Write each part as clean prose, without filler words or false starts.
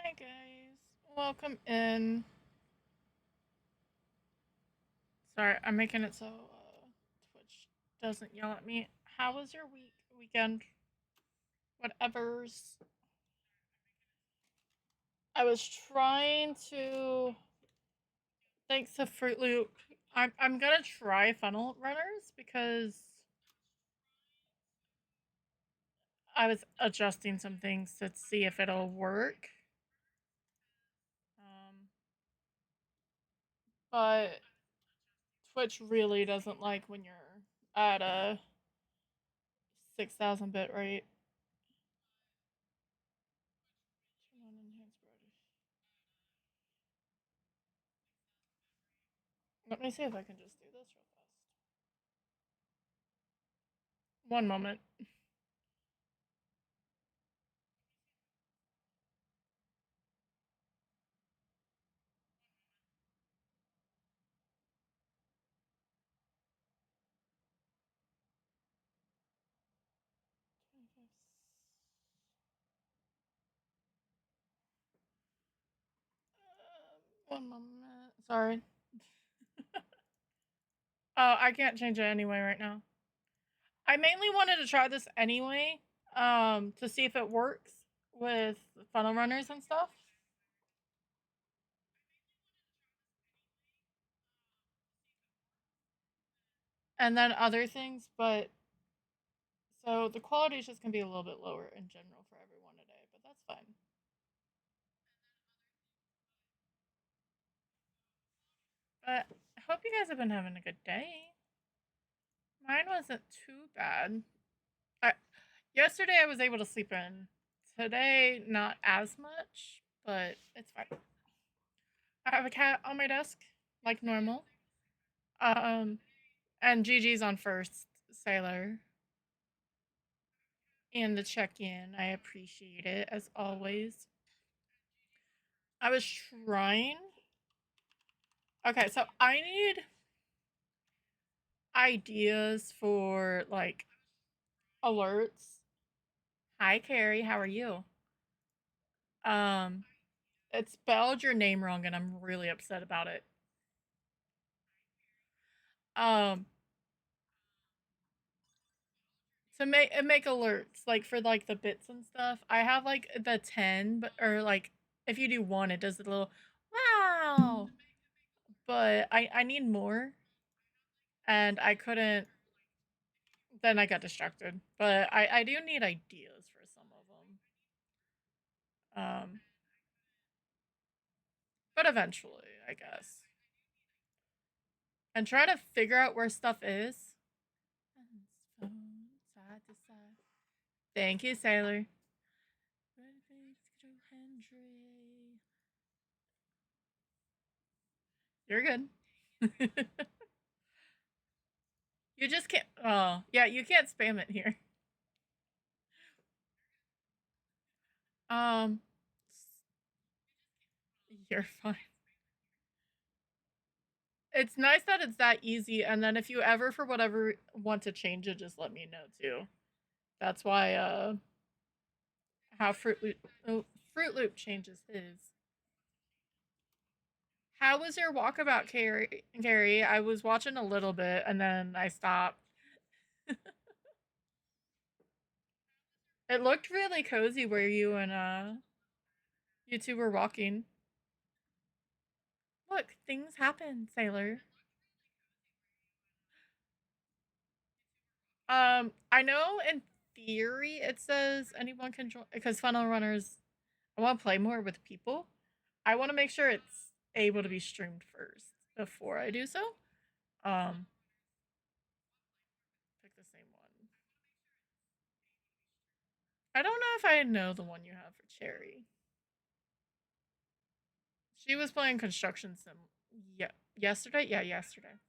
Hi guys, welcome in. Sorry, I'm making it so Twitch doesn't yell at me. How was your weekend? Whatever's. I was trying to. Thanks to Fruit Loop, I'm gonna try funnel runners because I was adjusting some things to see if it'll work. But Twitch really doesn't like when you're at a 6,000 bit rate. Turn on enhanced broadcast. Let me see if I can just do this real fast. One moment. One moment. Sorry. I can't change it anyway right now. I mainly wanted to try this anyway, to see if it works with funnel runners and stuff. And then other things, but so the quality is just gonna be a little bit lower in general for everyone today, but that's fine. But I hope you guys have been having a good day. Mine wasn't too bad. I, Yesterday I was able to sleep in. Today, not as much, but it's fine. I have a cat on my desk, like normal. Um, and Gigi's on first, Sailor. And the check in, I appreciate it as always. I was trying. Okay, so I need ideas for like alerts. Hi, Carrie. How are you? Um, it spelled your name wrong, and I'm really upset about it. Um, to make alerts like for like the bits and stuff. I have like the 10, but or like if you do one, it does a little wow. But I need more, and I couldn't. Then I got distracted. But I do need ideas for some of them. But eventually, I guess, and try to figure out where stuff is. Side to side. Thank you, Sailor. You're good. You just can't. Oh, yeah, you can't spam it here. Um, you're fine. It's nice that it's that easy, and then if you ever, for whatever, want to change it, just let me know too. That's why how Fruit Loop changes his. How was your walkabout, Carrie? Gary, I was watching a little bit and then I stopped. It looked really cozy where you two were walking. Look, things happen, Sailor. I know in theory it says anyone can join because funnel runners. I want to play more with people. I want to make sure it's able to be streamed first before I do so. Um, Pick the same one. I don't know if I know the one you have for Cherry. She was playing construction sim. Yeah, yesterday. Yeah, yesterday.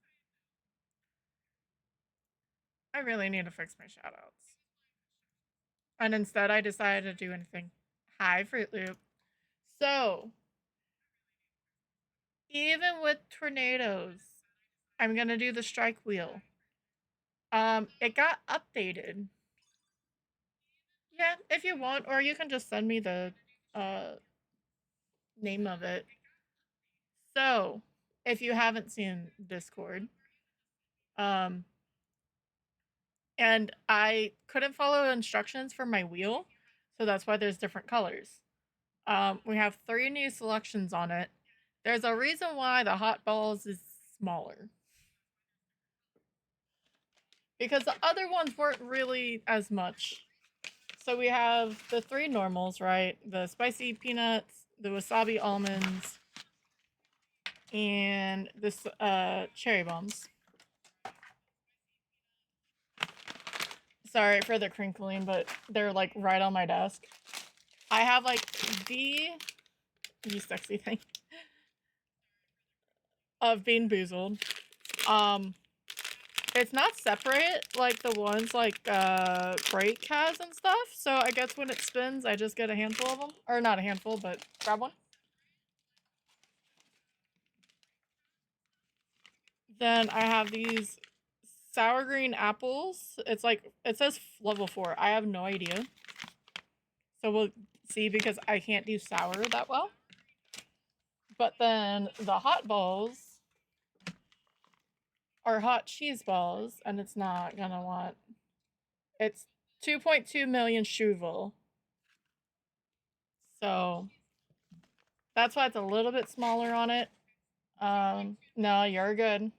I really need to fix my shoutouts. And instead, I decided to do anything. Hi, Fruit Loop. So, even with tornadoes, I'm gonna do the strike wheel. It got updated. Yeah, if you want, or you can just send me the uh name of it. So, if you haven't seen Discord, um, and I couldn't follow instructions for my wheel, so that's why there's different colors. We have 3 new selections on it. There's a reason why the hot balls is smaller. Because the other ones weren't really as much. So we have the 3 normals, right? The spicy peanuts, the wasabi almonds, and this cherry bombs. Sorry for the crinkling, but they're like right on my desk. I have like the you sexy thing of Bean Boozled. Um, it's not separate like the ones like Break has and stuff. So I guess when it spins, I just get a handful of them, or not a handful, but grab one. Then I have these sour green apples. It's like it says level 4. I have no idea. So we'll see because I can't do sour that well. But then the hot balls are hot cheese balls, and it's not gonna want. It's 2.2 million Schuvel. So that's why it's a little bit smaller on it. No, you're good.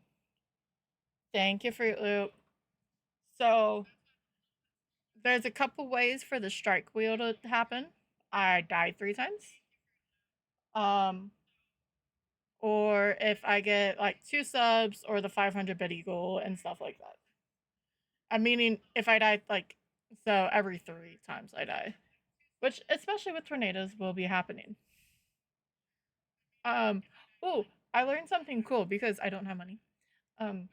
Thank you, Fruit Loop. So there's a couple ways for the strike wheel to happen. I died 3 times. Um, or if I get like 2 subs or the 500 bit eagle and stuff like that. I'm meaning if I die like so every 3 times I die, which especially with tornadoes will be happening. Um, oh, I learned something cool because I don't have money. Um,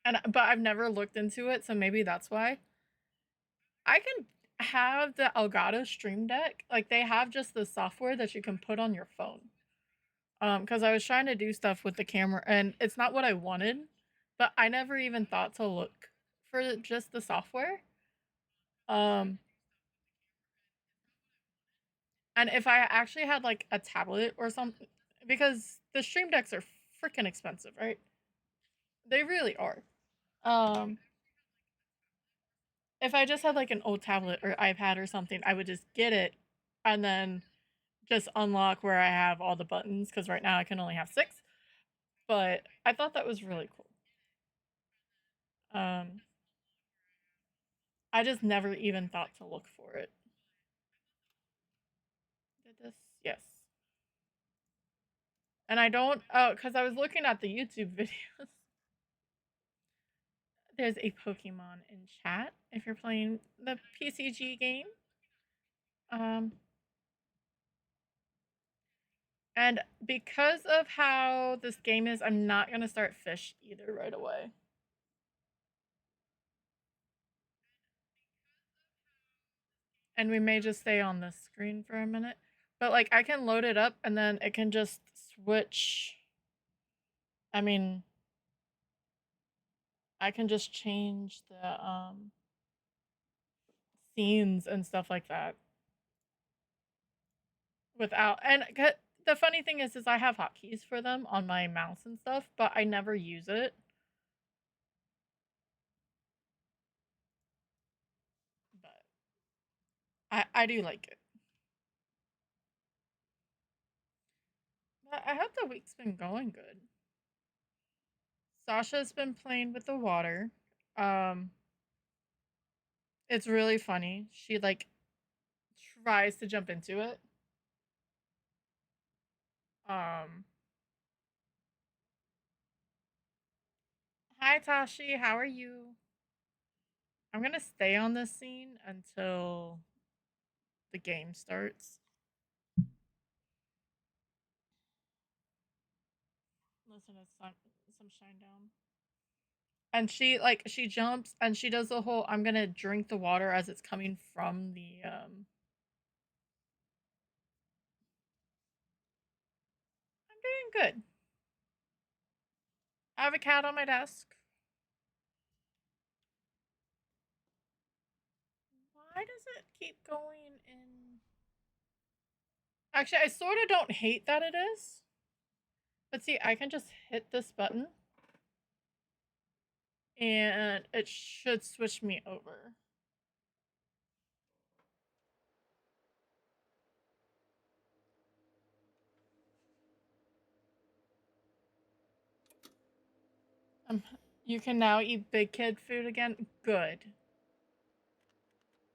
and but I've never looked into it, so maybe that's why. I can have the Elgato Stream Deck. Like they have just the software that you can put on your phone. Because I was trying to do stuff with the camera, and it's not what I wanted, but I never even thought to look for just the software. Um, and if I actually had like a tablet or something, because the Stream Decks are freaking expensive, right? They really are. Um, if I just had like an old tablet or iPad or something, I would just get it and then just unlock where I have all the buttons because right now I can only have 6. But I thought that was really cool. Um, I just never even thought to look for it. Did this? Yes. And I don't, oh, because I was looking at the YouTube videos. There's a Pokemon in chat if you're playing the PCG game. Um, and because of how this game is, I'm not going to start fish either right away. And we may just stay on this screen for a minute. But like I can load it up and then it can just switch. I mean, I can just change the scenes and stuff like that without and the funny thing is I have hotkeys for them on my mouse and stuff, but I never use it. But I do like it. But I hope the week's been going good. Sasha's been playing with the water. Um, it's really funny. She like tries to jump into it. Um, Hi Tashi, how are you? I'm gonna stay on this scene until the game starts. Listen to some shine down. And she like she jumps and she does the whole I'm gonna drink the water as it's coming from the I'm doing good. I have a cat on my desk. Why does it keep going in Actually, I sort of don't hate that it is. But see, I can just hit this button and it should switch me over. You can now eat big kid food again. Good.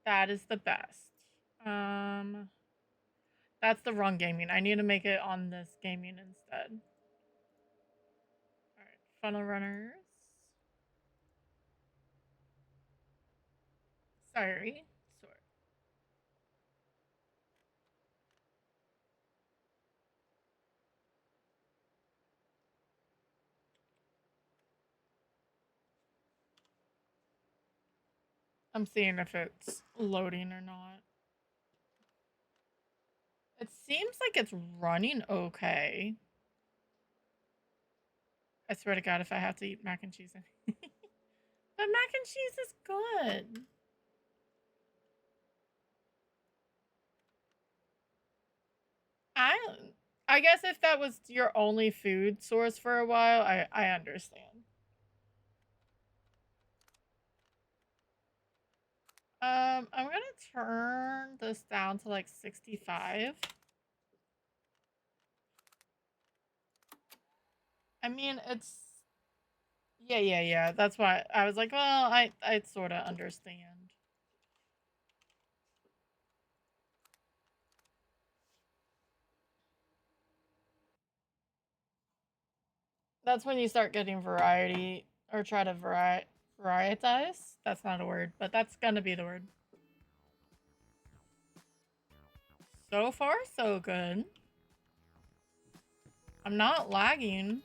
That is the best. That's the wrong gaming. I need to make it on this gaming instead. Alright, funnel runners. Sorry. Sort. I'm seeing if it's loading or not. It seems like it's running okay. I swear to God, if I have to eat mac and cheese. But mac and cheese is good. I I guess if that was your only food source for a while, I understand. I'm gonna turn this down to like 65. I mean, it's yeah. That's why I was like, well, I sort of understand. That's when you start getting variety or try to varietize. That's not a word, but that's gonna be the word. So far, so good. I'm not lagging.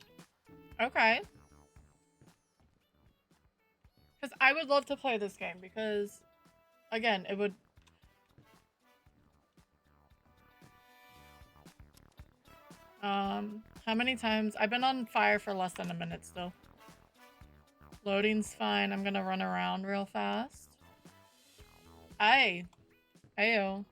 Okay. Because I would love to play this game because, again, it would. How many times? I've been on fire for less than a minute still. Loading's fine. I'm gonna run around real fast. Aye. Ayo.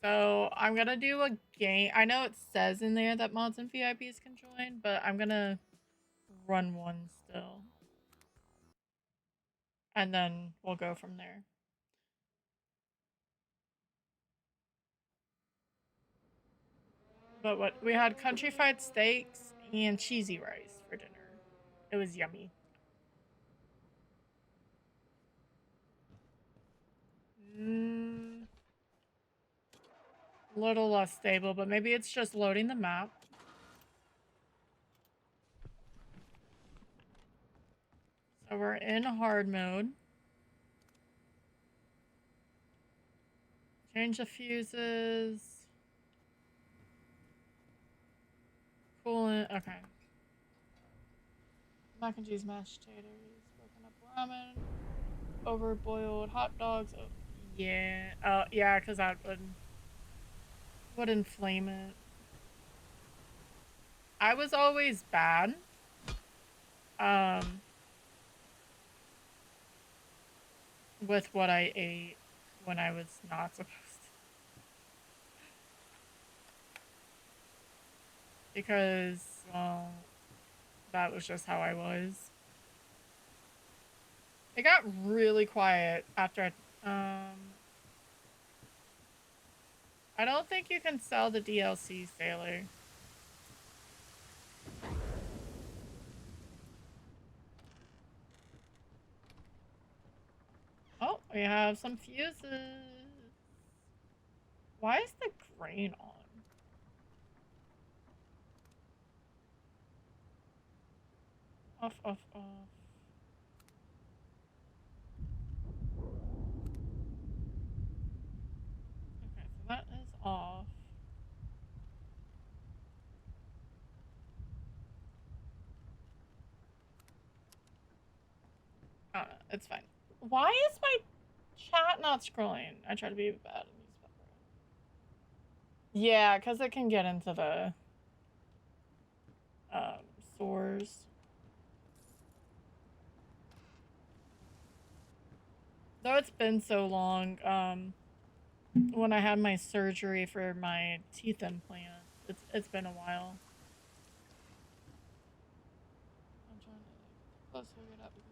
So I'm gonna do a game. I know it says in there that mods and VIPs can join, but I'm gonna run one still. And then we'll go from there. But what we had country fried steaks and cheesy rice for dinner. It was yummy. A little less stable, but maybe it's just loading the map. So we're in hard mode. Change the fuses. Coolant. Okay. Mac and cheese, mashed potatoes, broken up ramen, overboiled hot dogs. Oh, yeah. Oh, yeah, because that would inflame it. I was always bad. Um, with what I ate when I was not supposed to. Because, well, that was just how I was. It got really quiet after I don't think you can sell the DLC, Sailor. Oh, we have some fuses. Why is the grain on? Off, off, off. Okay, so that is off. It's fine. Why is my chat not scrolling? I try to be bad at newspaper. Yeah, because it can get into the um, stores. Though it's been so long, when I had my surgery for my teeth implant, it's been a while. I'm trying to like get the closer it up because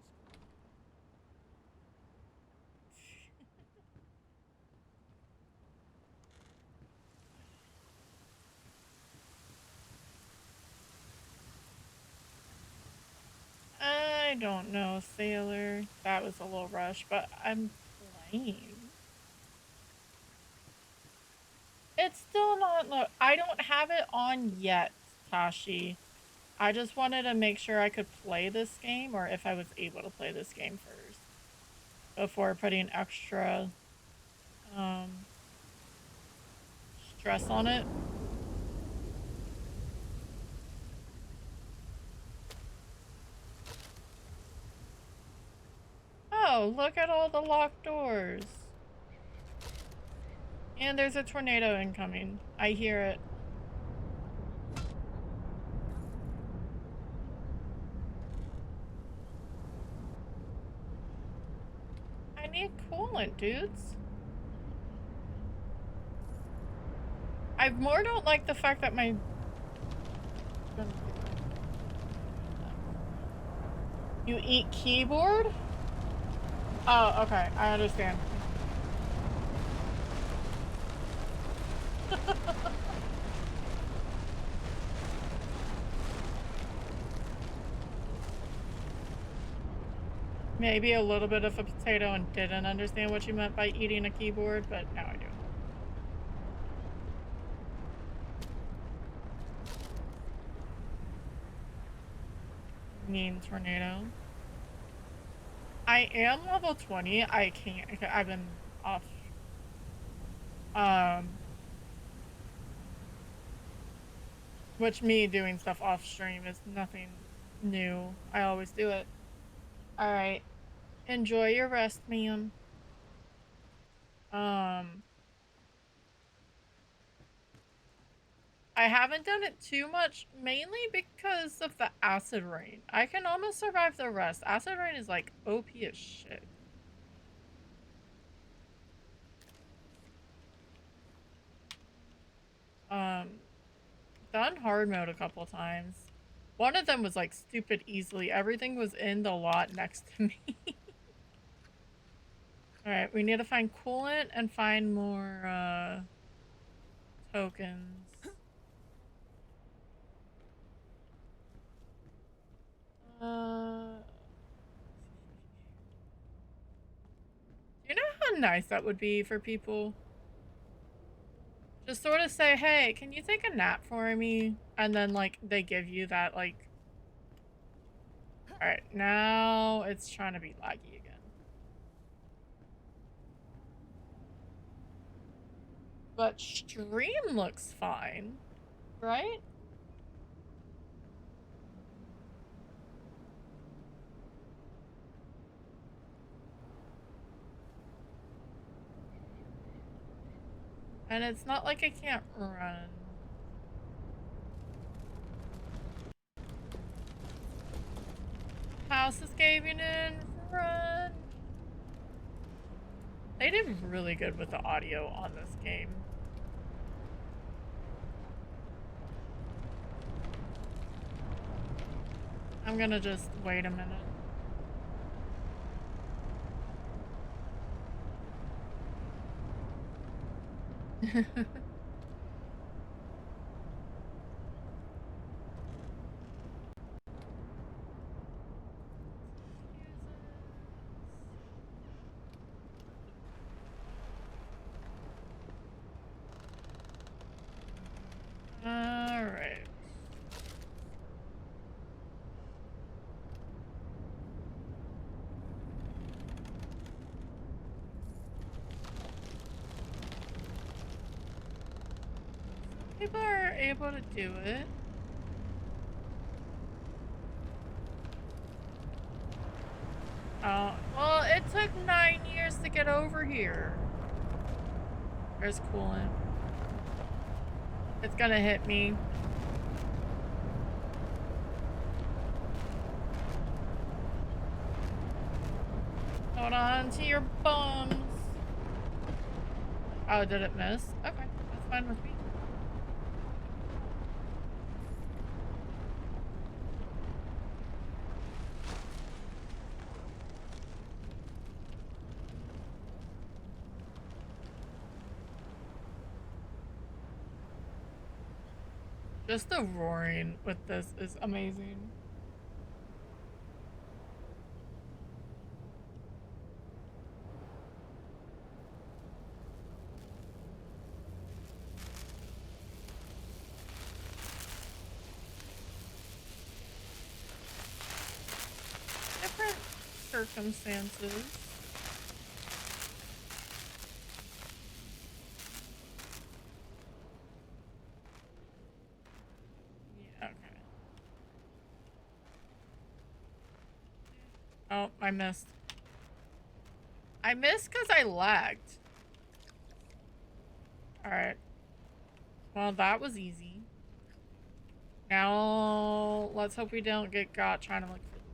I don't know, Sailor. That was a little rush, but I'm playing. It's still not. I don't have it on yet, Tashi. I just wanted to make sure I could play this game, or if I was able to play this game first before putting extra stress on it. Oh, look at all the locked doors. And there's a tornado incoming. I hear it. I need coolant, dudes. I more don't like the fact that my... You eat keyboard? Oh, okay. I understand. Maybe a little bit of a potato and didn't understand what you meant by eating a keyboard, but now I do. Mean tornado. I am level 20. I can't. I've been off. Which me doing stuff off stream is nothing new. I always do it. Alright. Enjoy your rest, ma'am. I haven't done it too much, mainly because of the acid rain. I can almost survive the rest. Acid rain is like OP as shit. Done hard mode a couple times. One of them was like stupid easily. Everything was in the lot next to me. Alright, we need to find coolant and find more, tokens. You know how nice that would be for people? Just sort of say, hey, can you take a nap for me? And then, like, they give you that, like... Alright, now it's trying to be laggy again. But stream looks fine, right? And it's not like I can't run. House is caving in. Run. They did really good with the audio on this game. I'm gonna just wait a minute. Alright. People are able to do it. Oh, well, it took 9 years to get over here. There's coolant. It's gonna hit me. Hold Hold on to your bums. Oh, did it miss? Okay, that's fine with me. Just the roaring with this is amazing. Different circumstances. Yeah, okay. Oh, I missed. I missed because I lagged. Alright. Well, that was easy. Now, let's hope we don't get got trying to look for these tokens.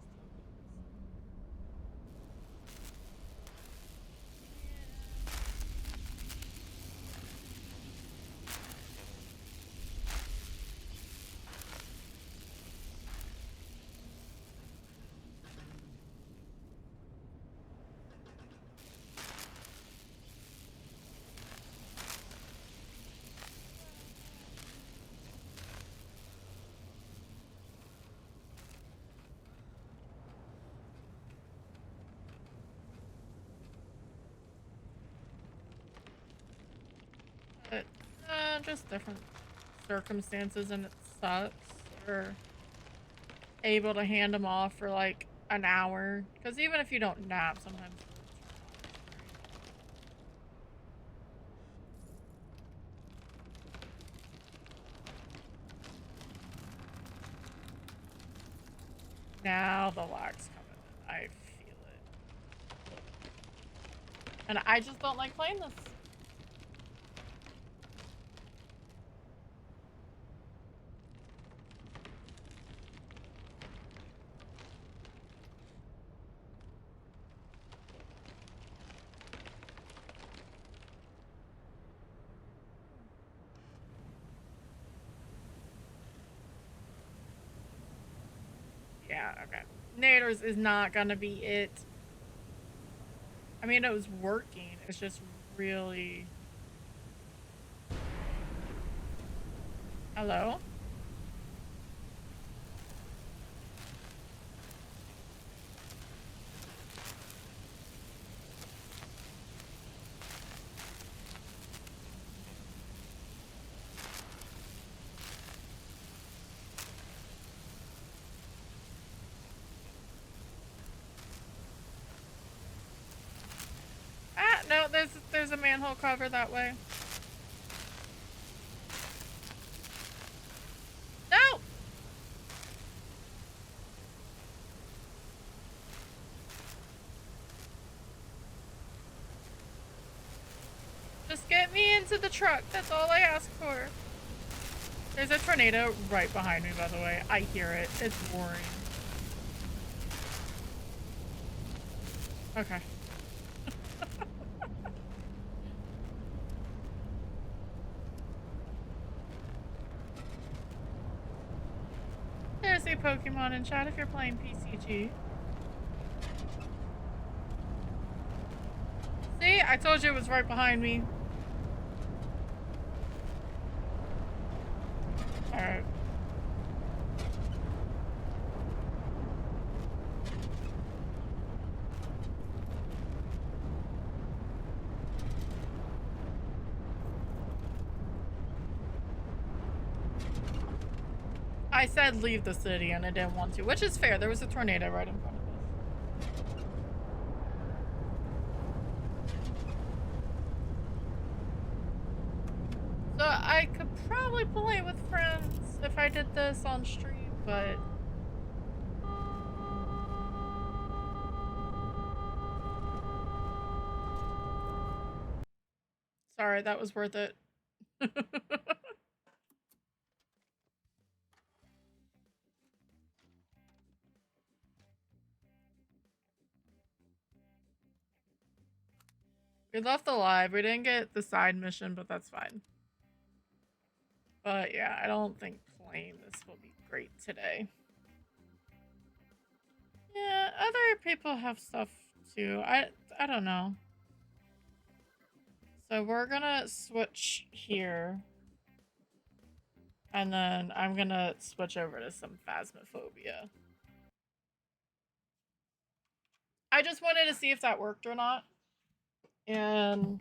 But, just different circumstances, and it sucks. We're able to hand them off for like an hour. Because even if you don't nap, sometimes now the lag's coming in. I feel it. And I just don't like playing this. Yeah, okay. Naders is not gonna be it. I mean, it was working. It's just really... Hello? Ah, no, there's a manhole cover that way. No! Just get me into the truck. That's all I ask for. There's a tornado right behind me, by the way. I hear it. It's roaring. Okay. There's a Pokemon in chat if you're playing PCG. See? I told you it was right behind me. Alright. I said leave the city and I didn't want to, which is fair. There was a tornado right in front of us. So I could probably play with friends if I did this on stream, but... Sorry, that was worth it. We left alive. We didn't get the side mission, but that's fine. But yeah, I don't think playing this will be great today. Yeah, other people have stuff too. I don't know. So we're gonna switch here. And then I'm gonna switch over to some Phasmophobia. I just wanted to see if that worked or not. And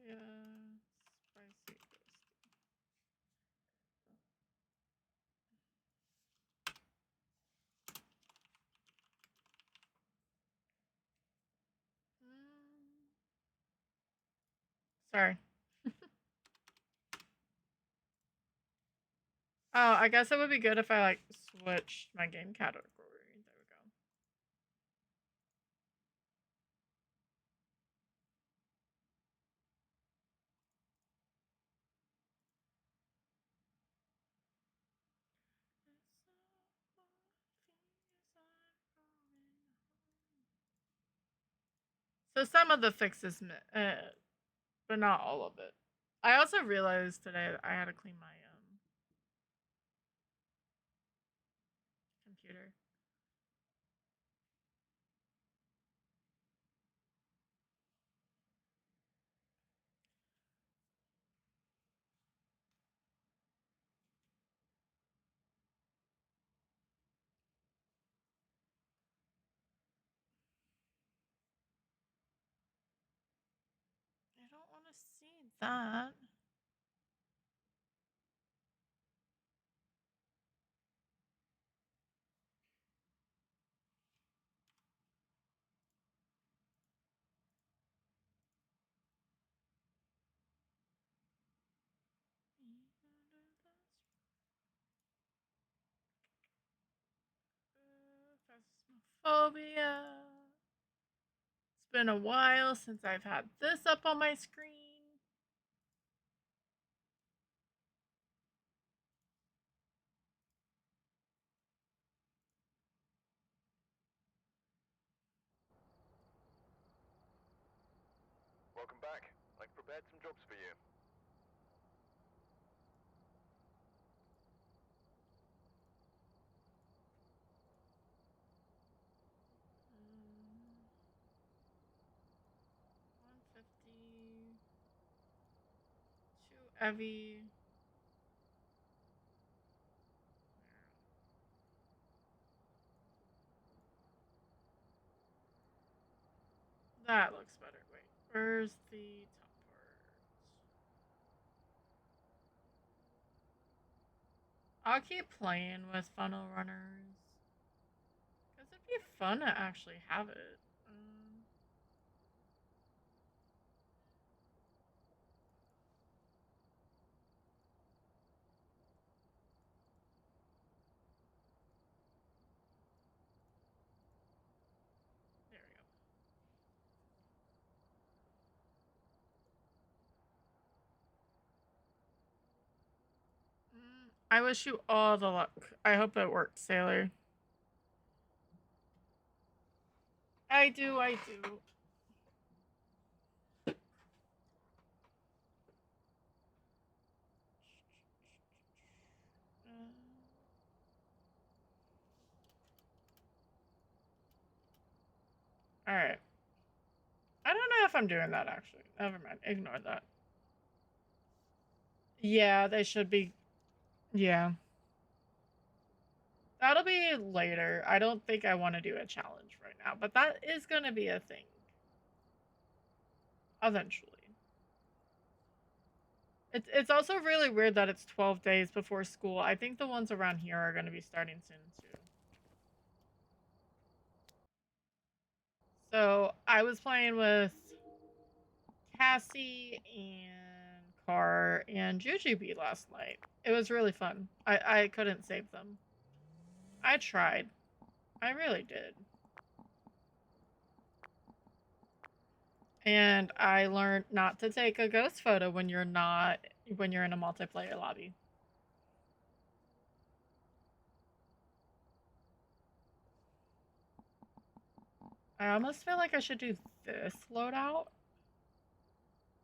yeah. Spicy Sorry. Oh, I guess it would be good if I like switched my game category. There we go. So some of the fixes, but not all of it. I also realized today that I had to clean my computer. I don't want to see that. Phasmophobia. It's been a while since I've had this up on my screen. Welcome back. I've prepared some jobs for you. Mm, 150. Too heavy. That looks better. Wait, where's the top part? I'll keep playing with funnel runners. Because it'd be fun to actually have it. There we go. I wish you all the luck. I hope it worked, Sailor. I do, I do. Alright. I don't know if I'm doing that actually. Never mind. Ignore that. Yeah, they should be. Yeah. That'll be later. I don't think I want to do a challenge right now, but that is going to be a thing. Eventually. It's also really weird that it's 12 days before school. I think the ones around here are going to be starting soon too. So I was playing with Cassie and Car and Jujubee last night. It was really fun. I couldn't save them. I tried. I really did. And I learned not to take a ghost photo when you're in a multiplayer lobby. I almost feel like I should do this loadout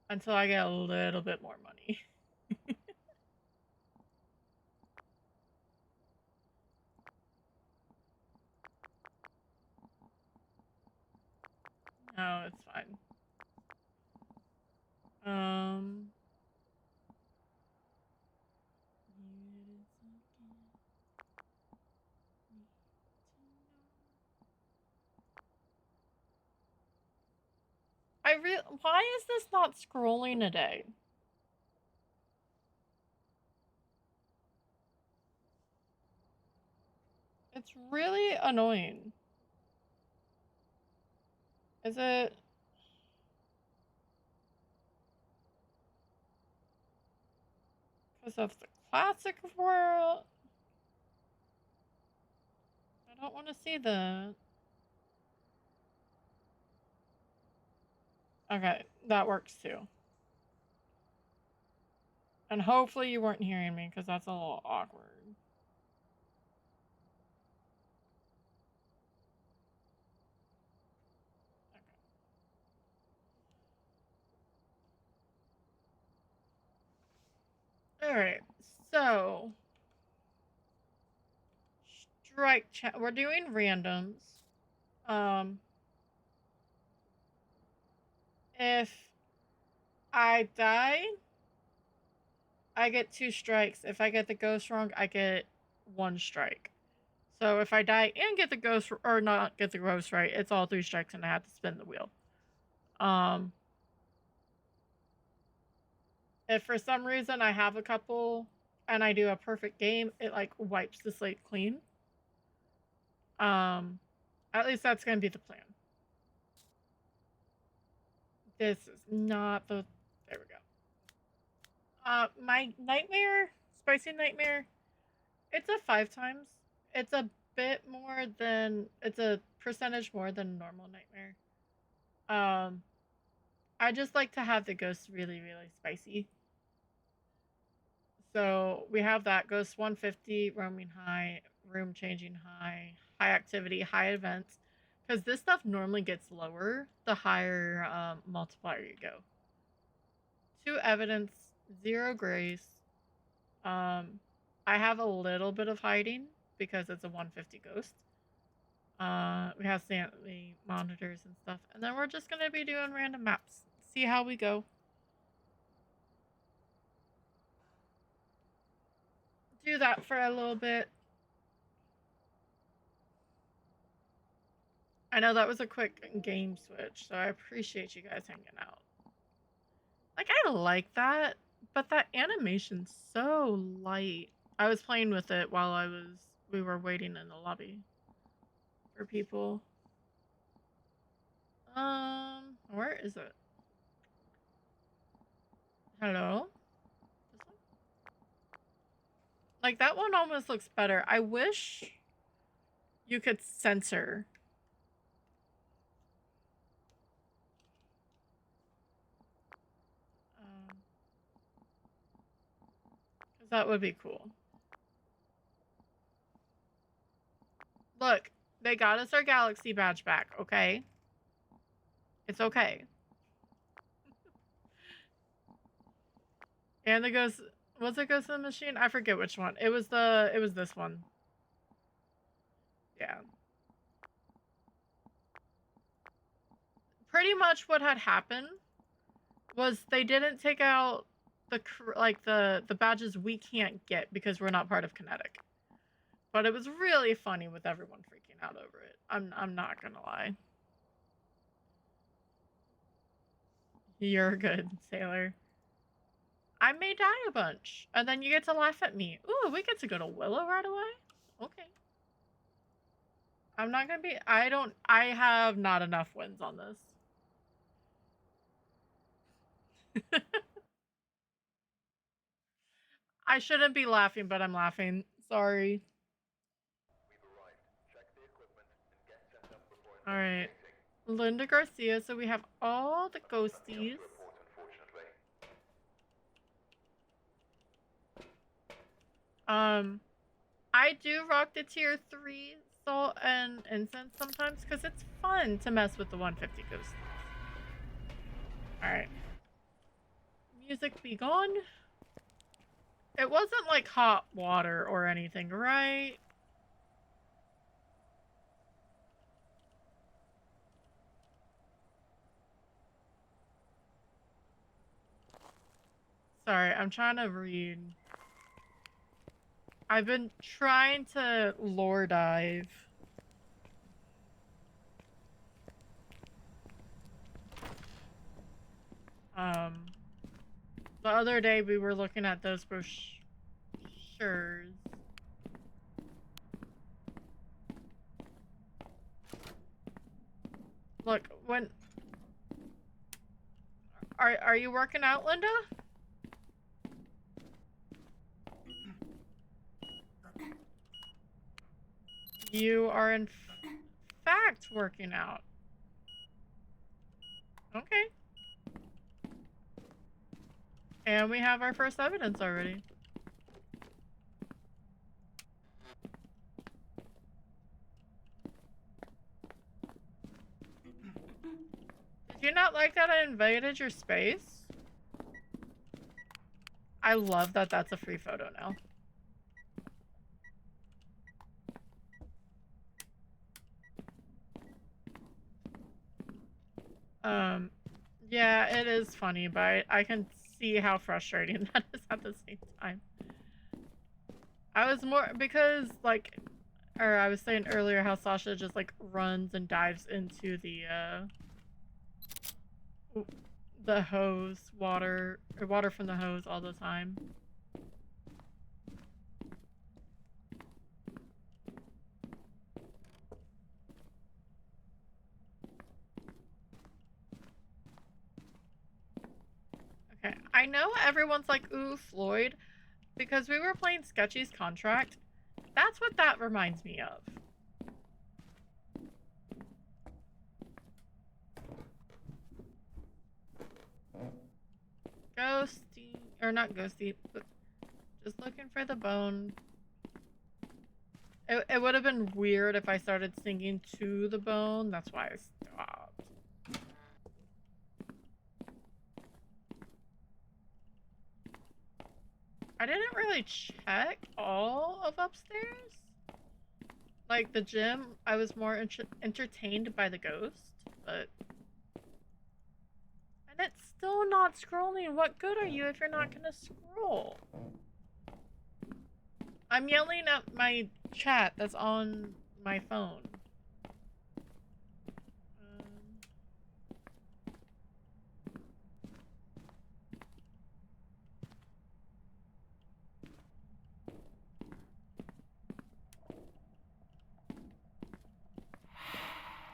until I get a little bit more money. No, it's fine. Um, why is this not scrolling today? It's really annoying. Is it? Because of the classic world? I don't want to see the. Okay, that works too. And hopefully you weren't hearing me because that's a little awkward. Okay. Alright, so. Strike chat. We're doing randoms. If I die, I get 2 strikes. If I get the ghost wrong, I get 1 strike. So if I die and get the ghost or not get the ghost right, it's all 3 strikes and I have to spin the wheel. If for some reason I have a couple and I do a perfect game, it like wipes the slate clean. At least that's gonna be the plan. This is not the. There we go. My nightmare, spicy nightmare. It's a 5 times. It's a bit more than. It's a percentage more than normal nightmare. Um, I just like to have the ghosts really, really spicy. So we have that ghost 150, roaming high, room changing high, high activity, high events. Because this stuff normally gets lower the higher multiplier you go. 2 evidence, 0 grace. I have a little bit of hiding because it's a 150 ghost. We have sanity monitors and stuff. And then we're just going to be doing random maps. See how we go. Do that for a little bit. I know that was a quick game switch, so I appreciate you guys hanging out. Like, I like that, but that animation's so light. I was playing with it while we were waiting in the lobby for people. Where is it? Hello? This one? Like, that one almost looks better. I wish you could censor. Because that would be cool. Look, they got us our galaxy badge back, okay? It's okay. And the ghost, was it Ghost in the Machine? I forget which one. It was this one. Yeah. Pretty much what had happened was they didn't take out the badges we can't get because we're not part of Kinetic. But it was really funny with everyone freaking out over it. I'm not gonna lie. You're good, Sailor. I may die a bunch, and then you get to laugh at me. Ooh, we get to go to Willow right away? Okay. I'm not gonna be. I have not enough wins on this. I shouldn't be laughing, but I'm laughing. Sorry. We've arrived. Check the equipment and get set up before Alright. Linda Garcia, so we have all the ghosties. I do rock the tier 3 salt and incense sometimes because it's fun to mess with the 150 ghosties. Alright. Music be gone. It wasn't like hot water or anything, right? Sorry, I'm trying to read. I've been trying to lore dive. The other day we were looking at those brochures. Look, when... Are you working out, Linda? You are in fact working out. Okay. And we have our first evidence already. Did you not like that I invaded your space? I love that that's a free photo now. Yeah, it is funny, but I can see how frustrating that is at the same time. I was more, because, like, or I was saying earlier how Sasha just, like, runs and dives into the hose, water from the hose all the time. Okay, I know everyone's like, ooh, Floyd, because we were playing Sketchy's Contract. That's what that reminds me of. Ghosty, or not ghosty, but just looking for the bone. It would have been weird if I started singing to the bone. That's why I stopped. I didn't really check all of upstairs. Like the gym, I was more entertained by the ghost, but... And it's still not scrolling. What good are you if you're not gonna scroll? I'm yelling at my chat that's on my phone.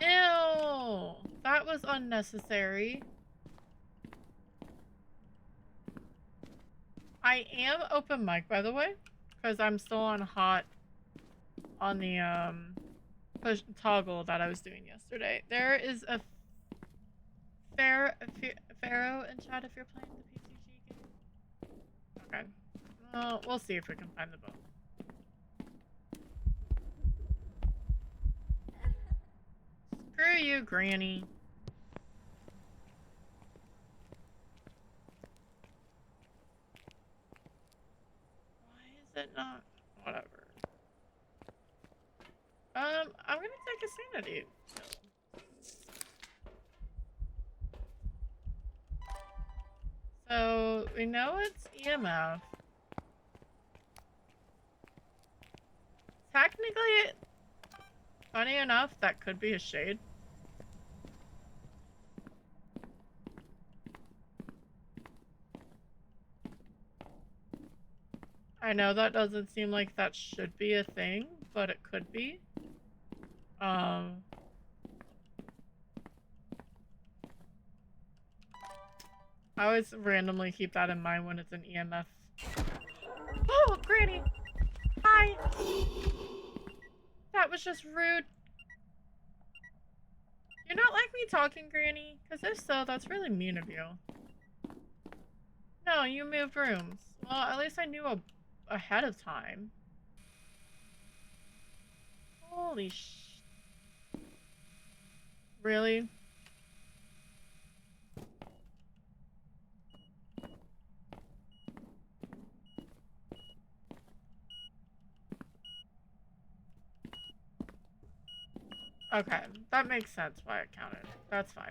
Ew! That was unnecessary. I am open mic, by the way, because I'm still on hot on the push toggle that I was doing yesterday. There is a Pharaoh in chat if you're playing the PCG game. Okay. Well, we'll see if we can find the bone. Screw you, Granny. Why is it not? Whatever. I'm gonna take a sanity. So, we know it's EMF. Technically, funny enough, that could be a shade. I know that doesn't seem like that should be a thing, but it could be. I always randomly keep that in mind when it's an EMF. Oh, Granny! Hi! That was just rude. you not like me talking, Granny? Because if so, that's really mean of you. No, you moved rooms. Well, at least I knew ahead of time. Holy sh... Really? Okay, that makes sense why it counted. That's fine.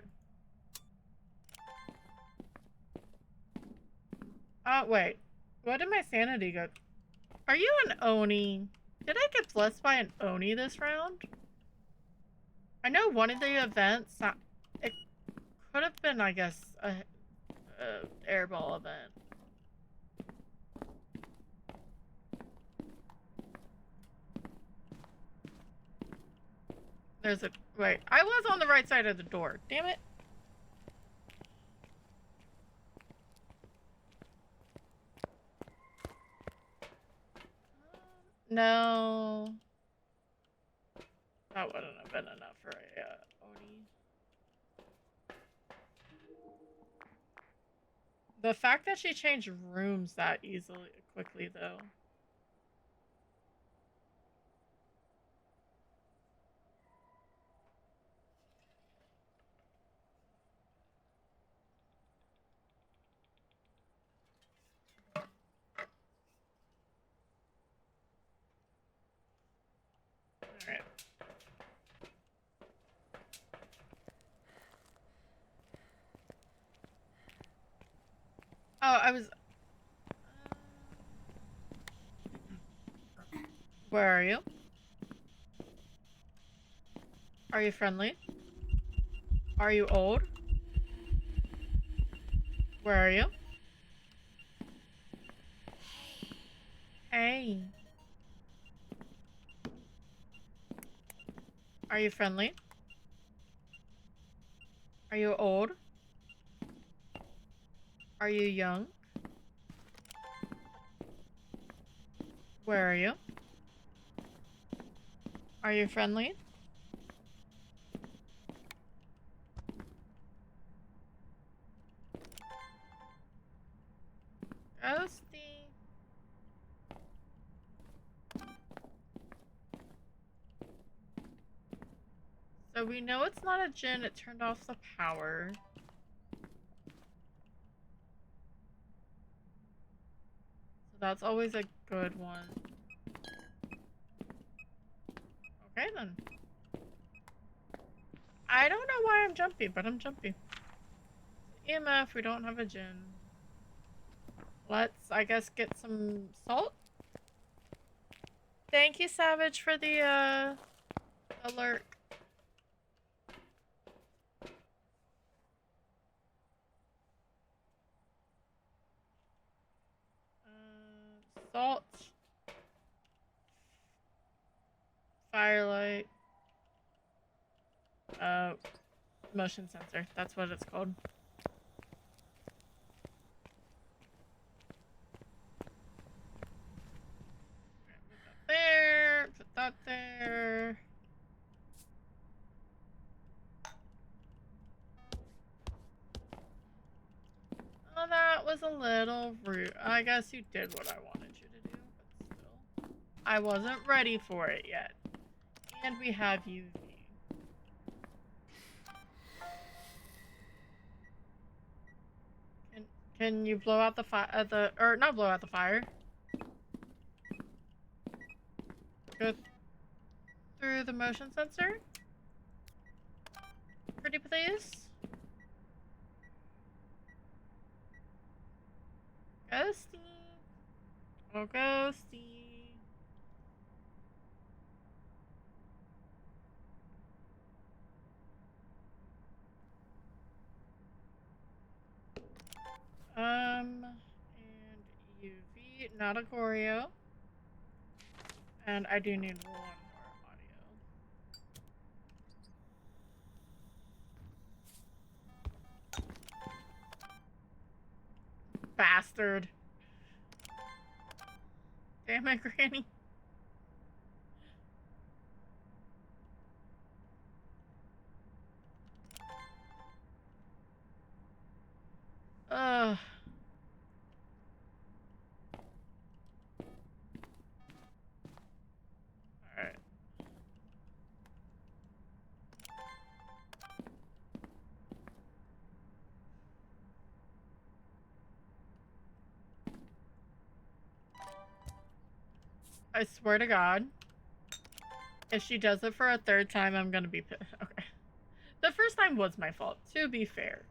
Wait. What did my sanity go? Are you an Oni? Did I get blessed by an Oni this round? I know one of the events, it could have been, I guess, a airball event. There's a... Wait, I was on the right side of the door. Damn it. No. That wouldn't have been enough for a Oni. The fact that she changed rooms that quickly, though. Alright. Oh, I was... Where are you? Are you friendly? Are you old? Where are you? Hey. Are you friendly? Are you old? Are you young? Where are you? Are you friendly? Ghosty. So we know it's not a Jinn, it turned off the power. So that's always a good one. Okay then. I don't know why I'm jumpy, but I'm jumpy. EMF, we don't have a Jinn. Let's, I guess, get some salt. Thank you, Savage, for the, alert. Salt. Firelight. Motion sensor. That's what it's called. Put that there. Put that there. Oh, that was a little rude. I guess you did what I wanted you to do, but still. I wasn't ready for it yet. And we have UV. Can you blow out the fire? Or not blow out the fire. Go through the motion sensor. Pretty please. Ghosty. Oh, ghosty. And UV, not a Goreo. And I do need one more audio. Bastard. Damn it, Granny. I swear to God, if she does it for a third time, I'm gonna be pissed. Okay. The first time was my fault, to be fair.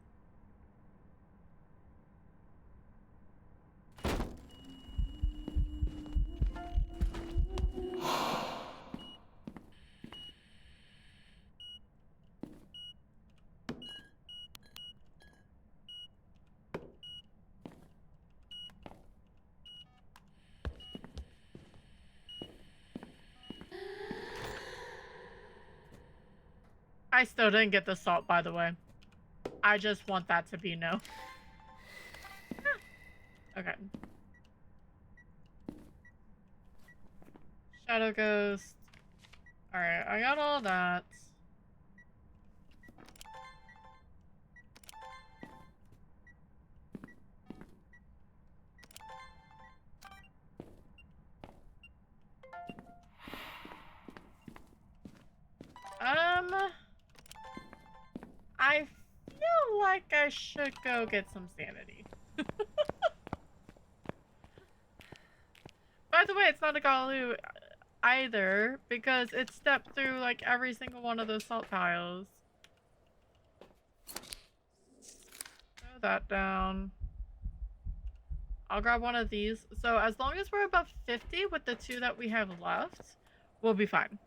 I still didn't get the salt, by the way. I just want that to be no. Okay. Shadow Ghost. Alright, I got all that. I feel like I should go get some sanity. By the way, it's not a Galu either, because it stepped through like every single one of those salt piles. Throw that down. I'll grab one of these. So as long as we're above 50 with the 2 that we have left, we'll be fine.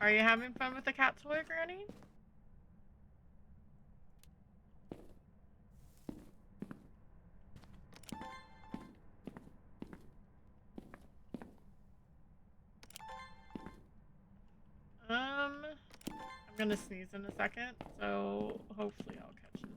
Are you having fun with the cat toy, Granny? I'm gonna sneeze in a second, so hopefully I'll catch it.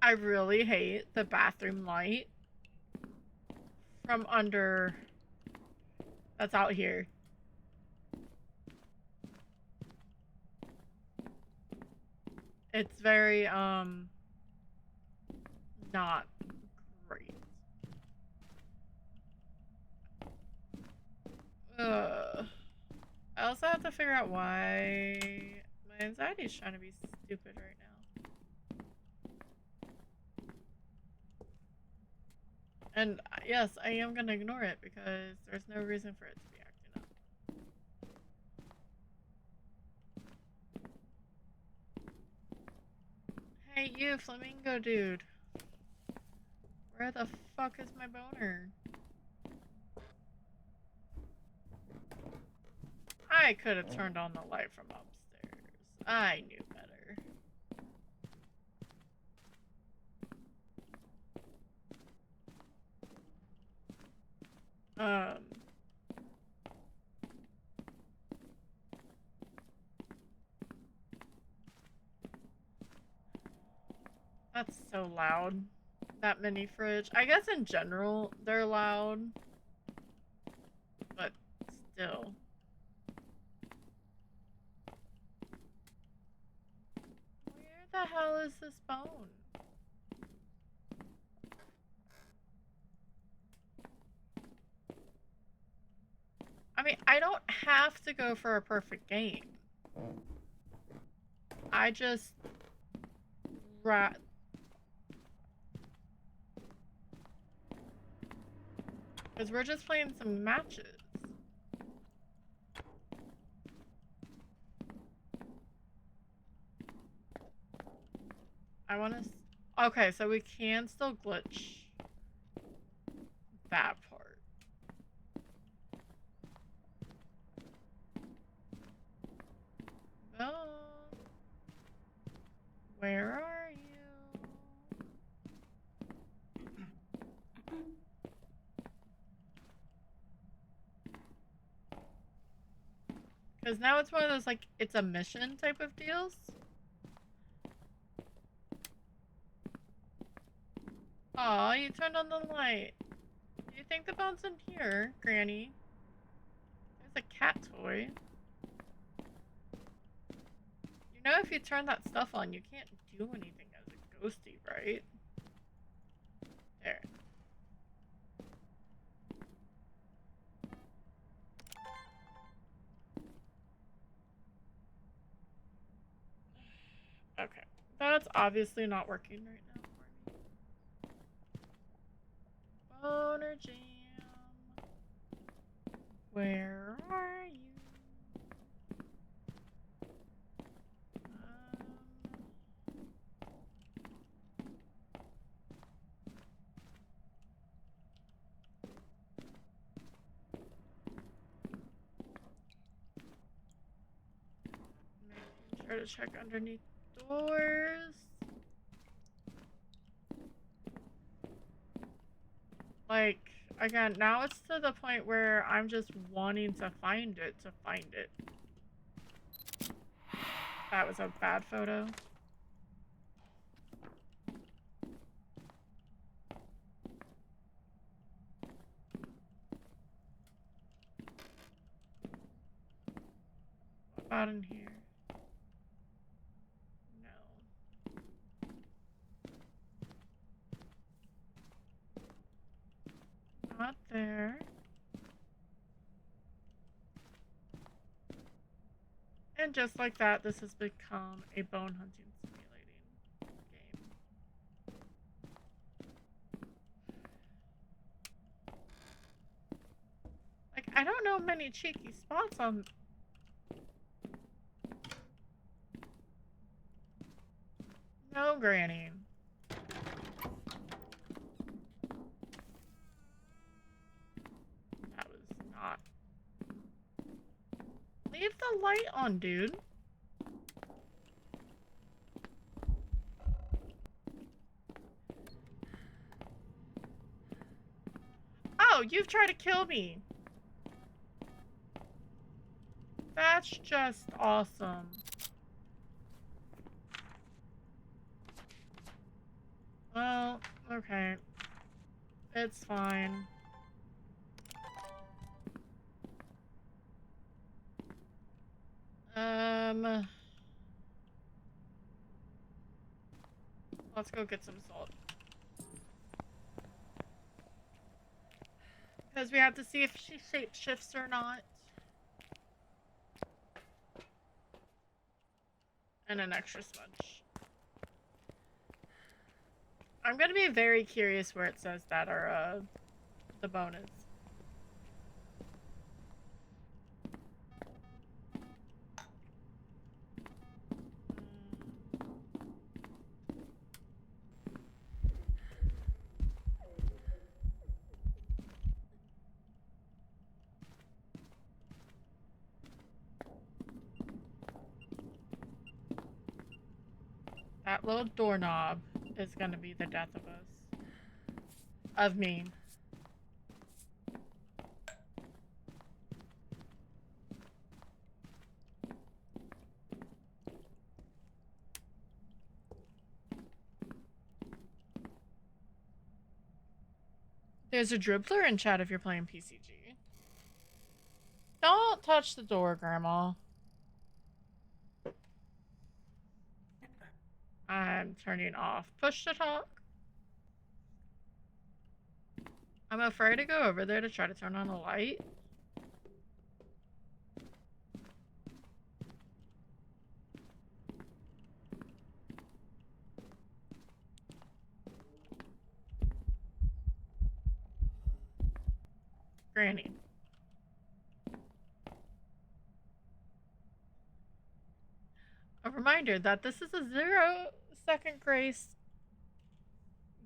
I really hate the bathroom light from under that's out here. It's very, not great. Ugh. I also have to figure out why my anxiety is trying to be stupid right now. And yes, I am gonna ignore it because there's no reason for it to be acting up. Hey, you flamingo dude. Where the fuck is my boner? I could have turned on the light from upstairs. I knew better. That's so loud. That mini fridge. I guess in general, they're loud. But still. Where the hell is this bone? I mean, I don't have to go for a perfect game. I just... Because we're just playing some matches. I want to... Okay, so we can still glitch that part. Oh. Where are you? Because now it's one of those, like, it's a mission type of deals. Aw, you turned on the light. Do you think the bone's in here, Granny? There's a cat toy. You know if you turn that stuff on, you can't do anything as a ghosty, right? obviously not working right now for me. Boner Jam. Where are you? Try to check underneath doors. Like, again, now it's to the point where I'm just wanting to find it That was a bad photo. What about in here? Not there. And just like that, this has become a bone hunting simulating game. Like, I don't know many cheeky spots on... No, Granny. That was not... Leave the light on, dude. Oh, you've tried to kill me. That's just awesome. Well, okay. It's fine. Let's go get some salt. Because we have to see if she shapeshifts or not. And an extra smudge. I'm gonna be very curious where it says that our, the bone is. That little doorknob is gonna be the death of us. Of me. There's a dribbler in chat if you're playing PCG. Don't touch the door, Grandma. I'm turning off push to talk. I'm afraid to go over there to try to turn on a light. Granny. A reminder that this is a 0-second grace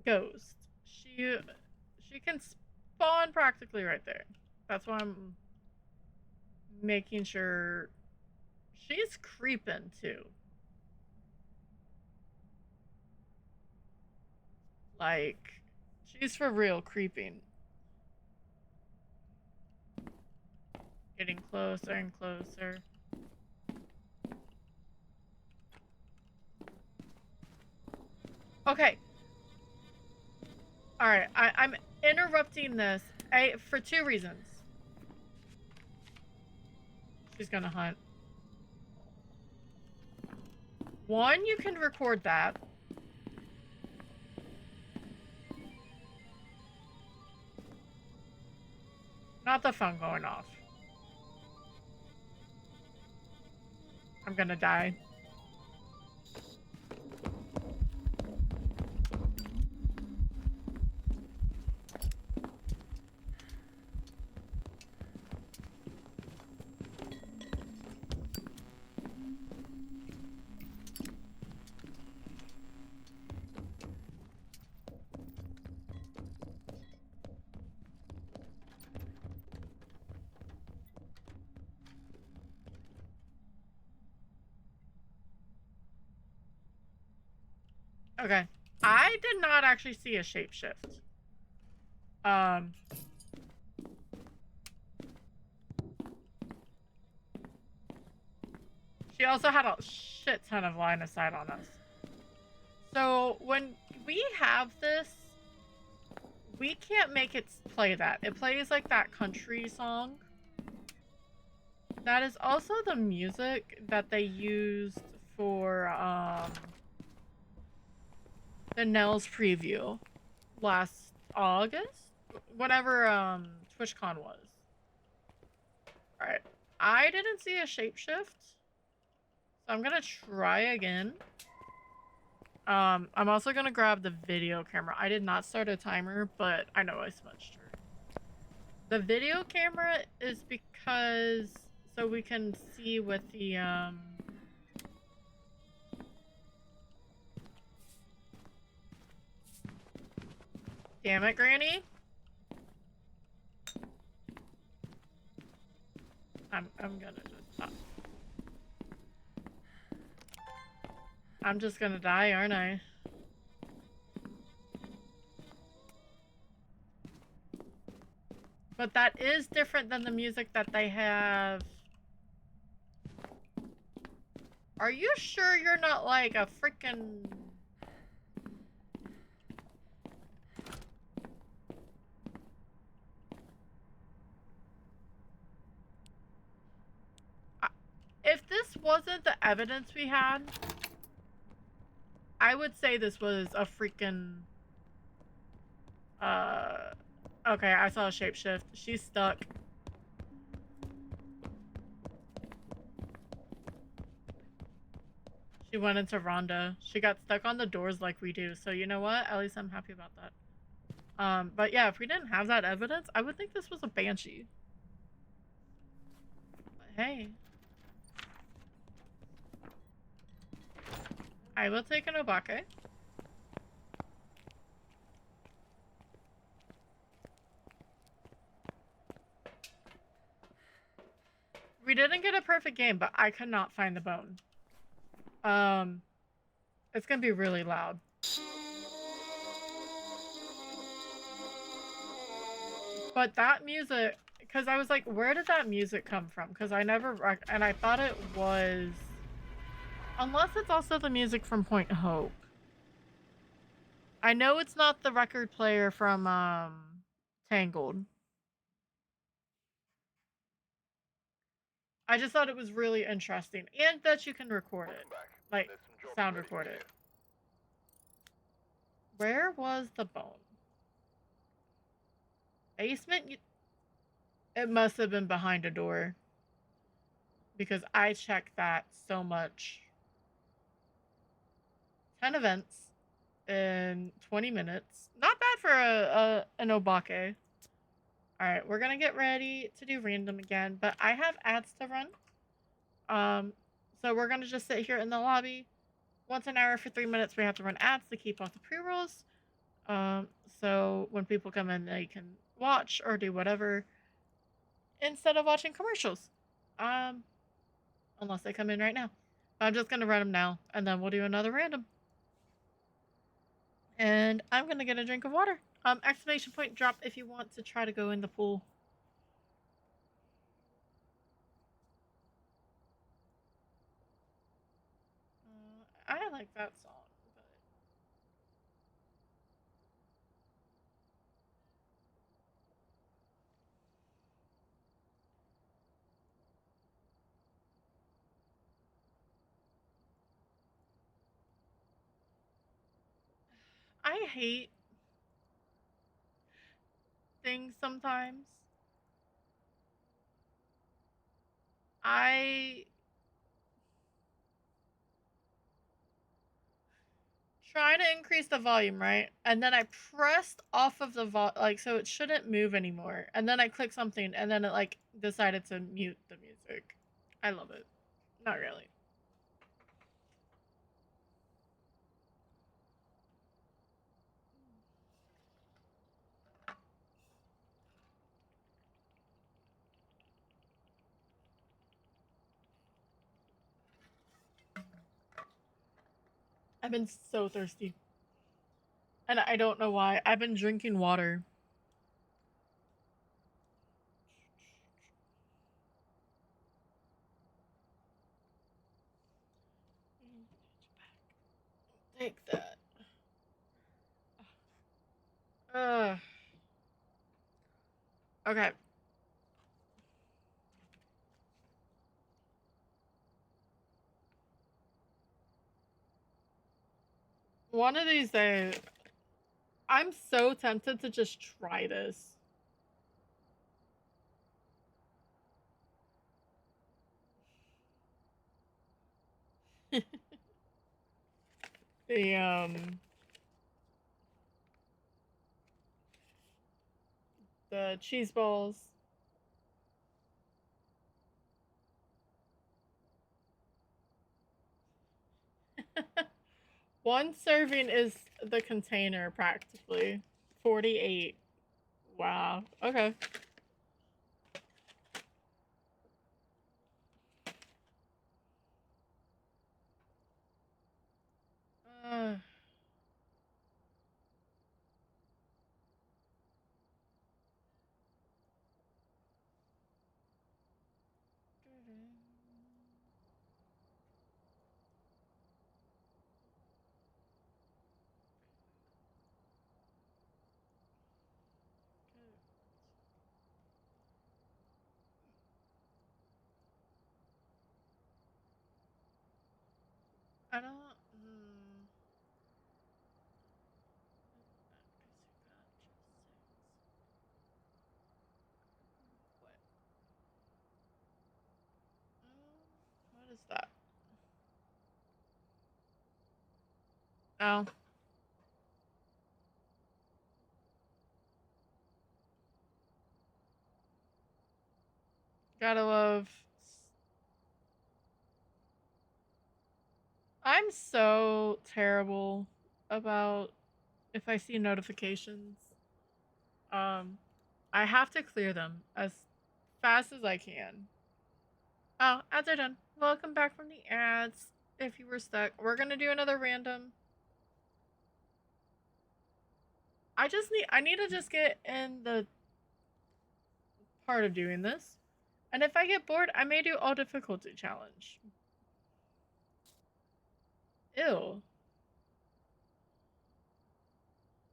ghost. She can spawn practically right there. That's why I'm making sure she's creeping too. Like, she's for real creeping. Getting closer and closer. Okay. Alright, I'm interrupting this for 2 reasons. She's gonna hunt. 1, you can record that. Not the phone going off. I'm gonna die. Okay. I did not actually see a shapeshift. She also had a shit ton of line of sight on us. So when we have this, we can't make it play that. It plays like that country song. That is also the music that they used for the Nels preview last August, whatever TwitchCon was. All right, I didn't see a shapeshift, so I'm gonna try again. I'm also gonna grab the video camera. I did not start a timer, but I know I smudged her. The video camera is because so we can see with the Damn it, Granny. I'm gonna just stop. I'm just gonna die, aren't I? But that is different than the music that they have. Are you sure you're not like a freaking... If this wasn't the evidence we had, I would say this was a freaking... Okay, I saw a shapeshift. She's stuck. She went into Rhonda. She got stuck on the doors like we do. So you know what? At least I'm happy about that. But yeah, if we didn't have that evidence, I would think this was a banshee. But hey. I will take an obake. We didn't get a perfect game, but I could not find the bone. It's gonna be really loud. But that music, because I was like, where did that music come from? Because I never, and I thought it was, unless it's also the music from Point Hope. I know it's not the record player from Tangled. I just thought it was really interesting, and that you can record it, like sound record it. Where was the bone? Basement? It must have been behind a door. Because I checked that so much. 10 events in 20 minutes. Not bad for an obake. Alright, we're gonna get ready to do random again. But I have ads to run. So we're gonna just sit here in the lobby. Once an hour for 3 minutes, we have to run ads to keep off the pre-rolls. So when people come in, they can watch or do whatever instead of watching commercials. Unless they come in right now. I'm just gonna run them now, and then we'll do another random. And I'm gonna get a drink of water. Exclamation point drop if you want to try to go in the pool. I like that song, but I hate things sometimes. I try to increase the volume, right? And then I pressed off of the like so it shouldn't move anymore. And then I click something and then it like decided to mute the music. I love it. Not really. I've been so thirsty. And I don't know why. I've been drinking water. Take that. Okay. One of these days, I'm so tempted to just try this. the the cheese balls. One serving is the container practically. 48. Wow. Okay. Uh, I don't. Hmm. What is that? Oh, gotta love. I'm so terrible about if I see notifications. Um, I have to clear them as fast as I can. Oh, ads are done. Welcome back from the ads. If you were stuck, we're gonna do another random. I need to just get in the part of doing this. And if I get bored, I may do all difficulty challenge. Ew.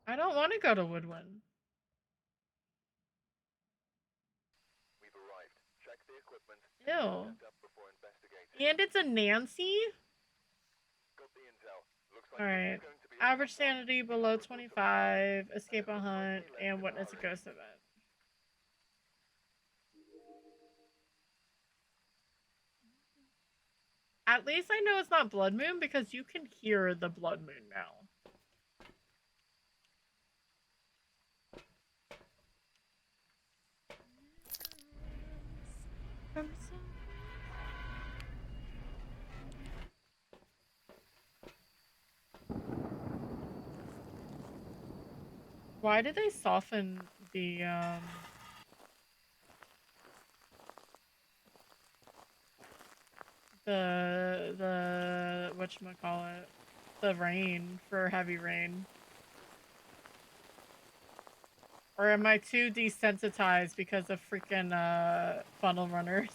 I don't want to go to Woodwind. We've arrived. Check the equipment. Ew. Set up before investigating. And it's a Nancy? Got the intel. Looks like Alright. it's going to be Average sanity below 25, escape a hunt, and witness a ghost event. At least I know it's not Blood Moon because you can hear the Blood Moon now. Why did they soften the whatchamacallit, the rain for heavy rain? Or am I too desensitized because of freaking funnel runners?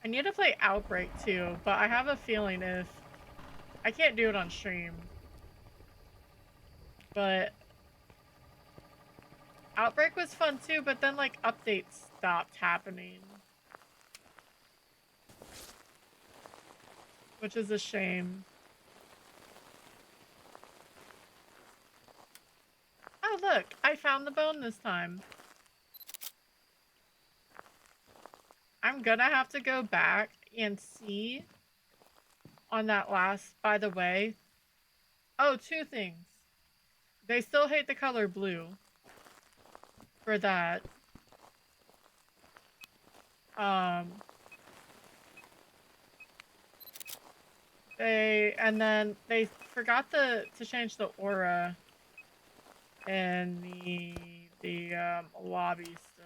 I need to play Outbreak too, but I have a feeling if I can't do it on stream. But Outbreak was fun too, but then like updates stopped happening. Which is a shame. Oh look, I found the bone this time. I'm gonna have to go back and see on that last, by the way. Oh, two things. They still hate the color blue for that. And then they forgot to change the aura in the lobby still.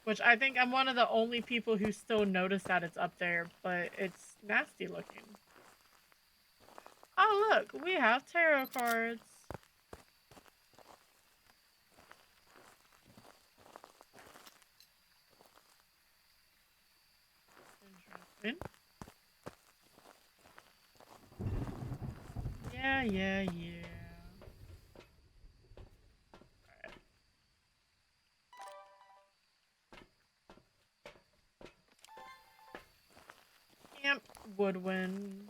Which I think I'm one of the only people who still notice that it's up there, but it's nasty looking. Oh look, we have tarot cards. Interesting. Yeah. Alright. Camp Woodwind.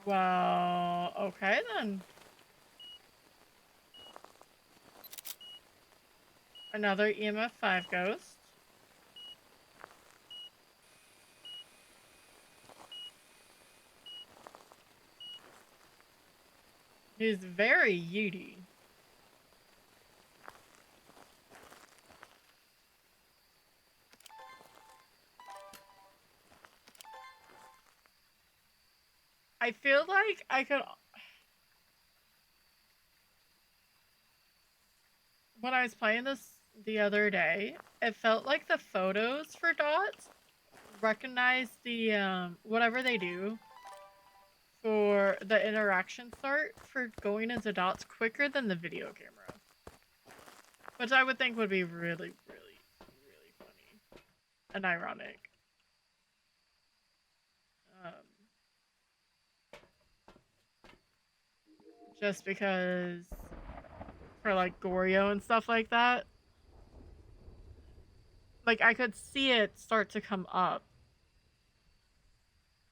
Well, okay then. Another EMF 5 ghost. He's very Yudi. I feel like I could. When I was playing this the other day, it felt like the photos for dots recognize the whatever they do for the interaction start for going into dots quicker than the video camera, which I would think would be really funny and ironic. Um, just because for like Goryo and stuff like that, like I could see it start to come up.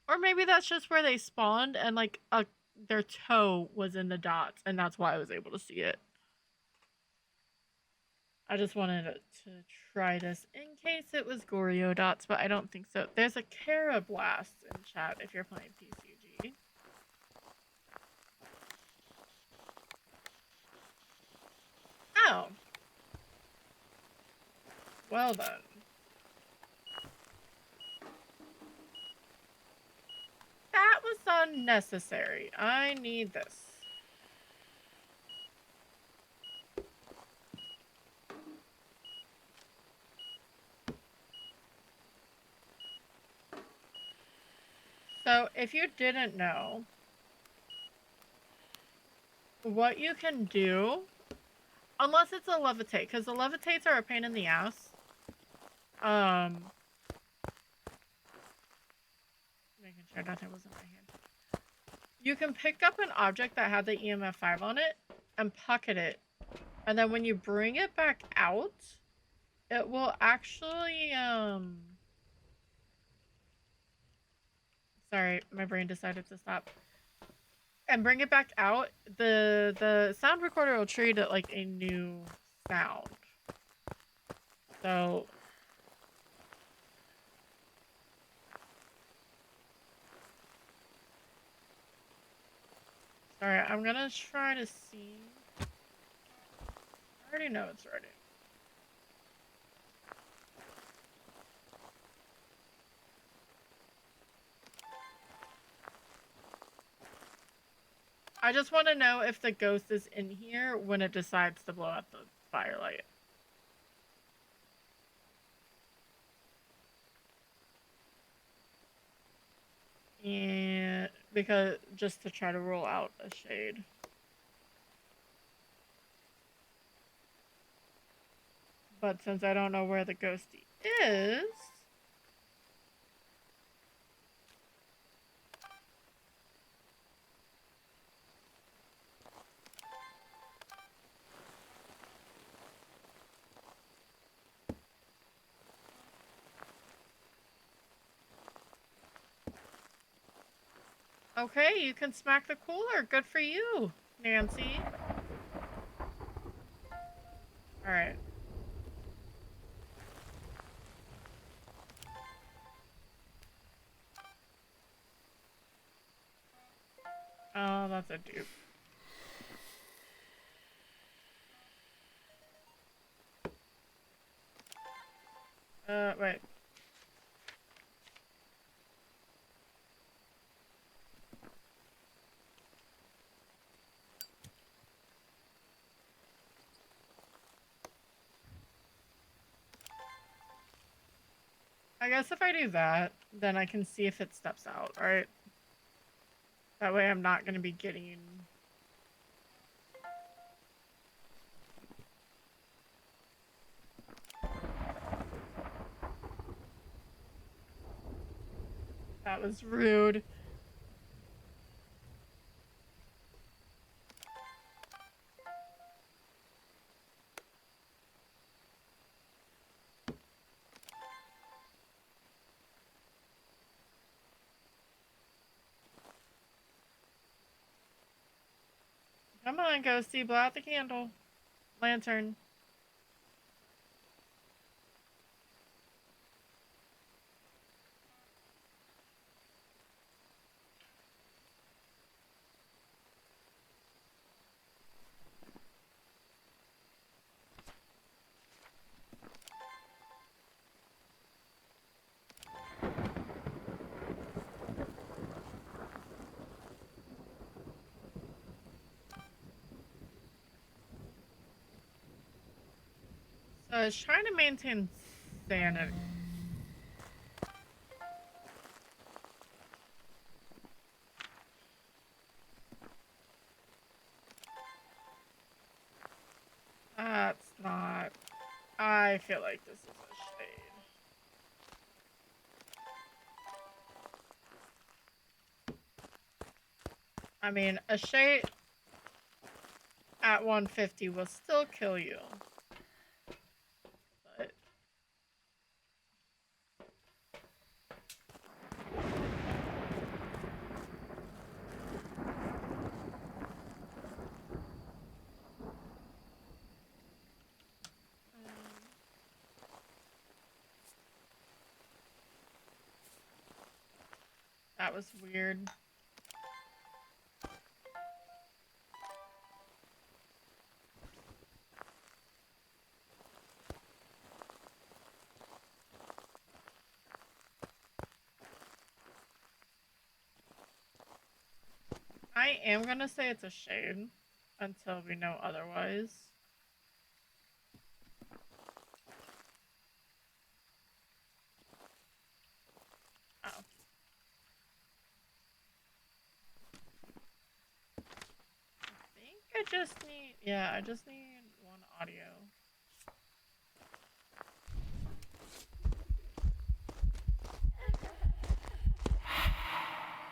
Or maybe that's just where they spawned and like their toe was in the dots and that's why I was able to see it. I just wanted to try this in case it was Goryo dots, but I don't think so. There's a Carablast in chat if you're playing PCG. Oh. Well then. That was unnecessary. I need this. So, if you didn't know, what you can do, unless it's a levitate, because the levitates are a pain in the ass. Making sure nothing was in my hand. You can pick up an object that had the EMF 5 on it and pocket it. And then when you bring it back out, it will actually, sorry, my brain decided to stop. And bring it back out, the sound recorder will treat it like a new sound. So sorry, I'm gonna try to see. I already know it's ready. I just want to know if the ghost is in here when it decides to blow out the firelight. And because just to try to rule out a shade. But since I don't know where the ghosty is, okay, you can smack the cooler. Good for you, Nancy. Alright. Oh, that's a dupe. Wait. I guess if I do that, then I can see if it steps out, right? That way I'm not going to be getting... That was rude. Come on, Ghosty, blow out the candle. Lantern. So it's trying to maintain sanity. That's not... I feel like this is a shade. I mean, a shade at 150 will still kill you. But... that was weird. I am gonna say it's a shade until we know otherwise. Oh. I think I just need... yeah, I just need one audio.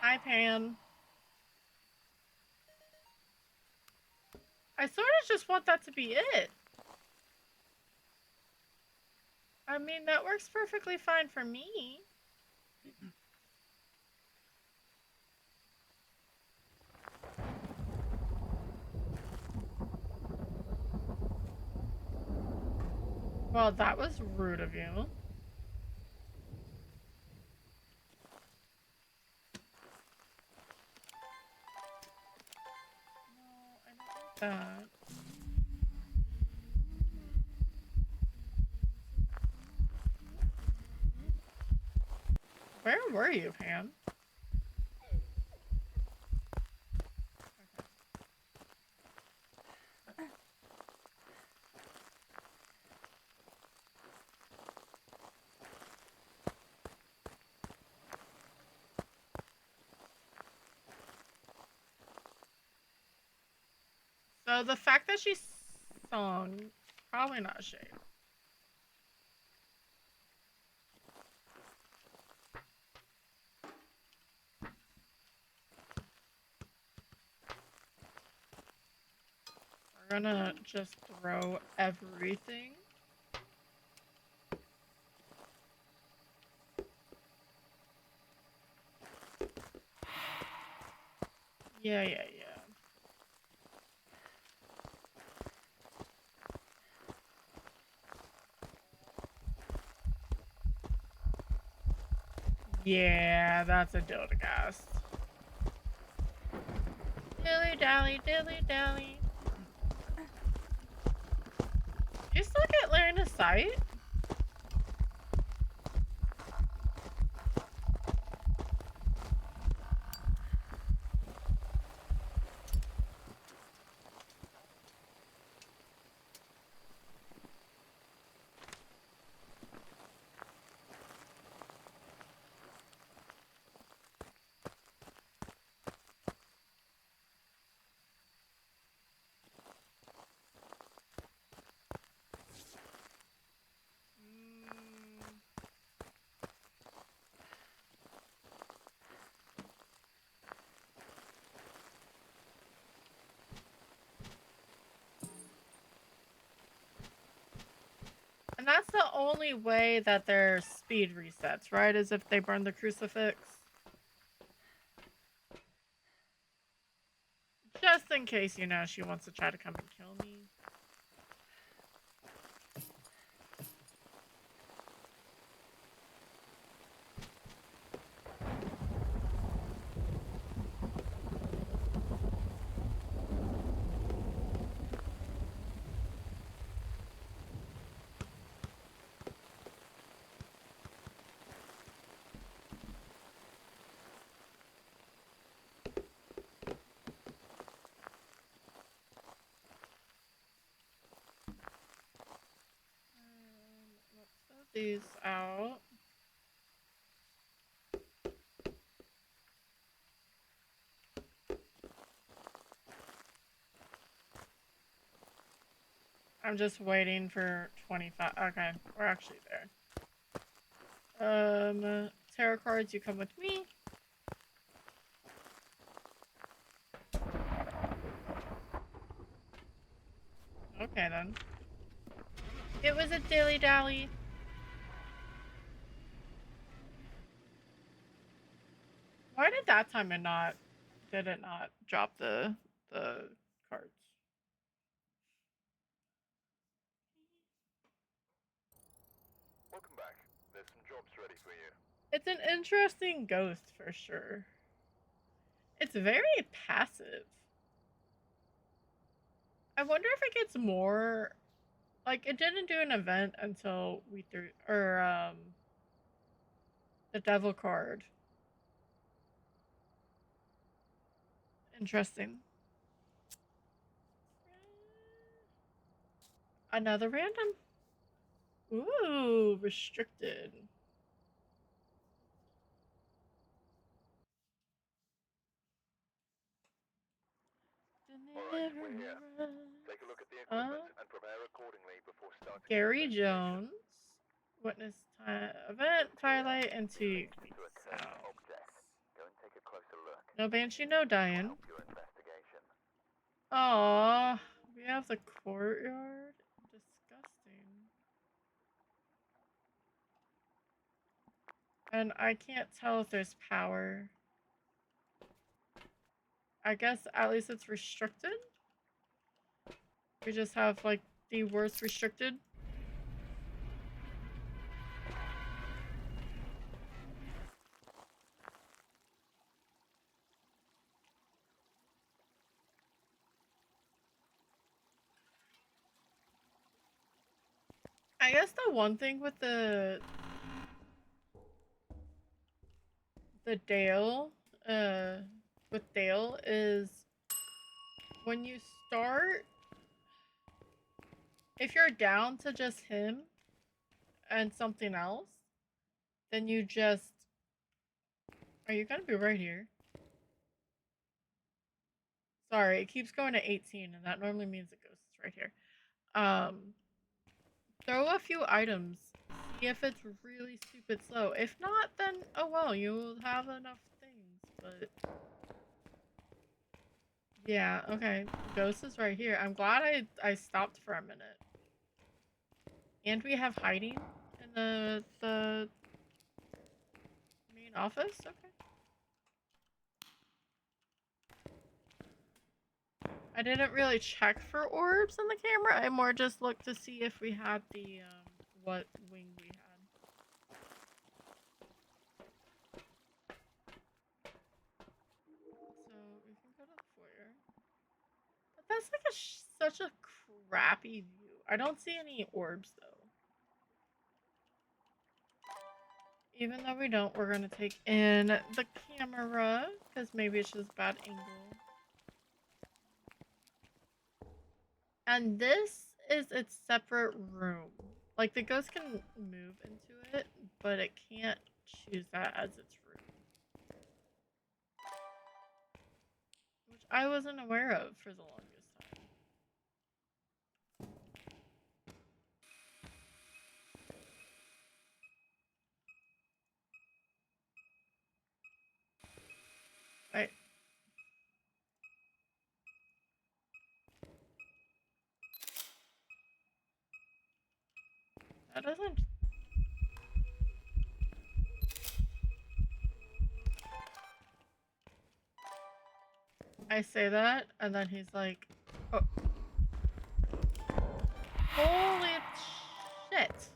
Hi, Pan. I sort of just want that to be it. I mean, that works perfectly fine for me. Well, that was rude of you. No, I don't like that. Where were you, Pan? So the fact that she sung, probably not a shade. We're gonna just throw everything. Yeah, yeah, yeah. Yeah, that's a Dodagast. Dilly dally, dilly dally. Do you still get line of sight? that's the only way that their speed resets, right? Is if they burn the crucifix. Just in case, you know, she wants to try to come and kill me. Let's throw these out. I'm just waiting for 25. Okay, we're actually there. Tarot cards, you come with me. Okay then. It was a dilly dally. Why did that time did it not drop the cards? Welcome back. There's some jobs ready for you. It's an interesting ghost for sure. It's very passive. I wonder if it gets more. Like, it didn't do an event until we threw. Or, the devil card. Interesting. Another random. Ooh, restricted. Alright, we're here. Take a look at the equipment and prepare accordingly before starting. Gary Jones. Witness time event, Twilight, and 2 weeks out. Go and take a closer look. No Banshee, no Diane. Help your investigation. Aww, we have the courtyard. Disgusting. And I can't tell if there's power. I guess at least it's restricted. We just have like the worst restricted. I guess the one thing with the Dale, with Dale is when you start, if you're down to just him and something else, then you just, are you gonna be right here? Sorry, it keeps going to 18 and that normally means the ghost is right here. Throw a few items, see if it's really stupid slow. If not, then oh well, you'll have enough things, but yeah, okay. Ghost is right here. I'm glad I stopped for a minute. And we have hiding in the main office? Okay. I didn't really check for orbs in the camera. I more just looked to see if we had the, what wing we had. So, we can go to the foyer. But that's like such a crappy view. I don't see any orbs, though. Even though we don't, we're gonna take in the camera, because maybe it's just bad angle. And this is its separate room. Like, the ghost can move into it, but it can't choose that as its room. Which I wasn't aware of for the longest time. Right. That doesn't... I say that, and then he's like, oh. Holy shit.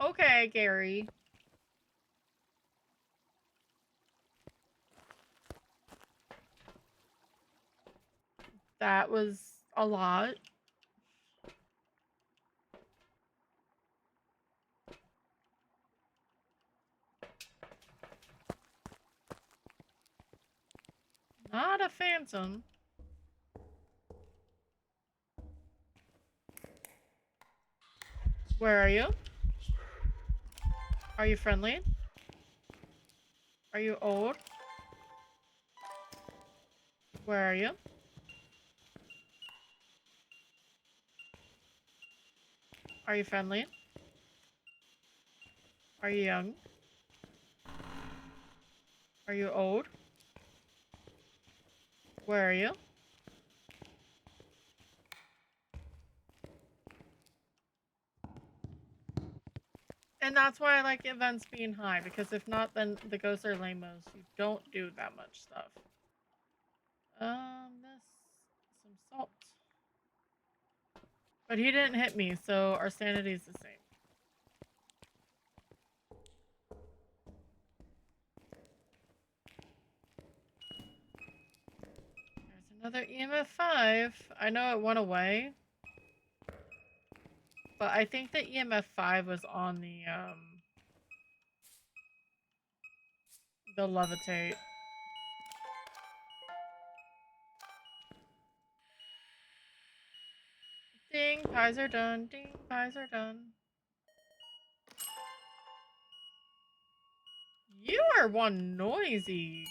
Okay, Gary. That was a lot. Not a phantom. Where are you? Are you friendly? Are you old? Where are you? Are you friendly? Are you young? Are you old? Where are you? And that's why I like events being high, because if not, then the ghosts are lame-os. You don't do that much stuff. Some salt. But he didn't hit me, so our sanity's the same. There's another EMF 5. I know it went away. But I think the EMF 5 was on the levitate. Ding, pies are done. Ding, pies are done. You are one noisy.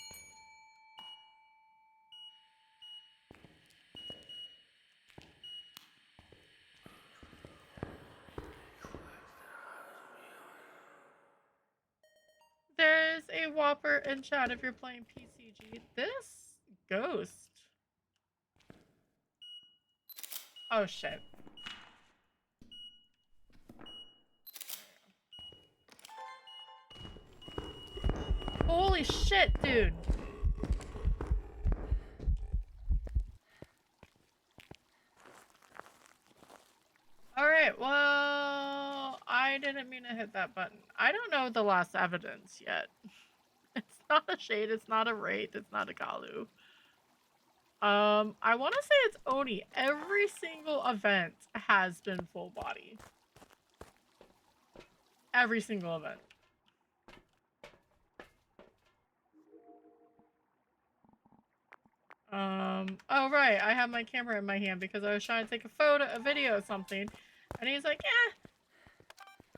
There's a whopper in chat if you're playing PCG. This ghost. Oh shit. Holy shit, dude. Alright, well, I didn't mean to hit that button. I don't know the last evidence yet. It's not a Shade, it's not a Wraith, it's not a Galu. I want to say it's Oni. Every single event has been full body. Every single event. Oh right, I have my camera in my hand because I was trying to take a video of something, and he's like, "Eh,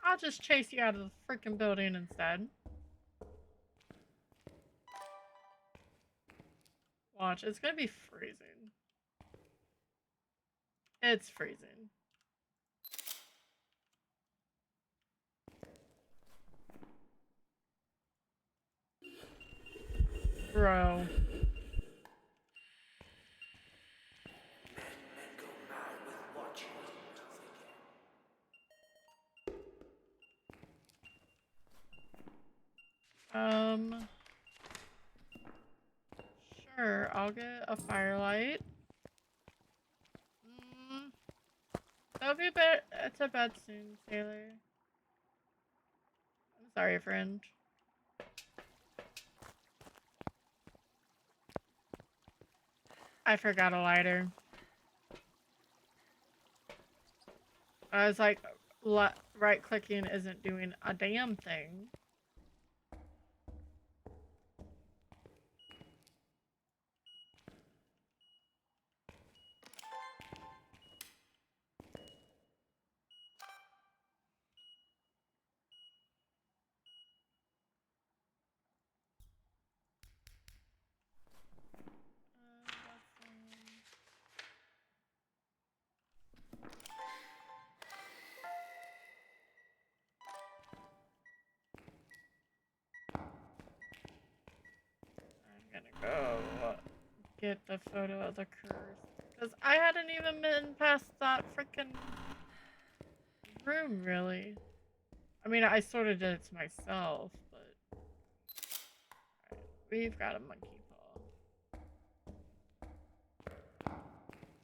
I'll just chase you out of the freaking building instead." Watch, it's gonna be freezing. It's freezing. Bro. Sure, I'll get a firelight. That'll be to bed soon, Taylor. I'm sorry, friend. I forgot a lighter. I was like, right-clicking isn't doing a damn thing. I'm gonna go get the photo of the curse. Because I hadn't even been past that freaking room, really. I mean, I sort of did it to myself, but... Alright, we've got a monkey paw.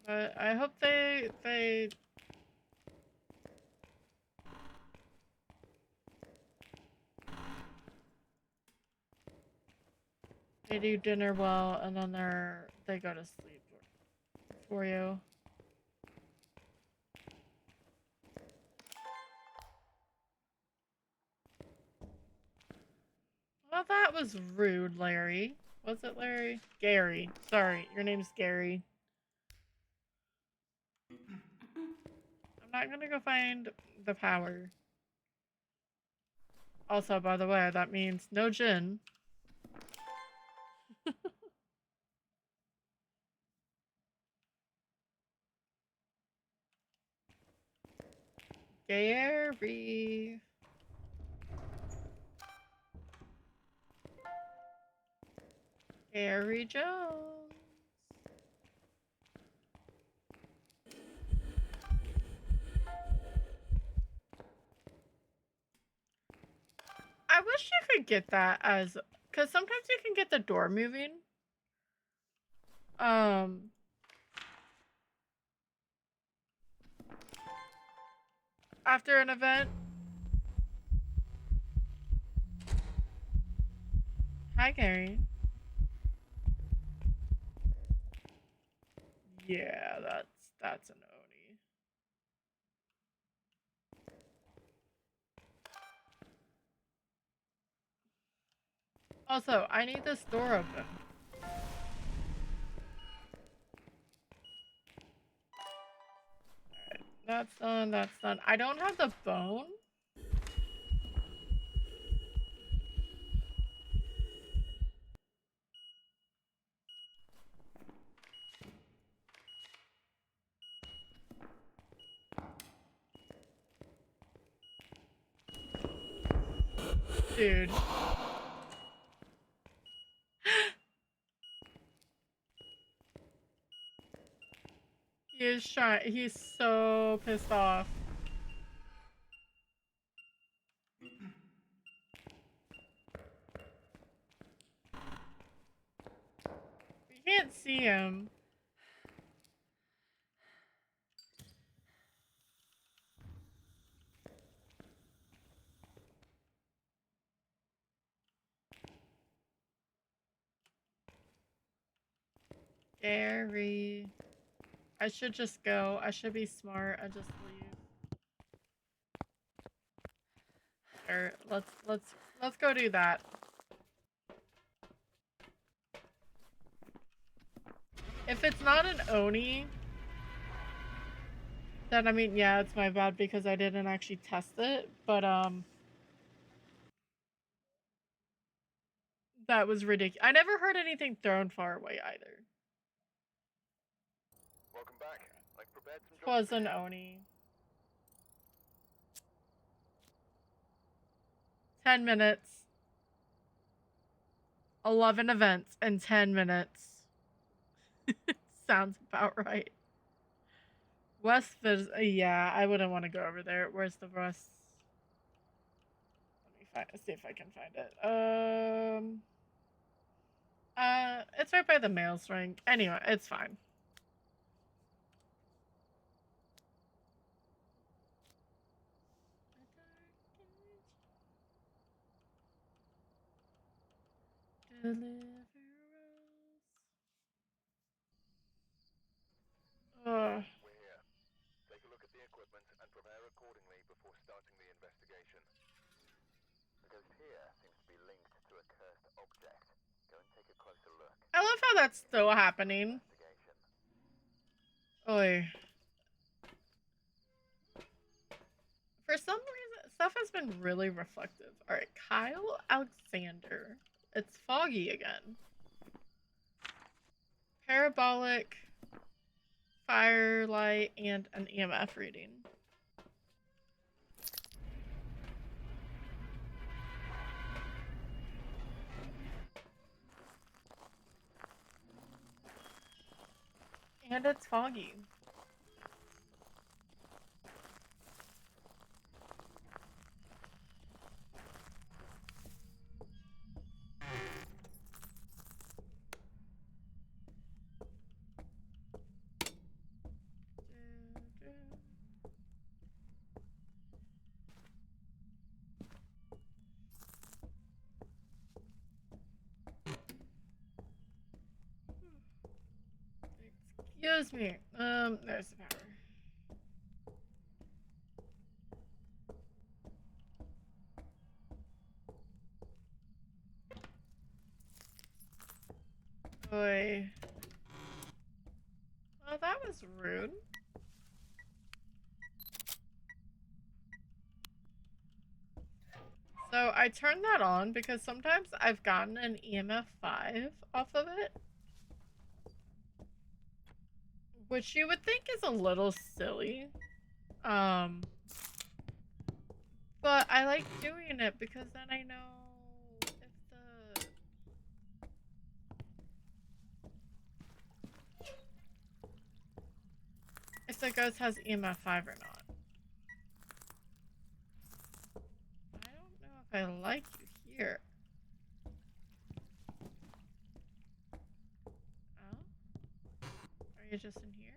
But I hope they do dinner well, and then they go to sleep for you. Well, that was rude, Larry. Was it Larry? Gary. Sorry, your name's Gary. I'm not gonna go find the power. Also, by the way, that means no gin. Gary. Gary Jones. I wish you could get that as... Because sometimes you can get the door moving. After an event. Hi, Gary. Yeah, that's an Oni. Also, I need this door open. Alright, that's done, that's done. I don't have the bone. Dude. He's so pissed off. We can't see him. Gary. I should just go. I should be smart. I just leave. Or let's go do that. If it's not an Oni, then I mean, yeah, it's my bad because I didn't actually test it, but that was ridiculous. I never heard anything thrown far away either. Welcome back. I've prepared some Twas an Oni. 10 minutes. 11 events in 10 minutes. Sounds about right. West Vis, yeah, I wouldn't want to go over there. Where's the West? Let me see if I can find it. It's right by the mail's ring. Anyway, it's fine. Deliver us. We're here. Take a look at the equipment and prepare accordingly before starting the investigation. The ghost here seems to be linked to a cursed object. Go and take a closer look. I love how that's still happening. Oy. For some reason, stuff has been really reflective. Alright, Kyle Alexander. It's foggy again. Parabolic, firelight, and an EMF reading. And it's foggy. Use me. There's the power. Boy. Well, that was rude. So I turned that on because sometimes I've gotten an EMF 5 off of it. Which you would think is a little silly. But I like doing it because then I know if the ghost has EMF 5 or not. I don't know if I like you here. Oh? Are you just in here?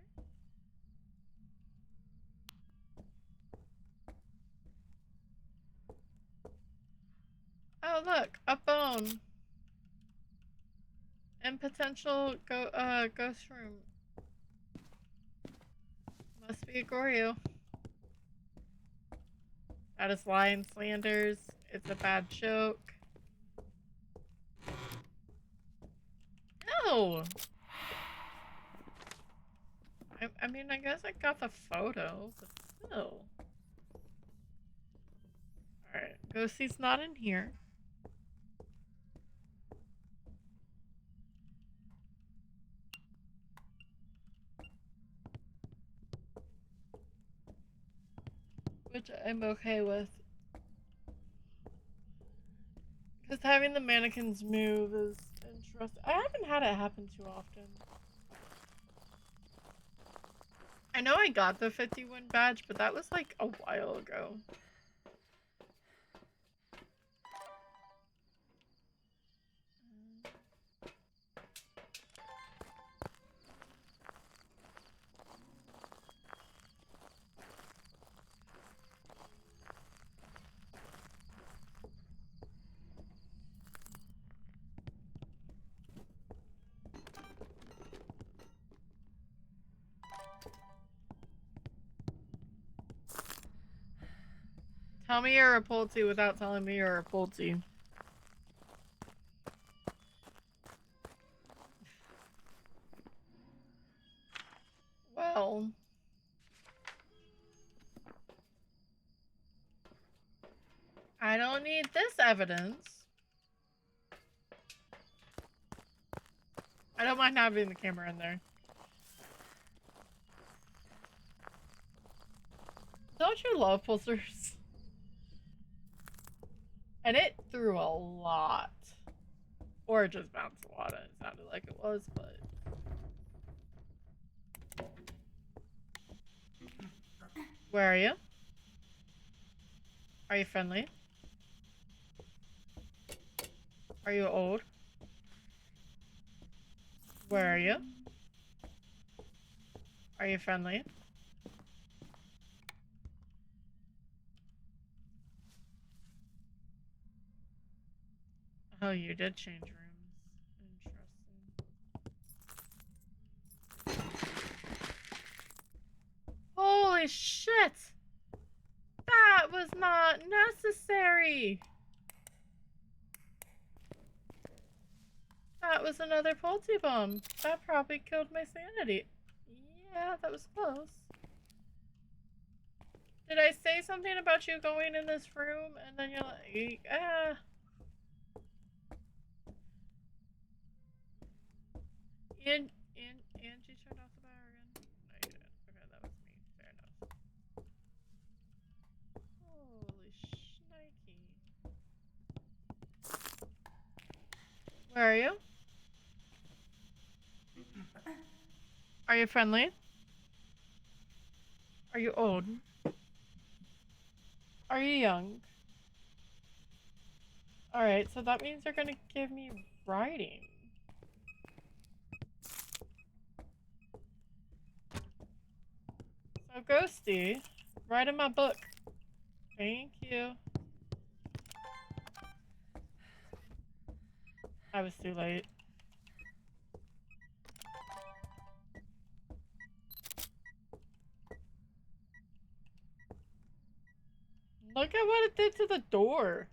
Oh, look, a bone. And potential ghost room. Must be a Goryo. That is lying slanders. It's a bad joke. No! I mean, I guess I got the photo, but still. Alright, Ghosty's not in here. Which I'm okay with. Because having the mannequins move is interesting. I haven't had it happen too often. I know I got the 51 badge, but that was like a while ago. Tell me you're a Pulte without telling me you're a Pulte. Well. I don't need this evidence. I don't mind having the camera in there. Don't you love pulsers? And it threw a lot. Or it just bounced a lot. It sounded like it was, but... Where are you? Are you friendly? Are you old? Where are you? Are you friendly? Oh, you did change rooms. Interesting. Holy shit! That was not necessary! That was another Pulte bomb. That probably killed my sanity. Yeah, that was close. Did I say something about you going in this room and then you're like, ah. Angie turned off the power again? No, you didn't. Okay, that was me. Fair enough. Holy shnikey. Where are you? Are you friendly? Are you old? Are you young? Alright, so that means they're gonna give me writing. So, Ghosty, write in my book. Thank you. I was too late. it to the door?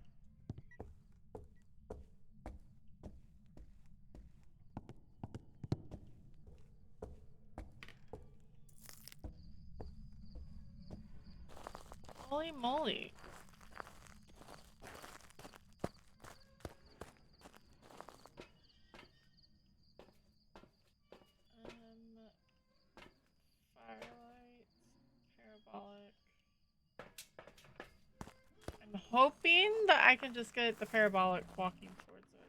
Holy moly. Firelight, parabolic. I'm hoping that I can just get the parabolic walking towards it.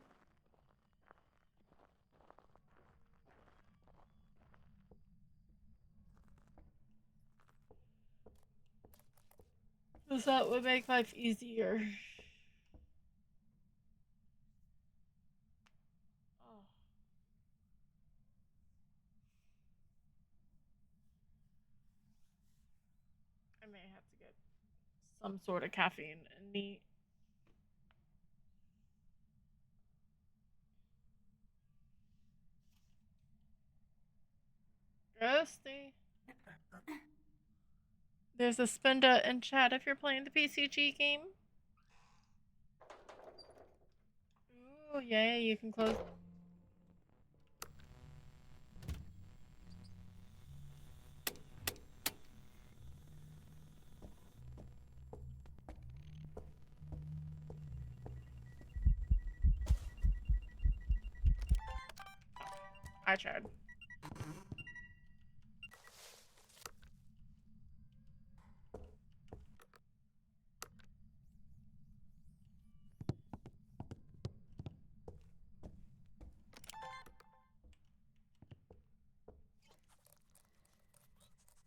Because that would make life easier. Oh. I may have to get some sort of caffeine and neat. Ghosty. There's a Spinda in chat if you're playing the PCG game. Ooh, yay, you can close. I tried.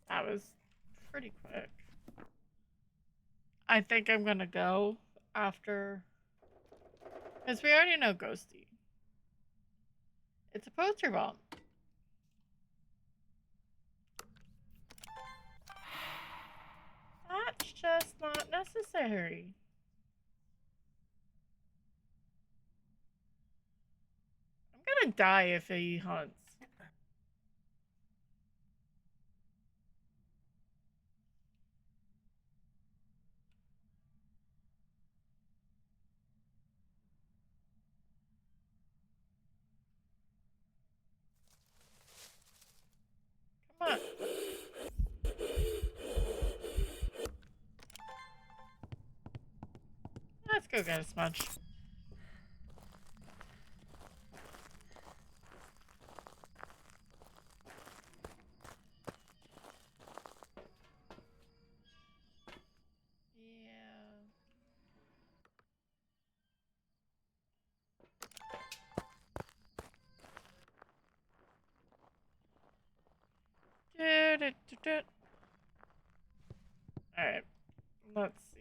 That was pretty quick. I think I'm gonna go after. Because we already know Ghosty. It's a poster bomb. That's just not necessary. I'm gonna die if he hunts. Come on. Let's go get a smudge. Yeah. Alright. Let's see.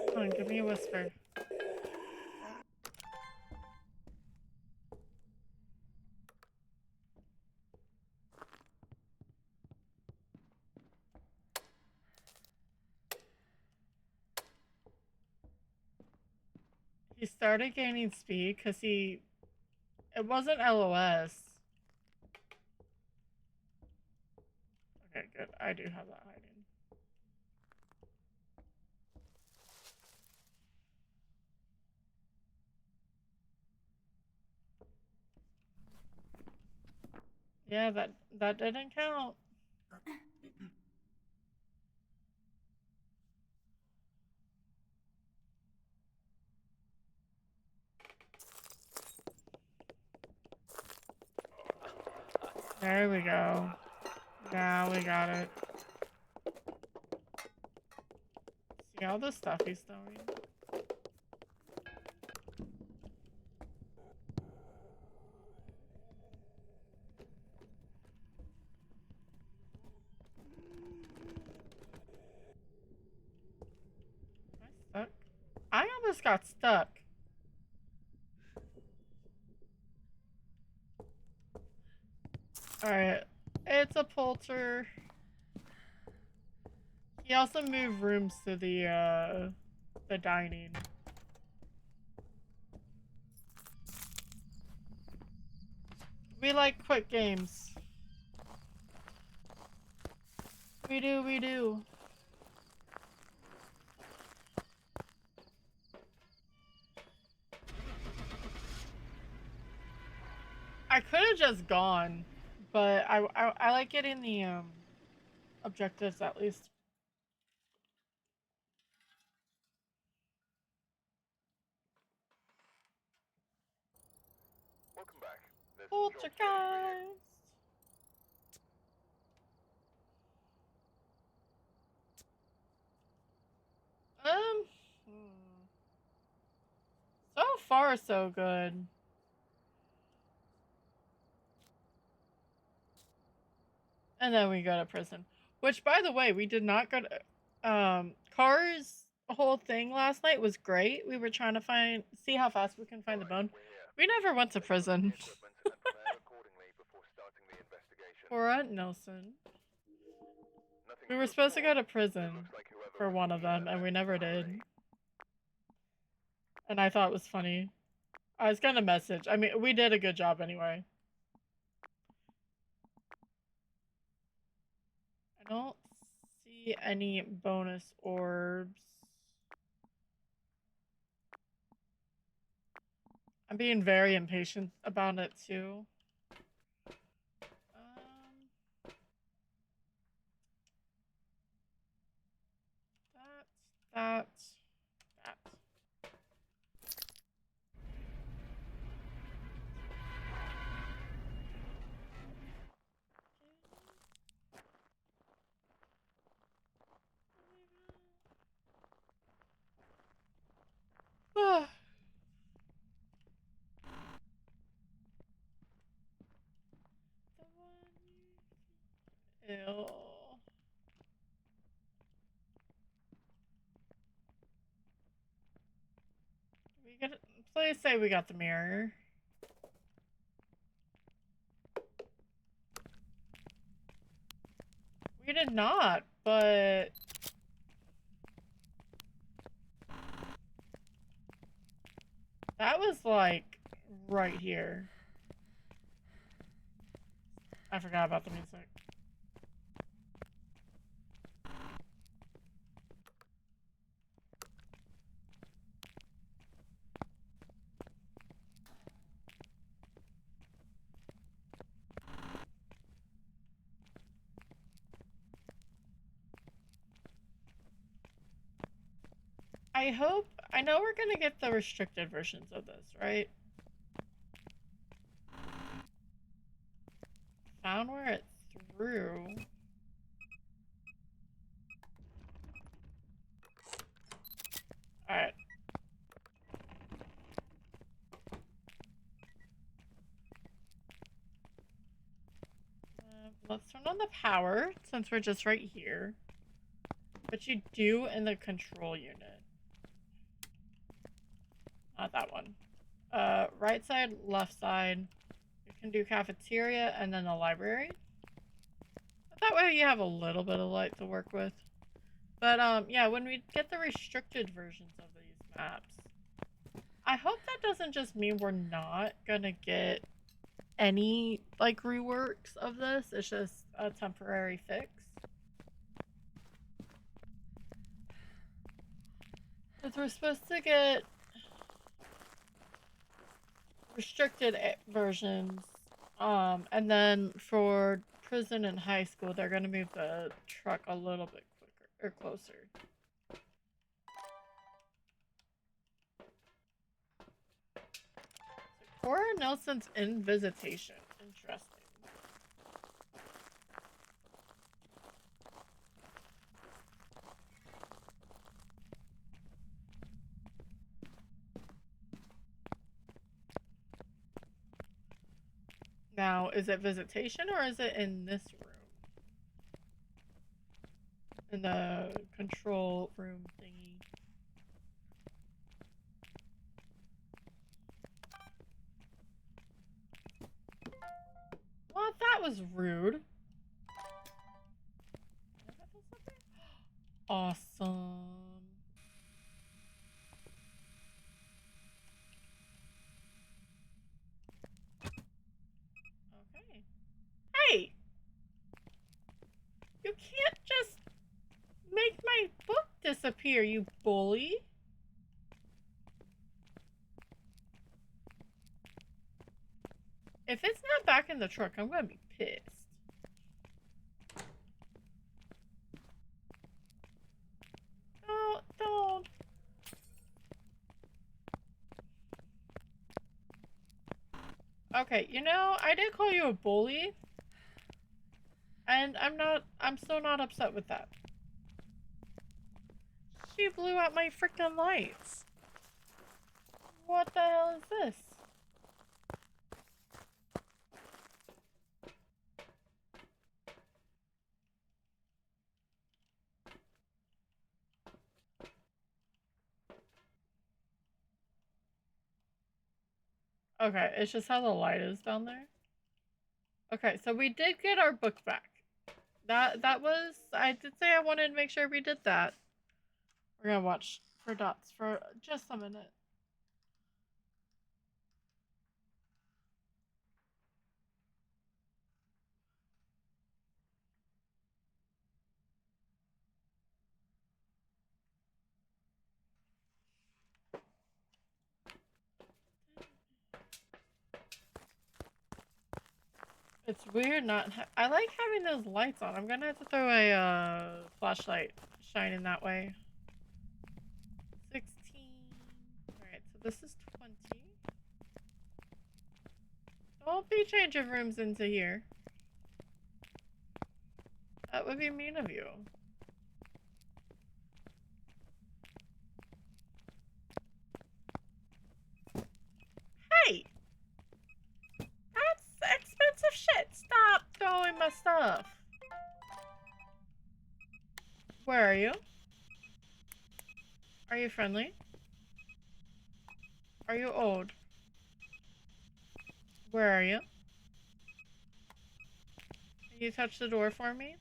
Come on, give me a whisper. He started gaining speed because he. It wasn't LOS. Okay, good. I do have that hiding. Yeah, that didn't count. There we go. Now we got it. See all the stuff he's throwing. Am I stuck? I just got stuck. Alright. It's a polter. He also moved rooms to the dining. We like quick games. We do, we do. I could have just gone, but I like getting the objectives at least. Welcome back. There's some jobs waiting for you. Poltergeist. So far so good. And then we go to prison. Which, by the way, we did not go to... Car's whole thing last night was great. We were trying to see how fast we can find the bone. We never went to prison. Cora Nelson. We were supposed to go to prison for one of them, and we never did. And I thought it was funny. I was gonna message. I mean, we did a good job anyway. I don't see any bonus orbs. I'm being very impatient about it too. That. Ew. Please say we got the mirror. We did not, but... That was, like, right here. I forgot about the music. I know we're gonna get the restricted versions of this, right? Found where it threw. Alright. Let's turn on the power, since we're just right here. But you do in the control unit. Not that one. Right side, left side. You can do cafeteria and then the library. That way you have a little bit of light to work with. But, yeah, when we get the restricted versions of these maps, I hope that doesn't just mean we're not gonna get any, like, reworks of this. It's just a temporary fix. Because we're supposed to get restricted versions, and then for prison and high school, they're gonna move the truck a little bit quicker, or closer. Cora Nelson's in visitation. Interesting. Now, is it visitation or is it in this room? In the control room thingy. was rude. Awesome. Okay. Hey! You can't just make my book disappear, you bully. If it's not back in the truck, I'm gonna be pissed. No, don't. Okay, you know, I did call you a bully. And I'm still not upset with that. She blew out my freaking lights. What the hell is this? Okay, it's just how the light is down there. Okay, so we did get our book back. That was, I did say I wanted to make sure we did that. We're gonna watch for dots for just a minute. It's weird not. I like having those lights on. I'm gonna have to throw a flashlight shining that way. 16. Alright, so this is 20. Don't be changing rooms into here. That would be mean of you. Hey! That's expensive shit! Stop throwing my stuff! Where are you? Are you friendly? Are you old? Where are you? Can you touch the door for me?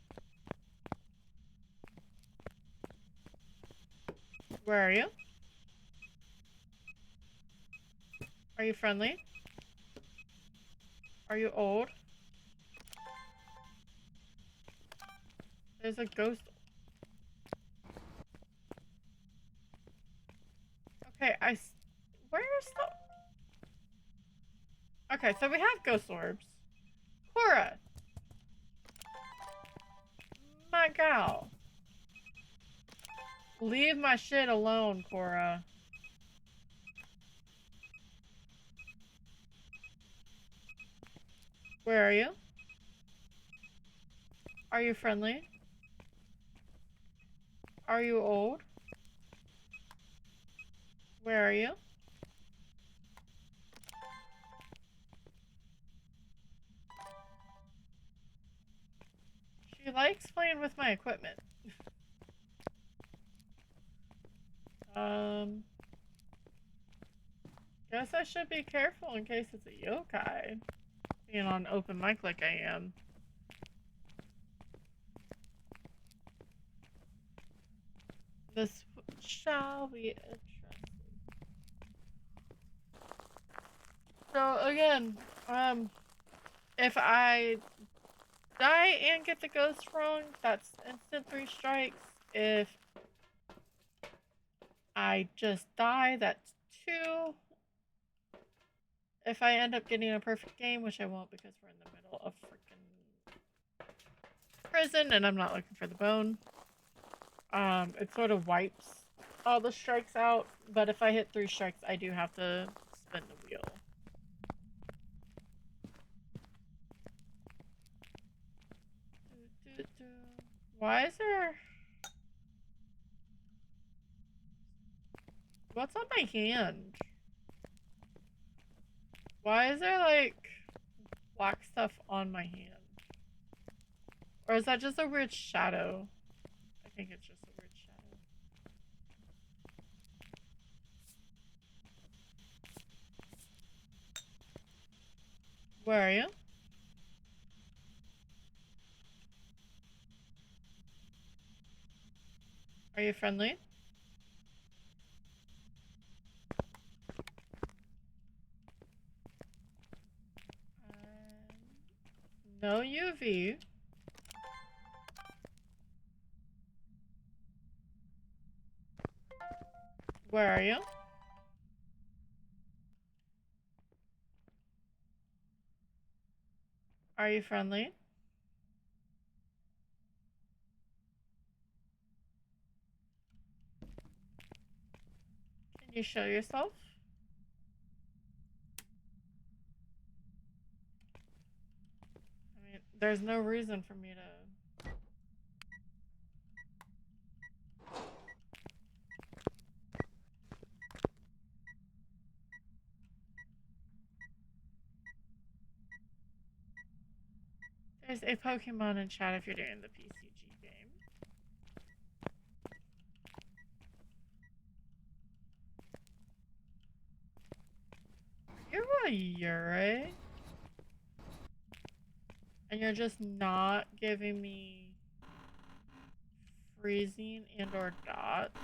Where are you? Are you friendly? Are you old? There's a ghost. Okay, where's the... Okay, so we have ghost orbs. Cora! My gal. Leave my shit alone, Cora. Where are you? Are you friendly? Are you old? Where are you? She likes playing with my equipment. Guess I should be careful in case it's a yokai. Being on open mic like I am. This shall be interesting. So again, if I die and get the ghost wrong, that's instant 3 strikes. If I just die, that's 2. If I end up getting a perfect game, which I won't because we're in the middle of freaking prison and I'm not looking for the bone, it sort of wipes all the strikes out. But if I hit 3 strikes, I do have to spin the wheel. Why is there... What's on my hand? Why is there, like, black stuff on my hand? Or is that just a weird shadow? I think it's just a weird shadow. Where are you? you friendly? No UV. Where are you? Are you friendly? Can you show yourself? I mean, there's no reason for me to... There's a Pokemon in chat if you're doing the PCG game. You're a Yurei. And you're just not giving me freezing and or dots.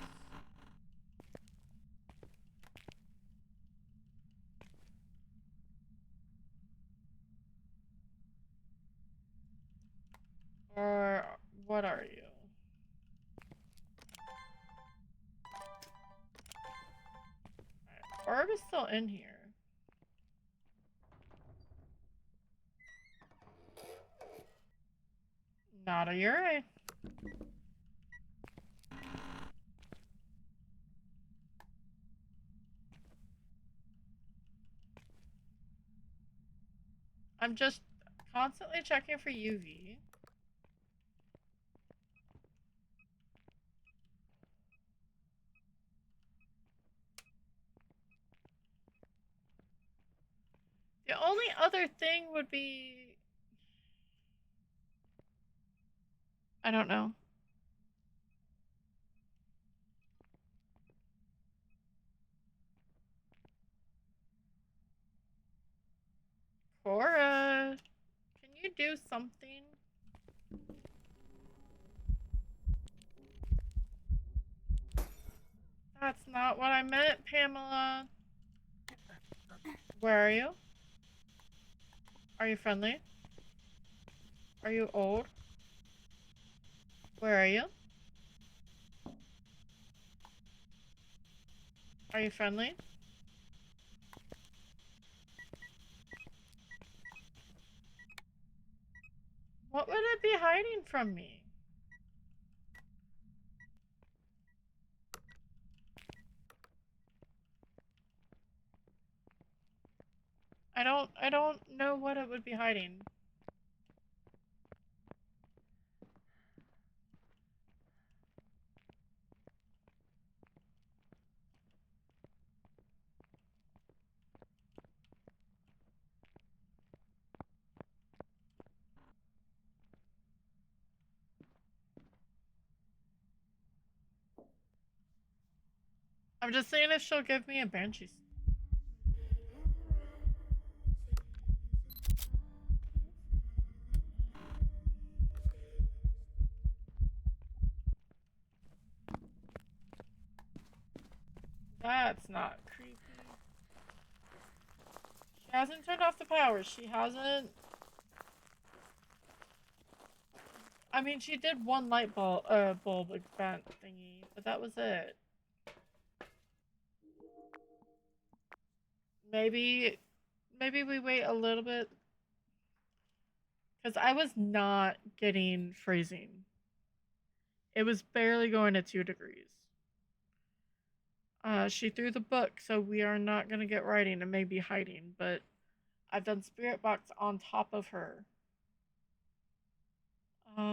Or what are you? Right. Orb is still in here. Not a Yurei. I'm just constantly checking for UV. The only other thing would be... I don't know. Cora, can you do something? That's not what I meant, Pamela. Where are you? Are you friendly? Are you old? Where are you? Are you friendly? What would it be hiding from me? I don't know what it would be hiding. I'm just seeing if she'll give me a banshee. That's not creepy. She hasn't turned off the power. She hasn't... I mean, she did one light bulb event thingy, but that was it. Maybe we wait a little bit. Because I was not getting freezing. It was barely going to 2 degrees. She threw the book, so we are not going to get writing and maybe hiding, but I've done spirit box on top of her. Let's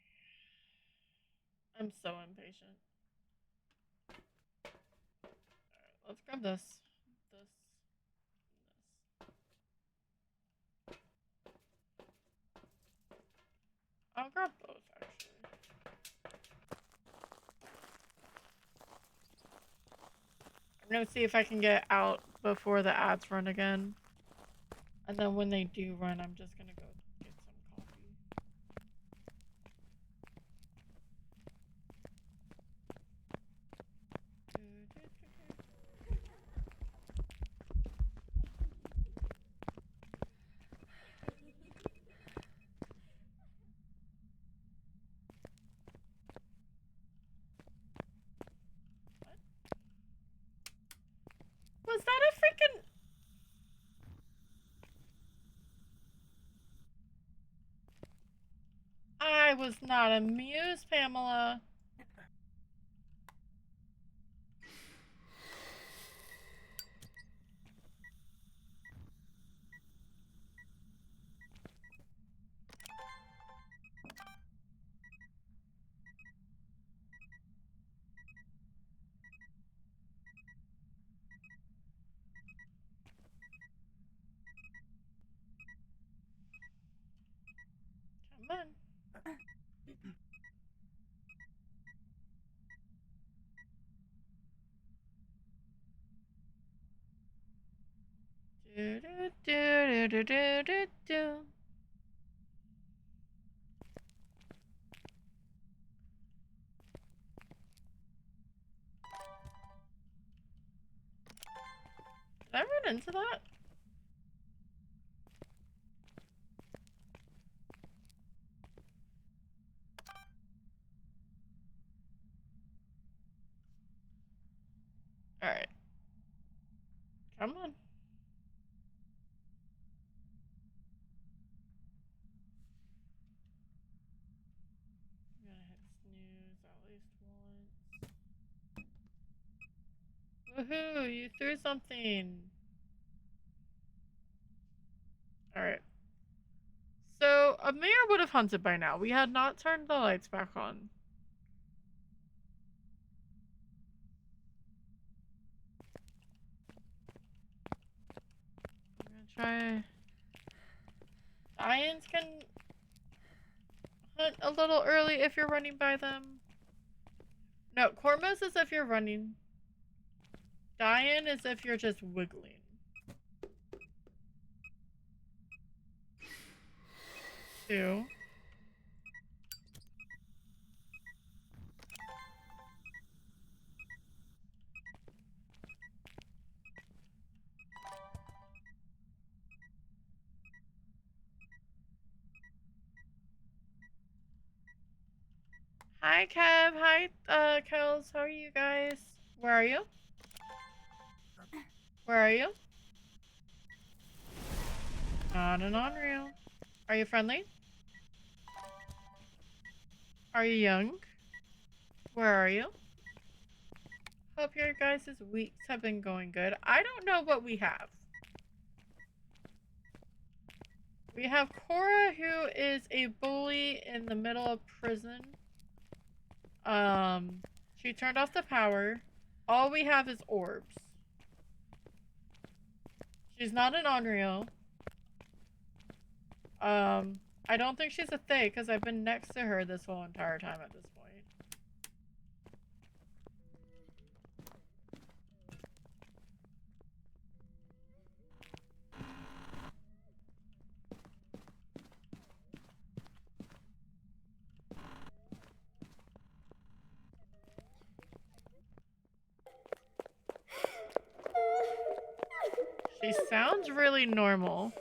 see. I'm so impatient. Alright, let's grab this. This. I'll grab both, actually. I'm gonna see if I can get out before the ads run again. And then when they do run, I'm just gonna go get some coffee. What? Was that a freaking... I was not amused, Pamela. Come on. Do, do, do, do, do, do, do. Did I run into that? Alright. Come on. I'm gonna hit snooze at least once. Woohoo! You threw something! Alright. So, Amir would have hunted by now. We had not turned the lights back on. I'm gonna try... Lions can hunt a little early if you're running by them. No, Cormos is if you're running. Diane is if you're just wiggling. Two. Hi, Kev. Hi, Kels. How are you guys? Where are you? Where are you? Not an unreal. Are you friendly? Are you young? Where are you? Hope your guys' weeks have been going good. I don't know what we have. We have Cora, who is a bully in the middle of prison. She turned off the power. All we have is orbs. She's not an unreal. I don't think she's a Thay, because I've been next to her this whole entire time at this point. She sounds really normal.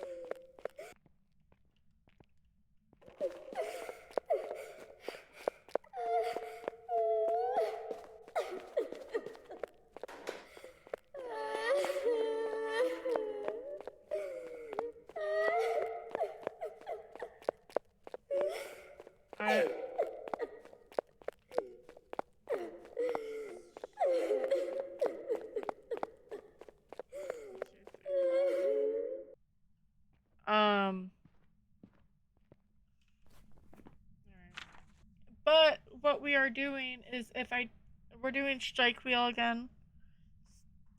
But what we are doing is we're doing strike wheel again.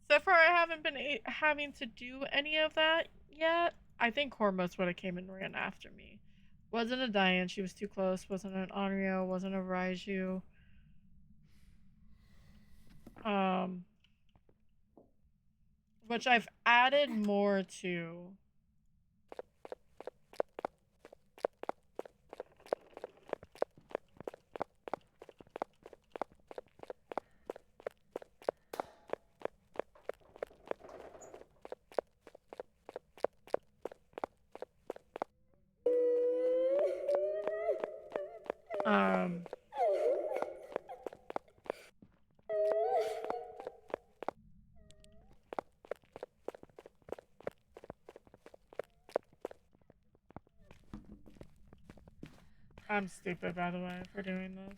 So far, I haven't been having to do any of that yet. I think Hormos would have came and ran after me. Wasn't a Diane, she was too close. Wasn't an Onryo, wasn't a Raiju. which I've added more to. Um, I'm stupid, by the way, for doing this.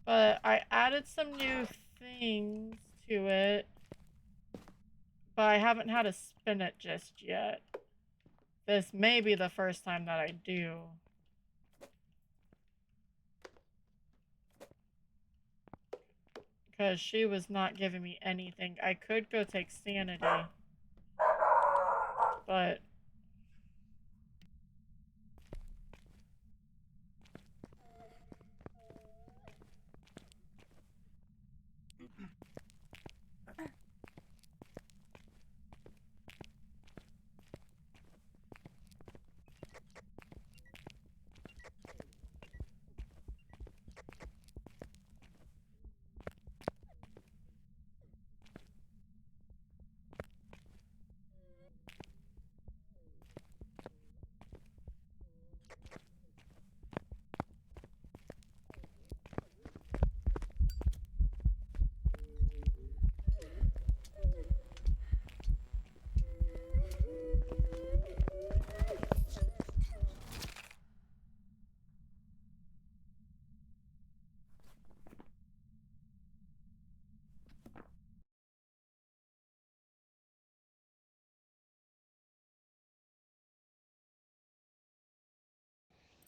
But I added some new things to it, but I haven't had to spin it just yet. This may be the first time that I do. Because she was not giving me anything. I could go take sanity. But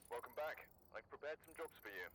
Welcome back. I've prepared some jobs for you.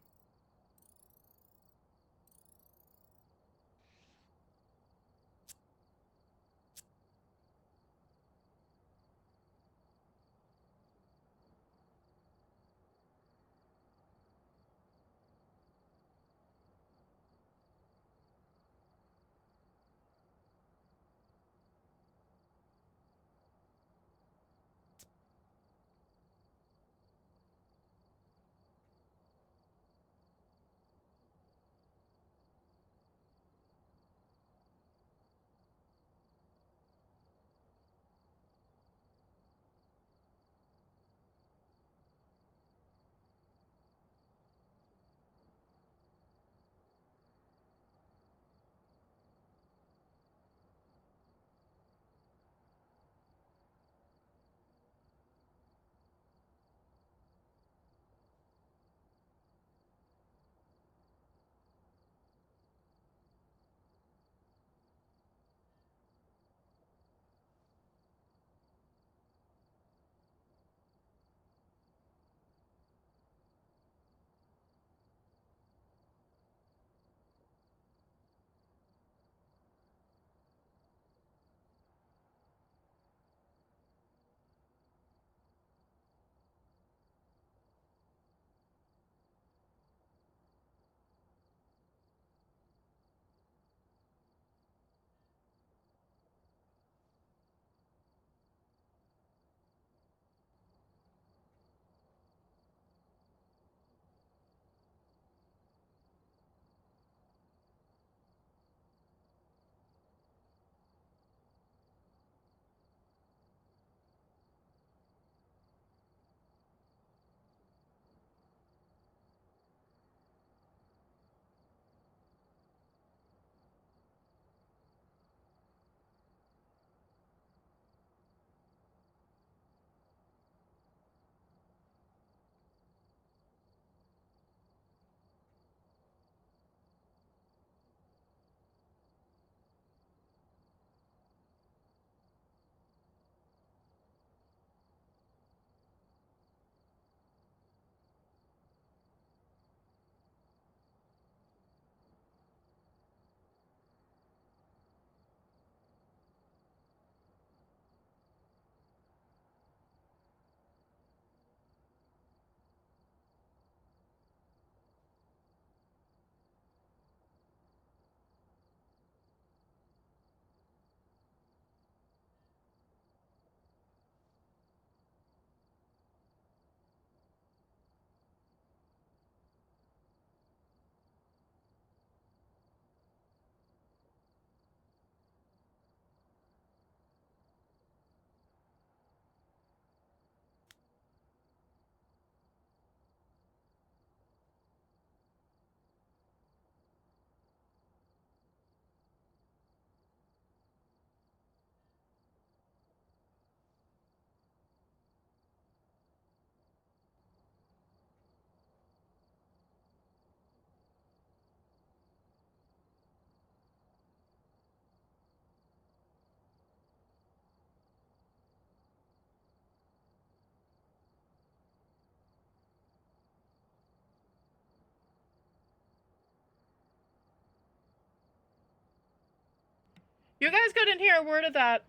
You guys couldn't hear a word of that.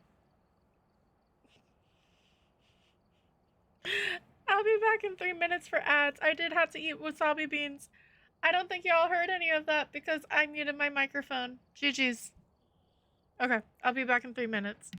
I'll be back in 3 minutes for ads. I did have to eat wasabi beans. I don't think y'all heard any of that because I muted my microphone. GG's. Okay, I'll be back in 3 minutes.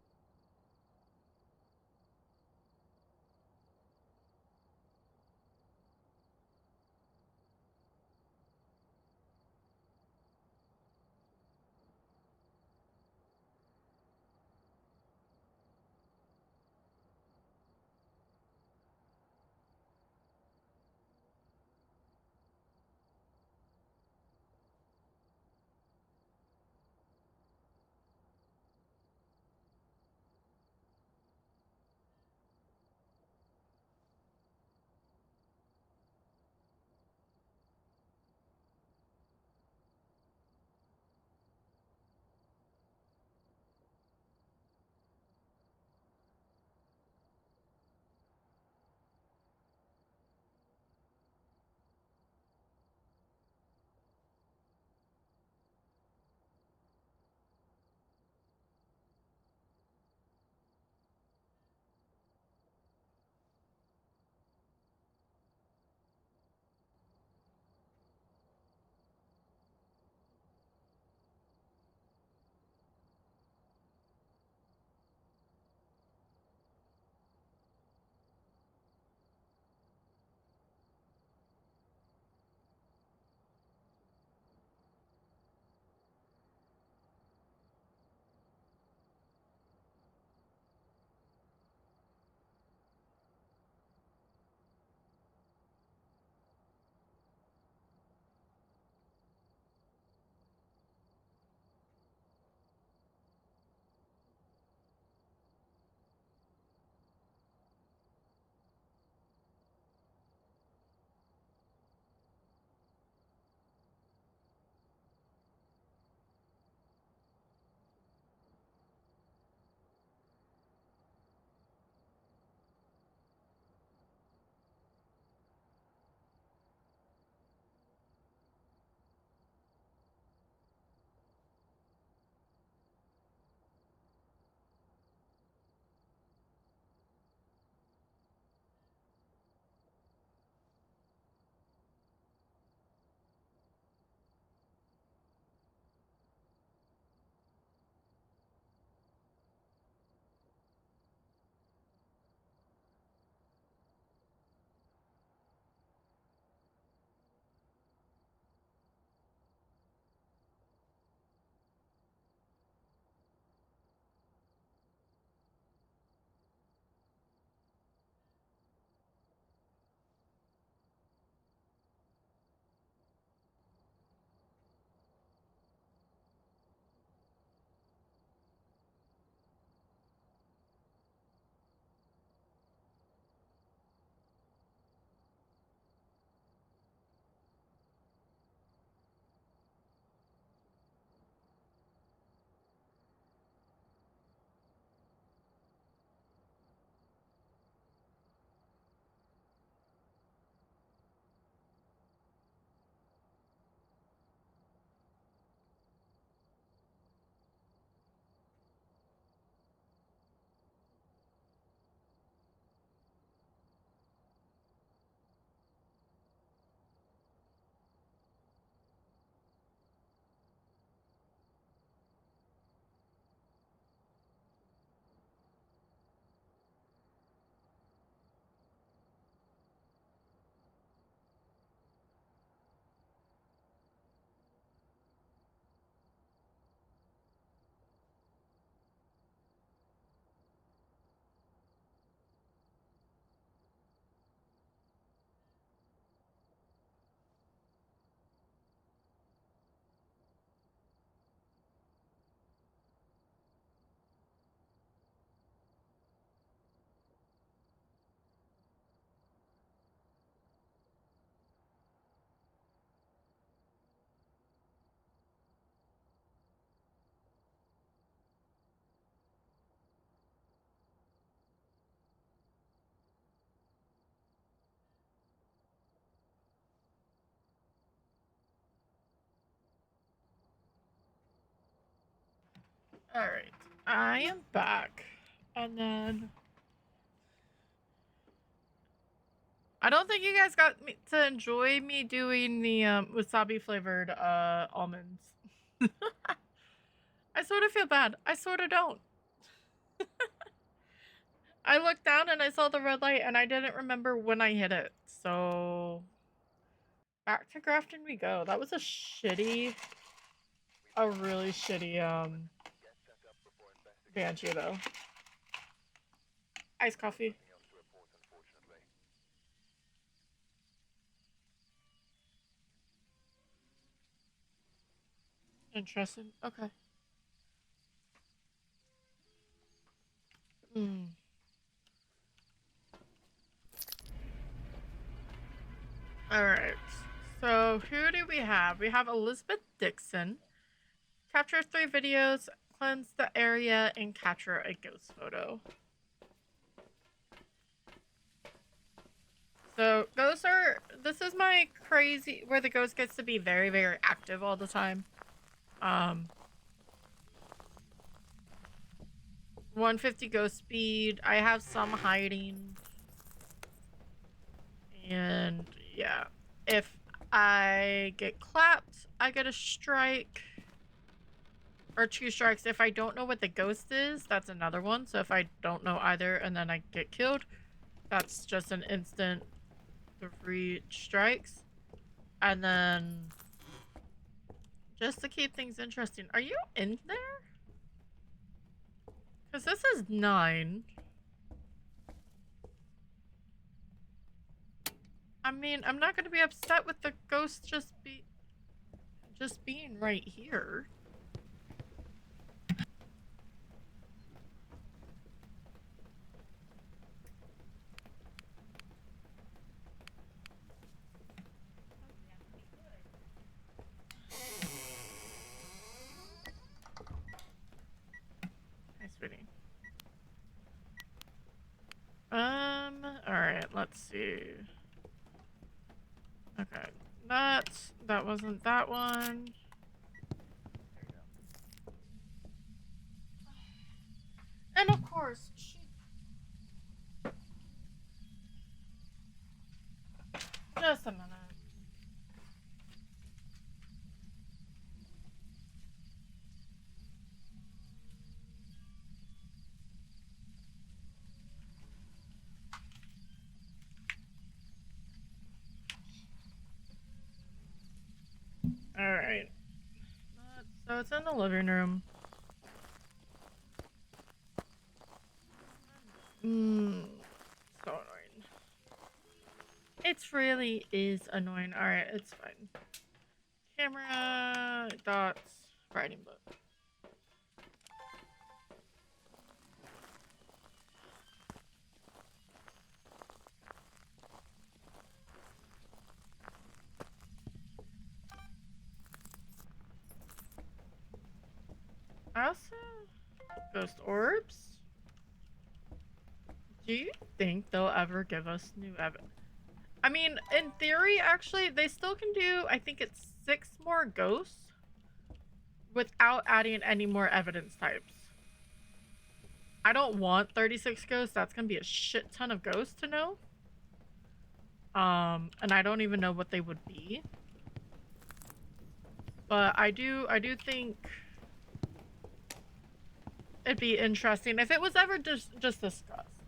Alright. I am back. And then I don't think you guys got to enjoy me doing the wasabi flavored almonds. I sort of feel bad. I sort of don't. I looked down and I saw the red light and I didn't remember when I hit it. So back to Grafton we go. That was a really shitty Banshee though. Iced coffee. Interesting. Okay. Hmm. Alright. So who do we have? We have Elizabeth Dixon. Capture 3 videos, cleanse the area, and capture a ghost photo. So this is my crazy, where the ghost gets to be very, very active all the time. 150 ghost speed. I have some hiding. And yeah, if I get clapped, I get a strike. Or 2 strikes. If I don't know what the ghost is, that's another one. So if I don't know either and then I get killed, that's just an instant 3 strikes. And then just to keep things interesting, are you in there? Because this is 9. I mean, I'm not going to be upset with the ghost just being right here. Hi, sweetie. Alright, let's see. Okay, that wasn't that one. And of course, just a minute. Alright. So it's in the living room. So annoying. It really is annoying. Alright, it's fine. Camera, dots, writing book. I also ghost orbs. Do you think they'll ever give us new evidence? I mean, in theory, actually, they still can do, I think it's 6 more ghosts without adding any more evidence types. I don't want 36 ghosts. That's gonna be a shit ton of ghosts to know. And I don't even know what they would be. But I do think it'd be interesting if it was ever just discussed.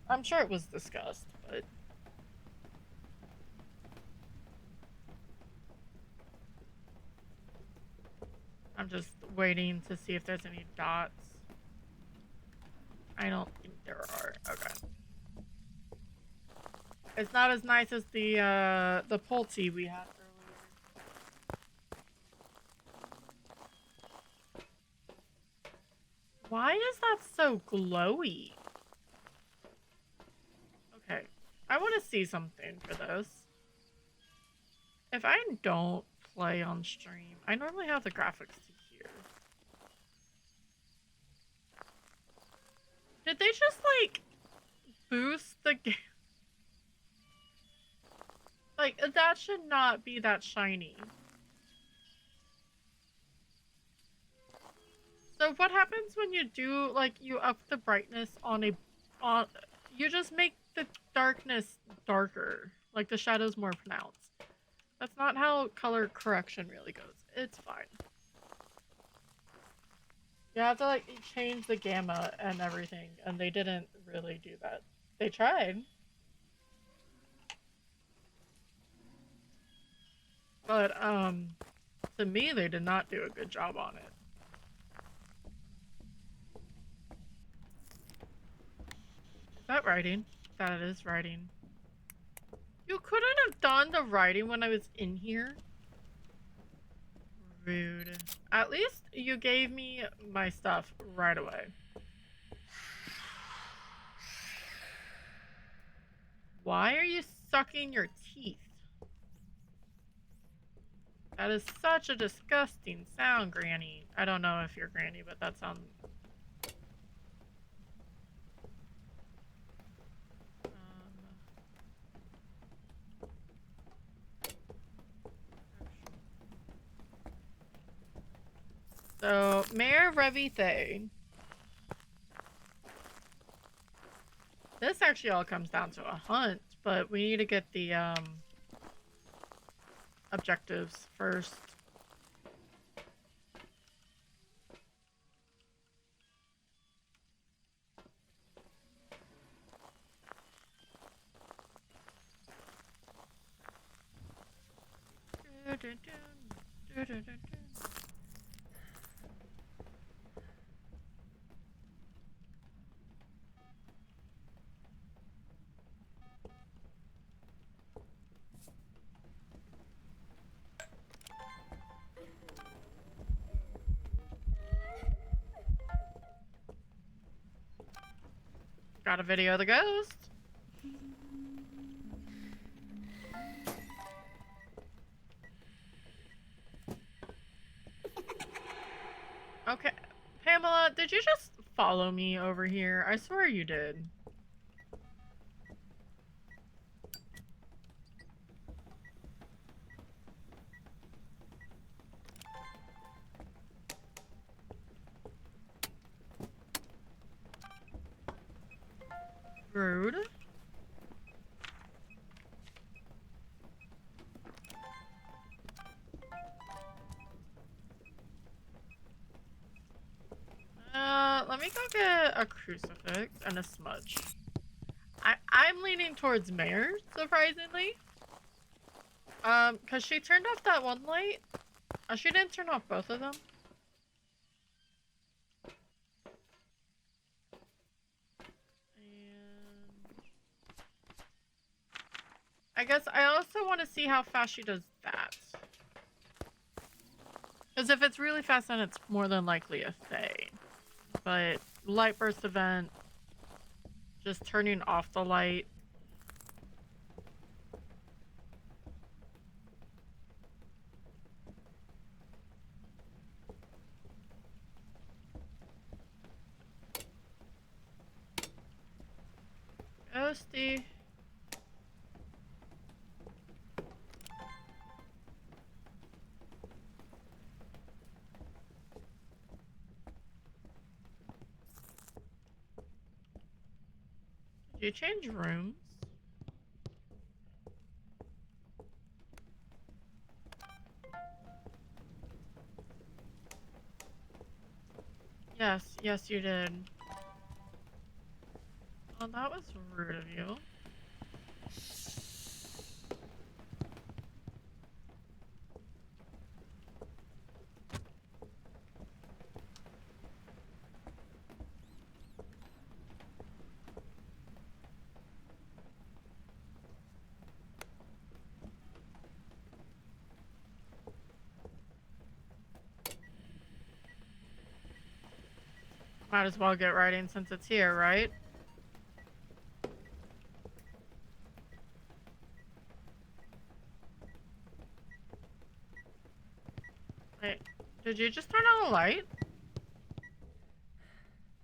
I'm sure it was discussed, but I'm just waiting to see if there's any dots. I don't think there are. Okay. It's not as nice as the Pulte we had earlier. Why is that so glowy? Okay. I want to see something for this. If I don't play on stream, I normally have the graphics to here. Did they just, like, boost the game? Like, that should not be that shiny. So what happens when you do, like, you up the brightness on a, on, you just make the darkness darker, like the shadows more pronounced. That's not how color correction really goes. It's fine. You have to, like, change the gamma and everything, and they didn't really do that. They tried. But, to me, they did not do a good job on it. Is that writing? That is writing. You couldn't have done the writing when I was in here? Rude. At least you gave me my stuff right away. Why are you sucking your teeth? That is such a disgusting sound, Granny. I don't know if you're Granny, but that sounds... So, Mayor Revithe. This actually all comes down to a hunt, but we need to get the, objectives first. Got a video of the ghost. Okay. Pamela, did you just follow me over here? I swear you did. Rude. Let me go get a crucifix and a smudge. I'm leaning towards Mare, surprisingly. Cause she turned off that one light. She didn't turn off both of them. And I guess I also want to see how fast she does that. Because if it's really fast, then it's more than likely a Fae. But light burst event, just turning off the light. Ghosty. Did you change rooms? Yes, yes you did. Well, that was rude of you. Might as well get writing since it's here, right? Wait, did you just turn on the light?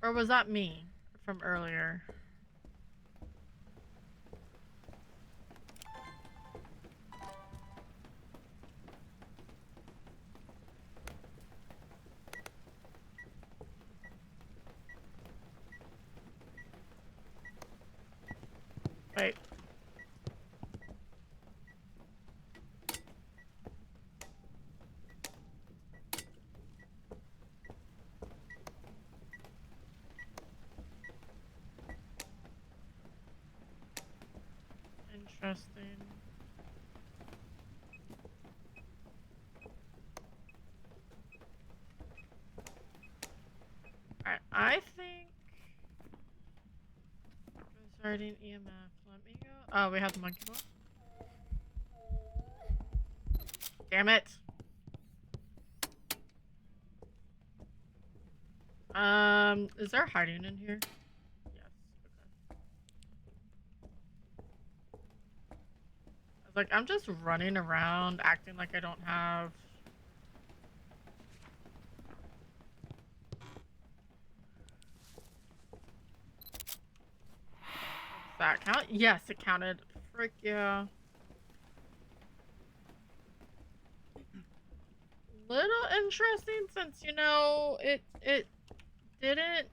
Or was that me from earlier? Starting EMF. Let me go. Oh, we have the monkey ball. Damn it. Is there hiding in here? Yes. Okay. I was like, I'm just running around acting like I don't have. Does that count? Yes, it counted. Frick yeah. Little interesting since, you know, it didn't.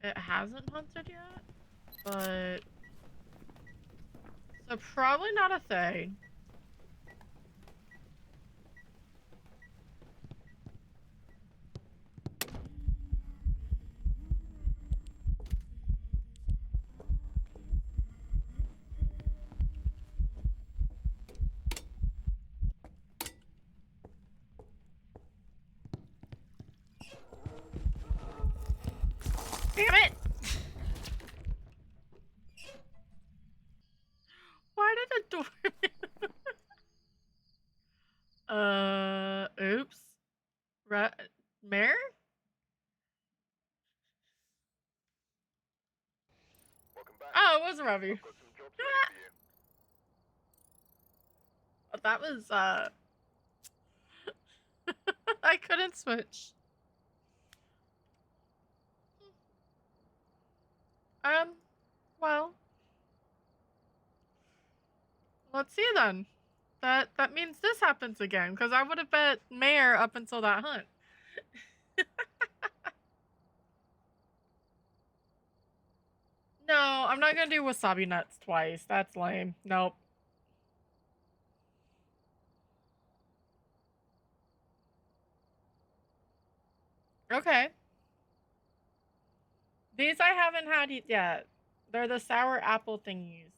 It hasn't hunted yet, but so probably not a thing. Damn it! Why did the door? Oops. Mare? Welcome back. Oh, it was Ravi. I've got some jobs ready for you. That was, I couldn't switch. Well. Let's see then. That means this happens again, because I would have bet Mayor up until that hunt. No, I'm not gonna do wasabi nuts twice. That's lame. Nope. Okay. These I haven't had yet. They're the sour apple thingies.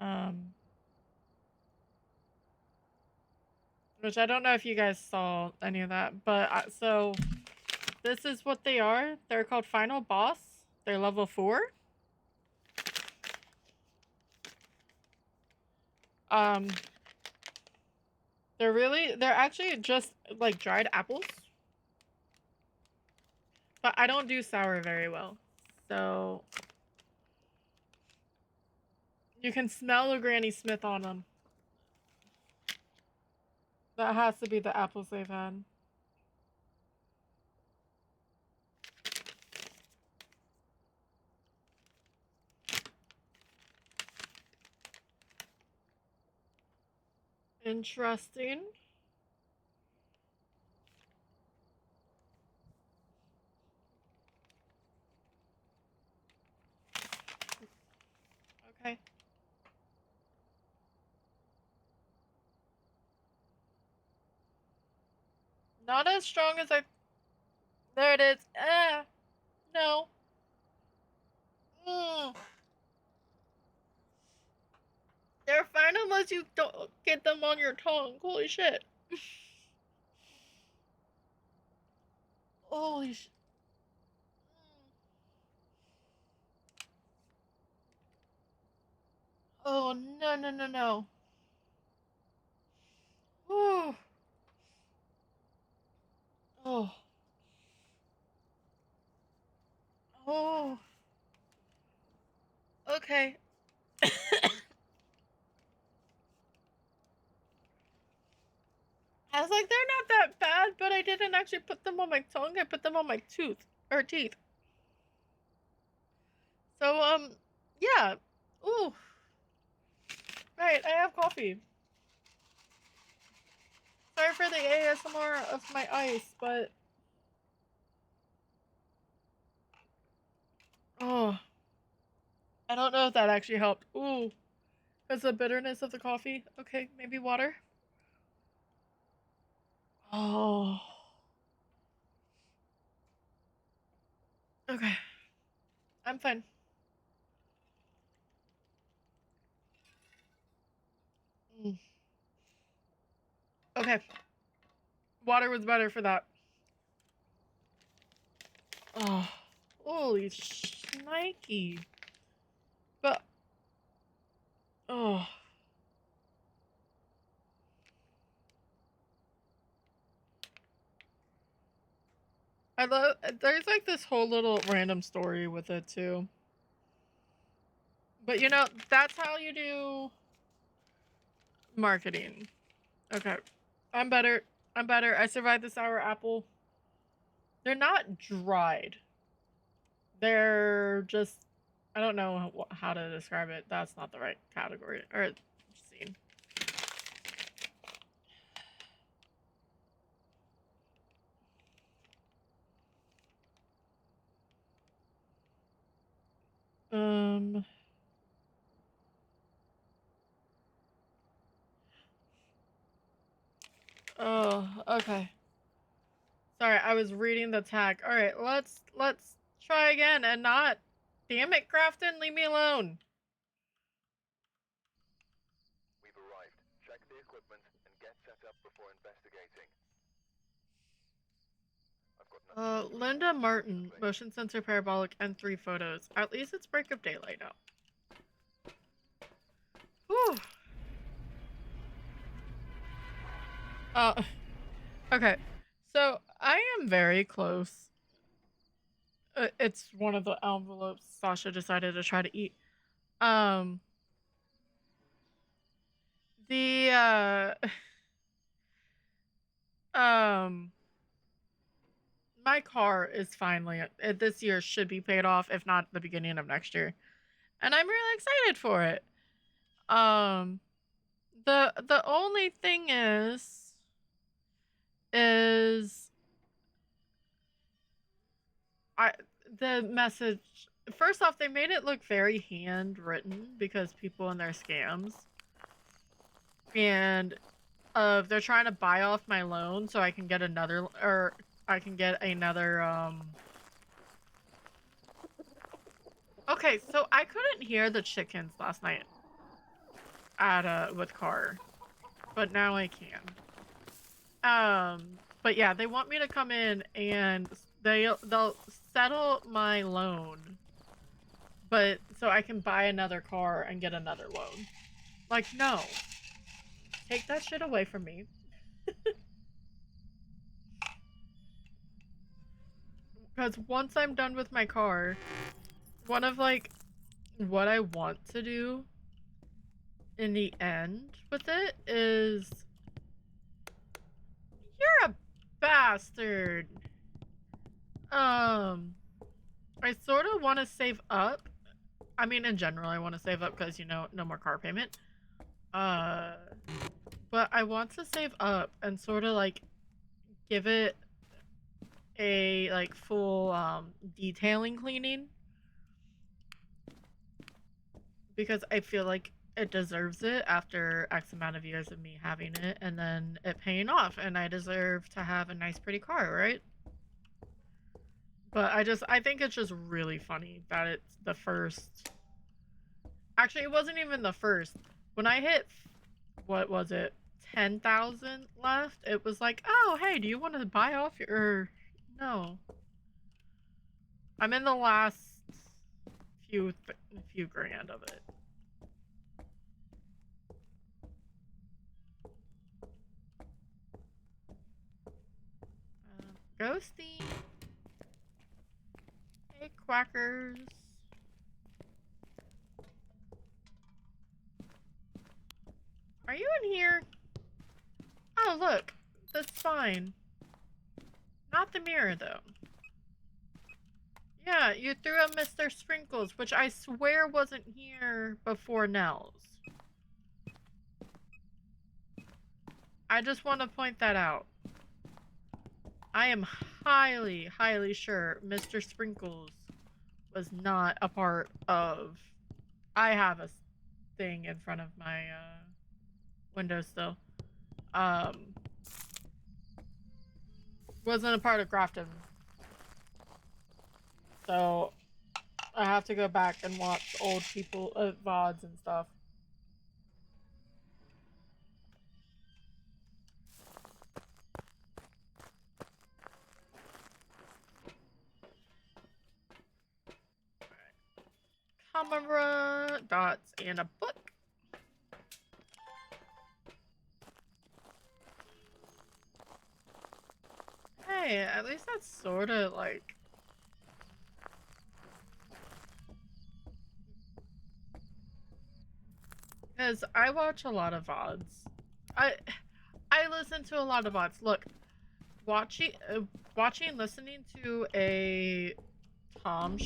Um, which I don't know if you guys saw any of that, but so this is what they are. They're called Final Boss. They're level 4. Um, they're actually just like dried apples. But I don't do sour very well. So you can smell a Granny Smith on them. That has to be the apples they've had. Interesting. Okay. Not as strong as I... There it is. No. Mm. They're fine unless you don't get them on your tongue. Holy shit. Holy shit. Oh, no, no, no, no. Oh. Oh. Oh. Okay. I was like, they're not that bad, but I didn't actually put them on my tongue. I put them on my teeth. So, yeah. Ooh. Right, I have coffee. Sorry for the ASMR of my ice, but... Oh. I don't know if that actually helped. Ooh. Because the bitterness of the coffee. Okay, maybe water? Oh. Okay. I'm fine. Mm. Okay. Water was better for that. Oh, holy shnikey. But, oh. I love, there's like this whole little random story with it too. But you know, that's how you do marketing. Okay. I'm better. I'm better. I survived the sour apple. They're not dried. They're just, I don't know how to describe it. That's not the right category or scene. Oh, okay. Sorry, I was reading the tag. All right, let's try again and not. Damn it, Crafton, leave me alone. We've arrived. Check the equipment and get set up before investigating. I've got Linda Martin, motion sensor parabolic and 3 photos. At least it's break of daylight now. Whew. Okay. So I am very close. It's one of the envelopes Sasha decided to try to eat. The my car is finally this year should be paid off, if not the beginning of next year, and I'm really excited for it. The only thing is I the message. First off, they made it look very handwritten because people in their scams, and they're trying to buy off my loan so I can get another, or I can get another. Okay, so I couldn't hear the chickens last night at with car, but now I can. But yeah, they want me to come in and they'll settle my loan, but so I can buy another car and get another loan. Like, no, take that shit away from me. Because once I'm done with my car, one of like what I want to do in the end with it is, you're a bastard. I sort of want to save up. I mean, in general, I want to save up because, you know, no more car payment. But I want to save up and sort of like give it a like full detailing cleaning, because I feel like it deserves it after X amount of years of me having it and then it paying off, and I deserve to have a nice pretty car, right? But I think it's just really funny that it's the first. Actually, it wasn't even the first. When I hit, what was it, 10,000 left, it was like, oh, hey, do you want to buy off your. No. I'm in the last few grand of it. Ghosty. Hey, quackers. Are you in here? Oh, look. That's fine. Not the mirror, though. Yeah, you threw up Mr. Sprinkles, which I swear wasn't here before Nell's. I just want to point that out. I am highly, highly sure Mr. Sprinkles was not a part of. I have a thing in front of my window still. Wasn't a part of Grafton. So I have to go back and watch old people VODs and stuff. camera, dots, and a book. Hey, at least that's sort of like... Because I watch a lot of VODs. I listen to a lot of VODs. Look, watching, listening to a Tom...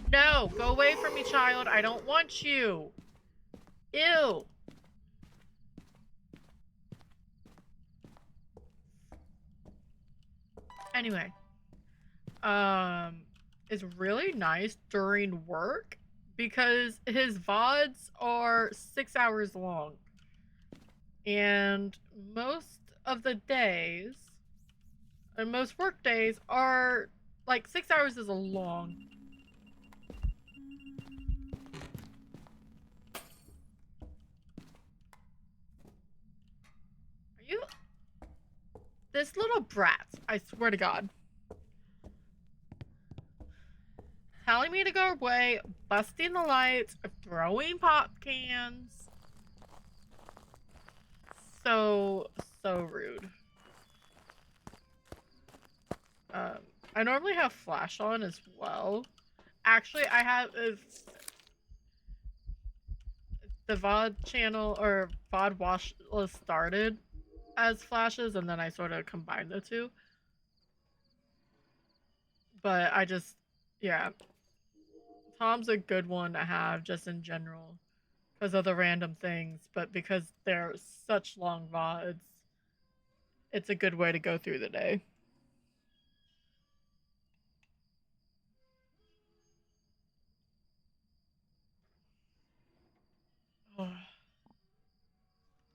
No, go away from me, child. I don't want you. Ew. Anyway, is really nice during work because his VODs are 6 hours long. And most of the days, and most work days are like 6 hours is a long. Are you? This little brat, I swear to God. Telling me to go away, busting the lights, throwing pop cans. So rude. I normally have flash on as well. Actually, I have the VOD channel or VOD watch was started as flashes, and then I sort of combined the two. But I just, yeah, Tom's a good one to have just in general because of the random things, but because they're such long VODs, it's a good way to go through the day.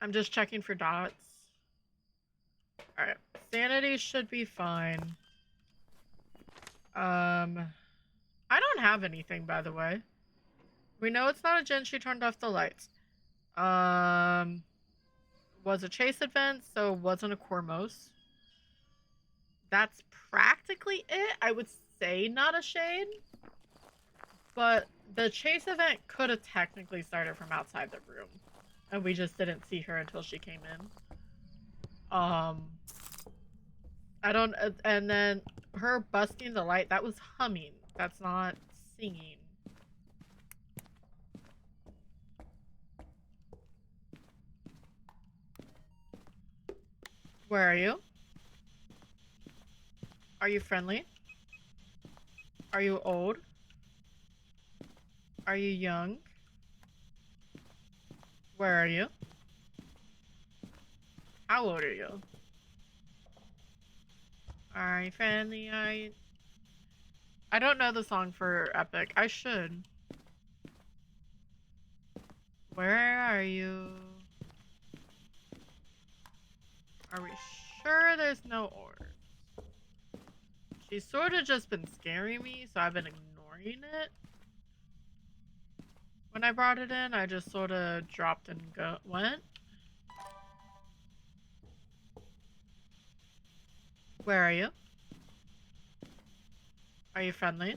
I'm just checking for dots. Alright, sanity should be fine. I don't have anything, by the way. We know it's not a Jinn, she turned off the lights. Was a chase event, so wasn't a Cormos. That's practically it. I would say not a shade. But the chase event could have technically started from outside the room. And we just didn't see her until she came in. I don't... And then her busting the light, that was humming. That's not singing. Where are you? Are you friendly? Are you old? Are you young? Where are you? How old are you? Are you friendly? Are you... I don't know the song for Epic. I should. Where are you? Are we sure there's no orders? She's sort of just been scaring me, so I've been ignoring it. When I brought it in, I just sort of dropped and went. Where are you? Are you friendly?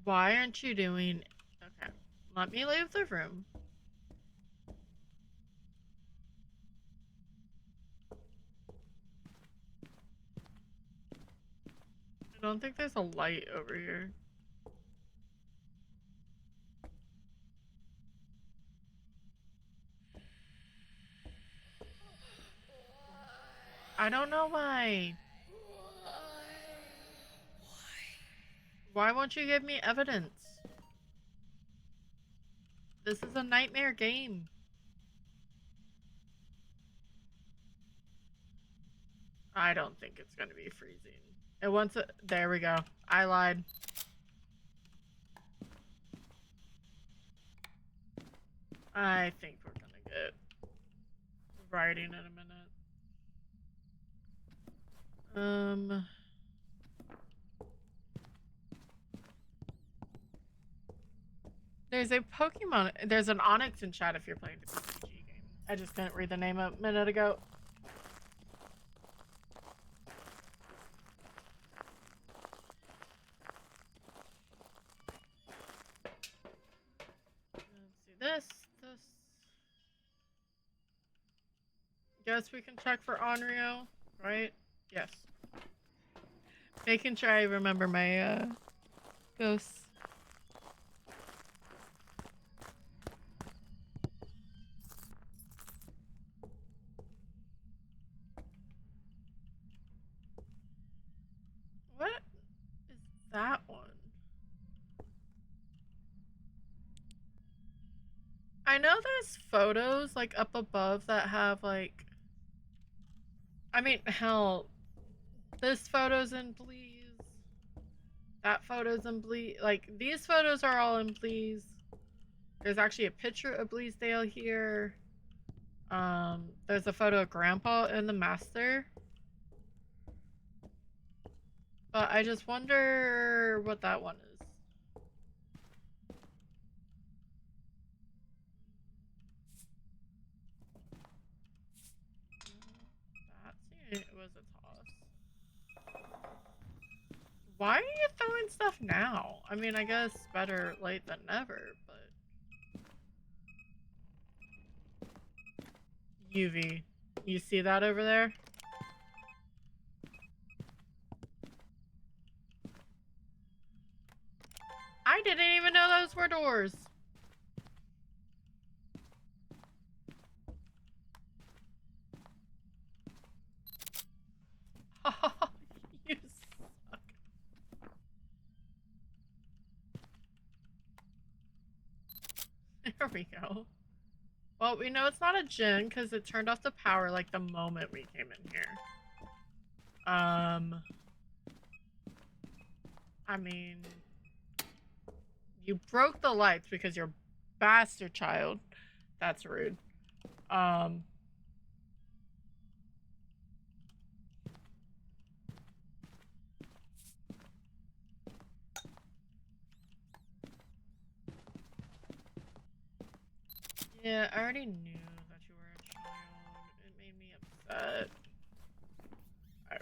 Why aren't you doing... Okay, let me leave the room. I don't think there's a light over here. I don't know why. Why won't you give me evidence? This is a nightmare game. I don't think it's gonna be freezing. It wants it. There we go. I lied. I think we're gonna get writing in a minute. There's a Pokemon. There's an Onyx in chat if you're playing the RPG game. I just couldn't read the name a minute ago. guess we can check for Onryo, right? Yes. Making sure I remember my ghosts. What is that one? I know there's photos like up above that have like, I mean, hell, this photo's in Please. That photo's in Please. Like, these photos are all in Please. There's actually a picture of Bleasdale here. There's a photo of Grandpa in the master. But I just wonder what that one is. It was a toss. Why are you throwing stuff now? I mean, I guess better late than never, but... UV. You see that over there? I didn't even know those were doors. You suck. There we go. Well, we know it's not a djinn because it turned off the power like the moment we came in here. I mean, you broke the lights because you're a bastard child. That's rude. Yeah, I already knew that you were a child. It made me upset.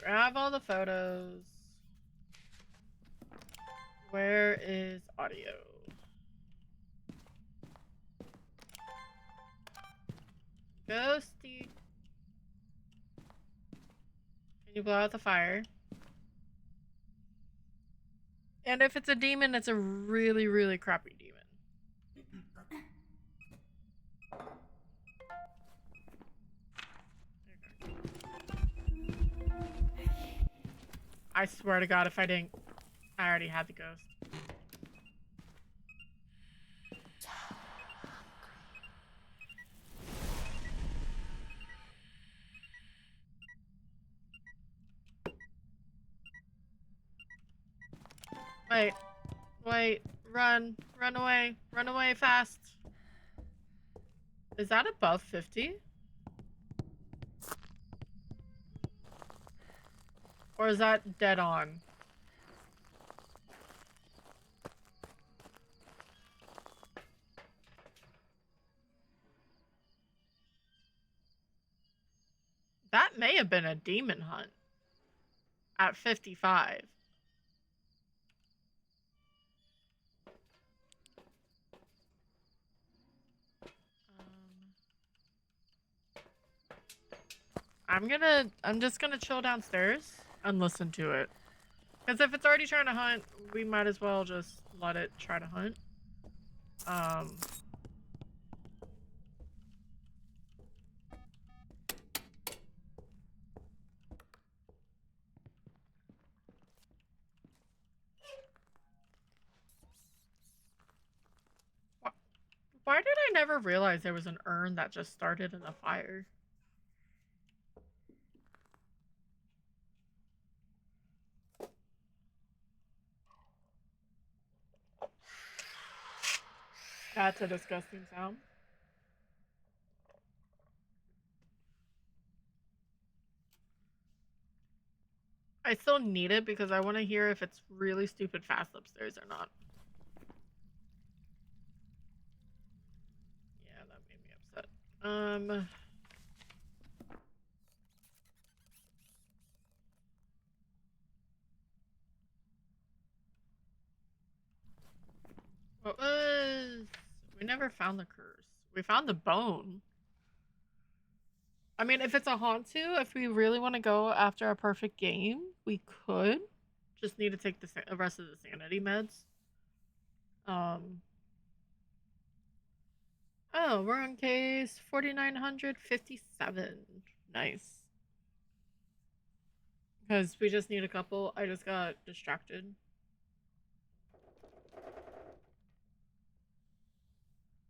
I have all the photos. Where is audio? Ghosty. Can you blow out the fire? And if it's a demon, it's a really, really crappy demon. I swear to God, if I didn't, I already had the ghost. Wait, wait, run away fast. Is that above 50? Or is that dead on? That may have been a demon hunt at 55. I'm just gonna chill downstairs and listen to it. Because if it's already trying to hunt, we might as well just let it try to hunt. Why did I never realize there was an urn that just started in the fire? That's a disgusting sound. I still need it because I want to hear if it's really stupid fast upstairs or not. Yeah, that made me upset. What was... We never found the curse. We found the bone. I mean, if it's a Hantu, if we really want to go after a perfect game, we could. Just need to take the rest of the sanity meds. Oh, we're on case 4957. Nice. Because we just need a couple. I just got distracted.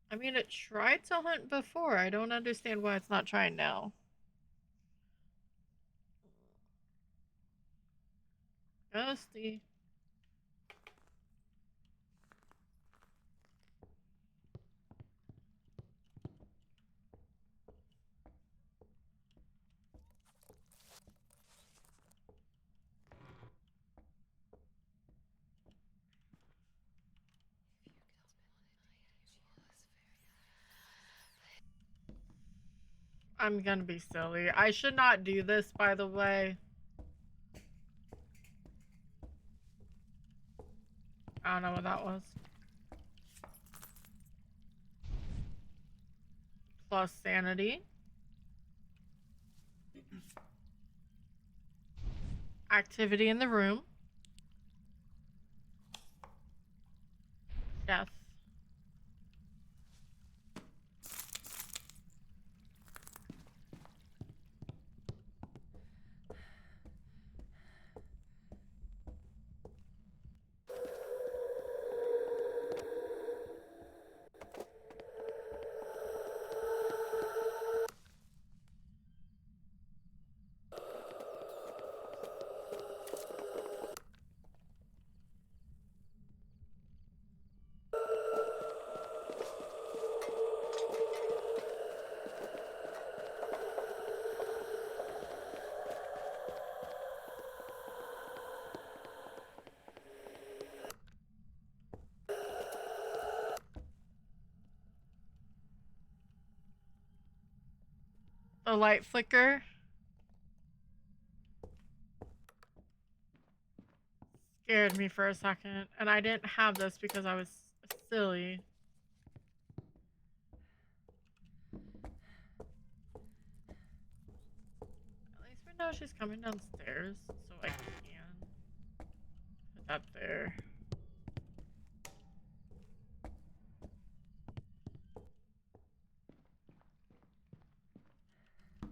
I mean, it tried to hunt before. I don't understand why it's not trying now. Ghosty. I'm gonna be silly. I should not do this, by the way. I don't know what that was. Plus sanity. Activity in the room. Death. The light flicker. Scared me for a second. And I didn't have this because I was silly. At least we know she's coming downstairs, so I can put that there.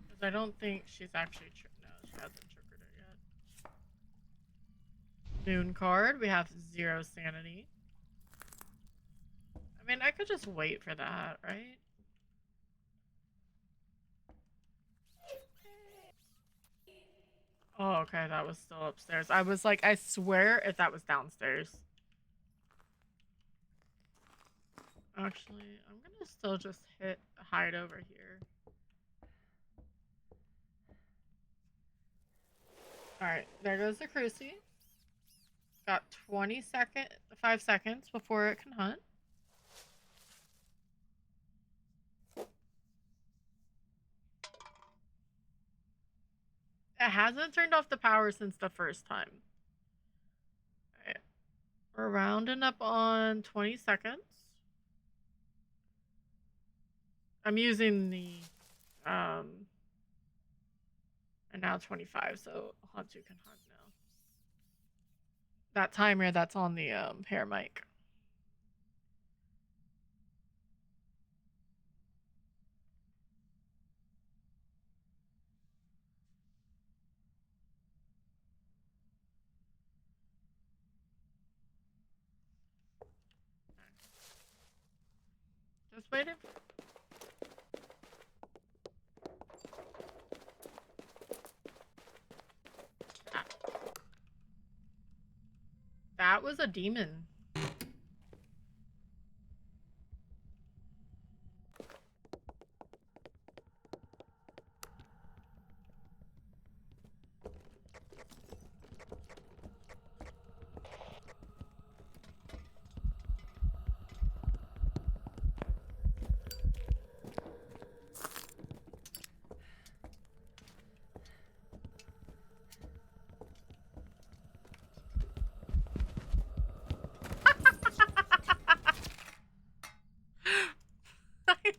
Because I don't think she's actually no, she hasn't triggered it yet. Noon card. We have 0 sanity. I mean, I could just wait for that, right? Oh, okay, that was still upstairs. I was like, I swear if that was downstairs. Actually, I'm gonna still just hit hide over here. Alright, there goes the crucie. Got 5 seconds before it can hunt. It hasn't turned off the power since the first time. Alright. We're rounding up on 20 seconds. I'm using the and now 25, so Hantu can hunt now. That timer that's on the pair mic. Just waiting. That was a demon.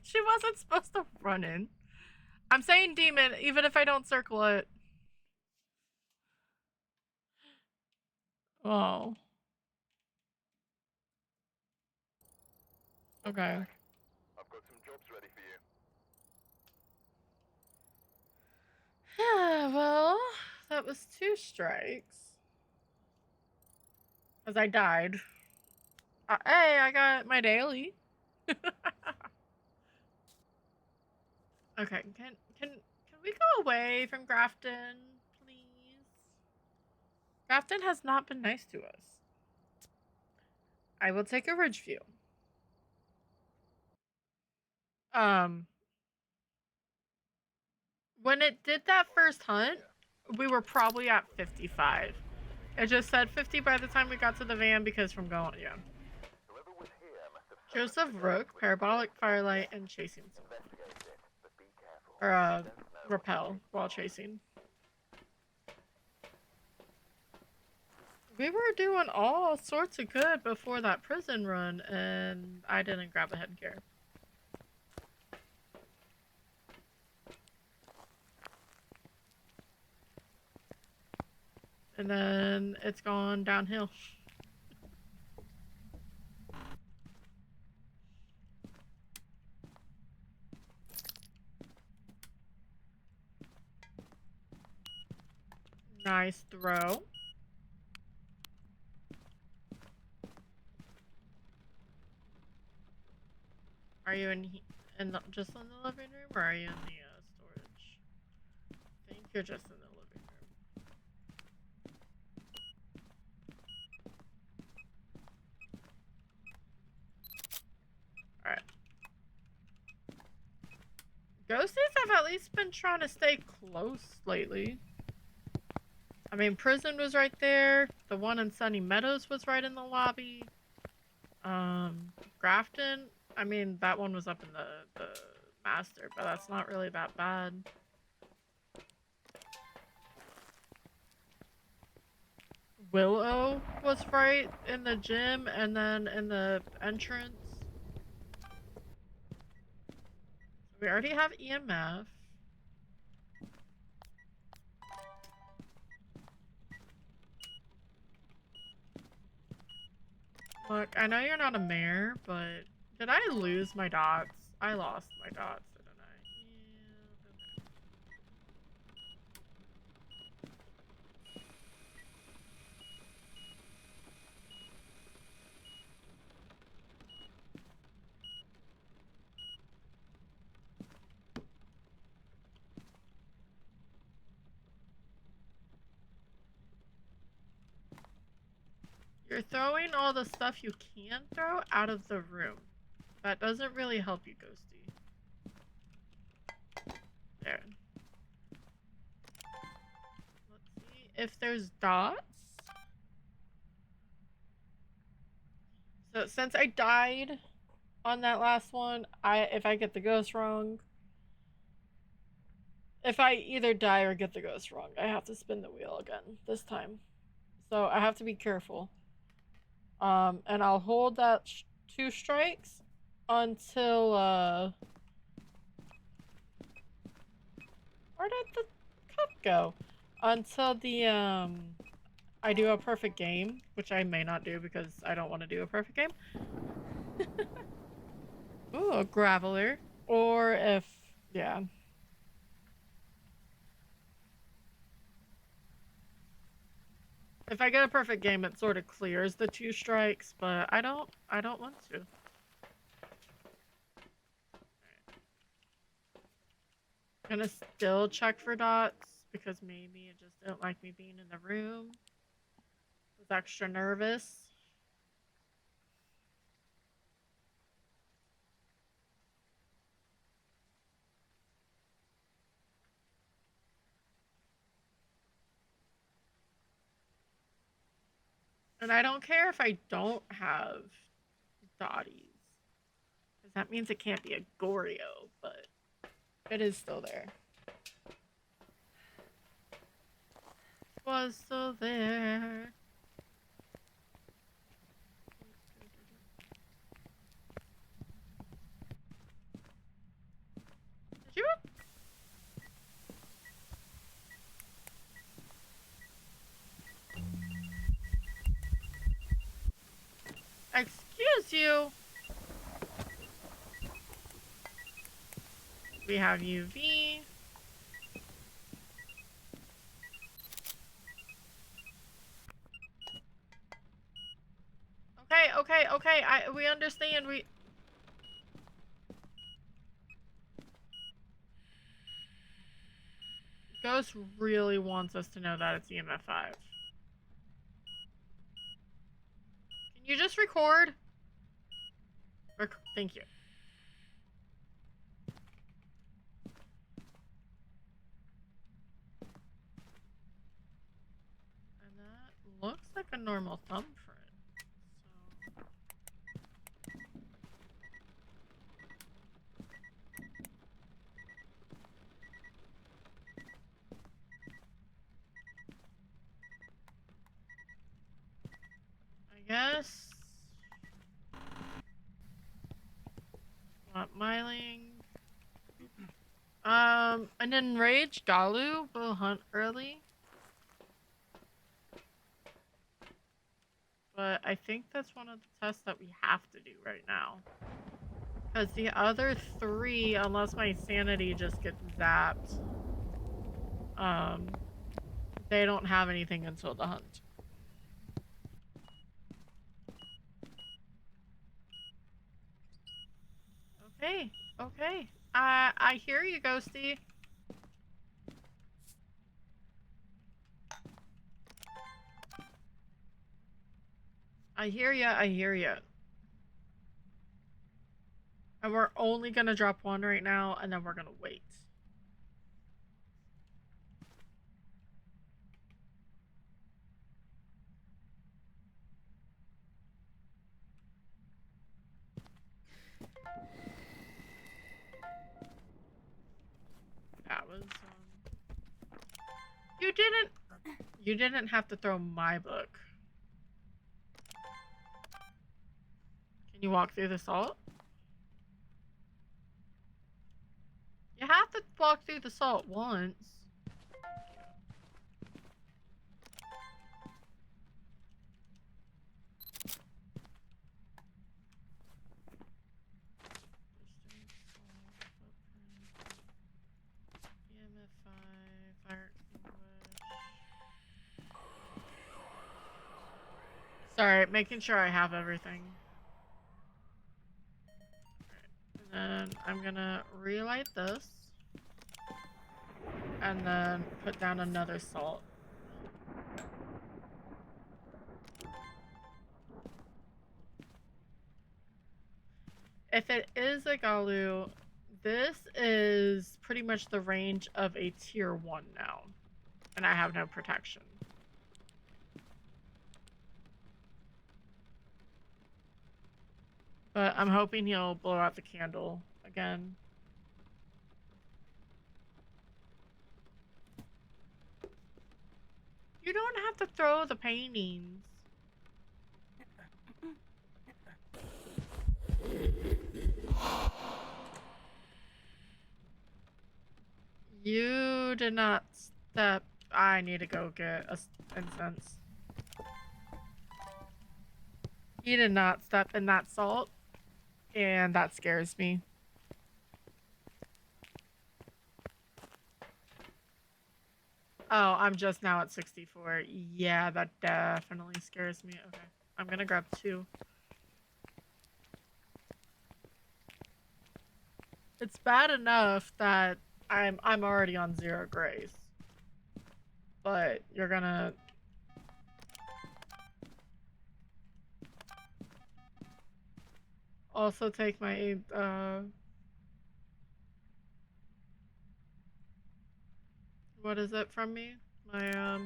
She wasn't supposed to run in. I'm saying demon, even if I don't circle it. Oh. Okay. I've got some jobs ready for you. Yeah, well, that was 2 strikes. Because I died. Hey, I got my daily. Okay, can we go away from Grafton, please? Grafton has not been nice to us. I will take a ridge view. When it did that first hunt, we were probably at 55. It just said 50 by the time we got to the van because from going, yeah. Joseph Rook, Parabolic Firelight, and Chasing Soul. Or, Repel while chasing. We were doing all sorts of good before that prison run, and I didn't grab a headgear. And then it's gone downhill. Nice throw. Are you just in the living room, or are you in the storage? I think you're just in the living room. Alright. Ghosties have at least been trying to stay close lately. I mean, prison was right there. The one in Sunny Meadows was right in the lobby. Grafton, I mean, that one was up in the master, but that's not really that bad. Willow was right in the gym and then in the entrance. We already have EMF. Look, I know you're not a mayor, but did I lose my dots? I lost my dots, didn't I? Yeah, okay. You're throwing all the stuff you can throw out of the room. That doesn't really help you, Ghosty. There. Let's see if there's dots. So since I died on that last one, if I get the ghost wrong, if I either die or get the ghost wrong, I have to spin the wheel again this time. So I have to be careful. And I'll hold that 2 strikes until where did the cup go? Until the I do a perfect game, which I may not do because I don't want to do a perfect game. Ooh, a graveler. Or if, yeah. If I get a perfect game, it sort of clears the 2 strikes, but I don't want to. I'm gonna still check for dots because maybe it just didn't like me being in the room. Was extra nervous. And I don't care if I don't have dotties. Because that means it can't be a Goryo, but it is still there. Was still there. Did you? Excuse you. We have UV. Okay. We understand. Ghost really wants us to know that it's EMF 5. Can you just record? Thank you. And that looks like a normal thumbprint. So... I guess... Not miling. An enraged Galu will hunt early. But I think that's one of the tests that we have to do right now. Because the other 3, unless my sanity just gets zapped, they don't have anything until the hunt. Okay. I hear you, Ghosty. I hear ya. And we're only gonna drop 1 right now, and then we're gonna wait. That was, You didn't have to throw my book. Can you walk through the salt? You have to walk through the salt once. Sorry, making sure I have everything. And then I'm gonna relight this. And then put down another salt. If it is a Galu, this is pretty much the range of a tier 1 now. And I have no protection. But I'm hoping he'll blow out the candle again. You don't have to throw the paintings. You did not step. I need to go get a incense. He did not step in that salt. And that scares me. Oh, I'm just now at 64. Yeah, that definitely scares me. Okay, I'm gonna grab 2. It's bad enough that I'm already on 0 grace. But you're gonna... Also take my, what is it from me? My,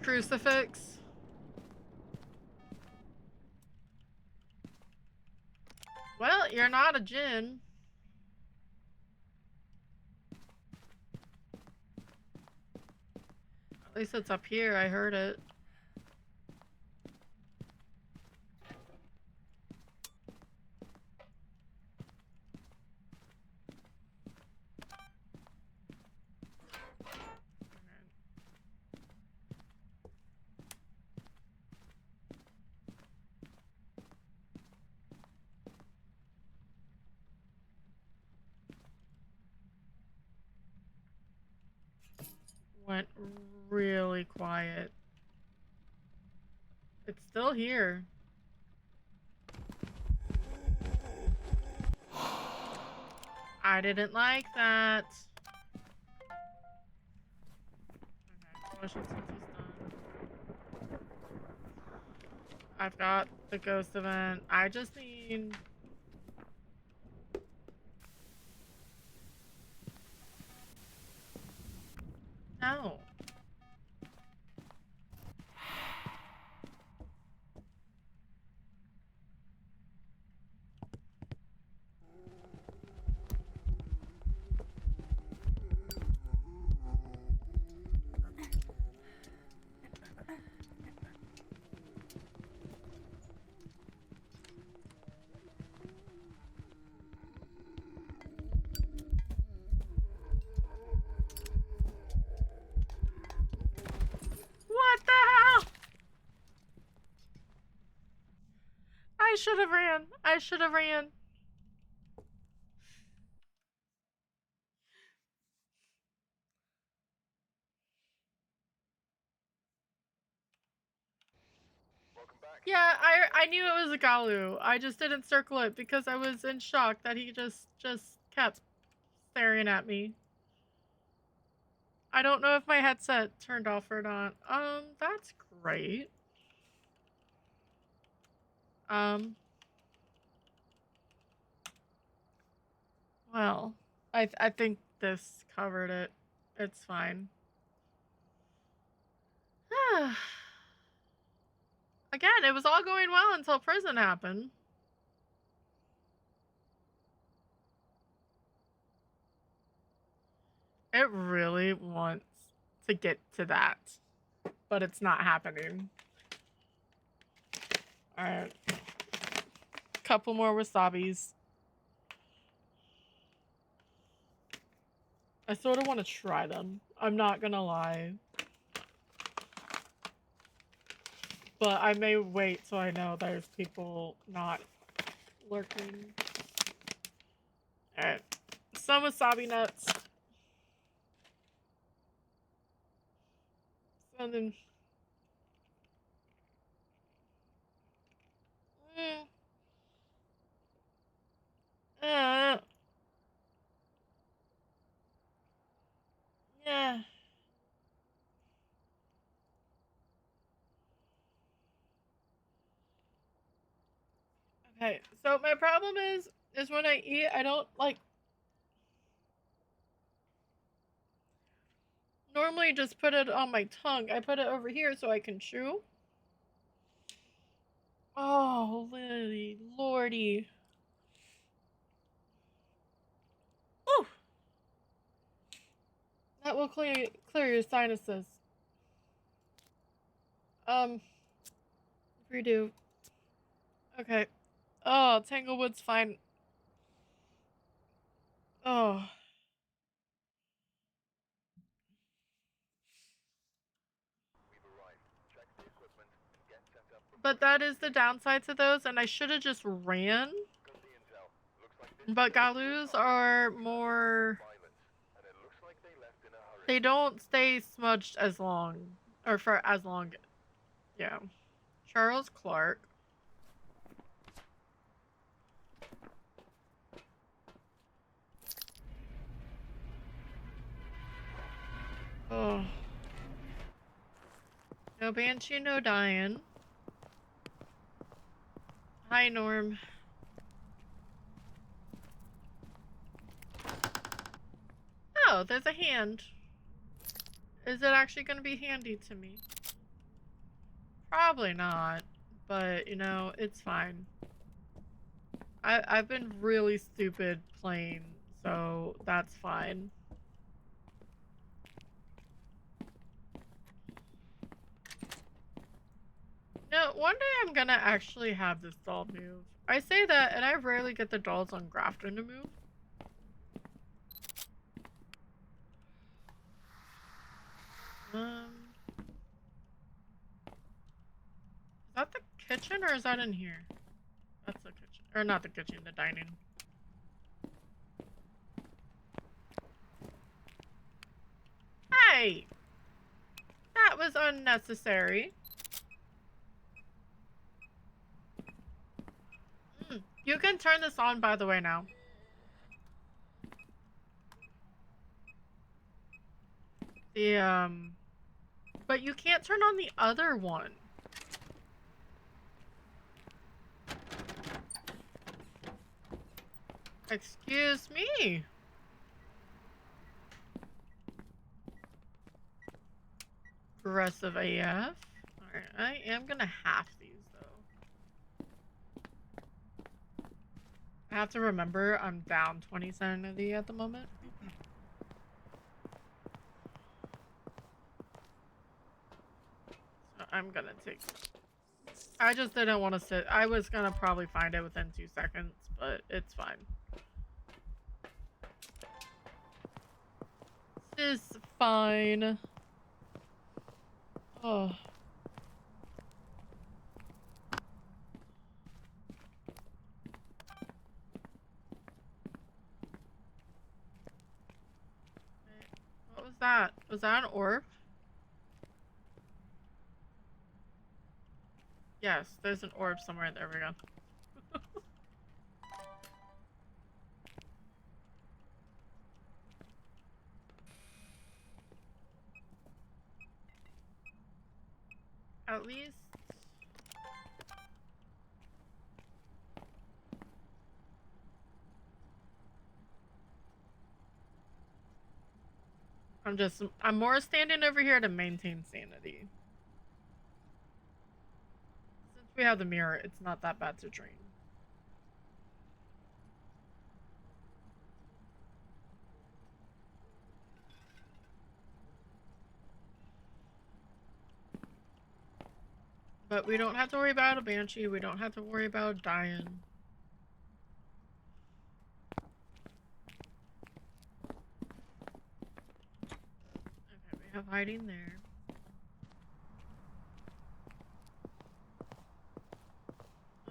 crucifix. Well, you're not a djinn. At least it's up here, I heard it. went really quiet. It's still here. I didn't like that. Okay, flush it since he's done. I've got the ghost event. I just need... No. What the hell? I should have ran. I should have ran. Welcome back. Yeah, I knew it was a Galu. I just didn't circle it because I was in shock that he just kept staring at me. I don't know if my headset turned off or not. That's great. Well, I think this covered it. It's fine. Again, it was all going well until prison happened. It really wants to get to that, but it's not happening. Alright. Couple more wasabis. I sort of want to try them. I'm not gonna lie. But I may wait so I know there's people not lurking. Alright. Some wasabi nuts. Something. Uh, yeah. Okay, so my problem is when I eat, I don't like normally just put it on my tongue. I put it over here so I can chew. Oh, Lily, lordy. Ooh. That will clear your sinuses. Redo. Okay. Oh, Tanglewood's fine. Oh. But that is the downside to those, and I should have just ran. But Galus are more... They don't stay smudged as long. Or for as long. Yeah. Charles Clark. Oh. No Banshee, no Diane. Hi, Norm. Oh, there's a hand. Is it actually going to be handy to me? Probably not. But, you know, it's fine. I've been really stupid playing, so that's fine. No, one day I'm gonna actually have this doll move. I say that, and I rarely get the dolls on Grafton to move. Is that the kitchen, or is that in here? That's the kitchen. Or not the kitchen, the dining. Hey! That was unnecessary. You can turn this on, by the way, now. But you can't turn on the other one. Excuse me. Aggressive AF. Alright, I am gonna half these, though. I have to remember I'm down 20 sanity at the moment. So I'm gonna take... I just didn't want to sit. I was gonna probably find it within 2 seconds, but it's fine. This is fine. Oh. What was that? Was that an orb? Yes, there's an orb somewhere. There we go. At least... I'm more standing over here to maintain sanity. Since we have the mirror, it's not that bad to drain. But we don't have to worry about a banshee. We don't have to worry about dying. Okay, we have hiding there.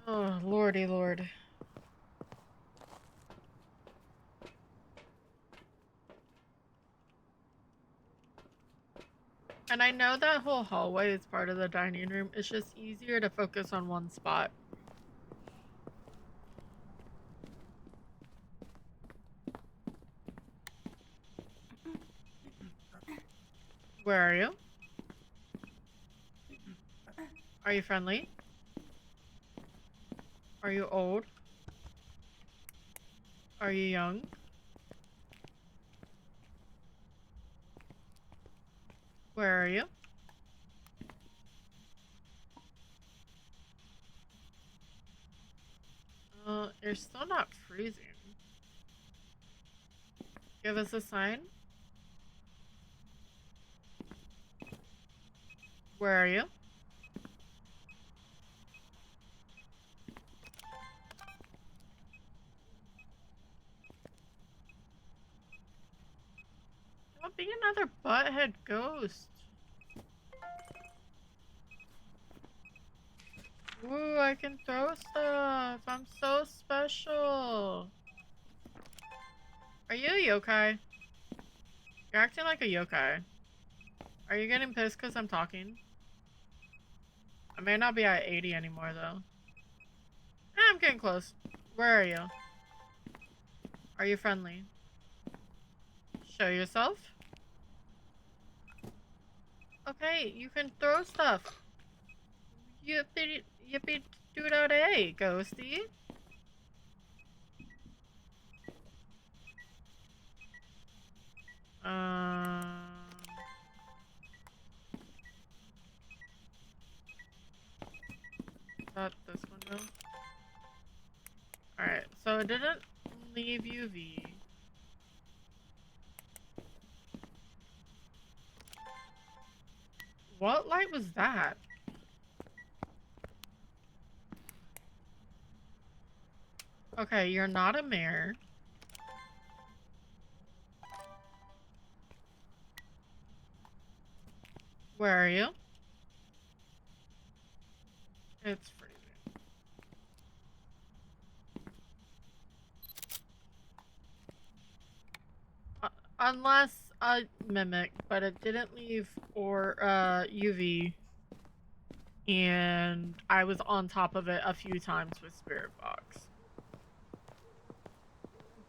Oh, lordy lord. And I know that whole hallway is part of the dining room. It's just easier to focus on one spot. Where are you? Are you friendly? Are you old? Are you young? Where are you? You're still not freezing. Give us a sign. Where are you? Don't be another butthead ghost. Ooh, I can throw stuff. I'm so special. Are you a yokai? You're acting like a yokai. Are you getting pissed because I'm talking? I may not be at 80 anymore, though. I'm getting close. Where are you? Are you friendly? Show yourself. Okay, you can throw stuff. Yippee, yippee doo-da-day, ghosty. Is that this window? Alright, so it didn't leave UV. What light was that? Okay, you're not a mare. Where are you? It's freezing. Unless a mimic, but it didn't leave or UV, and I was on top of it a few times with Spirit Box.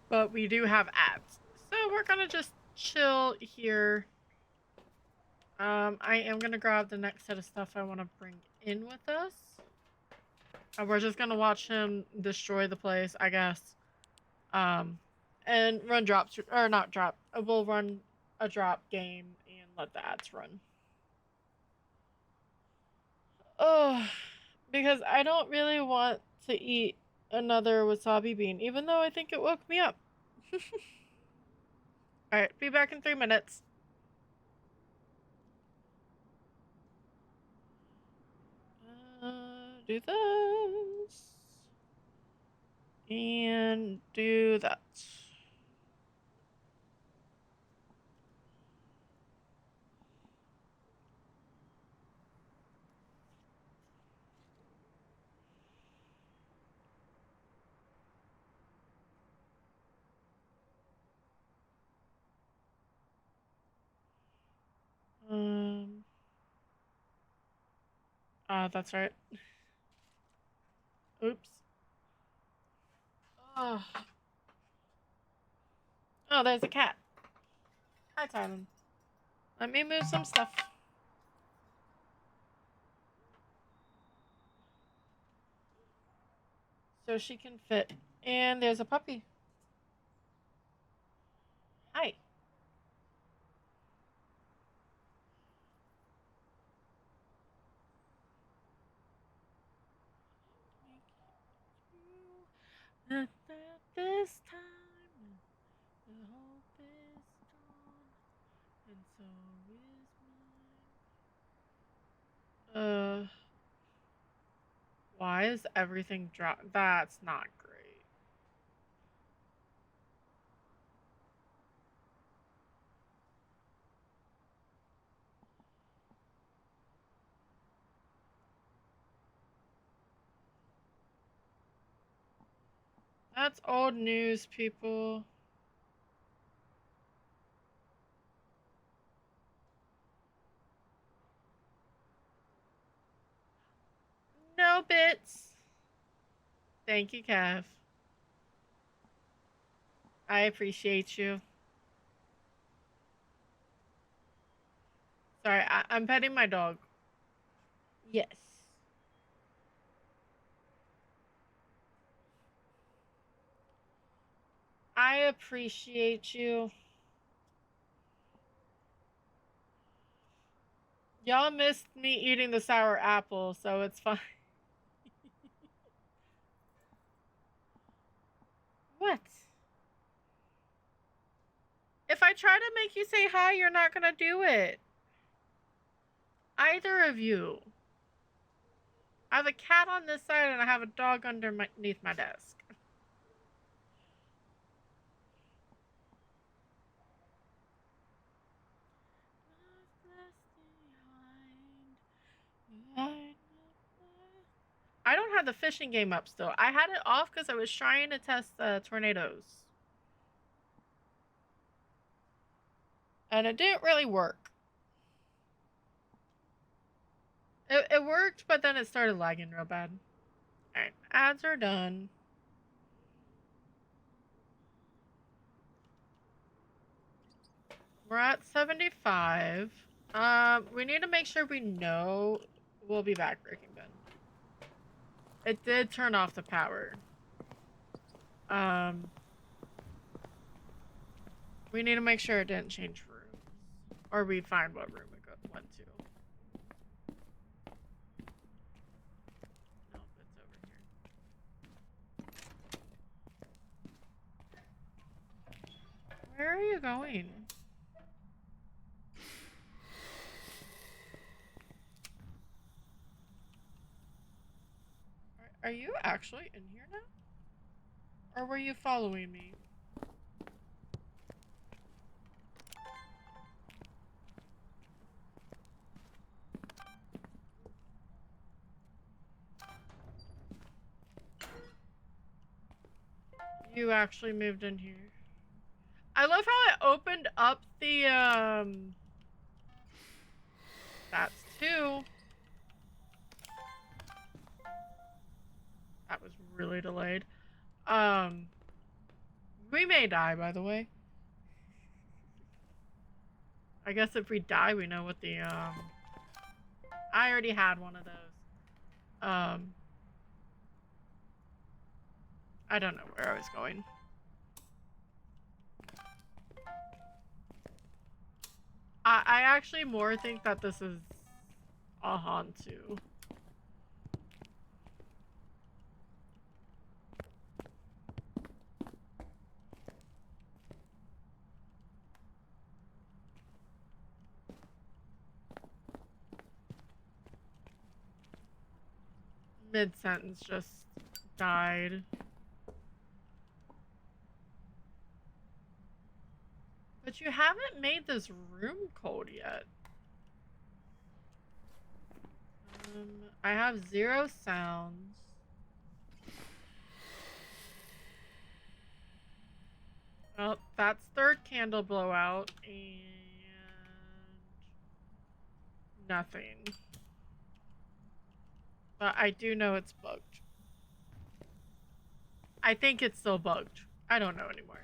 But we do have ads, so we're gonna just chill here. I am gonna grab the next set of stuff I want to bring in with us. We're just gonna watch him destroy the place, I guess. And run drops, or not drop. We'll run a drop game and let the ads run. Oh, because I don't really want to eat another wasabi bean, even though I think it woke me up. Alright, be back in 3 minutes. Do this. And do that. That's right. Oops. Oh. Oh, there's a cat. Hi, Tylen. Let me move some stuff. So she can fit. And there's a puppy. Hi. Not that this time the hope is gone, and so is mine. Why is everything drop? That's not great. That's old news, people. No bits. Thank you, Kev. I appreciate you. Sorry, I'm petting my dog. Yes. I appreciate you. Y'all missed me eating the sour apple, so it's fine. What? If I try to make you say hi, you're not gonna do it. Either of you. I have a cat on this side and I have a dog underneath my desk. I don't have the fishing game up still. I had it off because I was trying to test tornadoes. And it didn't really work. It worked, but then it started lagging real bad. Alright, ads are done. We're at 75. We need to make sure we know we'll be back, Breaking Ben. It did turn off the power. We need to make sure it didn't change rooms. Or we find what room it went to. Nope, it's over here. Where are you going? Are you actually in here now? Or were you following me? You actually moved in here. I love how it opened up the that's 2. That was really delayed. We may die, by the way. I guess if we die, we know what the I already had one of those. I don't know where I was going. I actually more think that this is a Hantu. Mid-sentence just died. But you haven't made this room cold yet. I have 0 sounds. Well, that's 3rd candle blowout and nothing. But I do know it's bugged. I think it's still bugged. I don't know anymore.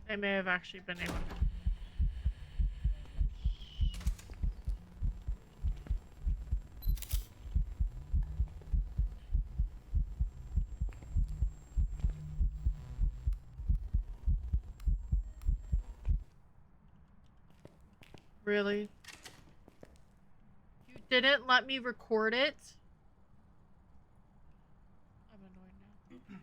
They may have actually been able to. Really? You didn't let me record it? I'm annoyed now.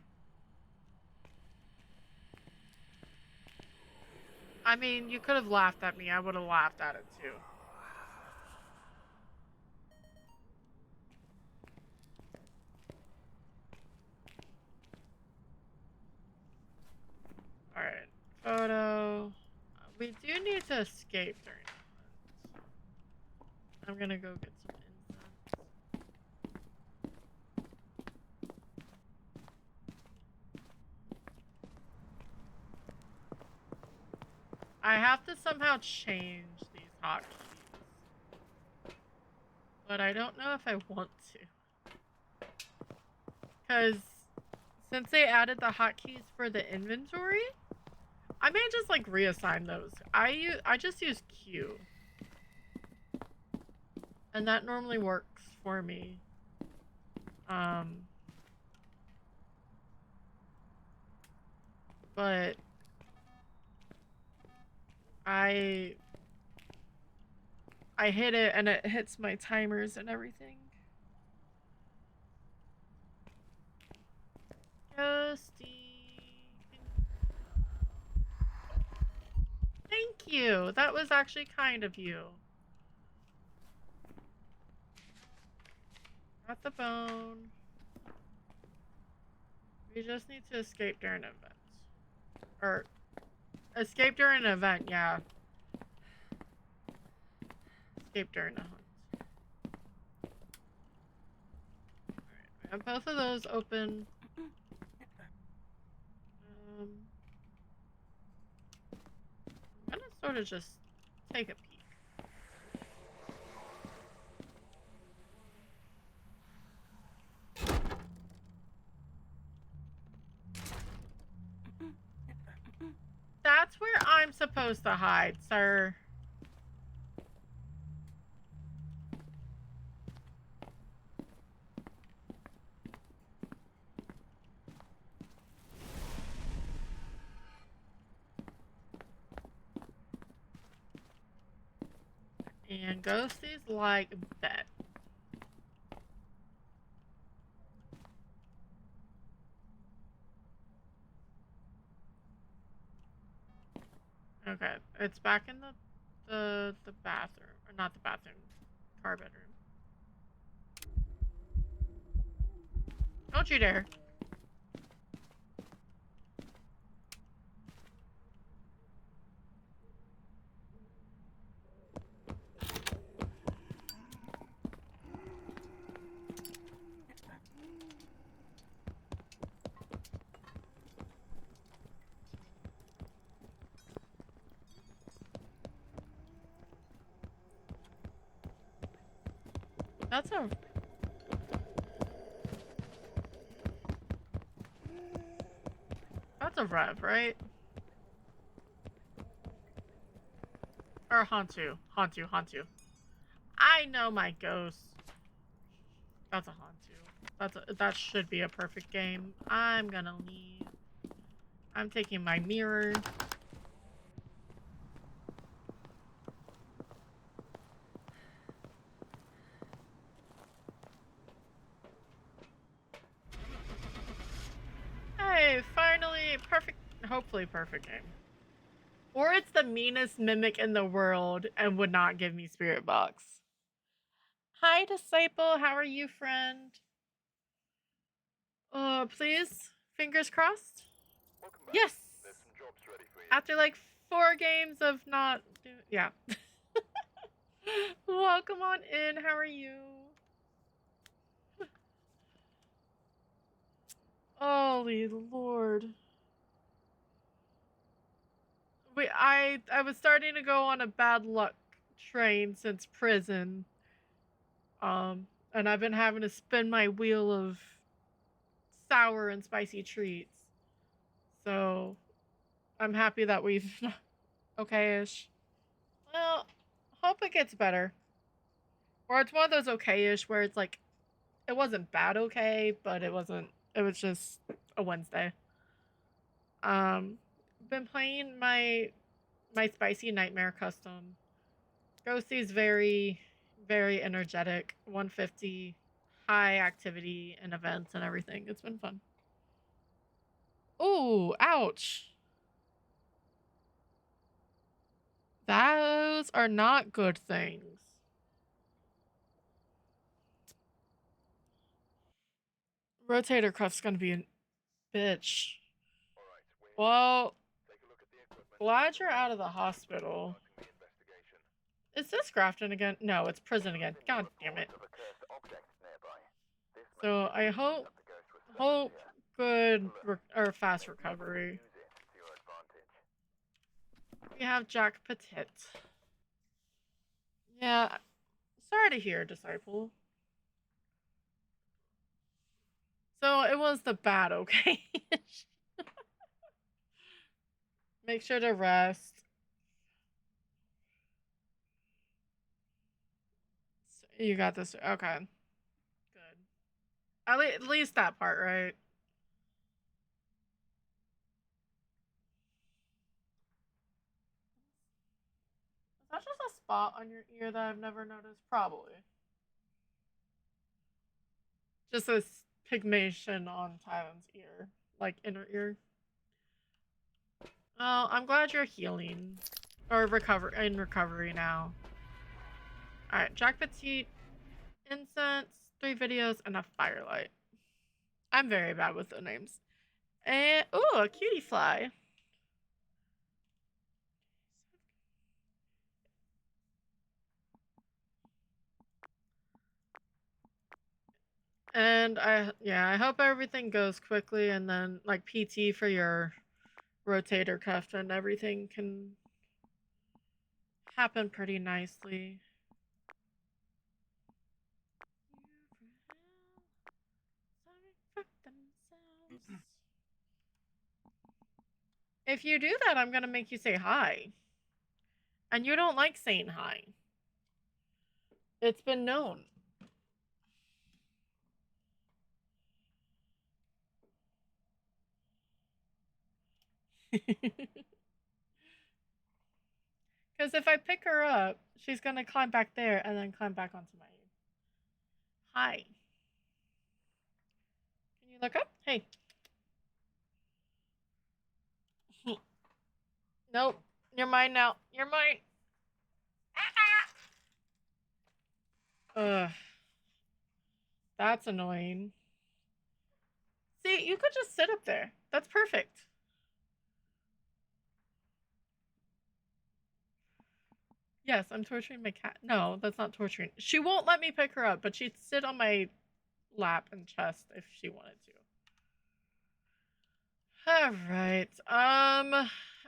I mean, you could have laughed at me. I would have laughed at it too. Alright. Photo. We do need to escape during this. I'm gonna go get some incense. I have to somehow change these hotkeys. But I don't know if I want to. Because since they added the hotkeys for the inventory, I may just like reassign those. I just use Q. And that normally works for me. But I hit it and it hits my timers and everything. Ghosty. Thank you. That was actually kind of you. Got the bone. We just need to escape during an event. Or escape during an event, yeah. Escape during a hunt. Alright, we have both of those open. I'm gonna sort of just take a peek. That's where I'm supposed to hide, sir. And ghosties like bet. Okay, it's back in the bathroom, or not the bathroom, car bedroom. Don't you dare. That's a... That's a rev, right? Or Hantu. Hantu, Hantu. I know my ghost. That's a Hantu. That should be a perfect game. I'm gonna leave. I'm taking my mirror. Hey, finally, perfect, hopefully perfect game. Or it's the meanest mimic in the world and would not give me spirit box. Hi, Disciple, how are you, friend? Please, fingers crossed. Yes! There's some jobs ready for you. After like 4 games of not yeah. Welcome on in, how are you? Holy Lord. I was starting to go on a bad luck train since prison. And I've been having to spin my wheel of sour and spicy treats. So I'm happy that we've okay-ish. Well, hope it gets better. Or it's one of those okay-ish where it's like it wasn't bad okay, but it was just a Wednesday. Been playing my spicy nightmare custom. Ghosty's very, very energetic. 150, high activity and events and everything. It's been fun. Ooh, ouch. Those are not good things. Rotator cuff's gonna be a bitch. Well, glad you're out of the hospital. Is this Grafton again? No, it's prison again. God damn it. So I hope good or fast recovery. We have Jack Petit. Yeah, sorry to hear, Disciple. So it was the bad okay. Make sure to rest. You got this. Okay. Good. At least that part, right? Is that just a spot on your ear that I've never noticed? Probably. Just this pigmentation on Tylen's ear. Like inner ear. Oh, I'm glad you're healing. Or in recovery now. Alright, Jack Petite, incense, 3 videos, and a firelight. I'm very bad with the names. And ooh, a cutie fly. And I hope everything goes quickly and then like PT for your rotator cuff and everything can happen pretty nicely. If you do that, I'm gonna make you say hi. And you don't like saying hi. It's been known. Because if I pick her up, she's gonna climb back there and then climb back onto my head. Hi. Can you look up? Hey. Nope. You're mine now. You're mine. Ugh. That's annoying. See, you could just sit up there. That's perfect. Yes, I'm torturing my cat. No, that's not torturing. She won't let me pick her up, but she'd sit on my lap and chest if she wanted to. Alright.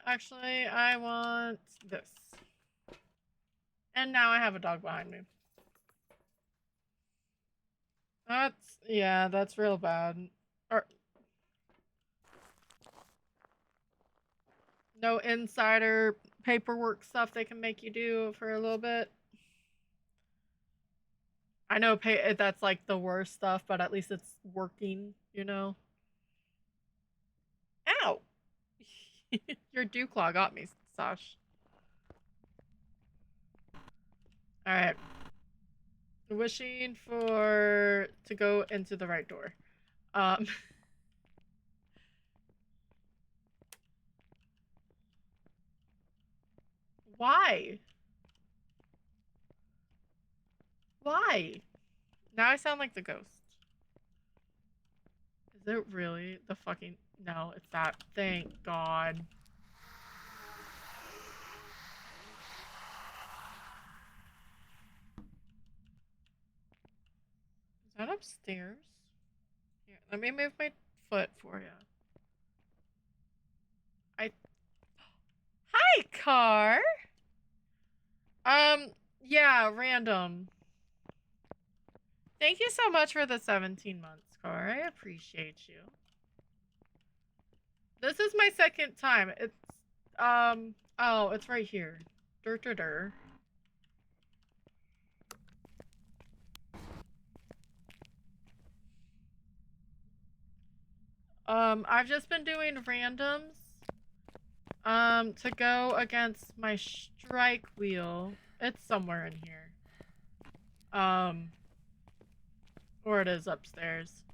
Actually, I want this. And now I have a dog behind me. Yeah, that's real bad. Or no insider paperwork stuff they can make you do for a little bit. I know that's like the worst stuff, but at least it's working, you know. Ow! Your dew claw got me, Sash. All right. Wishing for to go into the right door. Um. Why? Why? Now I sound like the ghost. Is it really the fucking... No, it's that. Thank God. Is that upstairs? Here, let me move my foot for you. I... Hi, car! Yeah, random. Thank you so much for the 17 months, car. I appreciate you. This is my second time. It's, oh, it's right here. Dur dur dur. I've just been doing randoms, to go against my strike wheel. It's somewhere in here. Or it is upstairs.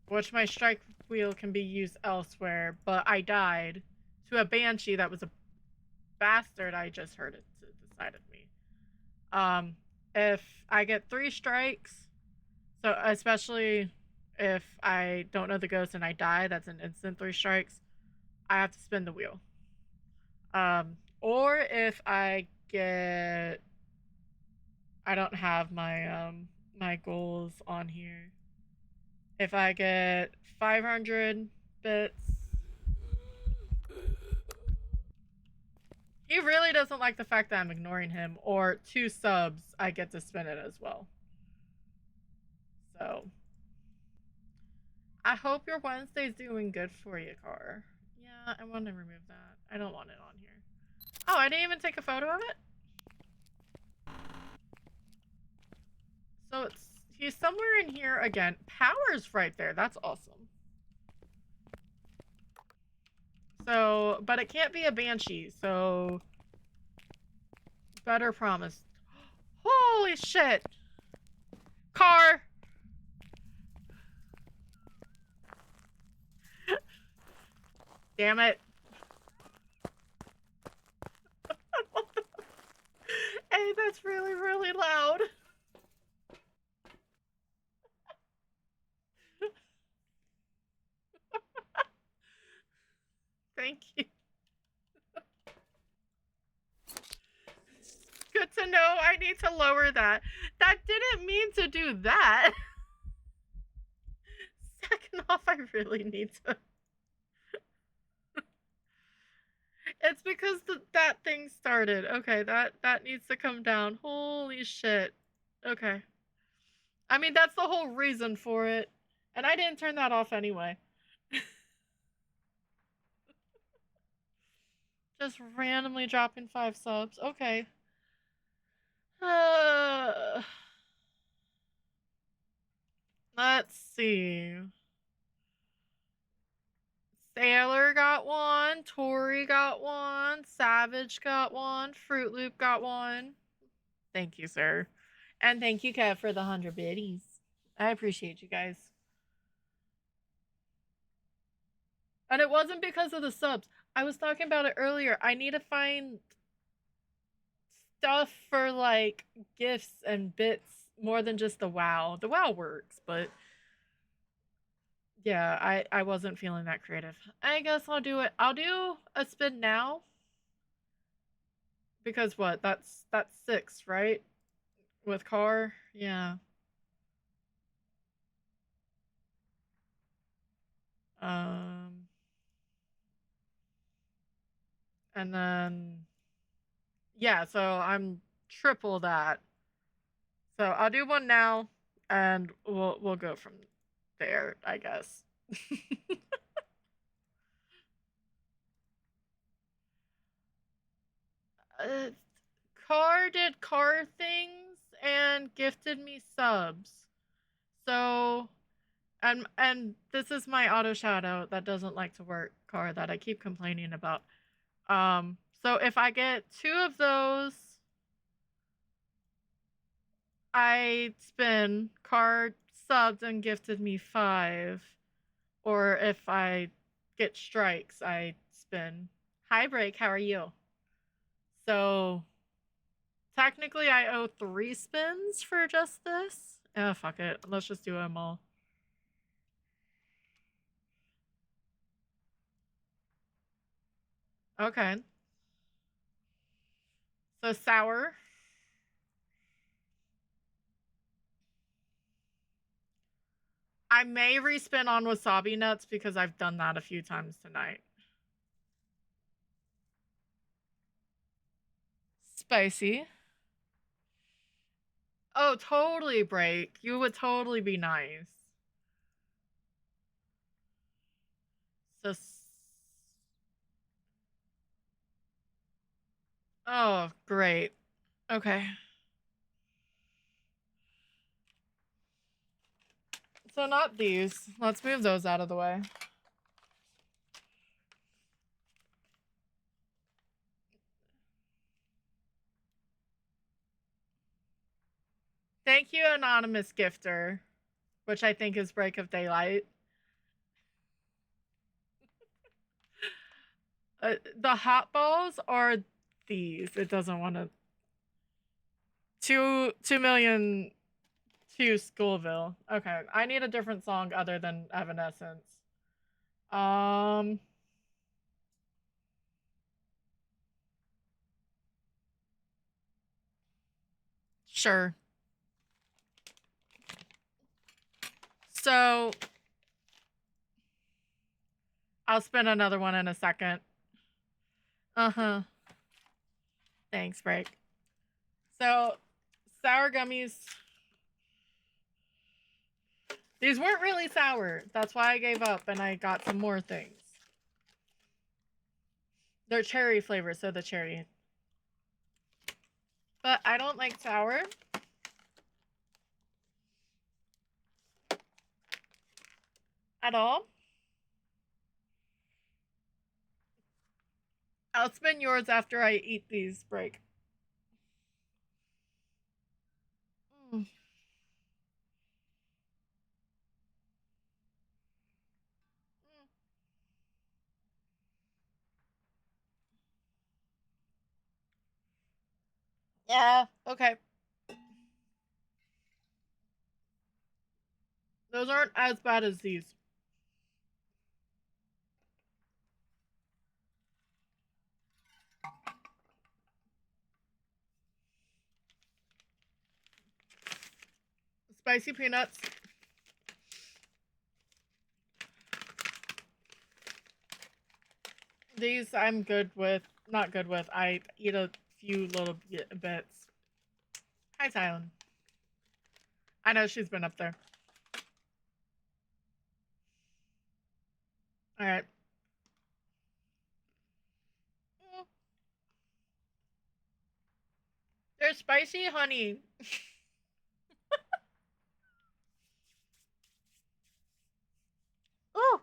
Which my strike wheel can be used elsewhere, but I died to a banshee that was a bastard. I just heard it to the side of me. If I get 3 strikes, so especially if I don't know the ghost and I die, that's an instant 3 strikes. I have to spin the wheel. Or if I get, I don't have my goals on here. If I get 500 bits, he really doesn't like the fact that I'm ignoring him. Or 2 subs, I get to spin it as well. So I hope your Wednesday's doing good for you, Car. Yeah, I want to remove that. I don't want it on here. Oh, I didn't even take a photo of it? So he's somewhere in here again. Power's right there. That's awesome. So, but it can't be a banshee, so better promise. Holy shit! Car! Damn it. Hey, that's really, really loud. Thank you. Good to know. I need to lower that. That didn't mean to do that. Second off, I really need to. It's because that thing started. Okay, that needs to come down. Holy shit. Okay. I mean, that's the whole reason for it. And I didn't turn that off anyway. Just randomly dropping 5 subs. Okay. Let's see. Sailor got one. Tori got one. Savage got one. Fruit Loop got one. Thank you, sir. And thank you, Kev, for the 100 biddies. I appreciate you guys. And it wasn't because of the subs. I was talking about it earlier. I need to find stuff for like gifts and bits more than just the WoW. The WoW works, but yeah, I wasn't feeling that creative. I guess I'll do it. I'll do a spin now. Because what? That's 6, right? With car? Yeah. Um and then yeah, so I'm triple that. So I'll do one now. and we'll go from there, I guess. uh, Car did car things and gifted me subs. So and this is my auto shout out that doesn't like to work car that I keep complaining about. So if I get 2 of those, I spin card subbed and gifted me 5. Or if I get strikes, I spin. Hi Break, how are you? So technically I owe 3 spins for just this. Oh fuck it. Let's just do them all. Okay. So sour. I may respin on wasabi nuts because I've done that a few times tonight. Spicy. Oh, totally break. You would totally be nice. So oh, great. Okay. So not these. Let's move those out of the way. Thank you, anonymous gifter, which I think is Break of Daylight. The hot balls are these. It doesn't want to. 2 million to Schoolville. Okay, I need a different song other than Evanescence. Um, sure. So I'll spin another one in a second. Uh-huh. Thanks, Break. So sour gummies. These weren't really sour. That's why I gave up and I got some more things. They're cherry flavor, so the cherry. But I don't like sour. At all. I'll spin yours after I eat these, Break. Mm. Yeah, okay. Those aren't as bad as these. Spicy peanuts. These I'm good with. Not good with. I eat a few little bits. Hi, Tylen. I know she's been up there. Alright. There's spicy honey. Ooh.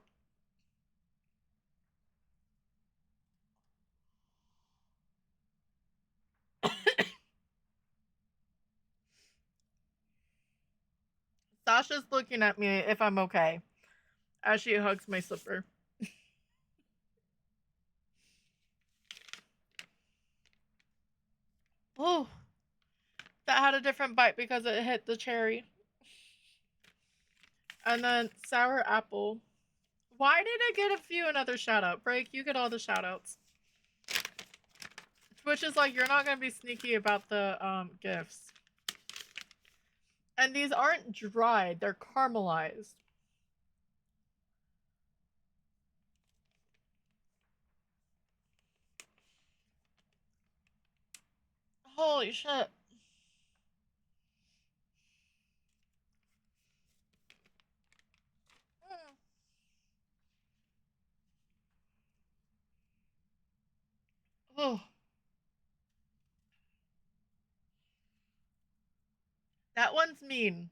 Sasha's looking at me if I'm okay as she hugs my slipper. Oh, that had a different bite because it hit the cherry. And then sour apple. Why did I get a few another shout out? Break, you get all the shout outs. Twitch is like, you're not gonna be sneaky about the gifts. And these aren't dried, they're caramelized. Holy shit. Oh, that one's mean.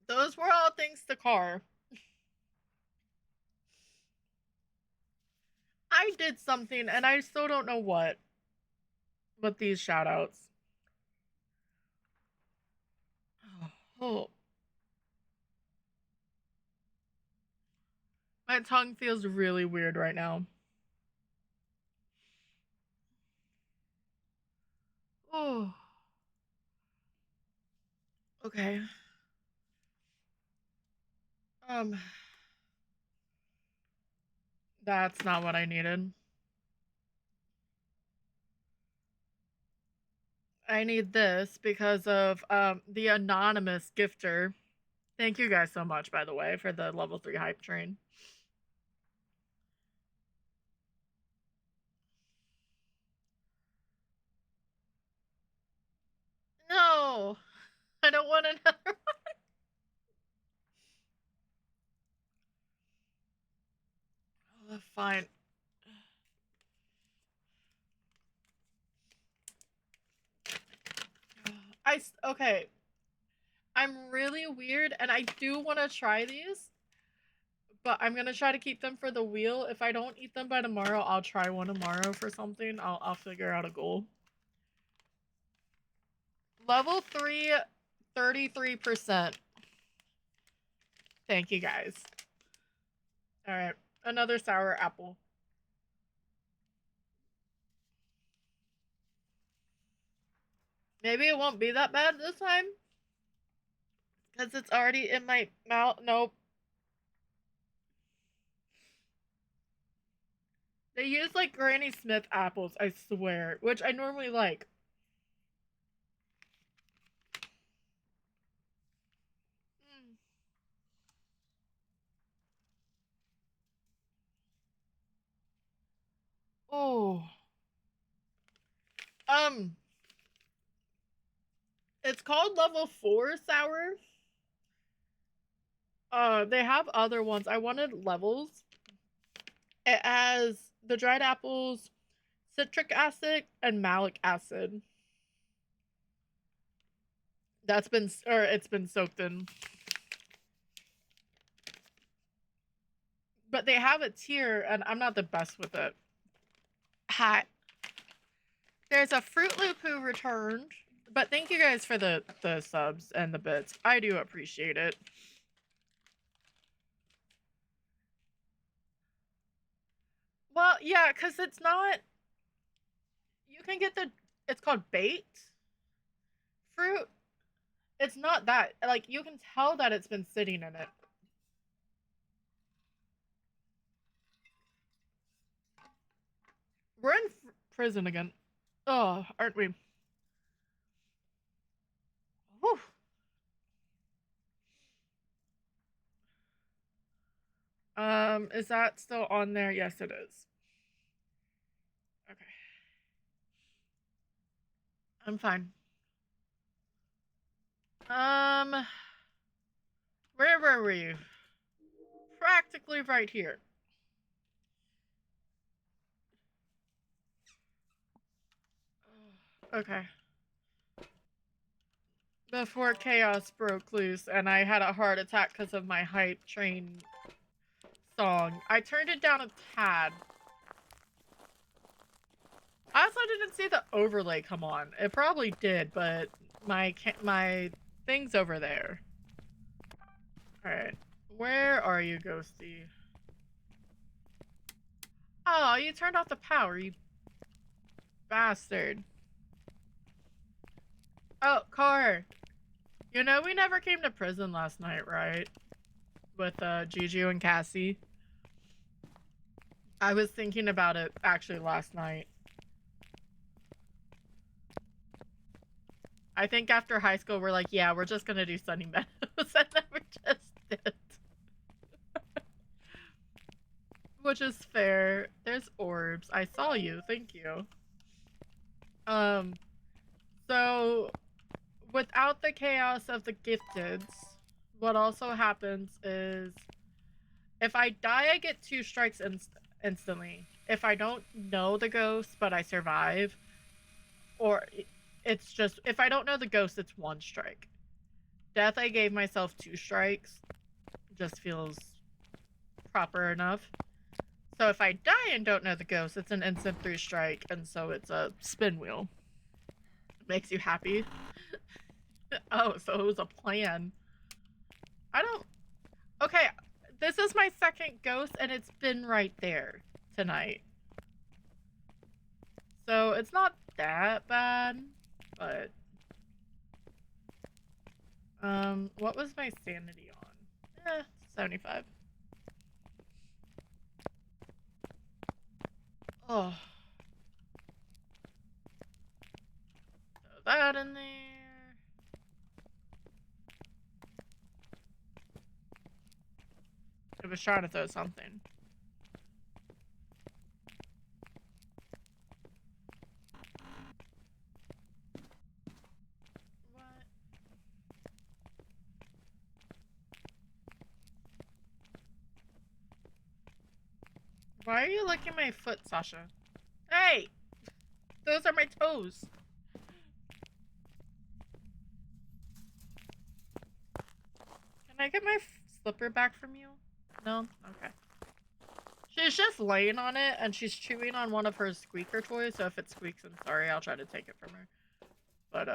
Those were all thanks to Car. I did something and I still don't know what with these shoutouts. Oh, my tongue feels really weird right now. Oh, okay. Um, that's not what I needed. I need this because of the anonymous gifter. Thank you guys so much, by the way, for the level 3 hype train. No, I don't want another one. Oh, fine. Okay. I'm really weird, and I do want to try these, but I'm gonna try to keep them for the wheel. If I don't eat them by tomorrow, I'll try one tomorrow for something. I'll figure out a goal. Level 3, 33%. Thank you guys. All right, another sour apple. Maybe it won't be that bad this time because it's already in my mouth. Nope. They use like Granny Smith apples, I swear, which I normally like. Mm. Oh. Um, it's called level 4 sour. They have other ones. I wanted levels. It has the dried apples, citric acid, and malic acid. It's been soaked in. But they have a tier, and I'm not the best with it. Hot. There's a Fruit Loop who returned. But thank you guys for the subs and the bits. I do appreciate it. Well, yeah, because it's not. You can get it's called baked fruit. It's not that. Like, you can tell that it's been sitting in it. We're in prison again. Oh, aren't we? Whew. Is that still on there? Yes, it is. Okay. I'm fine. Um, where were you? Practically right here. Okay. Before chaos broke loose and I had a heart attack because of my hype train song. I turned it down a tad. I also didn't see the overlay come on. It probably did, but my thing's over there. Alright. Where are you, Ghosty? Oh, you turned off the power, you bastard. Oh, Car. You know we never came to prison last night, right? With Juju and Cassie. I was thinking about it actually last night. I think after high school we're like, yeah, we're just gonna do Sunny Meadows, and then we just did. Which is fair. There's orbs. I saw you. Thank you. Um, so without the chaos of the gifteds, what also happens is if I die, I get 2 strikes instantly. if I don't know the ghost but I survive, or it's just if I don't know the ghost, it's 1 strike. Death, I gave myself 2 strikes. Just feels proper enough. So if I die and don't know the ghost, it's an instant 3 strike, and so it's a spin wheel. Makes you happy. Oh, so it was a plan. I don't. Okay, this is my 2nd ghost, and it's been right there tonight. So it's not that bad, but what was my sanity on? 75. Oh, throw that in there. I was trying to throw something. What? Why are you licking my foot, Sasha? Hey! Those are my toes. Can I get my slipper back from you? No? Okay. She's just laying on it, and she's chewing on one of her squeaker toys, so if it squeaks, I'm sorry, I'll try to take it from her. But,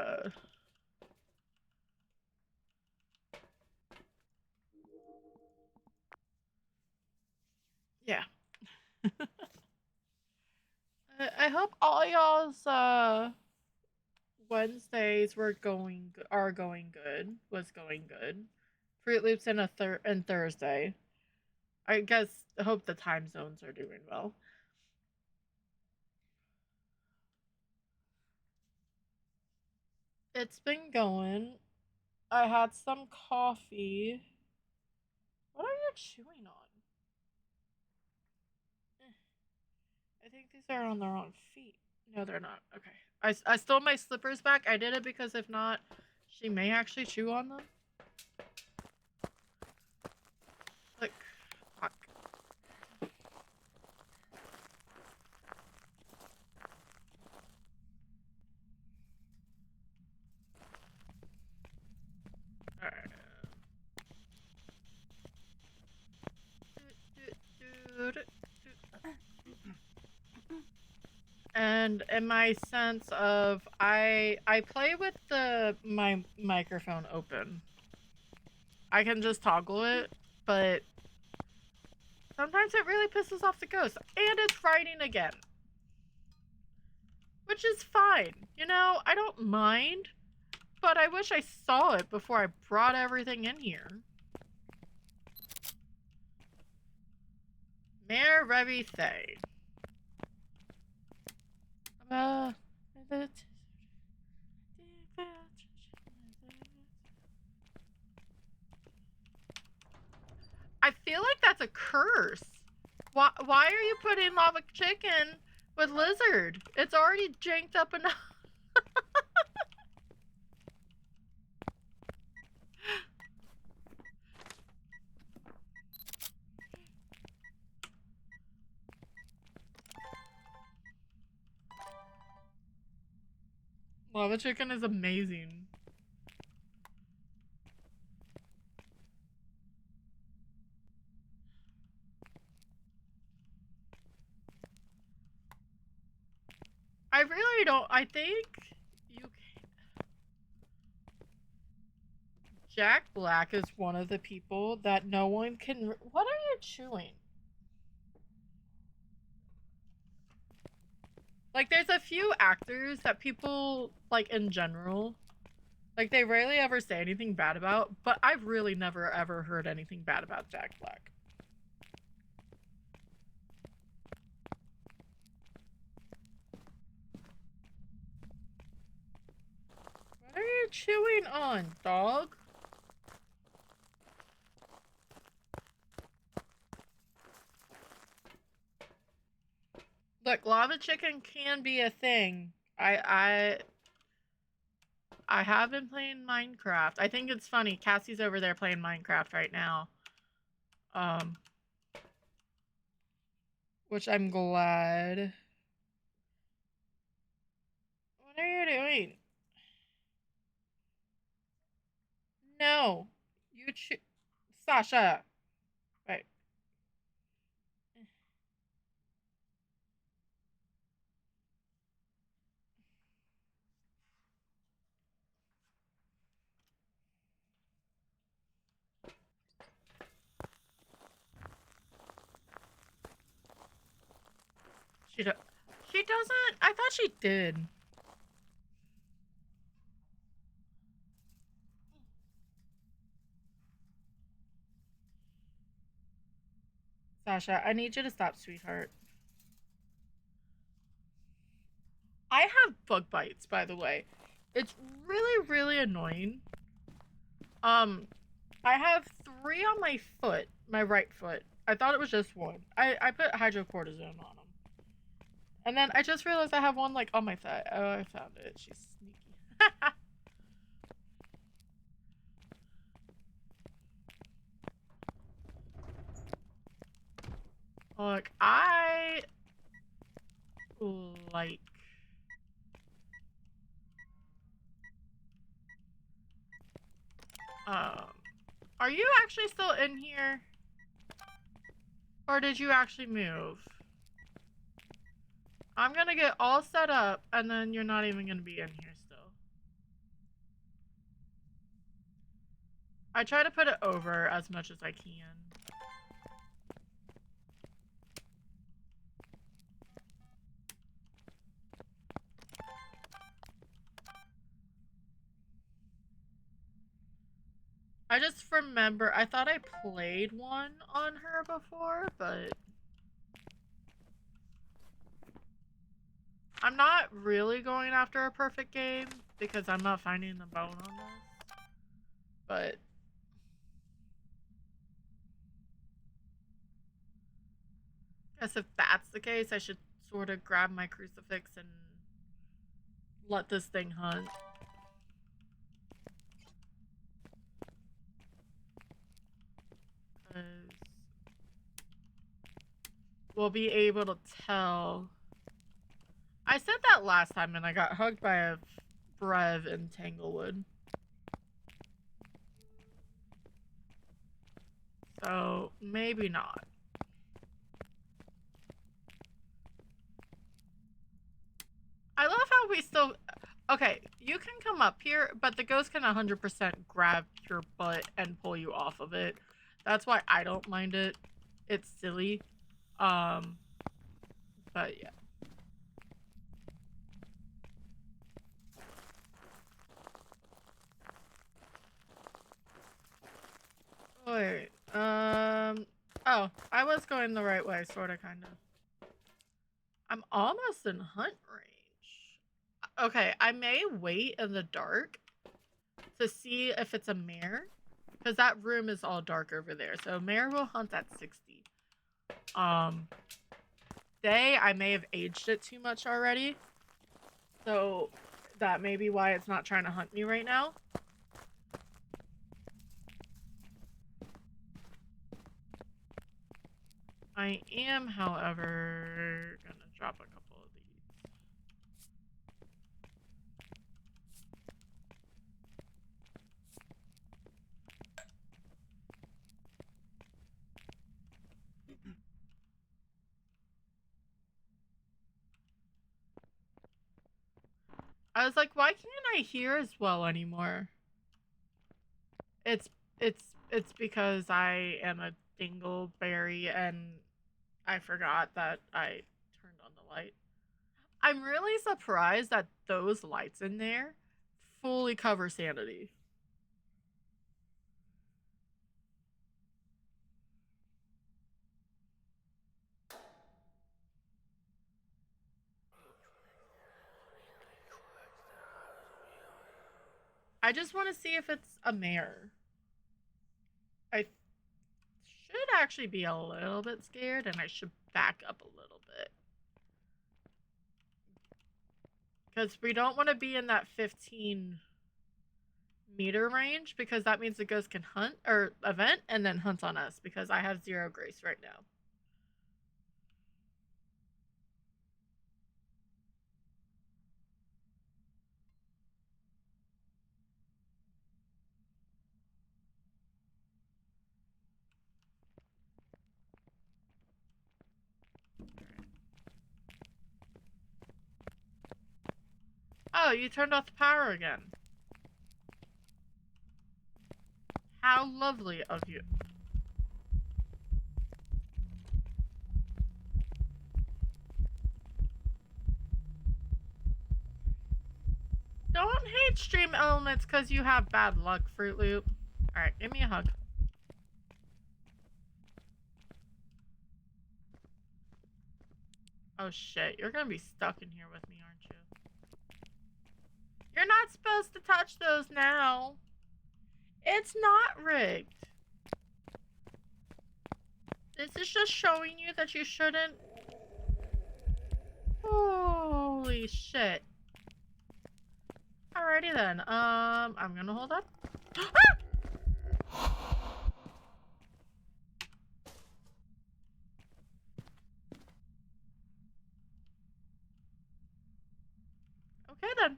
yeah. I hope all y'all's, Wednesdays was going good. Fruit Loops and Thursday. I guess I hope the time zones are doing well. It's been going. I had some coffee. What are you chewing on? I think these are on the wrong feet. No, they're not. Okay. I stole my slippers back. I did it because if not, she may actually chew on them. Like, fuck. Alright. And in my sense of I play with my microphone open. I can just toggle it, but sometimes it really pisses off the ghost. And it's writing again. Which is fine. You know, I don't mind, but I wish I saw it before I brought everything in here. Mayor Revy Thay. I feel like that's a curse. Why are you putting lava chicken with lizard? It's already janked up enough. Lava chicken is amazing. I really don't. I think you can. Jack Black is one of the people that no one can. What are you chewing? Like, there's a few actors that people, like, in general, like, they rarely ever say anything bad about, but I've really never ever heard anything bad about Jack Black. What are you chewing on, dog? Look, lava chicken can be a thing. I have been playing Minecraft. I think it's funny. Cassie's over there playing Minecraft right now. which I'm glad. What are you doing? No. You Sasha. Right. She do she doesn't? I thought she did. Sasha, I need you to stop, sweetheart. I have bug bites, by the way. It's really, really annoying. Um, I have 3 on my foot, my right foot. I thought it was just one. I put hydrocortisone on them. And then I just realized I have one, like, on my thigh. Oh, I found it. She's sneaky. Look, I like... Um, are you actually still in here? Or did you actually move? I'm gonna get all set up, and then you're not even gonna be in here still. I try to put it over as much as I can. I just remember, I thought I played one on her before, but... I'm not really going after a perfect game, because I'm not finding the bone on this. But... I guess if that's the case, I should sort of grab my crucifix and let this thing hunt. Because we'll be able to tell. I said that last time and I got hugged by a Brev in Tanglewood. So, maybe not. I love how we still... Okay, you can come up here, but the ghost can 100% grab your butt and pull you off of it. That's why I don't mind it. It's silly. But yeah. Wait, oh, I was going the right way, sorta, kinda. I'm almost in hunt range. Okay, I may wait in the dark to see if it's a mare, because that room is all dark over there, so mare will hunt at 60. Day, I may have aged it too much already, so that may be why it's not trying to hunt me right now. I am, however, gonna drop a couple of these. I was like, why can't I hear as well anymore? It's it's because I am a dingleberry and I forgot that I turned on the light. I'm really surprised that those lights in there fully cover sanity. I just want to see if it's a mare. I should actually be a little bit scared and I should back up a little bit. Because we don't want to be in that 15-meter range, because that means the ghost can hunt or event and then hunt on us, because I have 0 grace right now. Oh, you turned off the power again. How lovely of you. Don't hate stream elements because you have bad luck, Fruit Loop. Alright, give me a hug. Oh shit, you're gonna be stuck in here with me, aren't you? You're not supposed to touch those now. It's not rigged. This is just showing you that you shouldn't. Holy shit. Alrighty then. I'm gonna hold up. Okay then.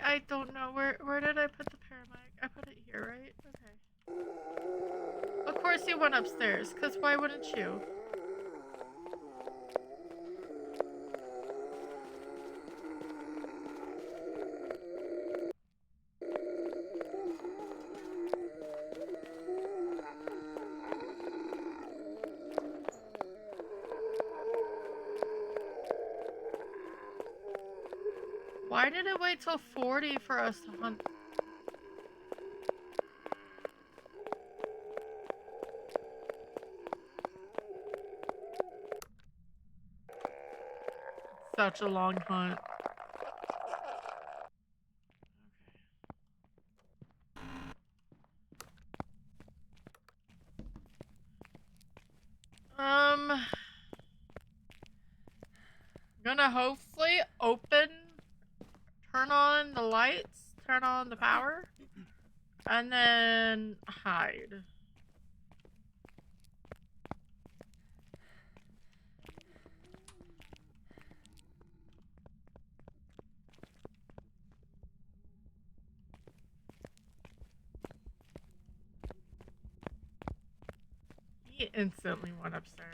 I don't know where did I put the paramedic? I put it here, right? Okay. Of course you went upstairs, cause why wouldn't you? Why did it wait till 40 for us to hunt? Such a long hunt. Gonna hopefully turn on the lights, turn on the power, and then hide. He instantly went upstairs.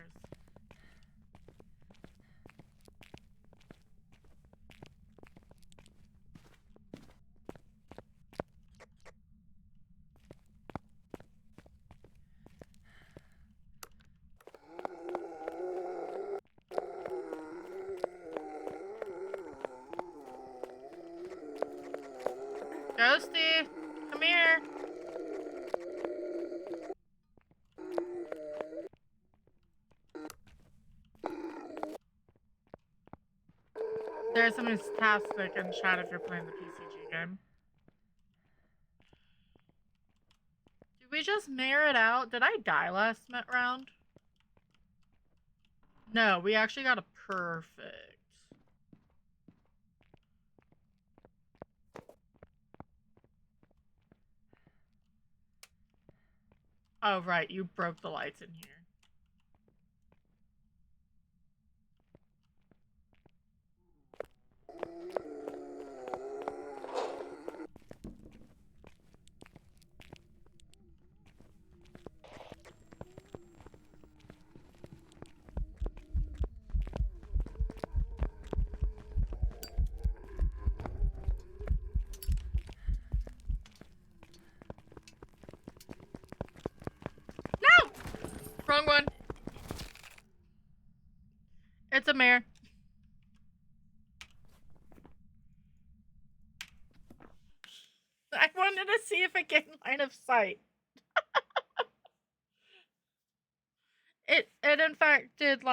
Ghosty, come here. There's something fantastic in chat if you're playing the PCG game. Did we just mirror it out? Did I die last round? No, we actually got a perfect. Oh, right, you broke the lights in here. No! Wrong one. It's a mare. I wanted to see if it gained line of sight. It in fact did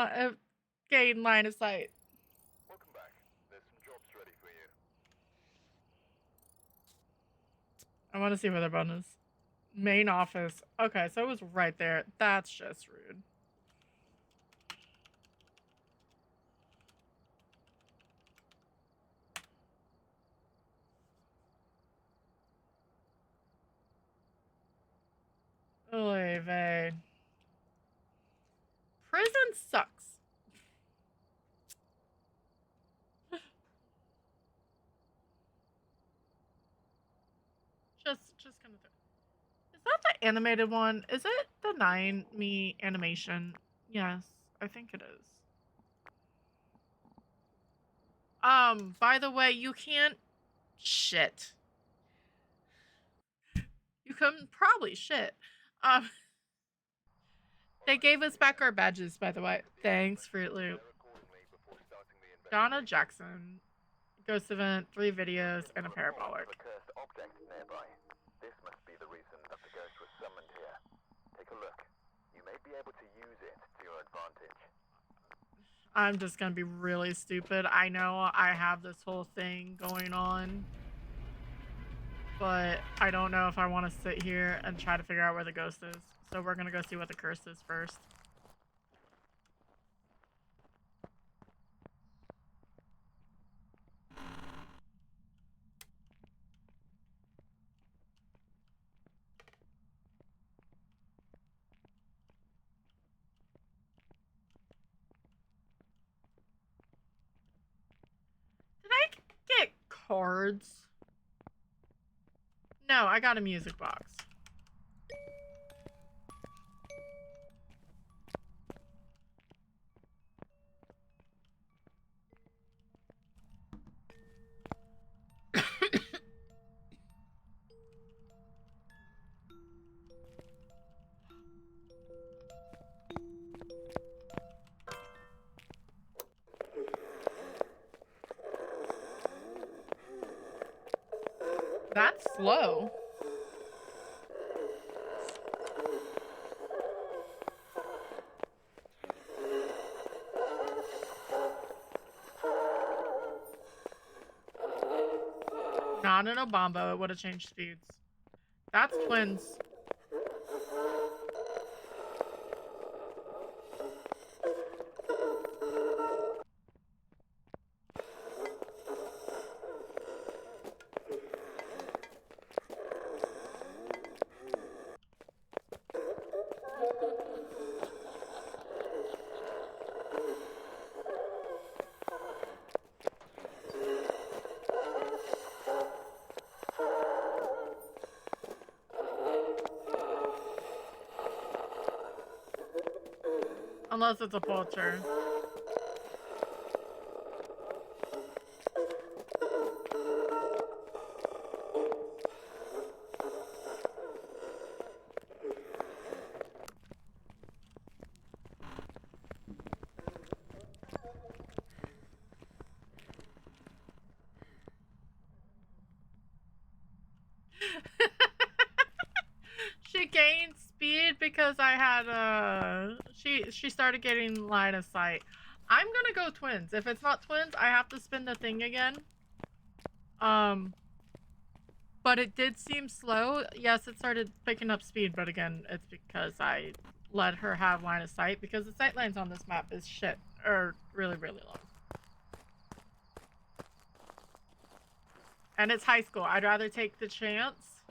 gain line of sight. Welcome back. There's some jobs ready for you. I want to see where their button is. Main office. Okay, so it was right there. That's just rude. Oy vey. Prison sucks. Just gonna. Is that the that animated one, is it the 9Me animation? Yes, I think it is. By the way, you can't shit. You can probably shit. Um, they gave us back our badges, by the way. Thanks, Fruit Loop. Donna Jackson, Ghost Event, 3 videos, and a parabolic. This must be the reason that the ghost was summoned here. Take a look. You may be able to use it to your advantage. I'm just gonna be really stupid. I know I have this whole thing going on, but I don't know if I want to sit here and try to figure out where the ghost is. So we're gonna go see what the curse is first. Did I get cards? No, I got a music box. That's slow. Not an Obambo, it would have changed speeds. That's twins. Unless it's a poacher. She gained speed because I had she started getting line of sight. I'm gonna go twins. If it's not twins, I have to spin the thing again. But it did seem slow. Yes, it started picking up speed, but again, it's because I let her have line of sight because the sight lines on this map is shit. Or really, really long. And it's high school. I'd rather take the chance.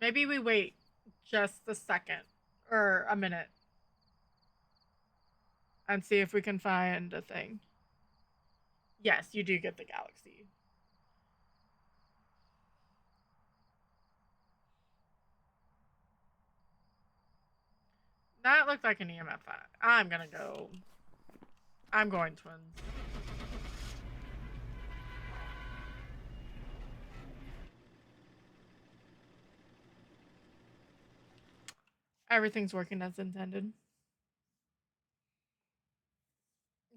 Maybe we wait just a second or a minute and see if we can find a thing. Yes, you do get the galaxy. That looked like an EMF. I'm gonna go. I'm going twins. Everything's working as intended.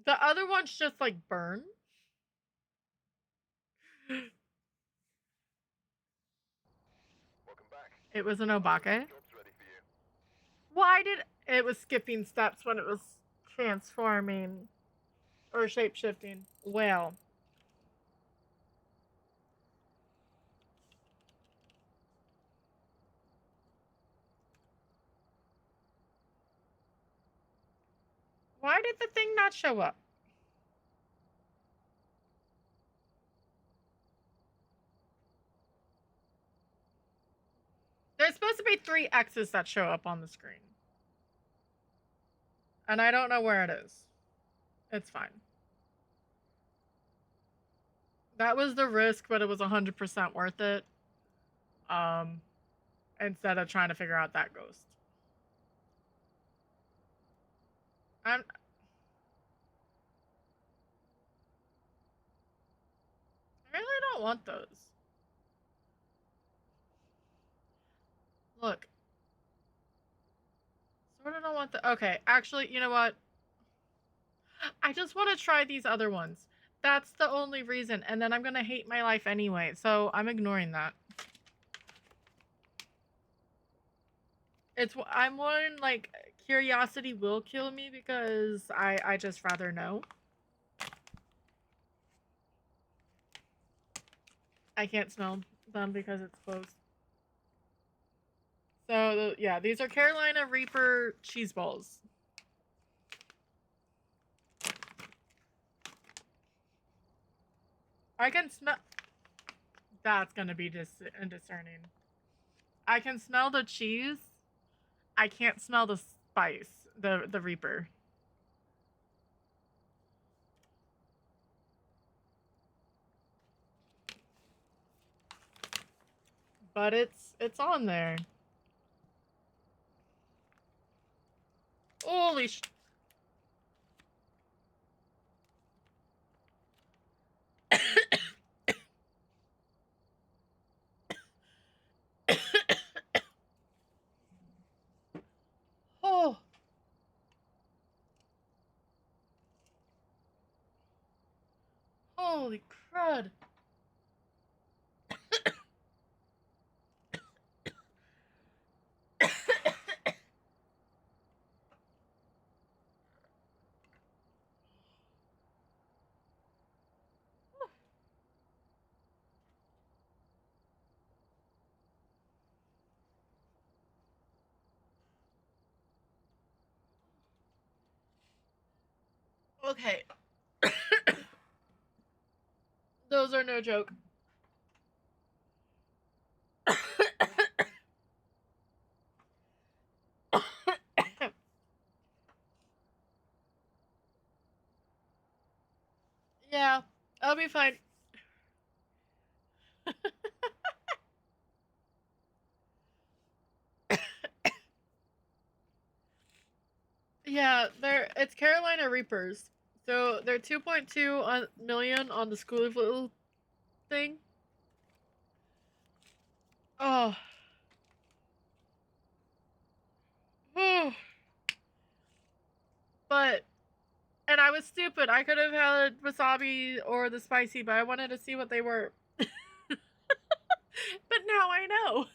The other one's just like burn. Welcome back. It was an Obake. Job's ready for you. Why did it was skipping steps when it was transforming or shape shifting? Well, why did the thing not show up? There's supposed to be 3 X's that show up on the screen. And I don't know where it is. It's fine. That was the risk, but it was 100% worth it. instead of trying to figure out that ghost. I really don't want those. Look. Sort of don't want the. Okay, actually, you know what? I just want to try these other ones. That's the only reason. And then I'm going to hate my life anyway. So I'm ignoring that. I'm one, like, curiosity will kill me because I just rather know. I can't smell them because it's closed. So, yeah, these are Carolina Reaper cheese balls. I can smell. That's gonna be discerning. I can smell the cheese. I can't smell the spice. The Reaper. But it's on there. Holy sh. Oh. Holy crud. Okay. Those are no joke. Yeah, I'll be fine. Yeah, it's Carolina Reapers. So they're 2.2 million on the Schoolville thing. Oh. But and I was stupid. I could have had wasabi or the spicy, but I wanted to see what they were. But now I know.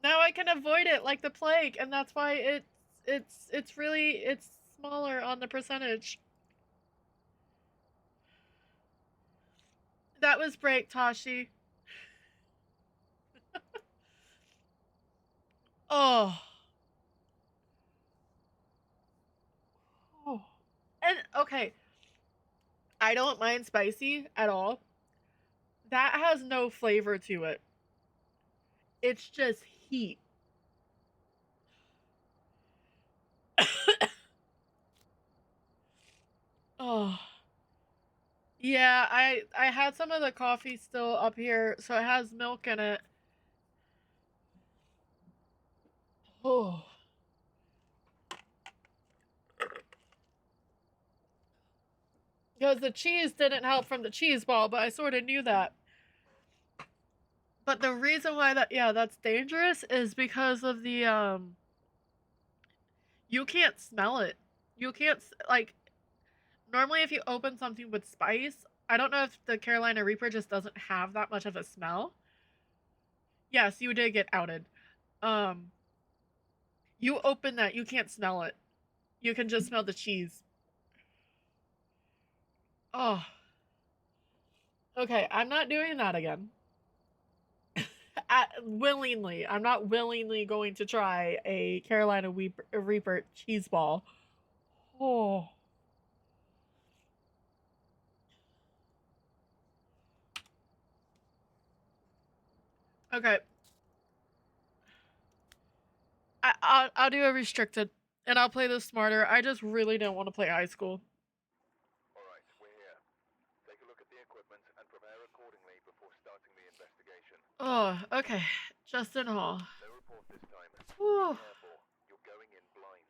Now I can avoid it like the plague, and that's why it's smaller on the percentage. That was break, Tashi. Oh. Oh. And okay, I don't mind spicy at all. That has no flavor to it. It's just heat. Oh. Yeah, I had some of the coffee still up here, so it has milk in it. Oh. Because the cheese didn't help from the cheese ball, but I sort of knew that. But the reason why that's dangerous is because of the you can't smell it. You can't like normally if you open something with spice, I don't know if the Carolina Reaper just doesn't have that much of a smell. Yes, you did get outed. Um you open that, you can't smell it. You can just smell the cheese. Oh. Okay, I'm not doing that again. Willingly. I'm not willingly going to try a Carolina Reaper cheese ball. Oh. Okay. I'll do a restricted, and I'll play this smarter. I just really don't want to play high school. Alright, we're here. Take a look at the equipment and prepare accordingly before starting the investigation. Oh, okay. Justin Hall. No report this time. Whew. Be careful. You're going in blind.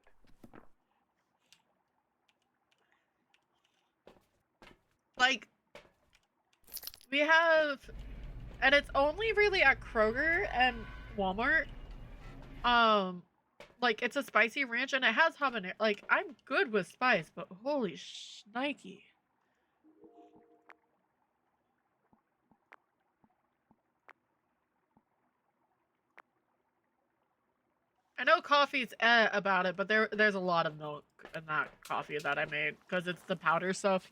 Like, we have, and it's only really at Kroger and Walmart. Like, it's a spicy ranch and it has habanero. Like, I'm good with spice, but holy shnikey. I know coffee's about it, but there's a lot of milk in that coffee that I made because it's the powder stuff.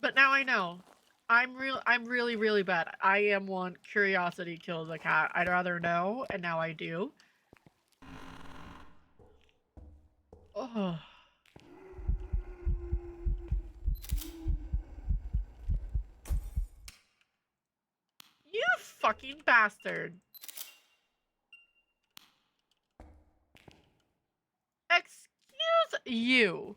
But now I know. I'm really, really bad. I am one. Curiosity kills a cat. I'd rather know, and now I do. Oh. You fucking bastard. Excuse you.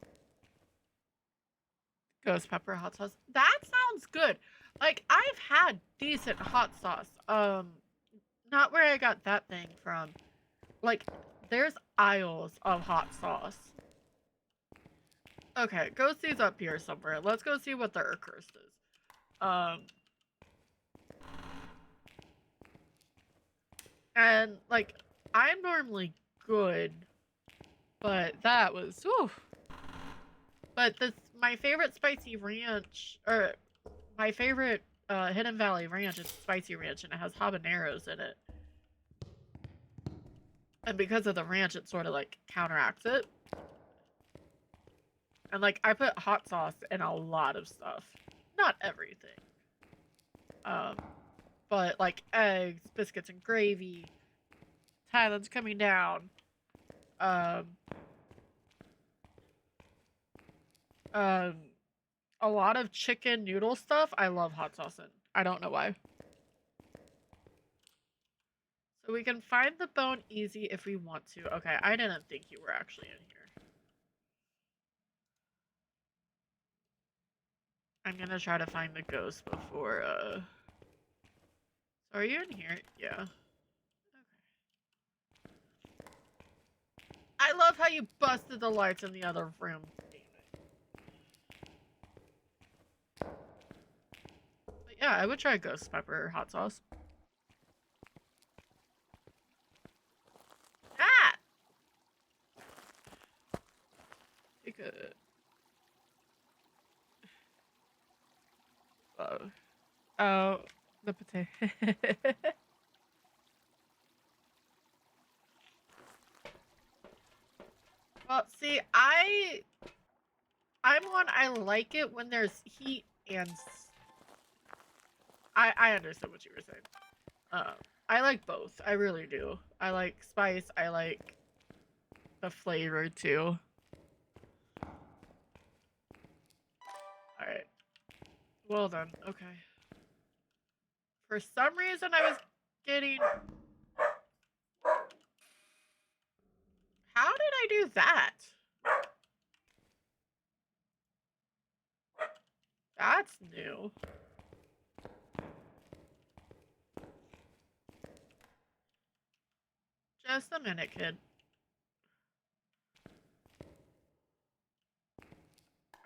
Ghost pepper hot sauce. That sounds good. Like, I've had decent hot sauce. Not where I got that thing from. Like, there's aisles of hot sauce. Okay, Ghosty's up here somewhere. Let's go see what the Urkurst is. And, like, I'm normally good, but that was, whew. But this, my favorite spicy ranch, or my favorite Hidden Valley ranch is spicy ranch, and it has habaneros in it. And because of the ranch, it sort of, like, counteracts it. And, like, I put hot sauce in a lot of stuff. Not everything. But, like, eggs, biscuits, and gravy. Thailand's coming down. A lot of chicken noodle stuff. I love hot sauce in. I don't know why. So we can find the bone easy if we want to. Okay, I didn't think you were actually in here. I'm gonna try to find the ghost before, So are you in here? Yeah. Okay. I love how you busted the lights in the other room. But yeah, I would try ghost pepper hot sauce. Ah! You could. Oh, the potato. Well, see, I'm one, I like it when there's heat and I understood what you were saying. I like both. I really do. I like spice. I like the flavor too. Alright. Well then, okay. For some reason I was getting... How did I do that? That's new. Just a minute, kid.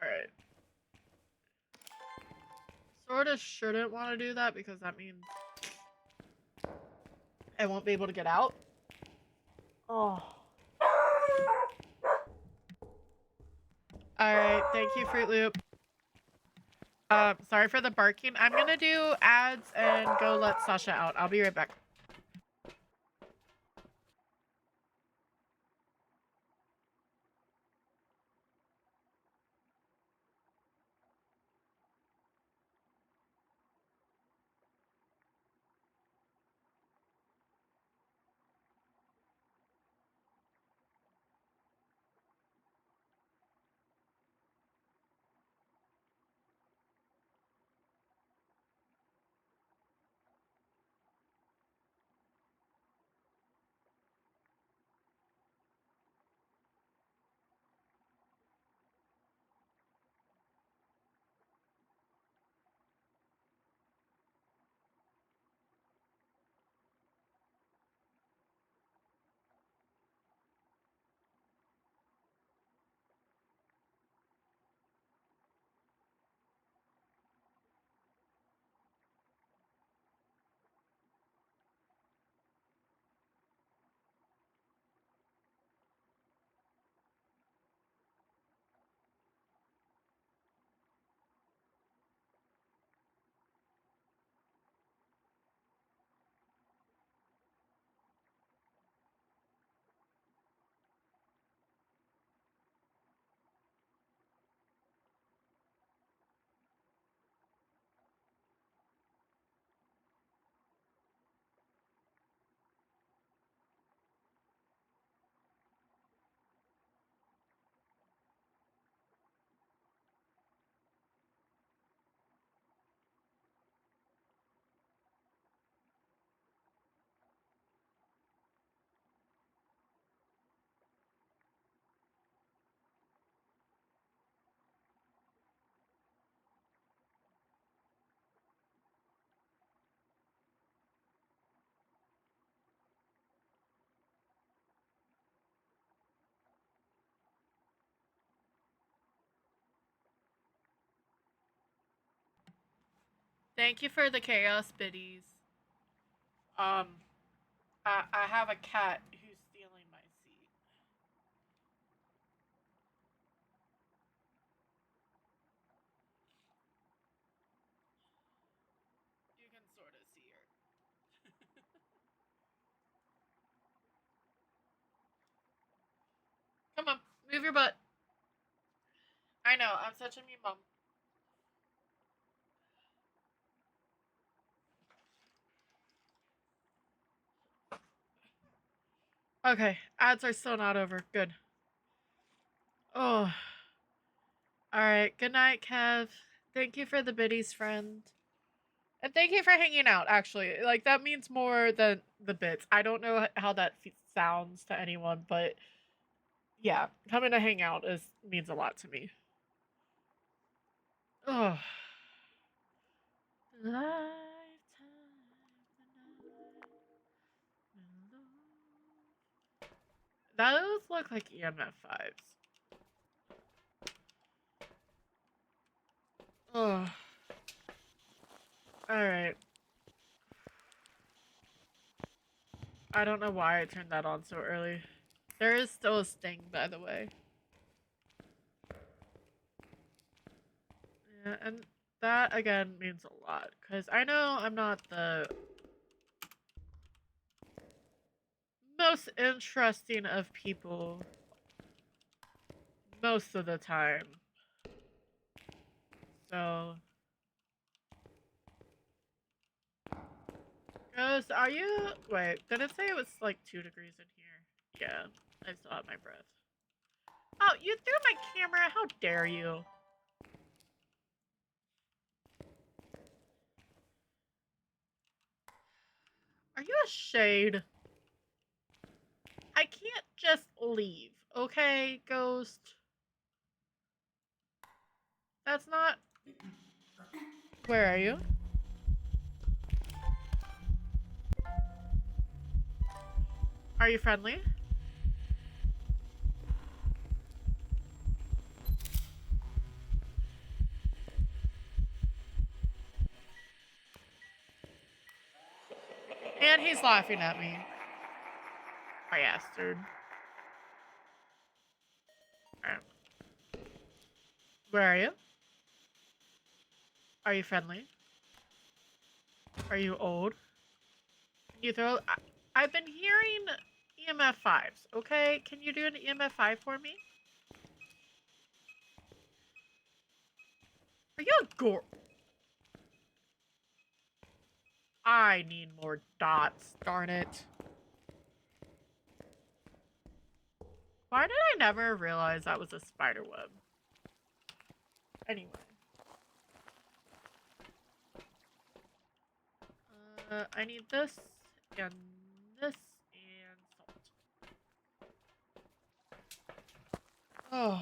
Alright. Sorta shouldn't want to do that because that means I won't be able to get out. Oh. Alright, thank you, Fruit Loop. Sorry for the barking. I'm gonna do ads and go let Sasha out. I'll be right back. Thank you for the chaos biddies. I have a cat who's stealing my seat. You can sort of see her. Come on, move your butt. I know, I'm such a mean mom. Okay, ads are still not over. Good. Oh. Alright, good night, Kev. Thank you for the biddies, friend. And thank you for hanging out, actually. Like, that means more than the bits. I don't know how that sounds to anyone, but yeah, coming to hang out means a lot to me. Oh. Those look like EMF 5s. Oh. Alright. I don't know why I turned that on so early. There is still a sting, by the way. Yeah, and that, again, means a lot. Because I know I'm not the most interesting of people most of the time. So... Ghost, are you... Wait, did it say it was like 2 degrees in here? Yeah, I still have my breath. Oh, you threw my camera! How dare you? Are you a shade? I can't just leave, okay, Ghost? That's not... Where are you? Are you friendly? And he's laughing at me. Bastard. Alright. Where are you? Are you friendly? Are you old? Can you throw... I've been hearing EMF 5s, okay? Can you do an EMF 5 for me? Are you a gore? I need more dots, darn it. Why did I never realize that was a spider web? Anyway. I need this, and this, and salt. Oh.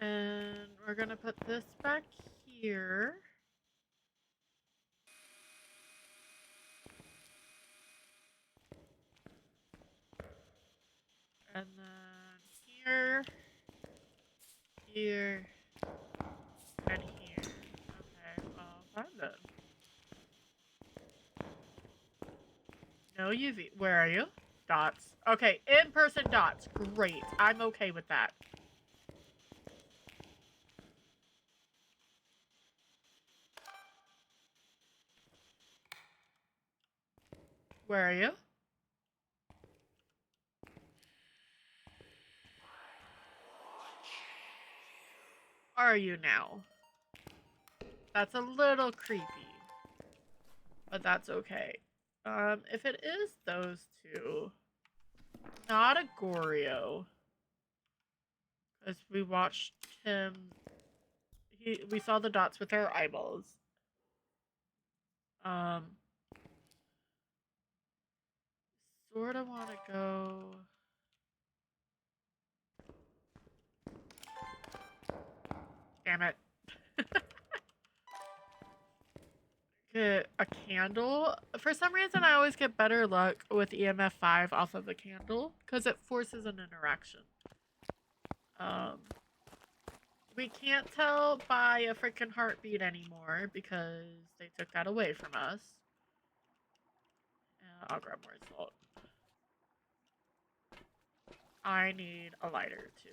And we're gonna put this back here. And then here, here, and here. Okay, well, fine then. No UV. Where are you? Dots. Okay, in-person dots. Great. I'm okay with that. Where are you? Are you now? That's a little creepy. But that's okay. If it is those two, not a Goryo. Because we watched him... we saw the dots with our eyeballs. Sorta wanna go... Damn it. get a candle. For some reason, I always get better luck with EMF 5 off of a candle because it forces an interaction. Um, we can't tell by a freaking heartbeat anymore because they took that away from us. I'll grab more salt. I need a lighter too.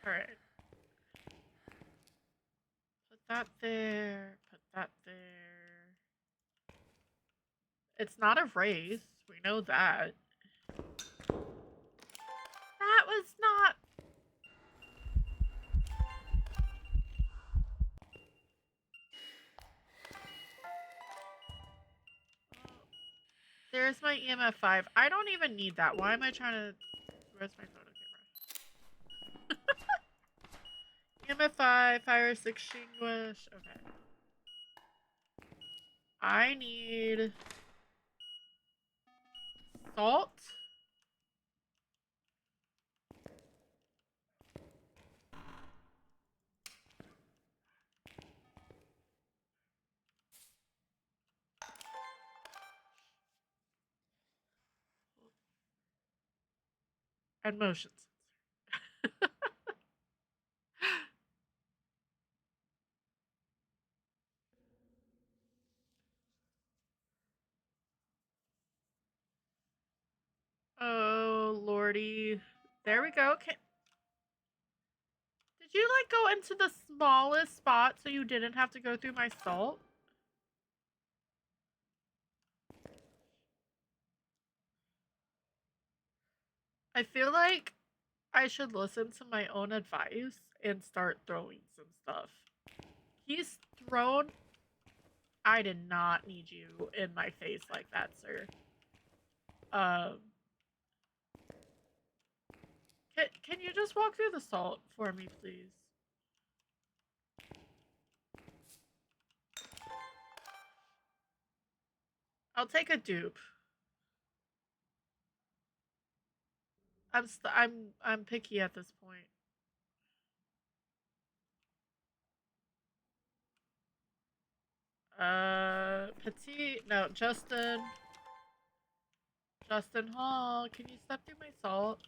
Alright. Put that there. Put that there. It's not a race. We know that. That was not. There's my EMF 5. I don't even need that. Why am I trying to... Where's my photo camera? EMF 5, fire extinguish. Okay. I need... salt. And motion sensor. Oh, lordy. There we go. Did you, like, go into the smallest spot so you didn't have to go through my salt? I feel like I should listen to my own advice and start throwing some stuff. He's thrown... I did not need you in my face like that, sir. Can you just walk through the salt for me, please? I'll take a dupe. I'm picky at this point. Petite. No, Justin. Justin Hall. Can you step through my salt?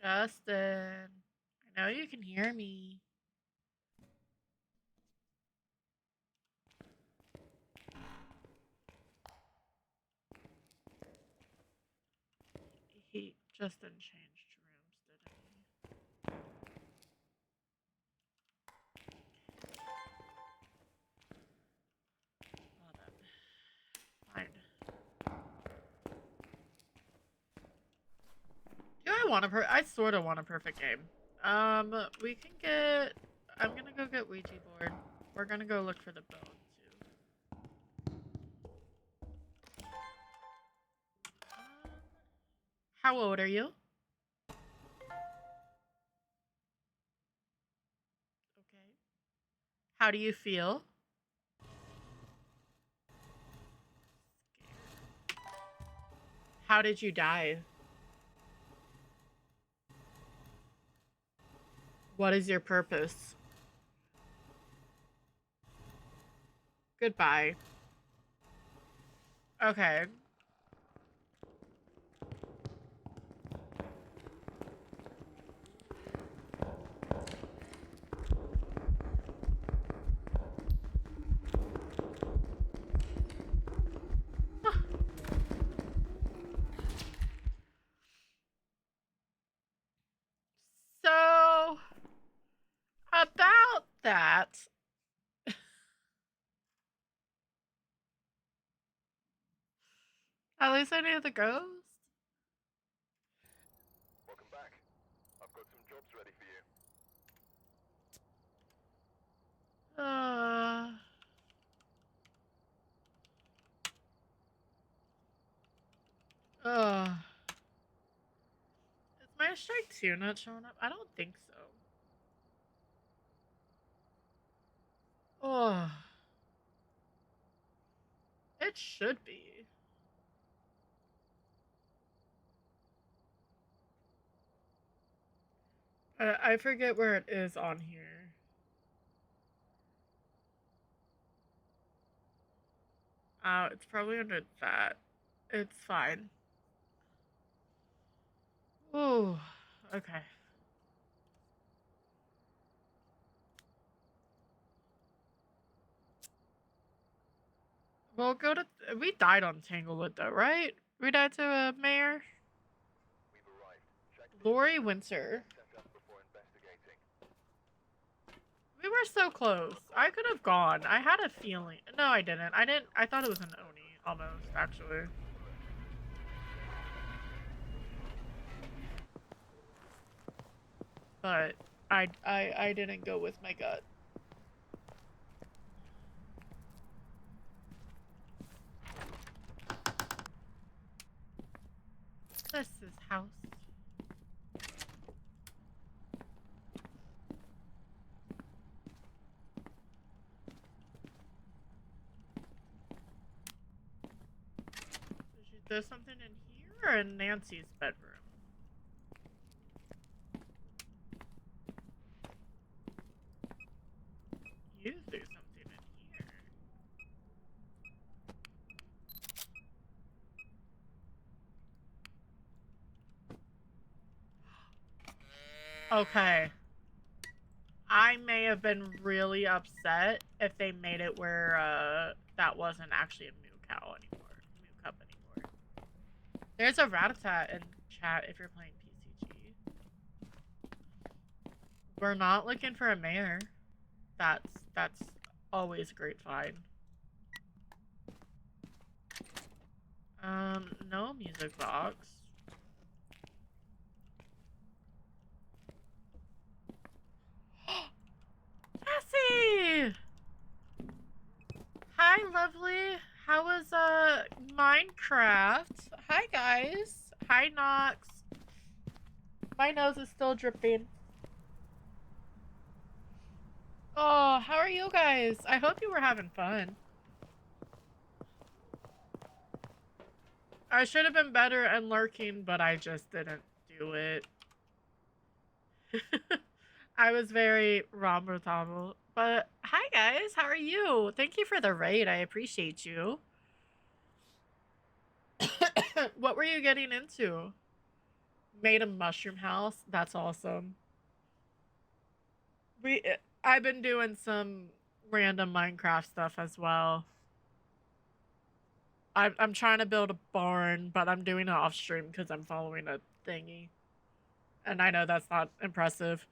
Justin. I know you can hear me. He Justin changed rooms, didn't he? Hold up. Fine. Do I want I sort of want a perfect game. We can get... I'm gonna go get Ouija board. We're gonna go look for the bone, too. How old are you? Okay. How do you feel? How did you die? What is your purpose? Goodbye. Okay. So, about that, at least I knew the ghost. Welcome back. I've got some jobs ready for you. Uh, is my strike 2 not showing up? I don't think so. Oh. It should be. I forget where it is on here. It's probably under that. It's fine. Ooh, okay. We'll go to. We died on Tanglewood though, right? We died to a mayor. We've arrived. Check the Lori equipment Windsor. set up before investigating. We were so close. I could have gone. I had a feeling. No, I didn't. I didn't. I thought it was an Oni almost, actually. But I didn't go with my gut. This is house. There's something in here or in Nancy's bedroom? You threw something in here. Okay. I may have been really upset if they made it where that wasn't actually a moo cow anymore. Moo cup anymore. There's a Ratatat in chat if you're playing PCG. We're not looking for a mayor. That's always a great find. No music box. Jessie! Hi, lovely. How was Minecraft? Hi, guys. Hi, Nox. My nose is still dripping. Oh, how are you guys? I hope you were having fun. I should have been better at lurking, but I just didn't do it. I was very rombertable. But hi guys, how are you? Thank you for the raid. I appreciate you. What were you getting into? Made a mushroom house. That's awesome. I've been doing some random Minecraft stuff as well. I'm trying to build a barn, but I'm doing it off stream because I'm following a thingy. And I know that's not impressive.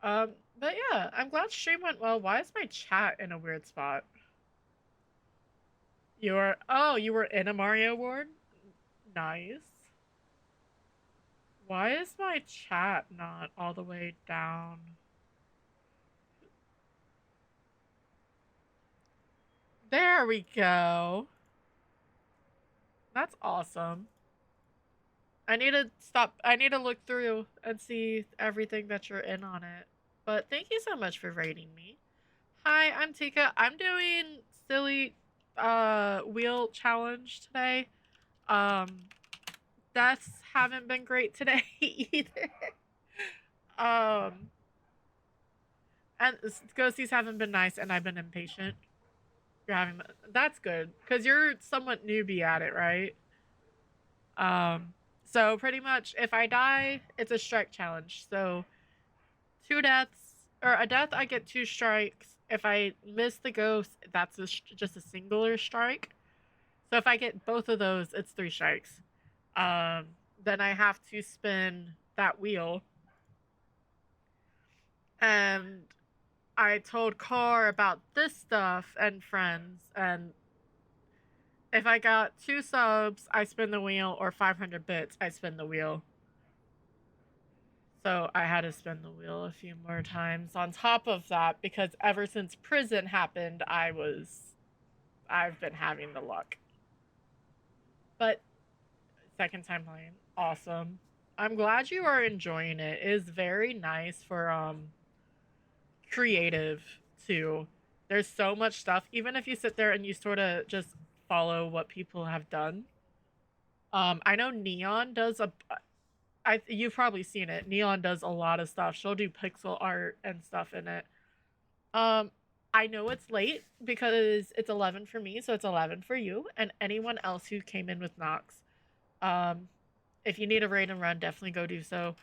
But yeah, I'm glad stream went well. Why is my chat in a weird spot? You were in a Mario Ward? Nice. Why is my chat not all the way down? There we go. That's awesome. I need to stop. I need to look through and see everything that you're in on it. But thank you so much for rating me. Hi, I'm Tika. I'm doing silly wheel challenge today. Deaths haven't been great today either. um and ghosties haven't been nice and I've been impatient. You're having that's good because you're somewhat newbie at it, right? So pretty much if I die, it's a strike challenge. So 2 deaths or a death, I get 2 strikes. If I miss the ghost, that's just a singular strike. So if I get both of those, it's 3 strikes. Then I have to spin that wheel. And I told Car about this stuff and friends, and if I got 2 subs, I spin the wheel, or 500 bits, I spin the wheel. So I had to spin the wheel a few more times on top of that because ever since prison happened, I've been having the luck. But second time playing, awesome. I'm glad you are enjoying it. It is very nice for creative too. There's so much stuff. Even if you sit there and you sort of just follow what people have done. I know Neon does you've probably seen it. Neon does a lot of stuff. She'll do pixel art and stuff in it. Um, I know it's late because it's 11 for me, so it's 11 for you and anyone else who came in with Nox. Um, if you need a raid and run, definitely go do so.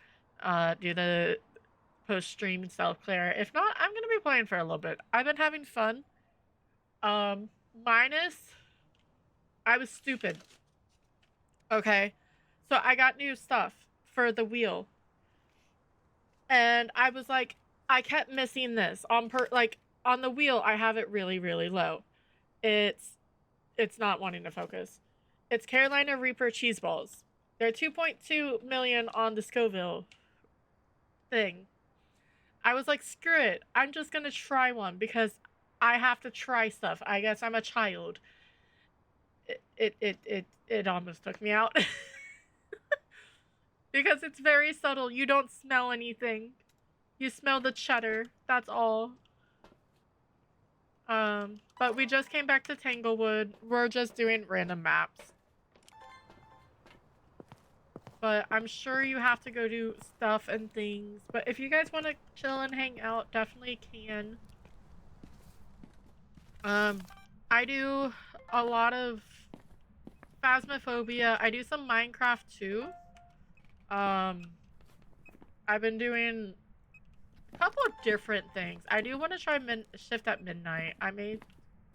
Do the post stream self clear. If not, I'm gonna be playing for a little bit. I've been having fun. Um, minus I was stupid. Okay, so I got new stuff for the wheel, and I was like, I kept missing this like on the wheel. I have it really really low. It's it's not wanting to focus. It's Carolina Reaper cheese balls. They're 2.2 million on the Scoville thing. I was like, screw it. I'm just gonna try one because I have to try stuff. I guess I'm a child. It almost took me out. Because it's very subtle. You don't smell anything. You smell the cheddar. That's all. But we just came back to Tanglewood. We're just doing random maps. But I'm sure you have to go do stuff and things. But if you guys want to chill and hang out, definitely can. I do a lot of Phasmophobia. I do some Minecraft too. I've been doing a couple of different things. I do want to try shift at midnight. I may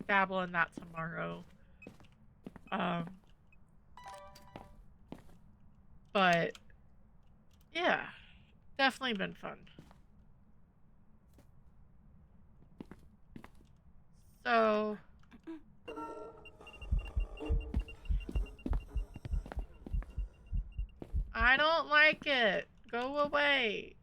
dabble in that tomorrow. But yeah, definitely been fun. So I don't like it. Go away.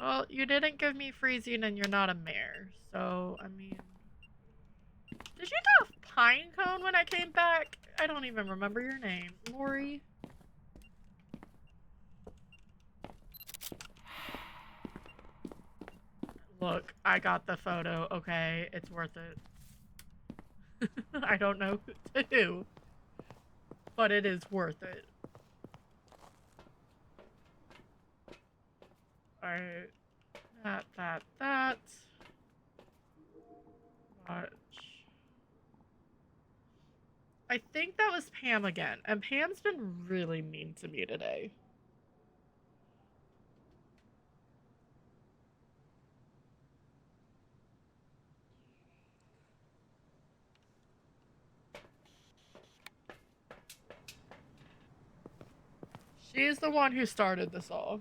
Well, you didn't give me freezing and you're not a mayor. So, I mean... Did you have Pinecone when I came back? I don't even remember your name. Lori? Look, I got the photo, okay? It's worth it. I don't know who to do. But it is worth it. Alright. That. Watch. I think that was Pam again. And Pam's been really mean to me today. She's the one who started this all.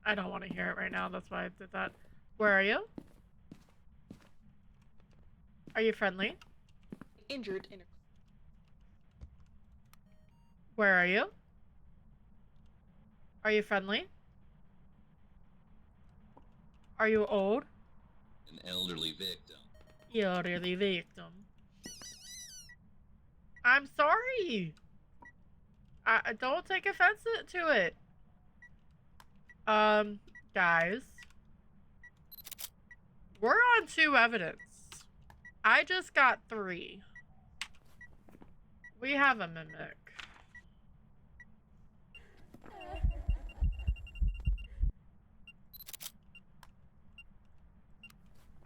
I don't want to hear it right now. That's why I did that. Where are you? Are you friendly? Injured in a... Where are you? Are you friendly? Are you old? An elderly victim. Elderly victim. I'm sorry. I don't take offense to it. Guys. We're on 2 evidence. I just got 3. We have a mimic.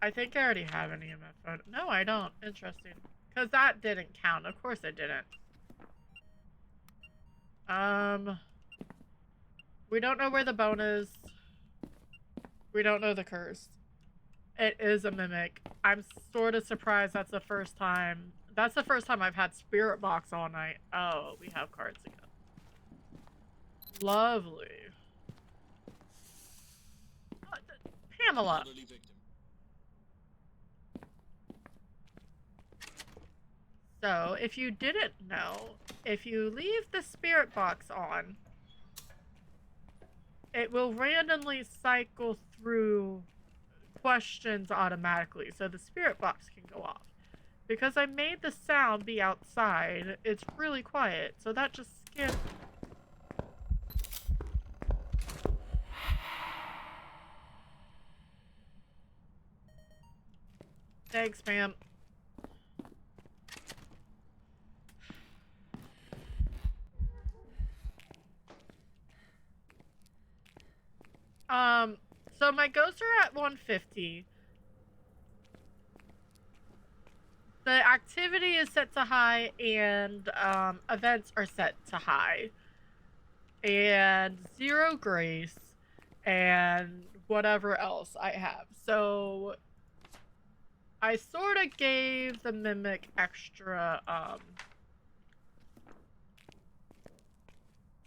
I think I already have an EMF photo. No, I don't. Interesting. Because that didn't count. Of course it didn't. We don't know where the bone is. We don't know the curse. It is a mimic. I'm sort of surprised that's the first time. That's the first time I've had Spirit Box all night. Oh, we have cards again. Lovely. Pamela. Elderly victim. So, if you didn't know, if you leave the Spirit Box on, it will randomly cycle through questions automatically, so the Spirit Box can go off. Because I made the sound be outside, it's really quiet, so that just scared. Thanks, ma'am. So my ghosts are at 150. The activity is set to high, and events are set to high. And 0 grace, and whatever else I have. So I sort of gave the mimic extra,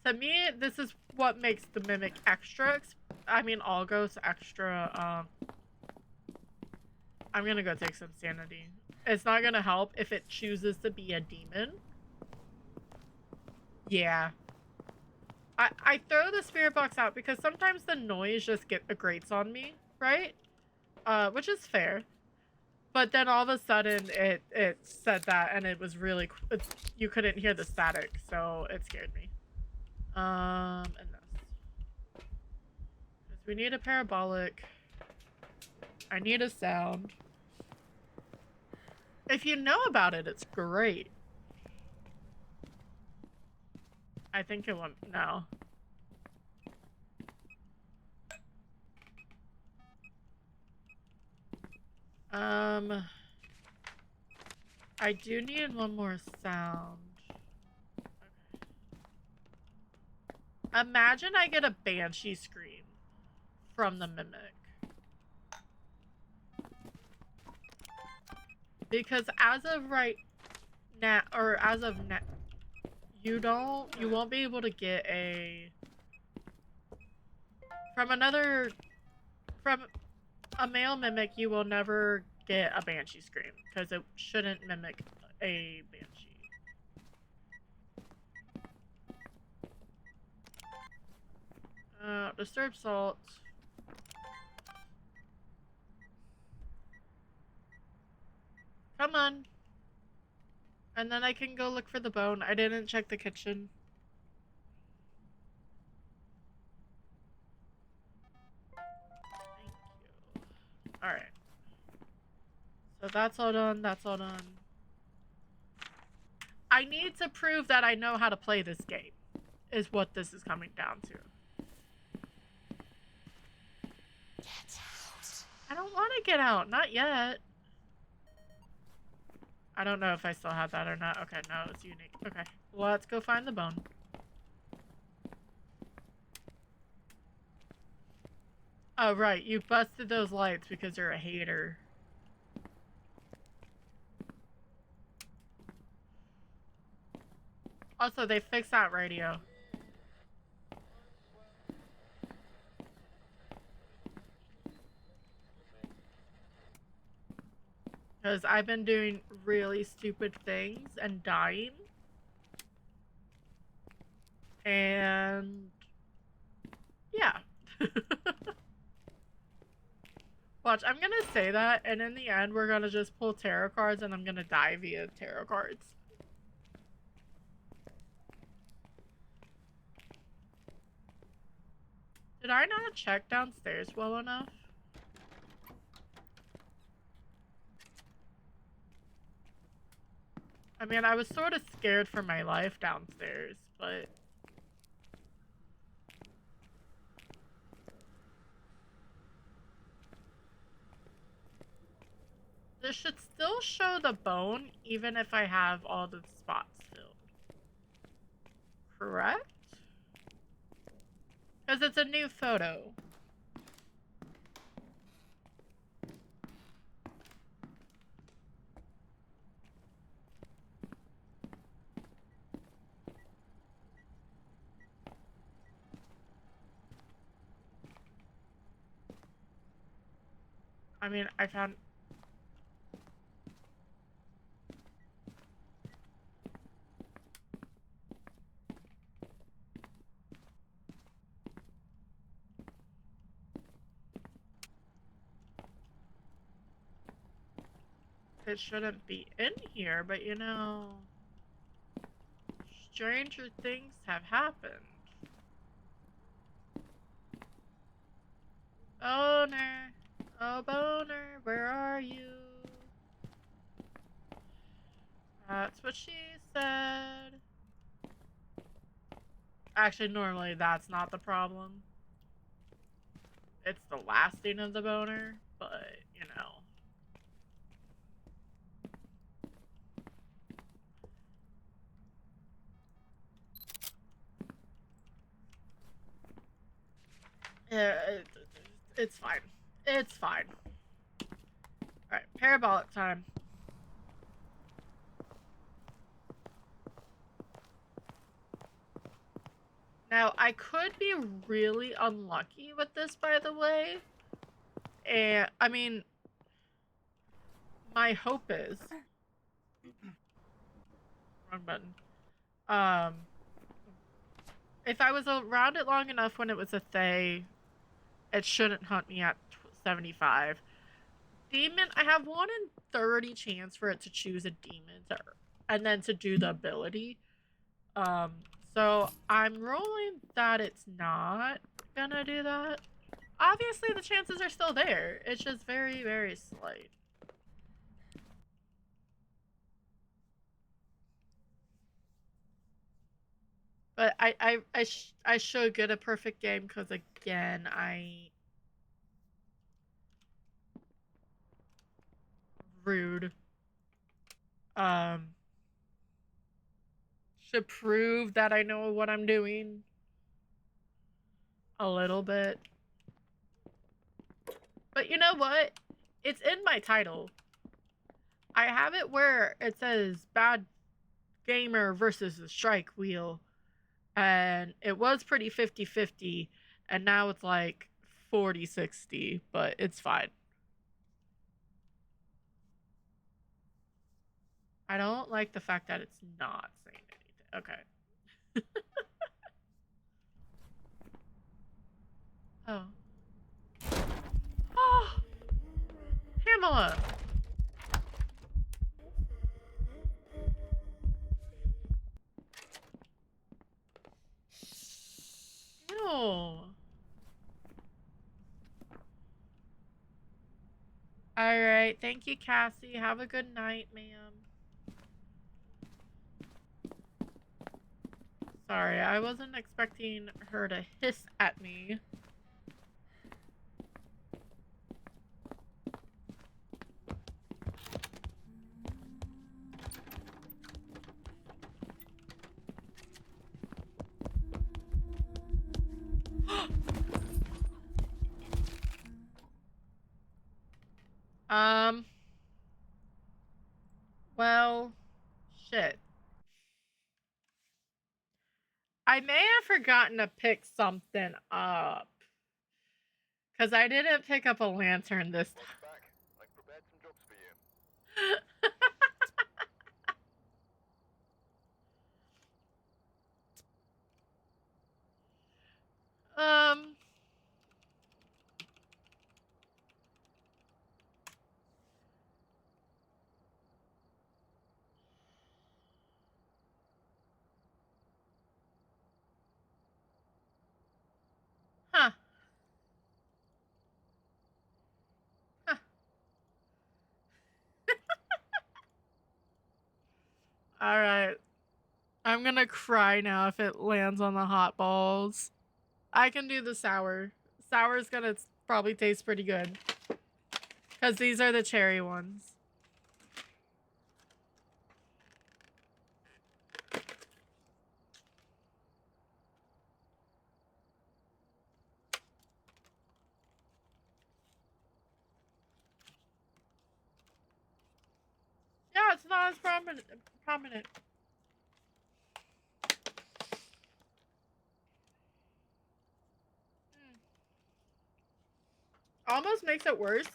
to me, this is what makes the mimic extra, I mean, all ghosts extra, I'm gonna go take some sanity. It's not gonna help if it chooses to be a demon. Yeah. I throw the spirit box out because sometimes the noise just grates on me, right? Which is fair. But then all of a sudden it said that, and it was really, you couldn't hear the static, so it scared me. And this. Because we need a parabolic. I need a sound. If you know about it, it's great. I think it went, no. I do need one more sound. Okay. Imagine I get a banshee scream from the mimic. Because as of right now, or as of now, you won't be able to get from a male mimic, you will never get a banshee scream, because it shouldn't mimic a banshee. Disturbed salt. Come on. And then I can go look for the bone. I didn't check the kitchen. Thank you. Alright. So that's all done. That's all done. I need to prove that I know how to play this game, is what this is coming down to. Get out. I don't want to get out. Not yet. I don't know if I still have that or not. Okay, no, it's unique. Okay, let's go find the bone. Oh, right. You busted those lights because you're a hater. Also, they fixed that radio. Because I've been doing really stupid things and dying. And yeah. Watch, I'm gonna say that, and in the end, we're gonna just pull tarot cards, and I'm gonna die via tarot cards. Did I not check downstairs well enough? I mean, I was sort of scared for my life downstairs, but... this should still show the bone, even if I have all the spots filled. Correct? Because it's a new photo. I mean, I found... it shouldn't be in here, but you know, stranger things have happened. Boner, oh boner, where are you? That's what she said. Actually, normally that's not the problem. It's the lasting of the boner, but you know. Yeah, it's fine. It's fine. Alright, parabolic time. Now, I could be really unlucky with this, by the way. And, I mean, my hope is... Wrong button. If I was around it long enough when it was a Thay, it shouldn't hunt me at 75. Demon, I have 1 in 30 chance for it to choose a demon and then to do the ability. So I'm rolling that it's not gonna do that. Obviously, the chances are still there. It's just very, very slight. But I should get a perfect game because, again, rude. Should prove that I know what I'm doing. A little bit. But you know what? It's in my title. I have it where it says bad gamer versus the strike wheel. And it was pretty 50-50. And now it's like 40-60. But it's fine. I don't like the fact that it's not saying anything. Okay. Oh. Oh! Pamela! Ew. Alright, thank you, Cassie. Have a good night, ma'am. Sorry, I wasn't expecting her to hiss at me. Well, shit. I may have forgotten to pick something up. Because I didn't pick up a lantern this time. Back. I've prepared some jobs for you. um... Huh. Huh. Alright. I'm gonna cry now if it lands on the hot balls. I can do the sour. Sour's gonna probably taste pretty good. Because these are the cherry ones. Yeah, it's not as prominent. Almost makes it worse.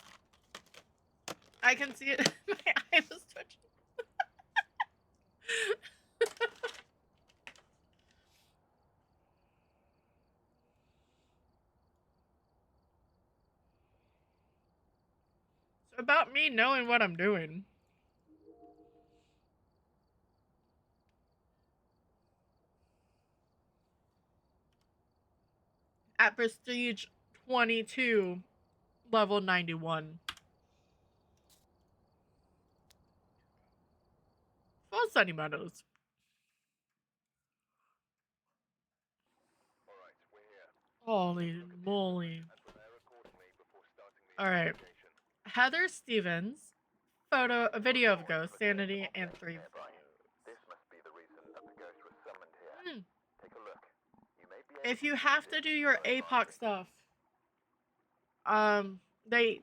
I can see it. My eye was twitching. It's about me knowing what I'm doing. at Prestige 22, level 91. Full Sunny Meadows. Alright, we're here. Holy moly. And prepare accordingly before starting the Alright. investigation. Heather Stevens. A video of a ghost, sanity, and 3 Nearby. This must be the reason that the ghost was summoned here. Take a look. You may be able If you to have use to it do your for APOC stuff, they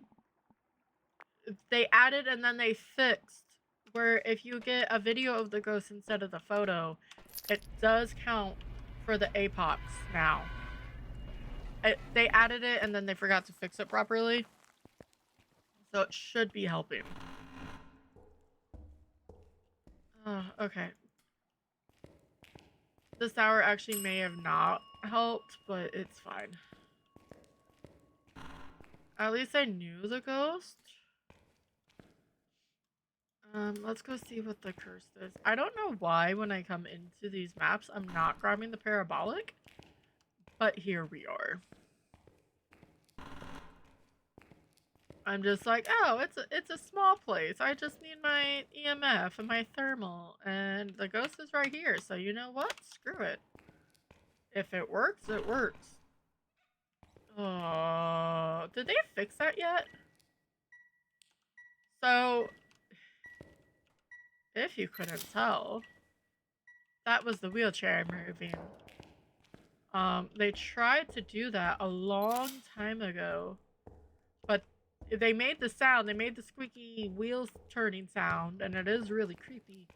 added and then they fixed where if you get a video of the ghost instead of the photo, it does count for the APOCs now. They added it and then they forgot to fix it properly. So it should be helping. Oh, okay. This hour actually may have not helped, but it's fine. At least I knew the ghost. Let's go see what the curse is. I don't know why when I come into these maps, I'm not grabbing the parabolic, but here we are. I'm just like, oh, it's a small place. I just need my EMF and my thermal, and the ghost is right here. So you know what? Screw it. If it works, it works. Oh, did they fix that yet? So, if you couldn't tell, that was the wheelchair I'm moving. They tried to do that a long time ago, but they made the sound, they made the squeaky wheels turning sound, and it is really creepy,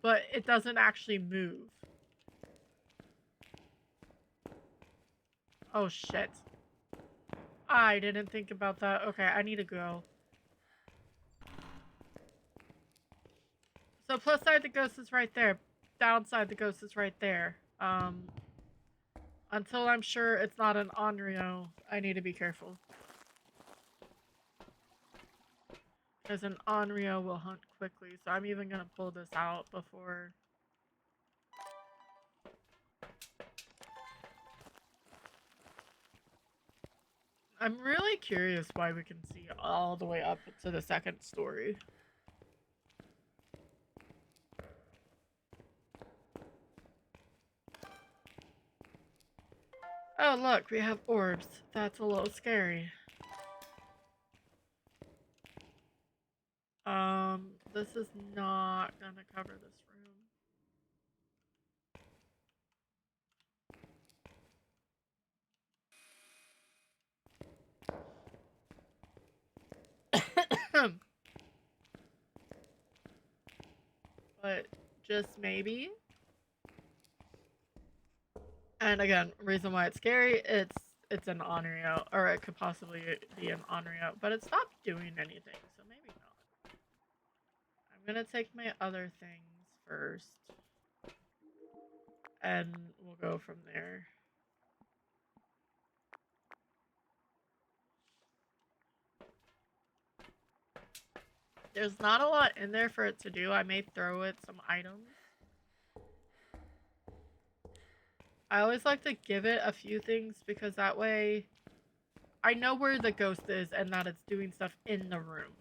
but it doesn't actually move. Oh shit. I didn't think about that. Okay, I need to go. So plus side the ghost is right there. Downside the ghost is right there. Until I'm sure it's not an Onryo, I need to be careful. Because an Onryo will hunt quickly, so I'm even gonna pull this out before... I'm really curious why we can see all the way up to the second story. Oh look, we have orbs. That's a little scary. This is not gonna cover this room. But just maybe. And again, reason why it's scary, it's an Onryo, or it could possibly be an Onryo, but it's not doing anything, so maybe not. I'm gonna take my other things first, and we'll go from there. There's not a lot in there for it to do. I may throw it some items. I always like to give it a few things because that way I know where the ghost is and that it's doing stuff in the room.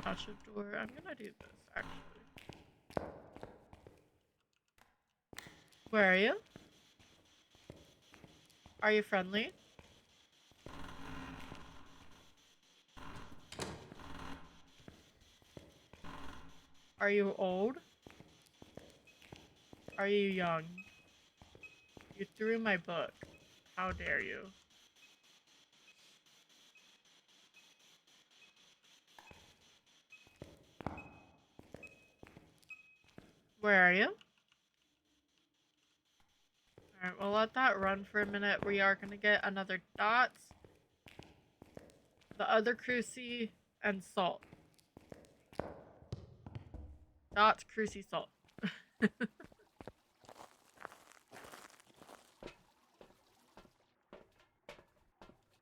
Touch a door. I'm gonna do this actually. Where are you? Are you friendly? Are you old? Are you young? You threw my book. How dare you? Where are you? Alright, we'll let that run for a minute. We are going to get another dot. The other cruci and salt. Dots, cruci, salt.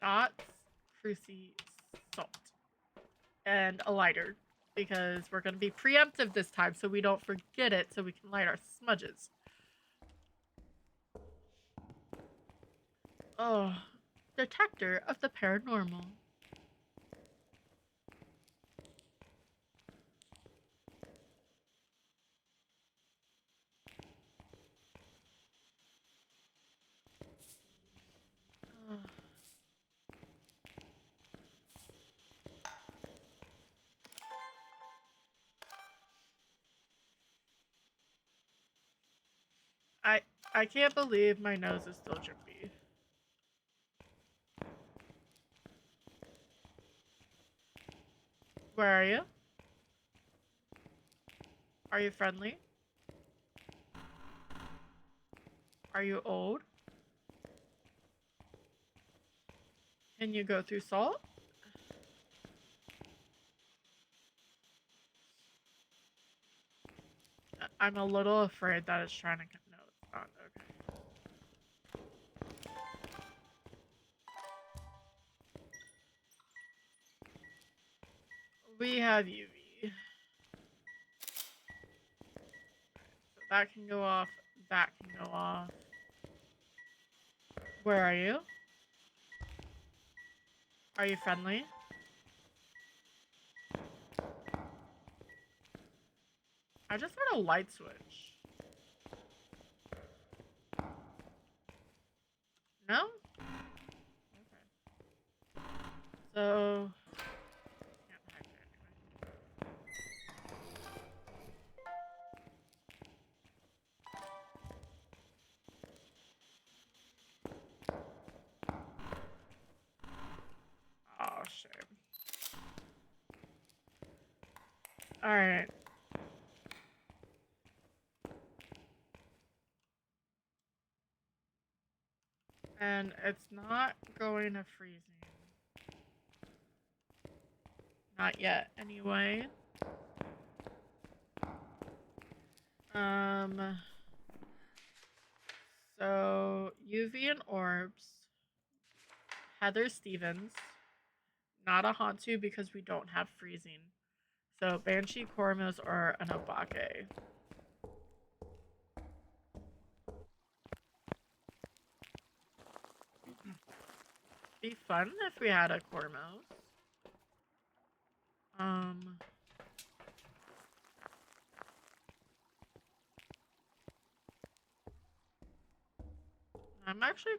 Dots, cruci, salt. And a lighter. because we're going to be preemptive this time so we don't forget it so we can light our smudges. Oh, detector of the paranormal. Oh. I can't believe my nose is still drippy. Where are you? Are you friendly? Are you old? Can you go through salt? I'm a little afraid that it's trying to... No, it's not. Okay. We have UV. So that can go off. That can go off. Where are you? Are you friendly? I just want a light switch. No? Okay. So... Can't hide there anyway. Oh, shit. Alright. And it's not going to freezing. Not yet, anyway. So UV and orbs. Heather Stevens. Not a Hantu because we don't have freezing. So Banshee, Kormos, or an Obake. Be fun if we had a Kormos. I'm actually...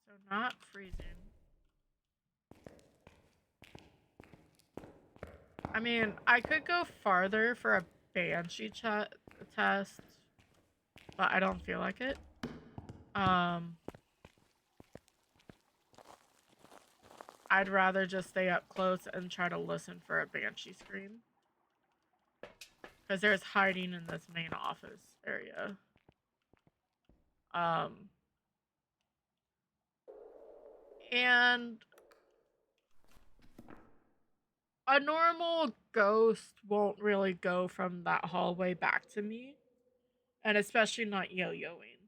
So not freezing. I mean, I could go farther for a Banshee test, but I don't feel like it. I'd rather just stay up close and try to listen for a Banshee scream. Because there's hiding in this main office area. And a normal ghost won't really go from that hallway back to me. And especially not yo-yoing.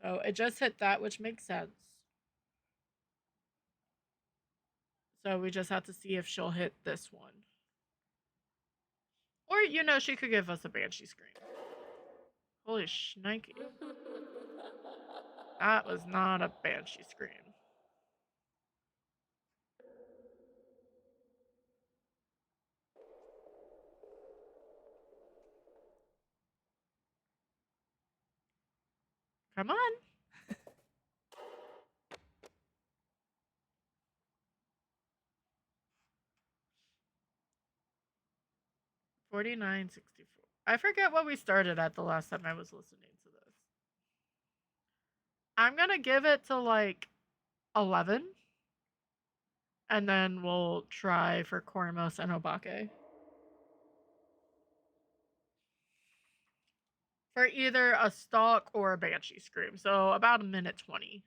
So it just hit that, which makes sense. So we just have to see if she'll hit this one. Or, you know, she could give us a Banshee scream. Holy shnikey. That was not a Banshee scream. Come on. 49.64. I forget what we started at the last time I was listening to this. I'm gonna give it to like 11. And then we'll try for Kormos and Obake. For either a stalk or a Banshee scream. So about a minute 20.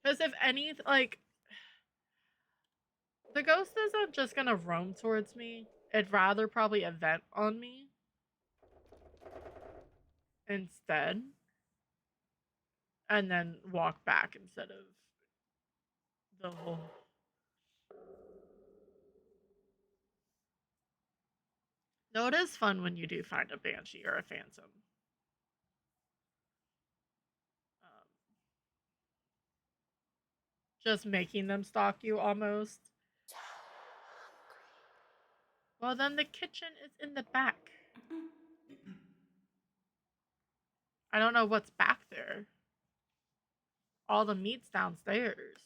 Because if any, like, the ghost isn't just gonna roam towards me. It'd rather probably event on me instead. And then walk back instead of the whole. Though it is fun when you do find a banshee or a phantom. Just making them stalk you almost. Well, then the kitchen is in the back. I don't know what's back there. All the meat's downstairs.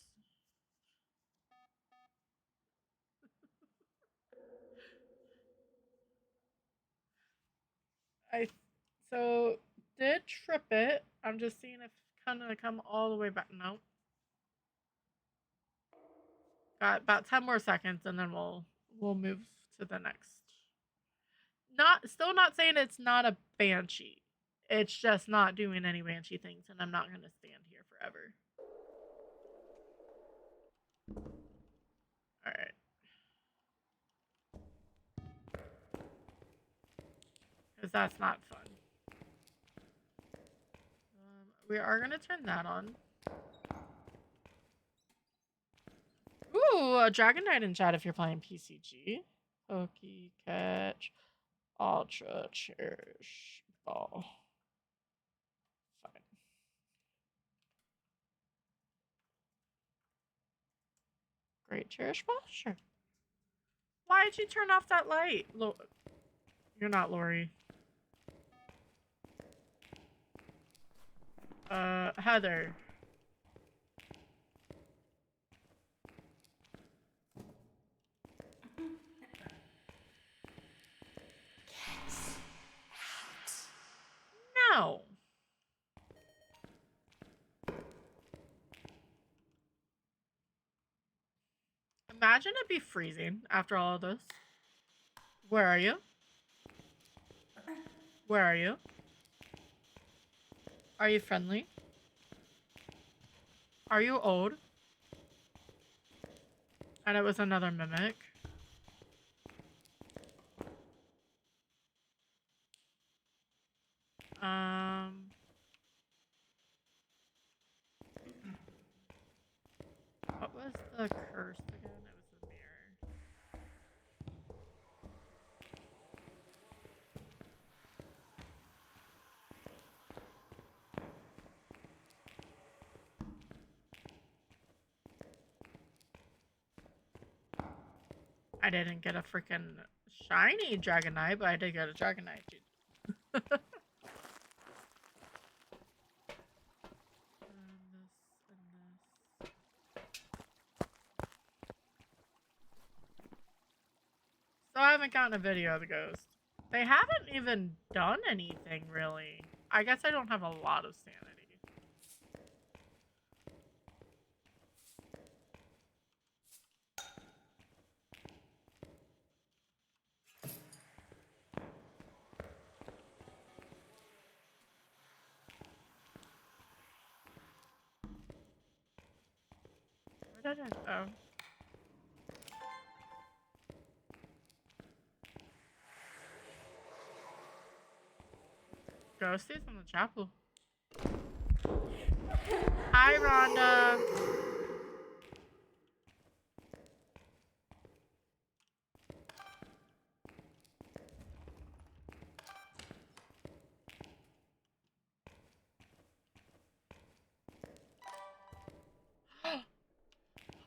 I so did trip it. I'm just seeing if kind of come all the way back. No. Got about 10 more seconds and then we'll move to the next. Still not saying it's not a banshee. It's just not doing any banshee things and I'm not going to stand here forever. All right. Cuz that's not fun. We are going to turn that on. Ooh, a Dragon Knight in chat if you're playing PCG. Pokey catch. Ultra cherish ball. Fine. Great cherish ball? Sure. Why did you turn off that light? You're not Lori. Heather. No. Imagine it be freezing after all of this. Where are you? Where are you? Are you friendly? Are you old? And it was another mimic. What was the curse again? It was the mirror. I didn't get a freaking shiny Dragonite, but I did get a Dragonite. So I haven't gotten a video of the ghost. They haven't even done anything, really. I guess I don't have a lot of sanity. Where did it go? Ghosties in the chapel. Hi, Rhonda.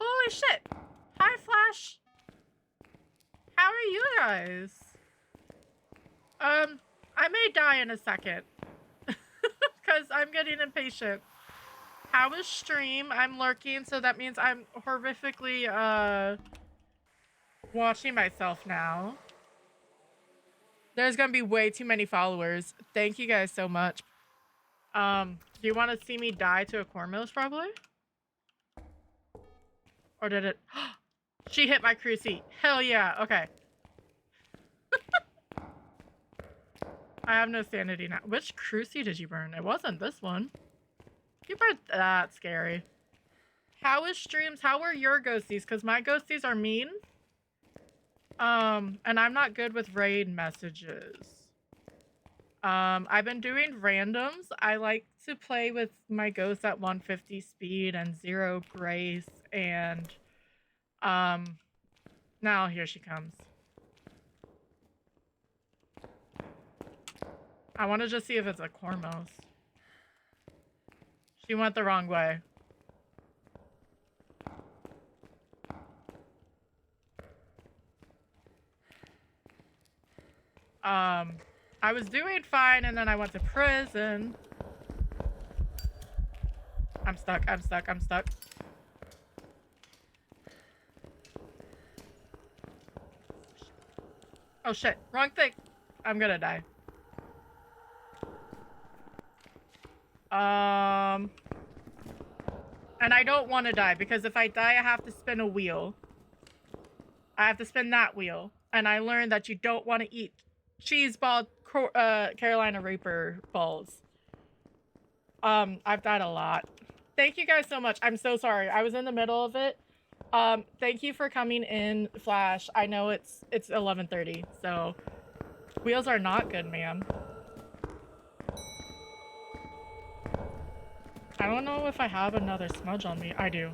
Holy shit! Hi, Flash. How are you guys? I may die in a second. Because I'm getting impatient. How is stream? I'm lurking, so that means I'm horrifically, watching myself now. There's gonna be way too many followers. Thank you guys so much. Do you want to see me die to a Cormos, probably? Or did it... She hit my cruci. Hell yeah, okay. I have no sanity now. Which cruci did you burn? It wasn't this one. You burned that scary. How is streams? How are your ghosties? Because my ghosties are mean. And I'm not good with raid messages. I've been doing randoms. I like to play with my ghosts at 150 speed and 0 grace and now here she comes. I want to just see if it's a Cormos. She went the wrong way. I was doing fine and then I went to prison. I'm stuck, I'm stuck, I'm stuck. Oh shit, wrong thing. I'm gonna die. And I don't want to die because if I die, I have to spin a wheel. I have to spin that wheel. And I learned that you don't want to eat cheese ball Carolina Reaper balls. I've died a lot. Thank you guys so much. I'm so sorry. I was in the middle of it. Thank you for coming in, Flash. I know it's 11:30, so wheels are not good, ma'am. I don't know if I have another smudge on me. I do.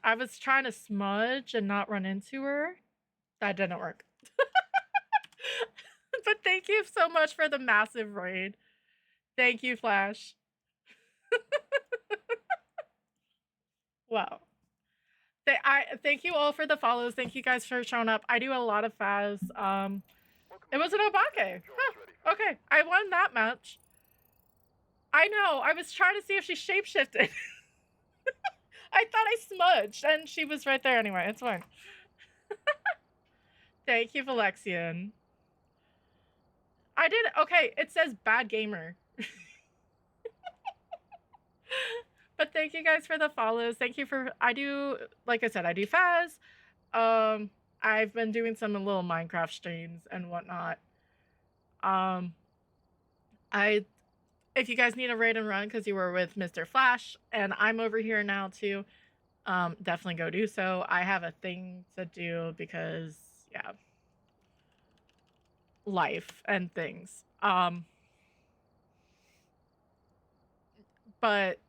I was trying to smudge and not run into her. That didn't work. But thank you so much for the massive raid. Thank you, Flash. Wow. Thank you all for the follows. Thank you guys for showing up. I do a lot of Phas. It was an Obake. Huh. Okay, I won that match. I know. I was trying to see if she shapeshifted. I thought I smudged, and she was right there anyway. It's fine. Thank you, Valexian. I did. Okay, it says bad gamer. But thank you guys for the follows. Thank you for. I do, like I said, I do Phas. I've been doing some little Minecraft streams and whatnot. If you guys need a raid and run because you were with Mr. Flash and I'm over here now too, definitely go do so. I have a thing to do because, yeah, life and things. But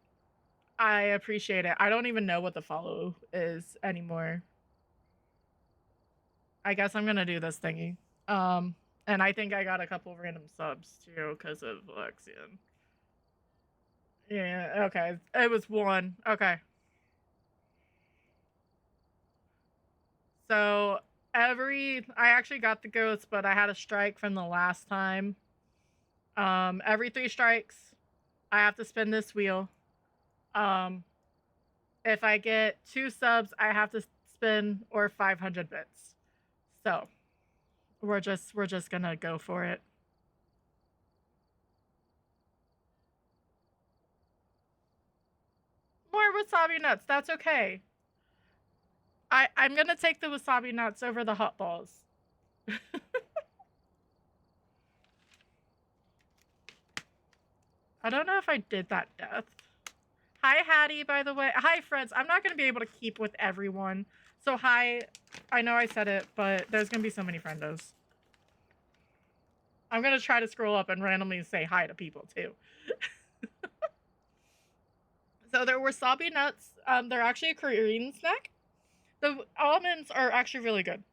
I appreciate it. I don't even know what the follow is anymore. I guess I'm gonna do this thingy. And I think I got a couple random subs too because of Alexian. Yeah, okay. It was 1. Okay. So I actually got the ghost, but I had a strike from the last time. Every 3 strikes, I have to spin this wheel. If I get 2 subs, I have to spin or 500 bits. So we're just gonna go for it. More wasabi nuts. That's okay. I'm gonna take the wasabi nuts over the hot balls. I don't know if I did that death. Hi, Hattie, by the way. Hi, friends. I'm not going to be able to keep with everyone. So, hi. I know I said it, but there's going to be so many friendos. I'm going to try to scroll up and randomly say hi to people, too. So, there were wasabi nuts. They're actually a Korean snack. The almonds are actually really good.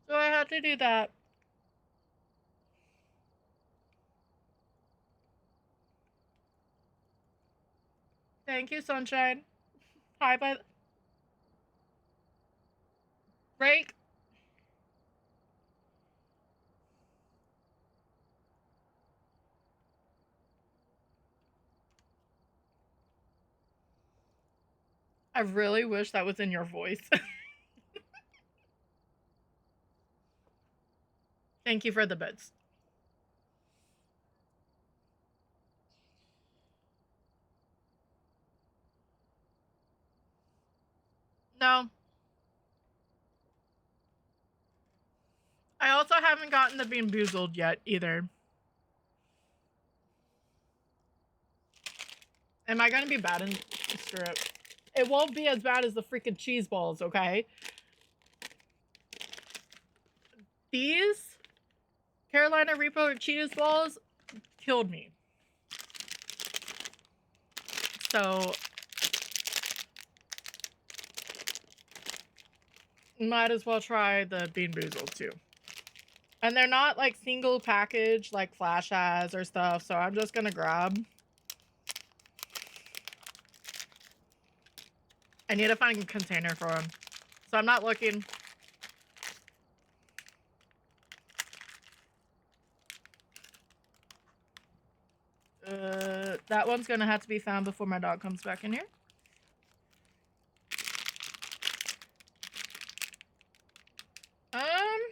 So, I had to do that. Thank you, Sunshine. Hi, by Rake. I really wish that was in your voice. Thank you for the bits. No. I also haven't gotten the Bean Boozled yet either. Am I gonna be bad in screw it? It won't be as bad as the freaking cheese balls, okay? These Carolina Reaper cheese balls killed me. So might as well try the Bean Boozled too. And they're not like single package like Flash has or stuff, so I'm just gonna grab. I need to find a container for them. So I'm not looking. That one's gonna have to be found before my dog comes back in here. I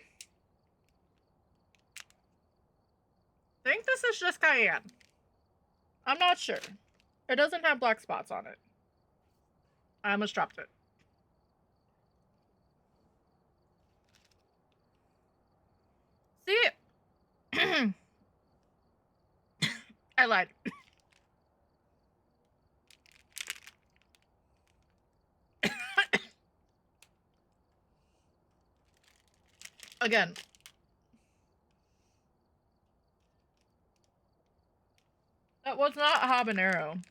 think this is just cayenne. I'm not sure. It doesn't have black spots on it. I almost dropped it. See? I lied. Again. That was not habanero.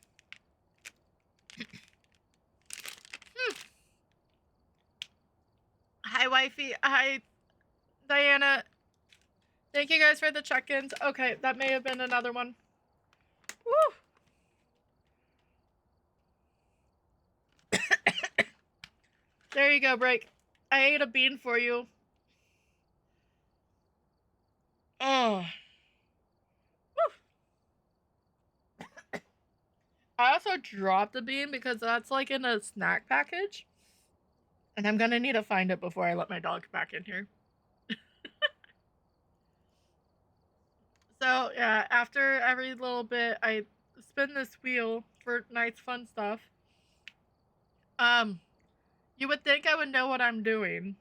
Hi, wifey. Hi, Diana. Thank you guys for the check-ins. Okay, that may have been another one. Woo! There you go, Break. I ate a bean for you. Oh. Woo. I also dropped the bean because that's like in a snack package. And I'm gonna need to find it before I let my dog back in here. So, yeah, after every little bit, I spin this wheel for nice fun stuff. You would think I would know what I'm doing,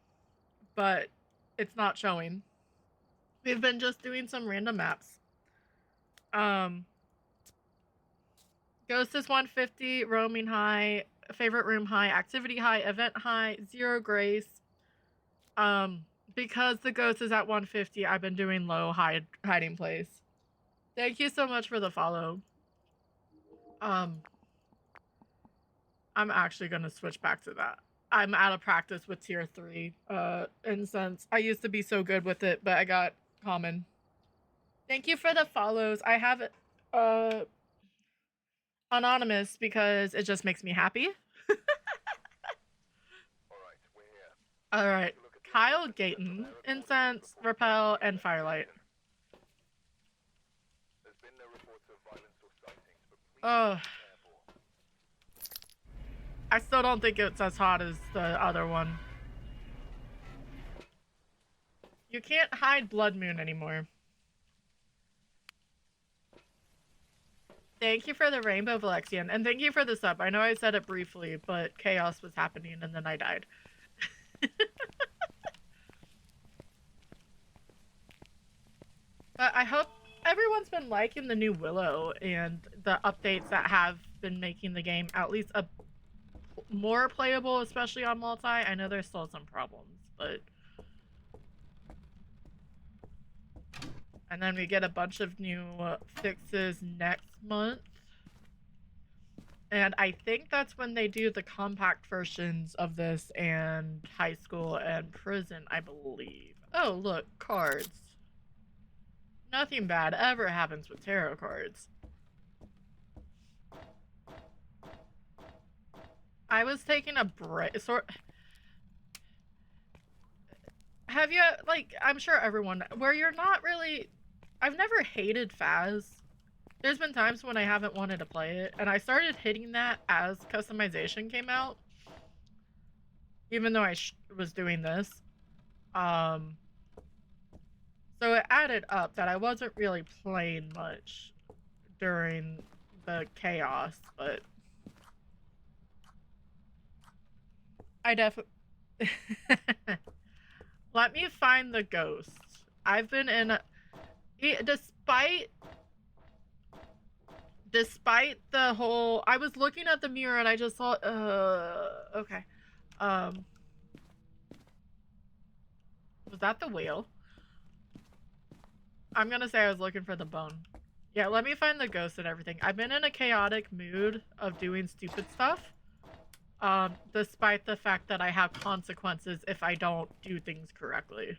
but it's not showing. We've been just doing some random maps. Ghost is 150, roaming high, favorite room high, activity high, event high, zero grace. Because the ghost is at 150, I've been doing low hiding place. Thank you so much for the follow. I'm actually gonna switch back to that. I'm out of practice with tier 3 incense. I used to be so good with it, but I got common. Thank you for the follows. I have it anonymous because it just makes me happy. Alright. Kyle Gayton, Incense, Repel, and Firelight. Oh. I still don't think it's as hot as the other one. You can't hide Blood Moon anymore. Thank you for the rainbow, Valexian, and thank you for the sub. I know I said it briefly, but chaos was happening and then I died. But I hope everyone's been liking the new Willow and the updates that have been making the game at least a more playable, especially on multi. I know there's still some problems, but... And then we get a bunch of new fixes next month. And I think that's when they do the compact versions of this and high school and prison, I believe. Oh, look, cards. Nothing bad ever happens with tarot cards. I was taking a break. Have you, like, I'm sure everyone, where you're not really... I've never hated Phas. There's been times when I haven't wanted to play it, and I started hitting that as customization came out. Even though I was doing this. So it added up that I wasn't really playing much during the chaos, but... I definitely... Let me find the ghost. I've been in despite the whole, I was looking at the mirror and I just saw okay. Was that the whale? I'm gonna say I was looking for the bone. Yeah, let me find the ghost and everything. I've been in a chaotic mood of doing stupid stuff. Despite the fact that I have consequences if I don't do things correctly.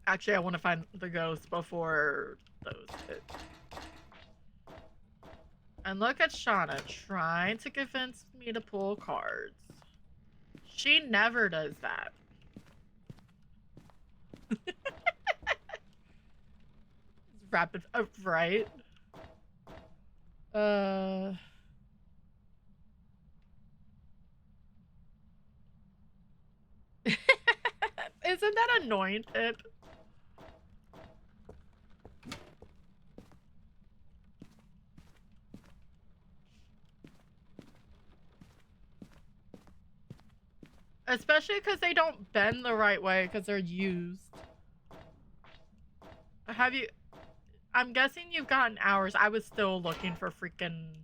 Actually, I want to find the ghost before those hit. And look at Shauna trying to convince me to pull cards. She never does that. Rapid, right? Isn't that annoying, Pip? Especially because they don't bend the right way because they're used. Have you... I'm guessing you've gotten hours. I was still looking for freaking...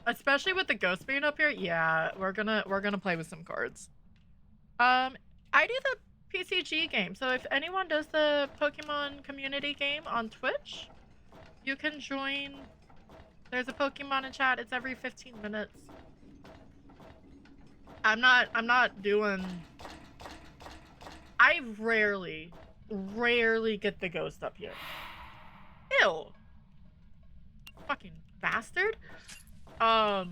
Especially with the ghost being up here. Yeah, we're gonna play with some cards. I do the PCG game, so if anyone does the Pokemon community game on Twitch, you can join. There's a Pokemon in chat. It's every 15 minutes. I'm not doing... I rarely get the ghost up here. Ew. Fucking bastard. But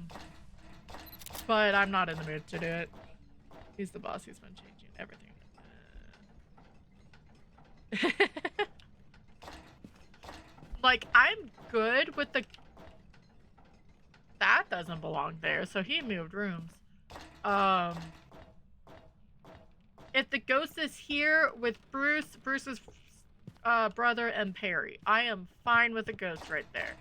I'm not in the mood to do it. He's the boss. He's been changing everything. Like, I'm good with the... That doesn't belong there, so he moved rooms. If the ghost is here with Bruce's brother and Perry, I am fine with the ghost right there.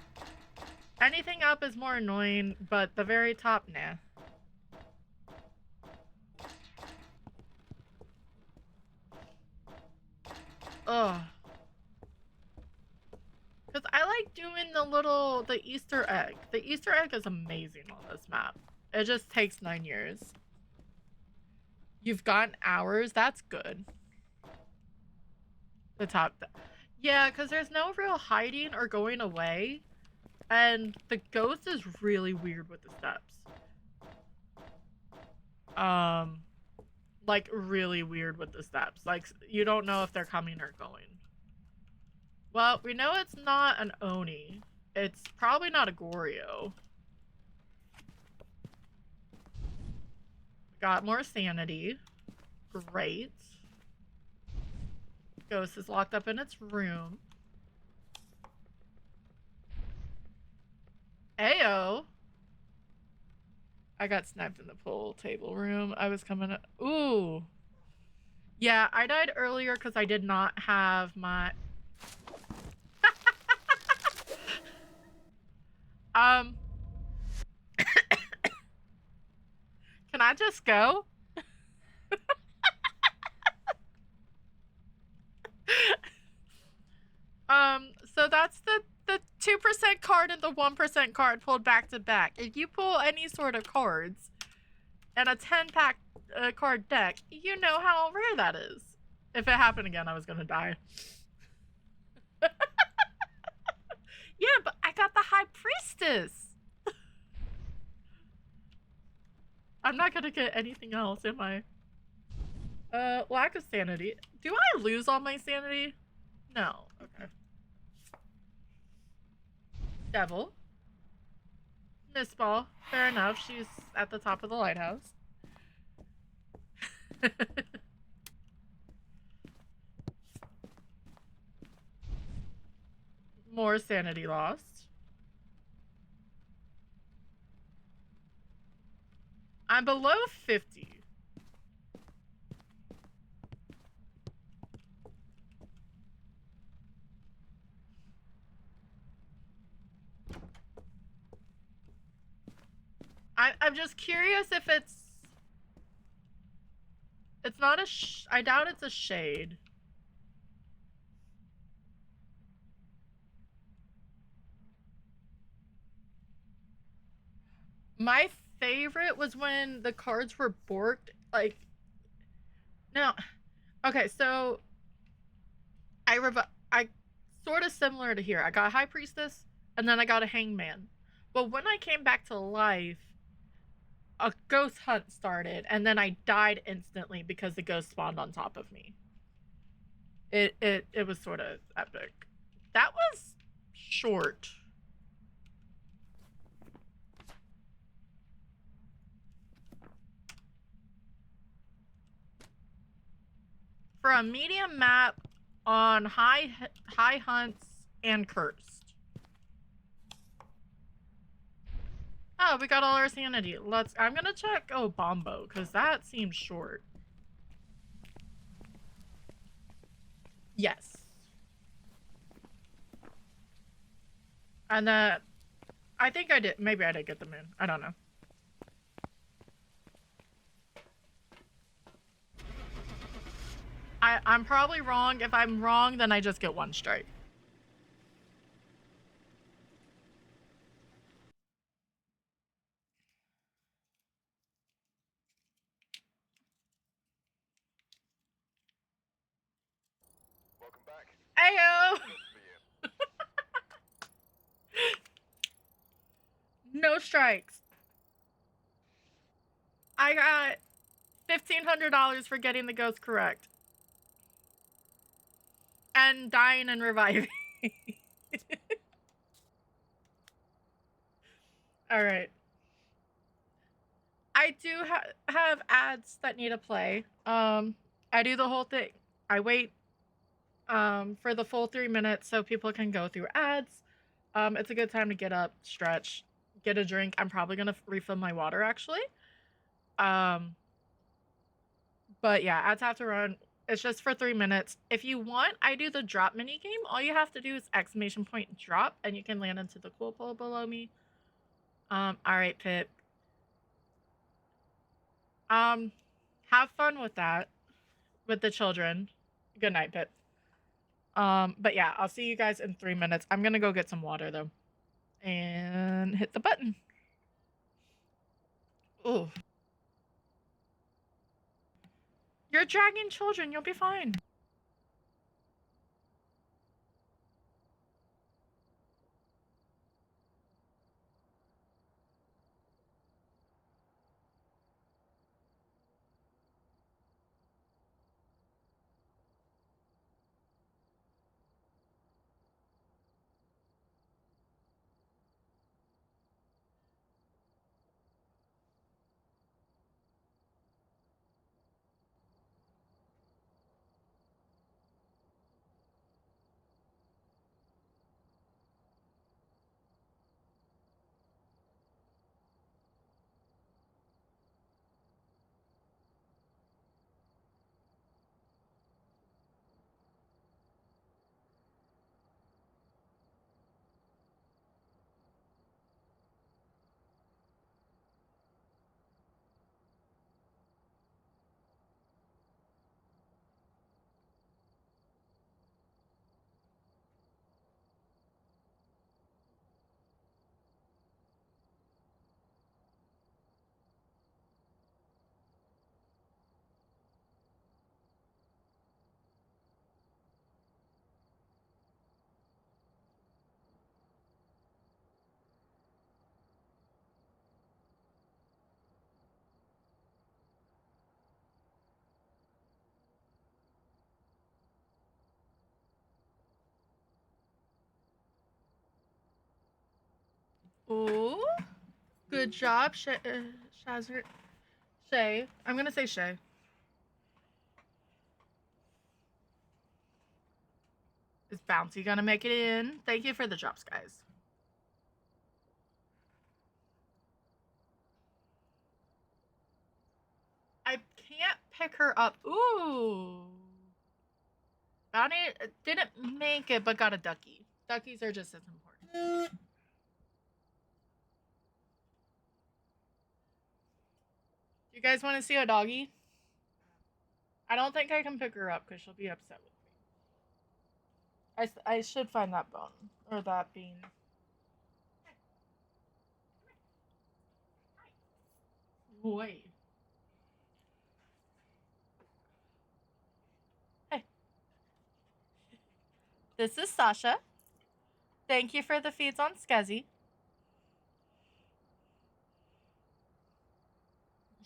Anything up is more annoying, but the very top, nah. Ugh. Because I like doing the Easter egg. The Easter egg is amazing on this map. It just takes 9 years. You've gotten hours? That's good. The top. Yeah, because there's no real hiding or going away. And the ghost is really weird with the steps. Like, really weird with the steps. Like, you don't know if they're coming or going. Well, we know it's not an Oni. It's probably not a Goryo. Got more sanity. Great. Ghost is locked up in its room. Ayo. I got sniped in the pool table room. I was coming up. Ooh. Yeah, I died earlier because I did not have my... Can I just go? So that's the 2% card and the 1% card pulled back to back. If you pull any sort of cards and a 10-pack card deck, you know how rare that is. If it happened again, I was gonna die. Yeah, but I got the High Priestess. I'm not gonna get anything else, am I? Lack of sanity. Do I lose all my sanity? No. Okay. Devil. Miss Ball. Fair enough. She's at the top of the lighthouse. More sanity lost. I'm below 50. I'm just curious if it's not a I doubt it's a shade. My favorite was when the cards were borked. Like, no, okay, so I sort of similar to here. I got a High Priestess, and then I got a Hangman. But when I came back to life, a ghost hunt started, and then I died instantly because the ghost spawned on top of me. It was sort of epic. That was short. For a medium map on high hunts and cursed. Oh, we got all our sanity. I'm gonna check Bombo, because that seems short. Yes. And I think I did, maybe I did get them in. I don't know. I'm probably wrong. If I'm wrong, then I just get one strike. Welcome back. Ayo! For you. No strikes. I got $1,500 for getting the ghost correct. And dying and reviving. Alright. I do have ads that need to play. I do the whole thing. I wait for the full 3 minutes so people can go through ads. It's a good time to get up, stretch, get a drink. I'm probably gonna refill my water actually. But yeah, ads have to run. It's just for 3 minutes. If you want, I do the drop mini game. All you have to do is ! drop, and you can land into the cool pool below me. All right, Pip. Have fun with that, with the children. Good night, Pip. But yeah, I'll see you guys in 3 minutes. I'm gonna go get some water though, and hit the button. Ooh. You're dragging children. You'll be fine. Ooh. Good job, Shazzer. Shay. I'm gonna say Shay. Is Bouncy gonna make it in? Thank you for the drops, guys. I can't pick her up. Ooh. Bounty didn't make it, but got a ducky. Duckies are just as important. You guys want to see a doggy? I don't think I can pick her up because she'll be upset with me. I should find that bone. Or that bean. Wait. Hey. This is Sasha. Thank you for the feeds on Skezzy.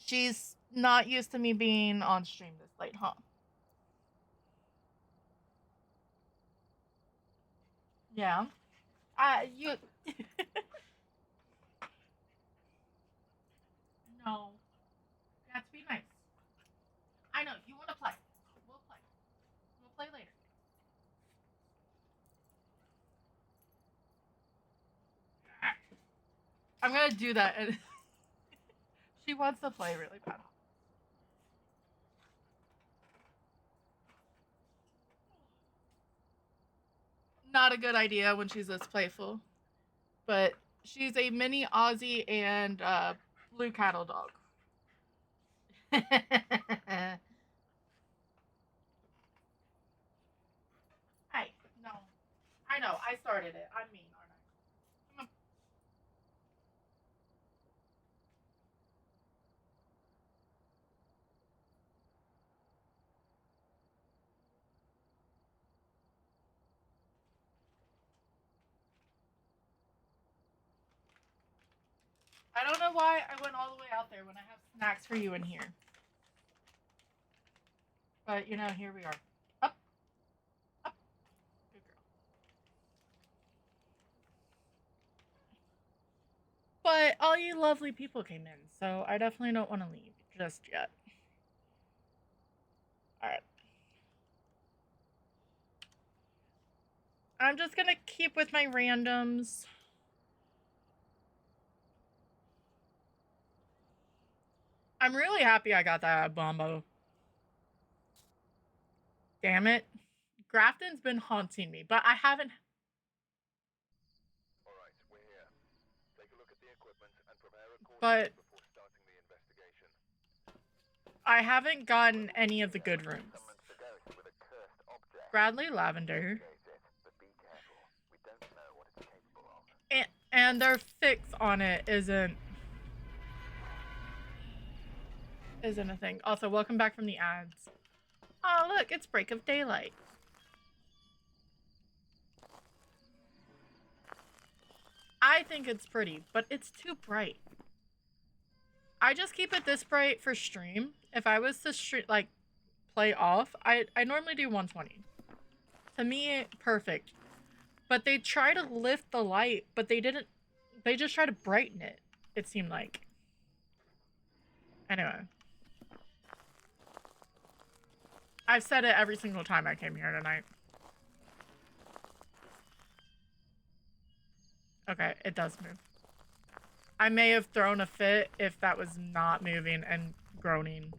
She's not used to me being on stream this late, huh? Yeah. You. No. You have to be nice. I know, you want to play. We'll play. We'll play later. I'm gonna do that. And she wants to play really bad. Not a good idea when she's this playful. But she's a mini Aussie and blue cattle dog. Hey, no. I know, I started it. I'm mean, aren't I? Come on. I don't know why I went all the way out there when I have snacks for you in here. But, you know, here we are. Up. Up. Good girl. But all you lovely people came in, so I definitely don't want to leave just yet. Alright. I'm just gonna keep with my randoms. I'm really happy I got that Bombo. Damn it. Grafton's been haunting me, but I haven't. Alright, we're here. Take a look at the equipment and prepare accordingly But before starting the investigation. I haven't gotten any of the good rooms. Summons the ghost with a cursed object. Bradley Lavender. But be careful. We don't know what it's capable of. And their fix on it isn't a thing. Also, welcome back from the ads. Oh, look, it's break of daylight. I think it's pretty, but it's too bright. I just keep it this bright for stream. If I was to like play off, I normally do 120. To me, perfect. But they try to lift the light, but they didn't. They just try to brighten it, it seemed like. Anyway. I've said it every single time I came here tonight. Okay, it does move. I may have thrown a fit if that was not moving and groaning.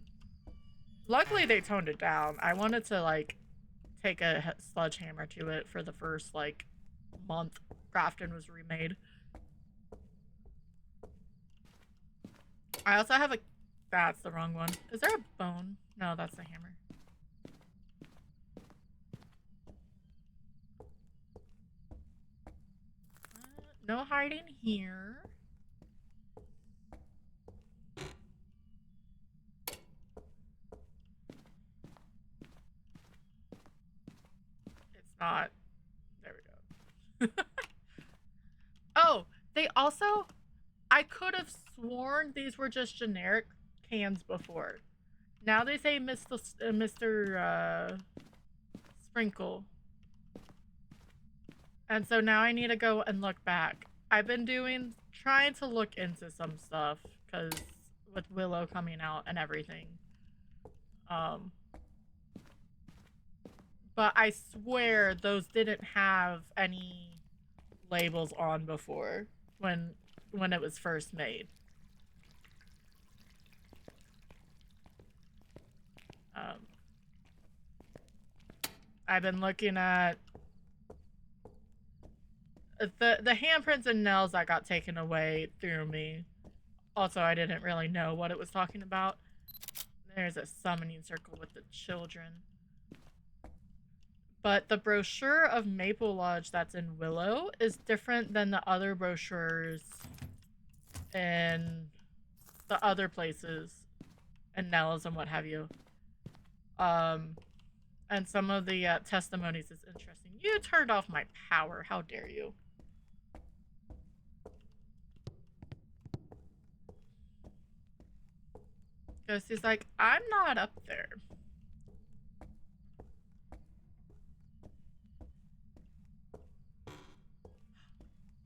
Luckily, they toned it down. I wanted to, like, take a sledgehammer to it for the first, like, month Grafton was remade. I also have a... That's the wrong one. Is there a bone? No, that's the hammer. No hiding here. It's not. There we go. Oh, they also... I could have sworn these were just generic cans before. Now they say Mr. Sprinkle. And so now I need to go and look back. I've been trying to look into some stuff, because with Willow coming out and everything. But I swear those didn't have any labels on before when it was first made. I've been looking at the handprints and nails that got taken away through me. Also, I didn't really know what it was talking about. There's a summoning circle with the children. But the brochure of Maple Lodge that's in Willow is different than the other brochures in the other places and Nell's and what have you. And some of the testimonies is interesting. You turned off my power. How dare you? Because he's like, I'm not up there.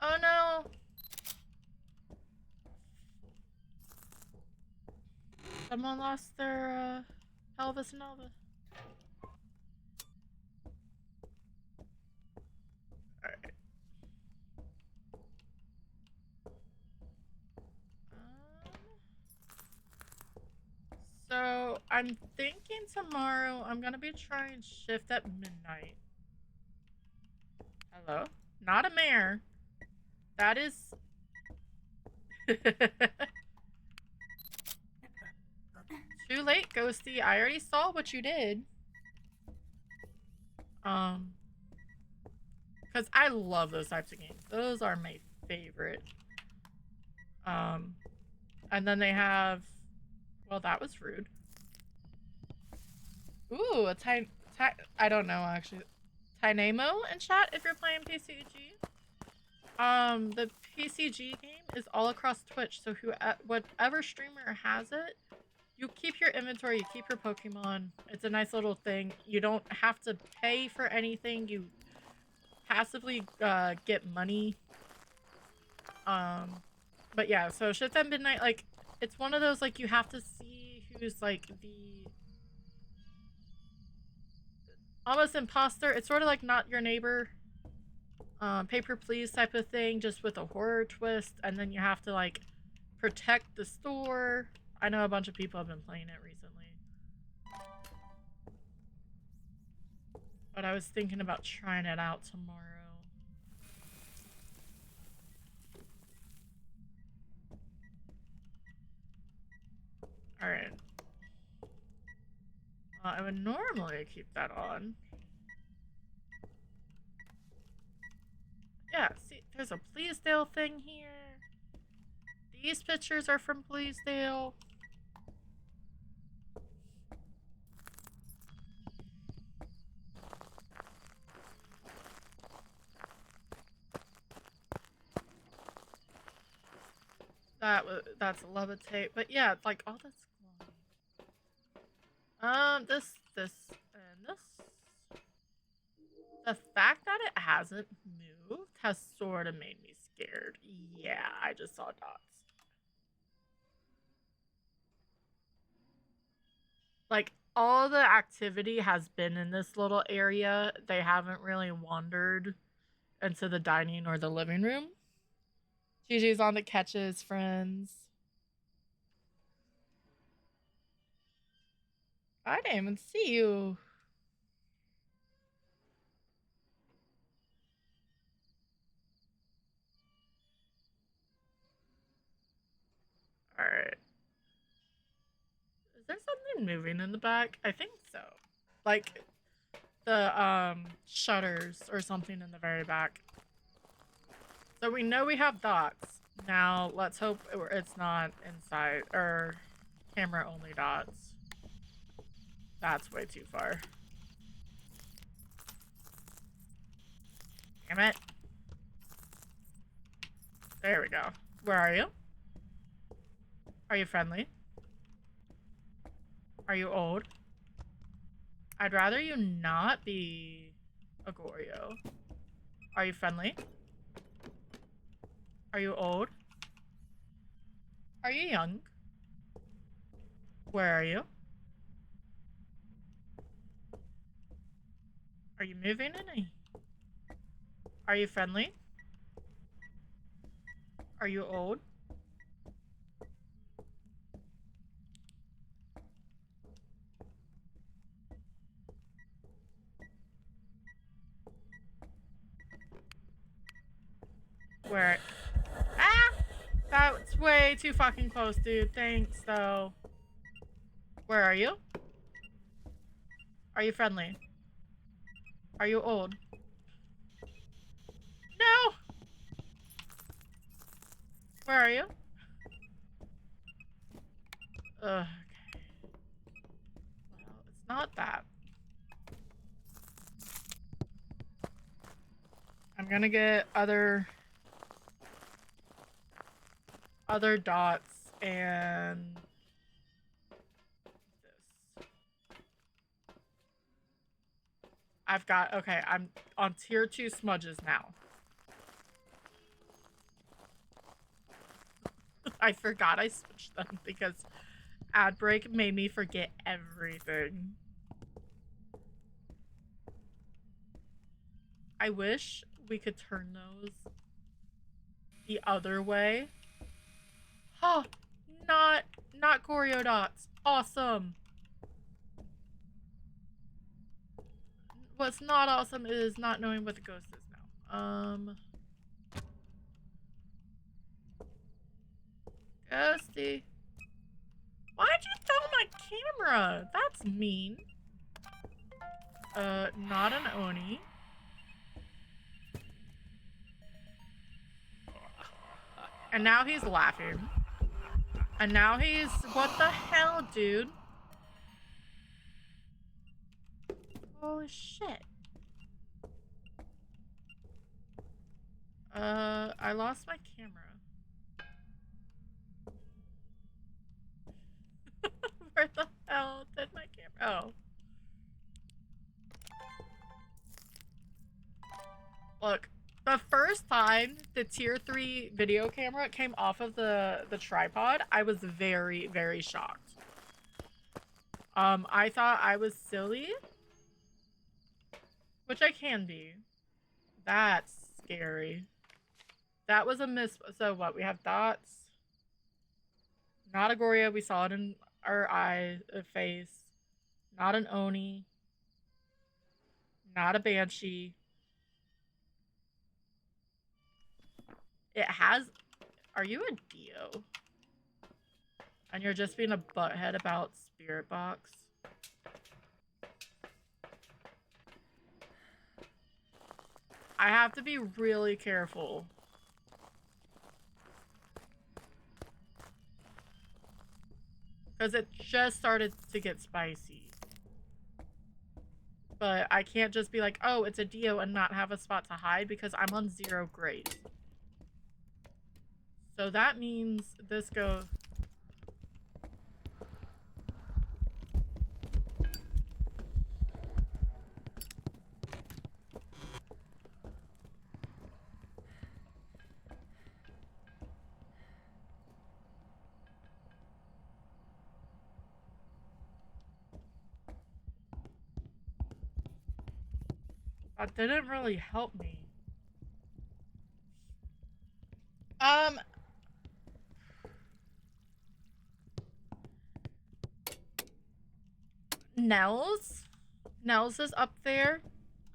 Oh no. Someone lost their pelvis and Elvis. Alright. So I'm thinking tomorrow I'm gonna be trying shift at midnight. Hello? Not a mare. That is too late, Ghosty. I already saw what you did. Because I love those types of games. Those are my favorite. And then they have... Well, that was rude. Ooh, I don't know, actually. Tynamo in chat if you're playing PCG. The PCG game is all across Twitch, so whatever streamer has it, you keep your inventory, you keep your Pokemon. It's a nice little thing. You don't have to pay for anything. You passively get money. But yeah, so Shift at Midnight, like, it's one of those, like, you have to see who's, like, the almost imposter. It's sort of like Not Your Neighbor, Paper Please type of thing, just with a horror twist, and then you have to, like, protect the store. I know a bunch of people have been playing it recently. But I was thinking about trying it out tomorrow. Alright. I would normally keep that on. Yeah, see, there's a Pleasedale thing here. These pictures are from Pleasedale. That's levitate, but yeah, it's like all this glowing. This, and this. The fact that it hasn't moved has sort of made me scared. Yeah, I just saw dots. Like, all the activity has been in this little area. They haven't really wandered into the dining or the living room. Gigi's on the catches, friends. I didn't even see you. Alright. Is there something moving in the back? I think so. Like, the, shutters or something in the very back. So we know we have dots. Now, let's hope it's not inside, or camera-only dots. That's way too far. Damn it. There we go. Where are you? Are you friendly? Are you old? I'd rather you not be a Goryo. Are you friendly? Are you old? Are you young? Where are you? Are you moving any? Are you friendly? Are you old? Where? Ah! That's way too fucking close, dude. Thanks, though. Where are you? Are you friendly? Are you old? No! Where are you? Ugh. Well, it's not that. I'm gonna get other dots and this. I've got, okay, I'm on tier 2 smudges now. I forgot I switched them because ad break made me forget everything. I wish we could turn those the other way. Huh, not choreo dots. Awesome. What's not awesome is not knowing what the ghost is now. Ghosty. Why'd you throw my camera? That's mean. Not an Oni. And now he's laughing. And now he's, what the hell, dude? Holy shit. I lost my camera. Where the hell did my camera? Oh. Look, the first time the tier 3 video camera came off of the tripod, I was very, very shocked. I thought I was silly, which I can be. That's scary. That was a miss. So what? We have dots. Not a Goria. We saw it in our face. Not an Oni. Not a Banshee. It has... Are you a Dio? And you're just being a butthead about Spirit Box? I have to be really careful. Because it just started to get spicy. But I can't just be like, oh, it's a Dio and not have a spot to hide because I'm on 0 grades. So that means this goes... That didn't really help me. Nels is up there.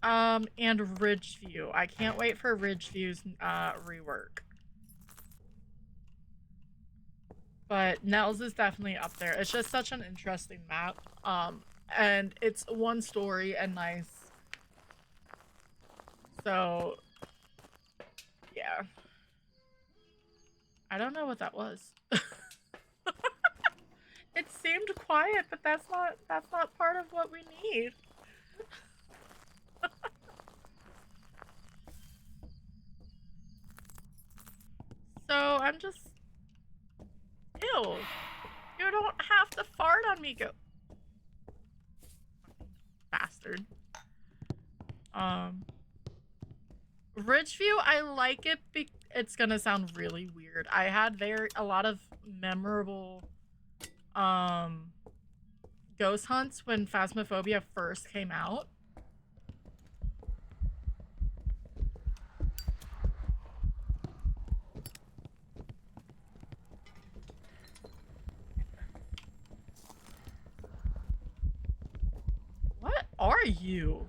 And Ridgeview. I can't wait for Ridgeview's rework. But Nels is definitely up there. It's just such an interesting map. And it's one story and nice. So, yeah. I don't know what that was. It seemed quiet, but that's not part of what we need. So I'm just... Ew. You don't have to fart on me, go... Bastard. Ridgeview, I like it it's gonna sound really weird. I had a lot of memorable ghost hunts when Phasmophobia first came out. What are you?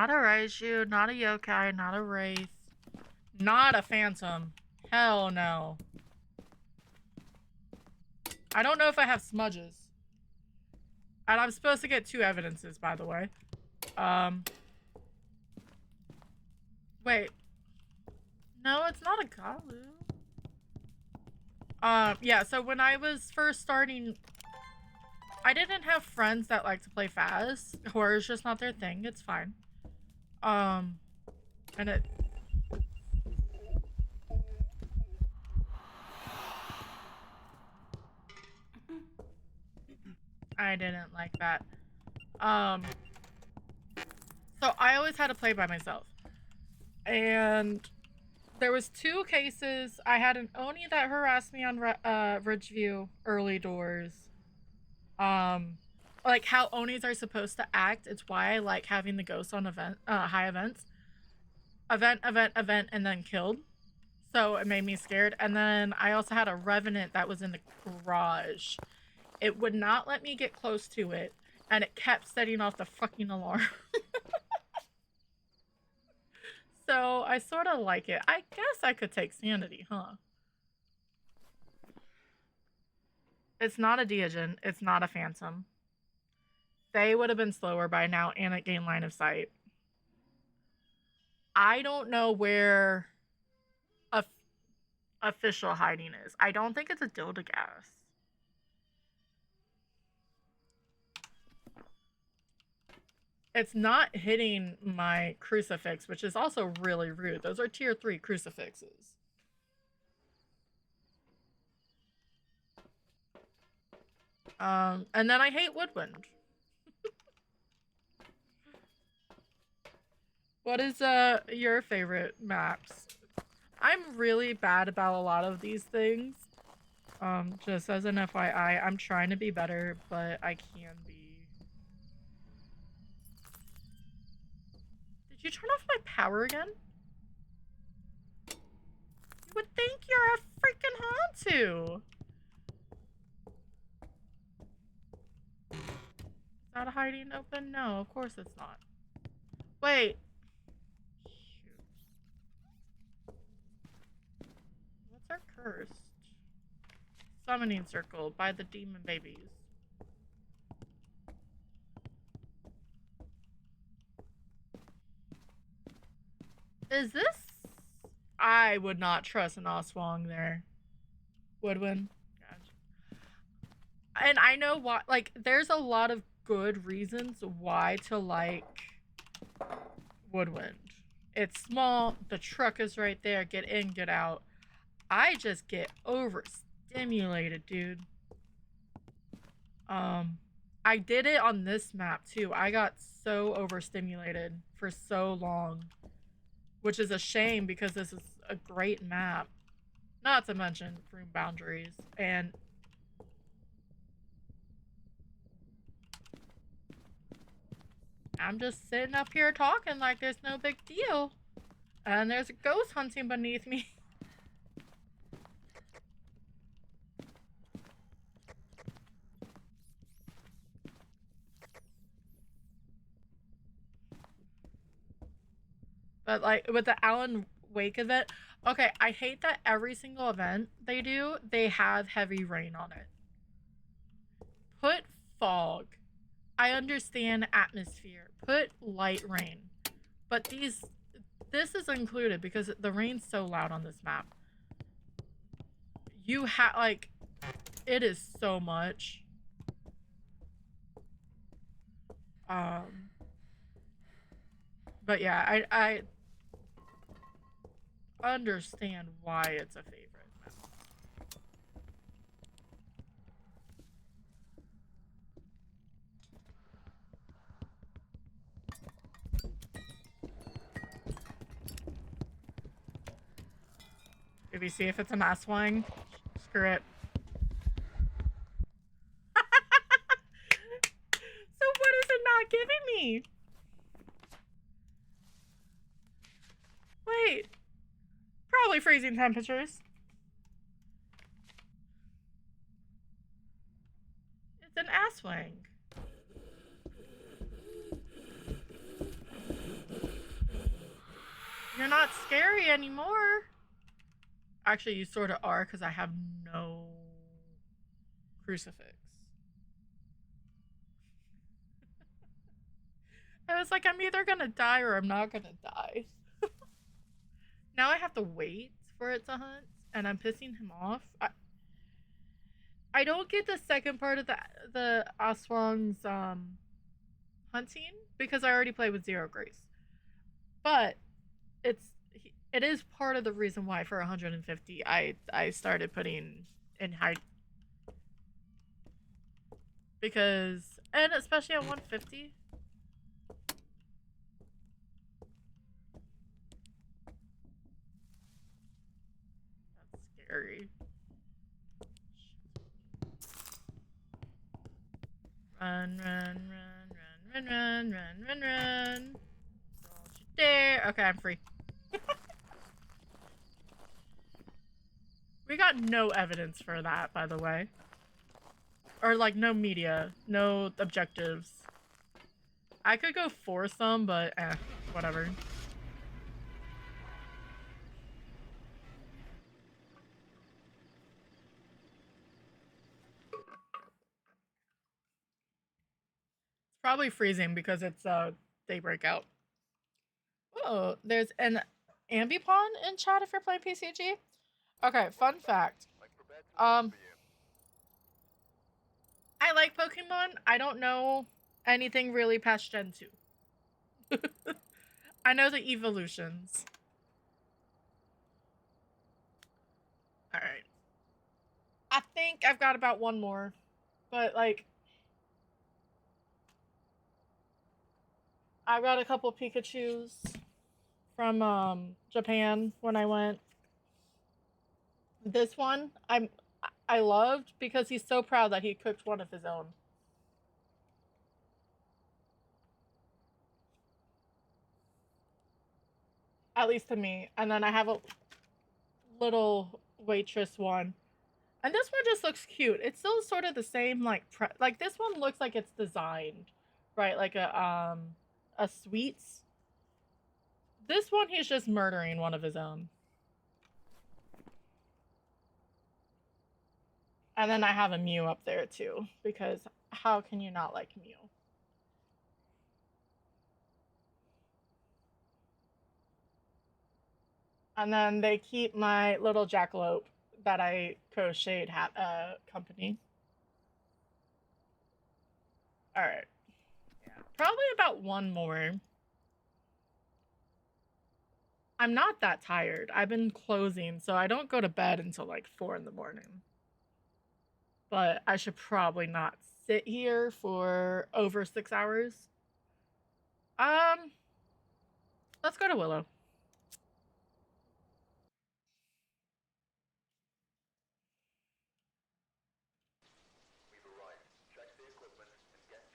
Not a Raiju, not a Yokai, not a Wraith, not a Phantom. Hell no. I don't know if I have smudges. And I'm supposed to get 2 evidences, by the way. Wait. No, it's not a Galu. Yeah, so when I was first starting, I didn't have friends that like to play Phas. Horror is just not their thing. It's fine. And it... I didn't like that. So I always had to play by myself. And there was 2 cases. I had an Oni that harassed me on Ridgeview early doors. Like how Onis are supposed to act. It's why I like having the ghosts on high events. Event, and then killed. So it made me scared. And then I also had a Revenant that was in the garage. It would not let me get close to it. And it kept setting off the fucking alarm. So I sort of like it. I guess I could take Sanity, huh? It's not a Deogen. It's not a Phantom. They would have been slower by now and it gained line of sight. I don't know where official hiding is. I don't think it's a Dildagas. It's not hitting my crucifix, which is also really rude. Those are tier 3 crucifixes. And then I hate Woodwind. What is your favorite maps? I'm really bad about a lot of these things. Just as an FYI, I'm trying to be better, but I can be. Did you turn off my power again? You would think you're a freaking Hantu. Is that a hiding open? No, of course it's not. Wait. Shoot. What's our cursed? Summoning circle by the demon babies. Is this? I would not trust an Oswong there. Woodwind. Gotcha. And I know why. Like, there's a lot of good reasons why to like Woodwind. It's small. The truck is right there. Get in, get out. I just get overstimulated, dude. I did it on this map too. I got so overstimulated for so long, which is a shame because this is a great map. Not to mention room boundaries and I'm just sitting up here talking like there's no big deal. And there's a ghost hunting beneath me. But like with the Alan Wake event, okay, I hate that every single event they do, they have heavy rain on it. Put fog. I understand atmosphere. Put light rain. But this is included because the rain's so loud on this map. You have, like, it is so much. But yeah, I understand why it's a favorite map. Did we see if it's a mass wine? Screw it. So what is it not giving me? Wait. Probably freezing temperatures. It's an asswang. You're not scary anymore. Actually, you sort of are because I have no crucifix. I was like, I'm either gonna die or I'm not gonna die. Now I have to wait for it to hunt, and I'm pissing him off. I don't get the second part of the Aswang's hunting because I already played with Zero Grace. But it is part of the reason why for 150 I started putting in high, because, and especially at 150. That's scary. Run, run, run, run, run, run, run, run, run. Don't you dare. Okay, I'm free. We got no evidence for that, by the way. Or, like, no media. No objectives. I could go for some, but whatever. It's probably freezing because it's daybreak out. Oh, there's an Ambipon in chat if you're playing PCG. Okay, fun fact. I like Pokemon. I don't know anything really past Gen 2. I know the evolutions. Alright. I think I've got about one more. But, like, I got a couple Pikachus from Japan when I went. This one I loved because he's so proud that he cooked one of his own. At least to me. And then I have a little waitress one. And this one just looks cute. It's still sort of the same, like, like this one looks like it's designed, right? Like a sweets. This one, he's just murdering one of his own. And then I have a Mew up there too, because how can you not like Mew? And then they keep my little jackalope that I crocheted company. Alright. Yeah. Probably about one more. I'm not that tired. I've been closing, so I don't go to bed until like 4 in the morning. But I should probably not sit here for over 6 hours. Let's go to Willow.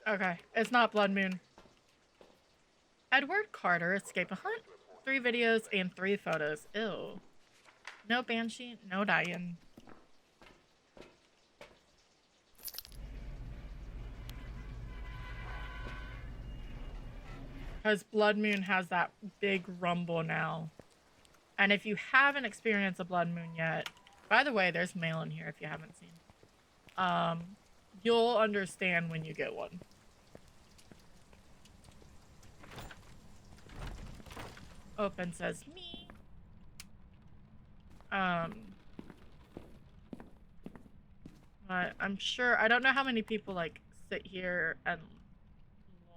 Okay, it's not Blood Moon. Edward Carter escape a hunt. 3 videos and 3 photos. Ew. No Banshee, no dying. Because Blood Moon has that big rumble now. And if you haven't experienced a Blood Moon yet, by the way, there's mail in here if you haven't seen. You'll understand when you get one. Open says me. But I'm sure, I don't know how many people like sit here and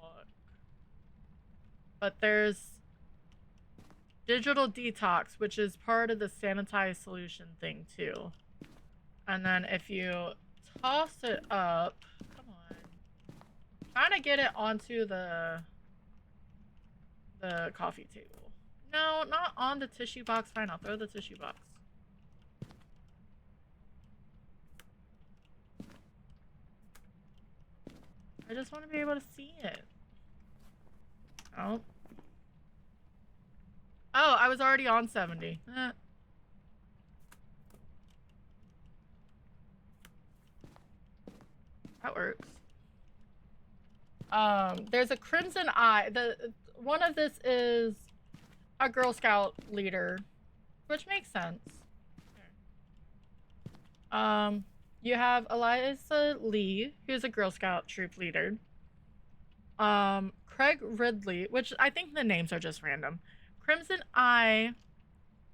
look. But there's Digital Detox, which is part of the sanitized solution thing too. And then if you toss it up, come on, trying to get it onto the coffee table. No, not on the tissue box. Fine, I'll throw the tissue box. I just want to be able to see it. Oh. Oh, I was already on 70. That works. There's a Crimson Eye. One of this is a Girl Scout leader, which makes sense. You have Eliza Lee, who's a Girl Scout troop leader. Craig Ridley, which I think the names are just random. Crimson Eye,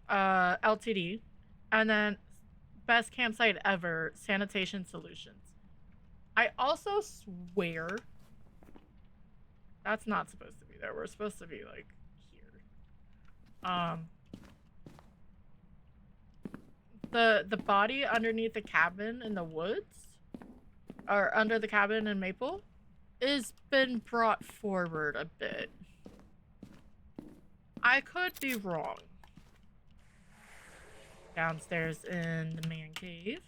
LTD, and then Best Campsite Ever, Sanitation Solutions. I also swear that's not supposed to be there. We're supposed to be like here. The body underneath the cabin in the woods, or under the cabin in Maple, is been brought forward a bit. I could be wrong. Downstairs in the man cave.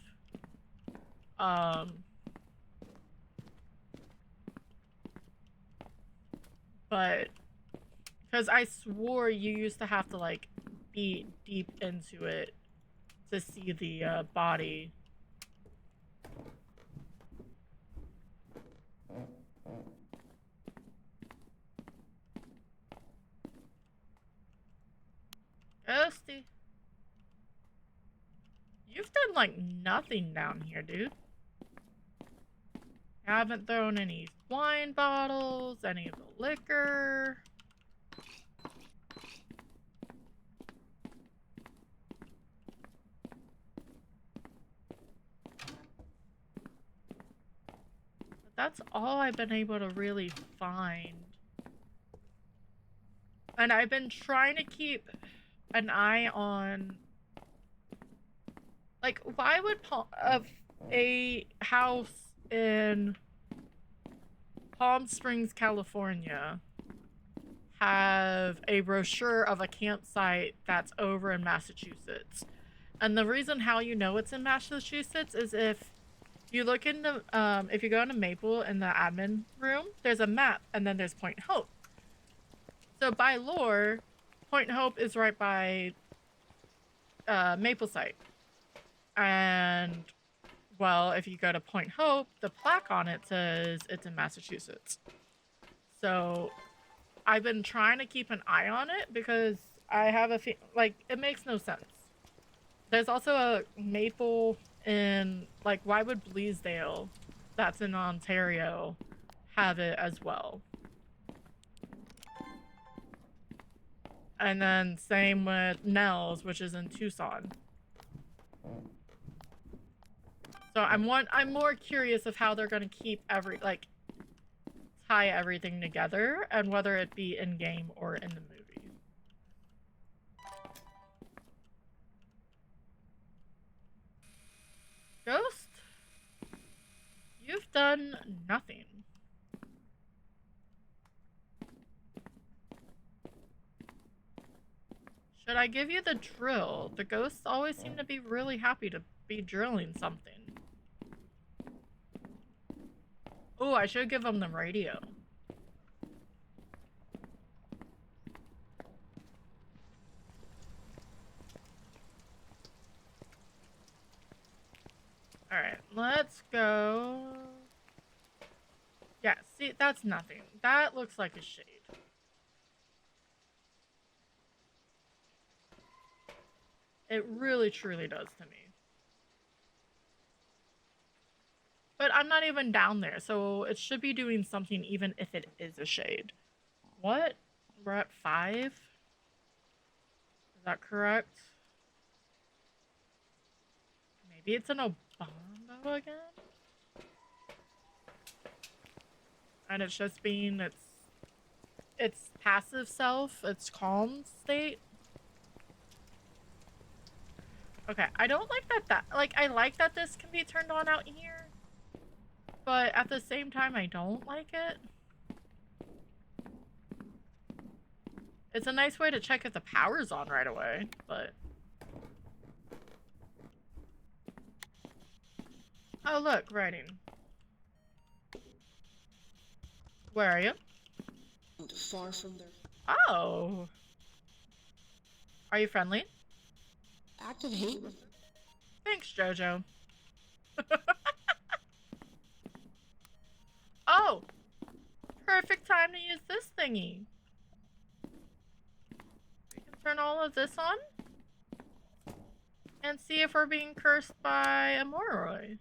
But because I swore you used to have to like be deep into it to see the body. Ghosty. You've done like nothing down here, dude. I haven't thrown any wine bottles, any of the liquor. But that's all I've been able to really find. And I've been trying to keep an eye on, like, why would a house in Palm Springs, California have a brochure of a campsite that's over in Massachusetts? And the reason how you know it's in Massachusetts is if you look into, if you go into Maple in the admin room, there's a map and then there's Point Hope. So by lore, Point Hope is right by Maple site. And, well, if you go to Point Hope, the plaque on it says it's in Massachusetts. So I've been trying to keep an eye on it because I have a like, it makes no sense. There's also a Maple in, like, why would Bleasdale, that's in Ontario, have it as well? And then same with Nels, which is in Tucson. So I'm more curious of how they're gonna keep tie everything together, and whether it be in game or in the movie. Ghost, you've done nothing. Should I give you the drill? The ghosts always seem to be really happy to be drilling something. Oh, I should give them the radio. Alright, let's go. Yeah, see, that's nothing. That looks like a shade. It really, truly does to me. But I'm not even down there, so it should be doing something even if it is a shade. What? We're at 5? Is that correct? Maybe it's an Obando again? And it's just being its passive self, its calm state. Okay, I don't like that, like, I like that this can be turned on out here, but at the same time, I don't like it. It's a nice way to check if the power's on right away, but... Oh, look, writing. Where are you? Far from there. Oh! Are you friendly? Active hate. Thanks, Jojo. Oh! Perfect time to use this thingy. We can turn all of this on and see if we're being cursed by a Moroi.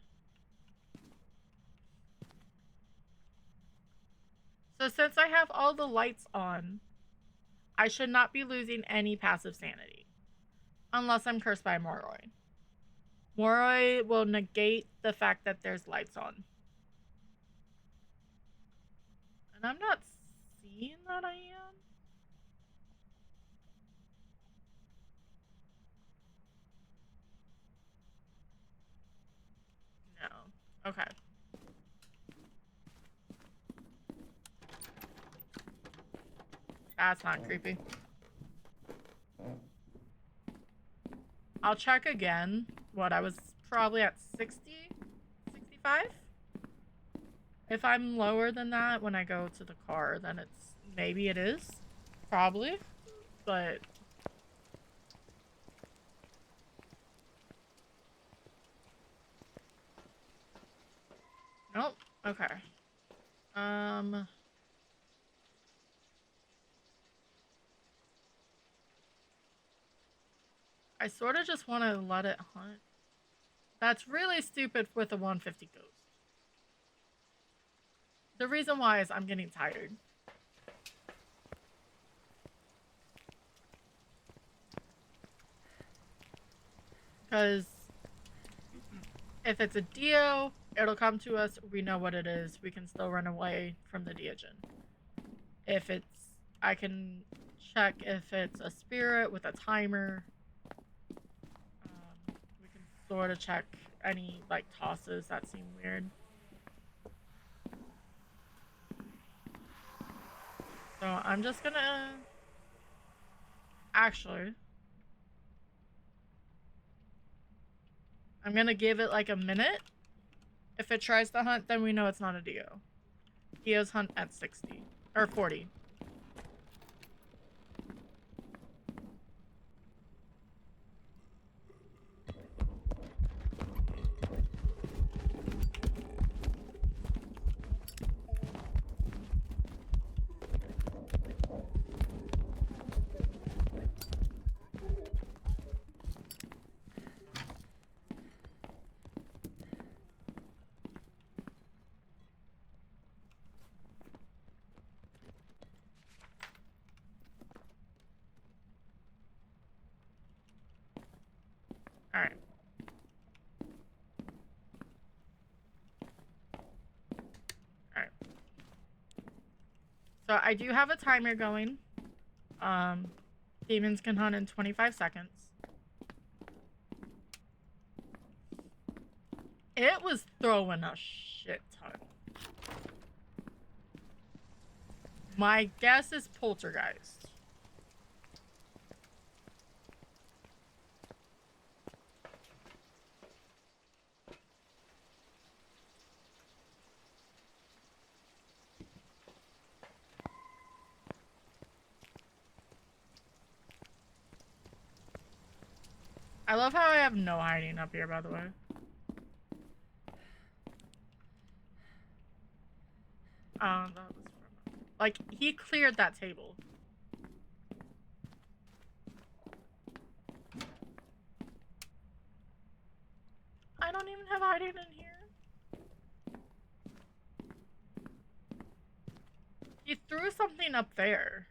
So since I have all the lights on, I should not be losing any passive sanity. Unless I'm cursed by a Moroi. Moroi will negate the fact that there's lights on. And I'm not seeing that I am. No. Okay. That's not creepy. I'll check again. What, I was probably at 60? 65? If I'm lower than that when I go to the car, then it's... maybe it is. Probably. But... nope. Okay. I sort of just want to let it hunt. That's really stupid with a 150 ghost. The reason why is I'm getting tired. Because if it's a Dio, it'll come to us. We know what it is. We can still run away from the Deogen. If it's... I can check if it's a spirit with a timer. We can sort of check any, like, tosses that seem weird. So I'm just gonna... actually... I'm gonna give it like a minute. If it tries to hunt, then we know it's not a Dio. Dios hunt at 60. Or 40. Alright. Alright. So I do have a timer going. Demons can hunt in 25 seconds. It was throwing a shit ton. My guess is poltergeist. I love how I have no hiding up here, by the way. That was from... like, he cleared that table. I don't even have hiding in here. He threw something up there.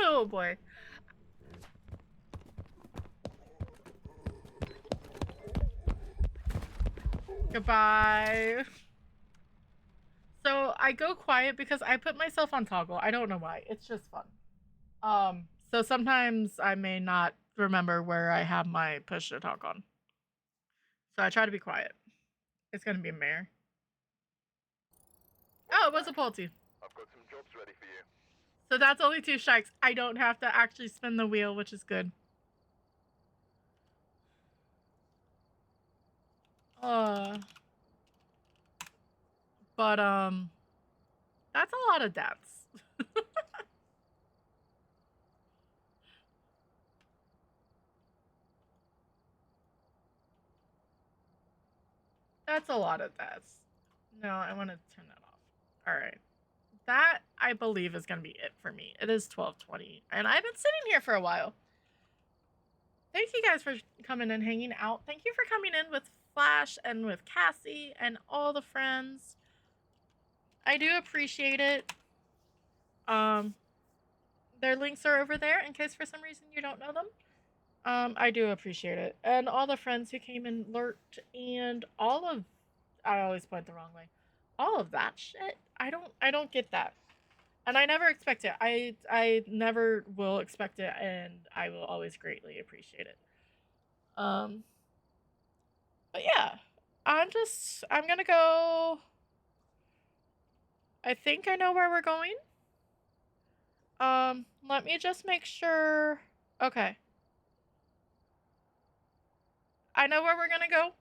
Oh boy. Goodbye. So I go quiet because I put myself on toggle. I don't know why. It's just fun. So sometimes I may not remember where I have my push to talk on. So I try to be quiet. It's gonna be a mare. Oh, it was a Polty. I've got some jobs ready for you. So that's only 2 strikes. I don't have to actually spin the wheel, which is good. But that's a lot of deaths. That's a lot of deaths. No, I want to turn that off. All right. That, I believe, is going to be it for me. It is 12:20, and I've been sitting here for a while. Thank you guys for coming and hanging out. Thank you for coming in with Flash and with Cassie and all the friends. I do appreciate it. Their links are over there in case for some reason you don't know them. I do appreciate it. And all the friends who came and lurked and all of, I always point the wrong way. All of that shit. I don't get that. And I never expect it. I never will expect it, and I will always greatly appreciate it. But yeah, I'm gonna go. I think I know where we're going. Let me just make sure. Okay. I know where we're gonna go.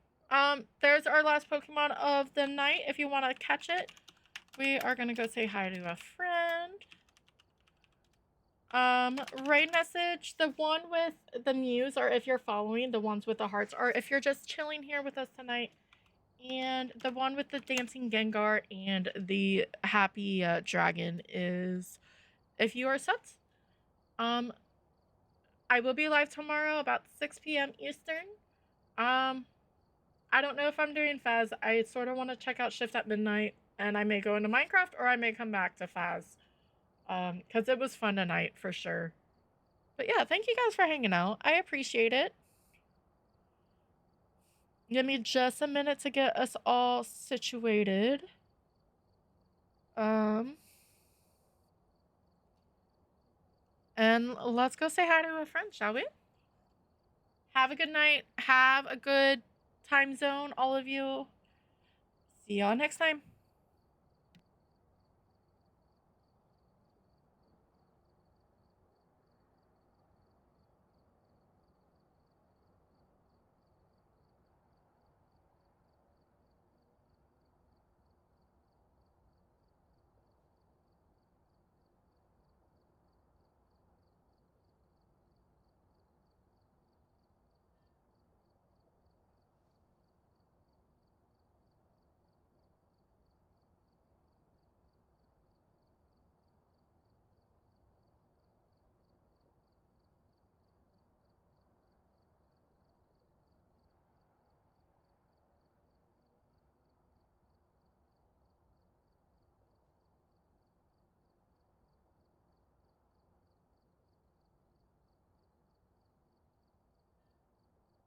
There's our last Pokemon of the night. If you want to catch it, we are gonna go say hi to a friend. Raid message, the one with the Muse, or if you're following, the ones with the hearts, or if you're just chilling here with us tonight, and the one with the dancing Gengar and the happy dragon is, if you are subbed. I will be live tomorrow about 6 p.m. Eastern. I don't know if I'm doing Phaz. I sort of want to check out Shift at midnight, and I may go into Minecraft, or I may come back to Phaz. Because it was fun tonight, for sure. But yeah, thank you guys for hanging out. I appreciate it. Give me just a minute to get us all situated. And let's go say hi to a friend, shall we? Have a good night. Have a good time zone, all of you. See y'all next time.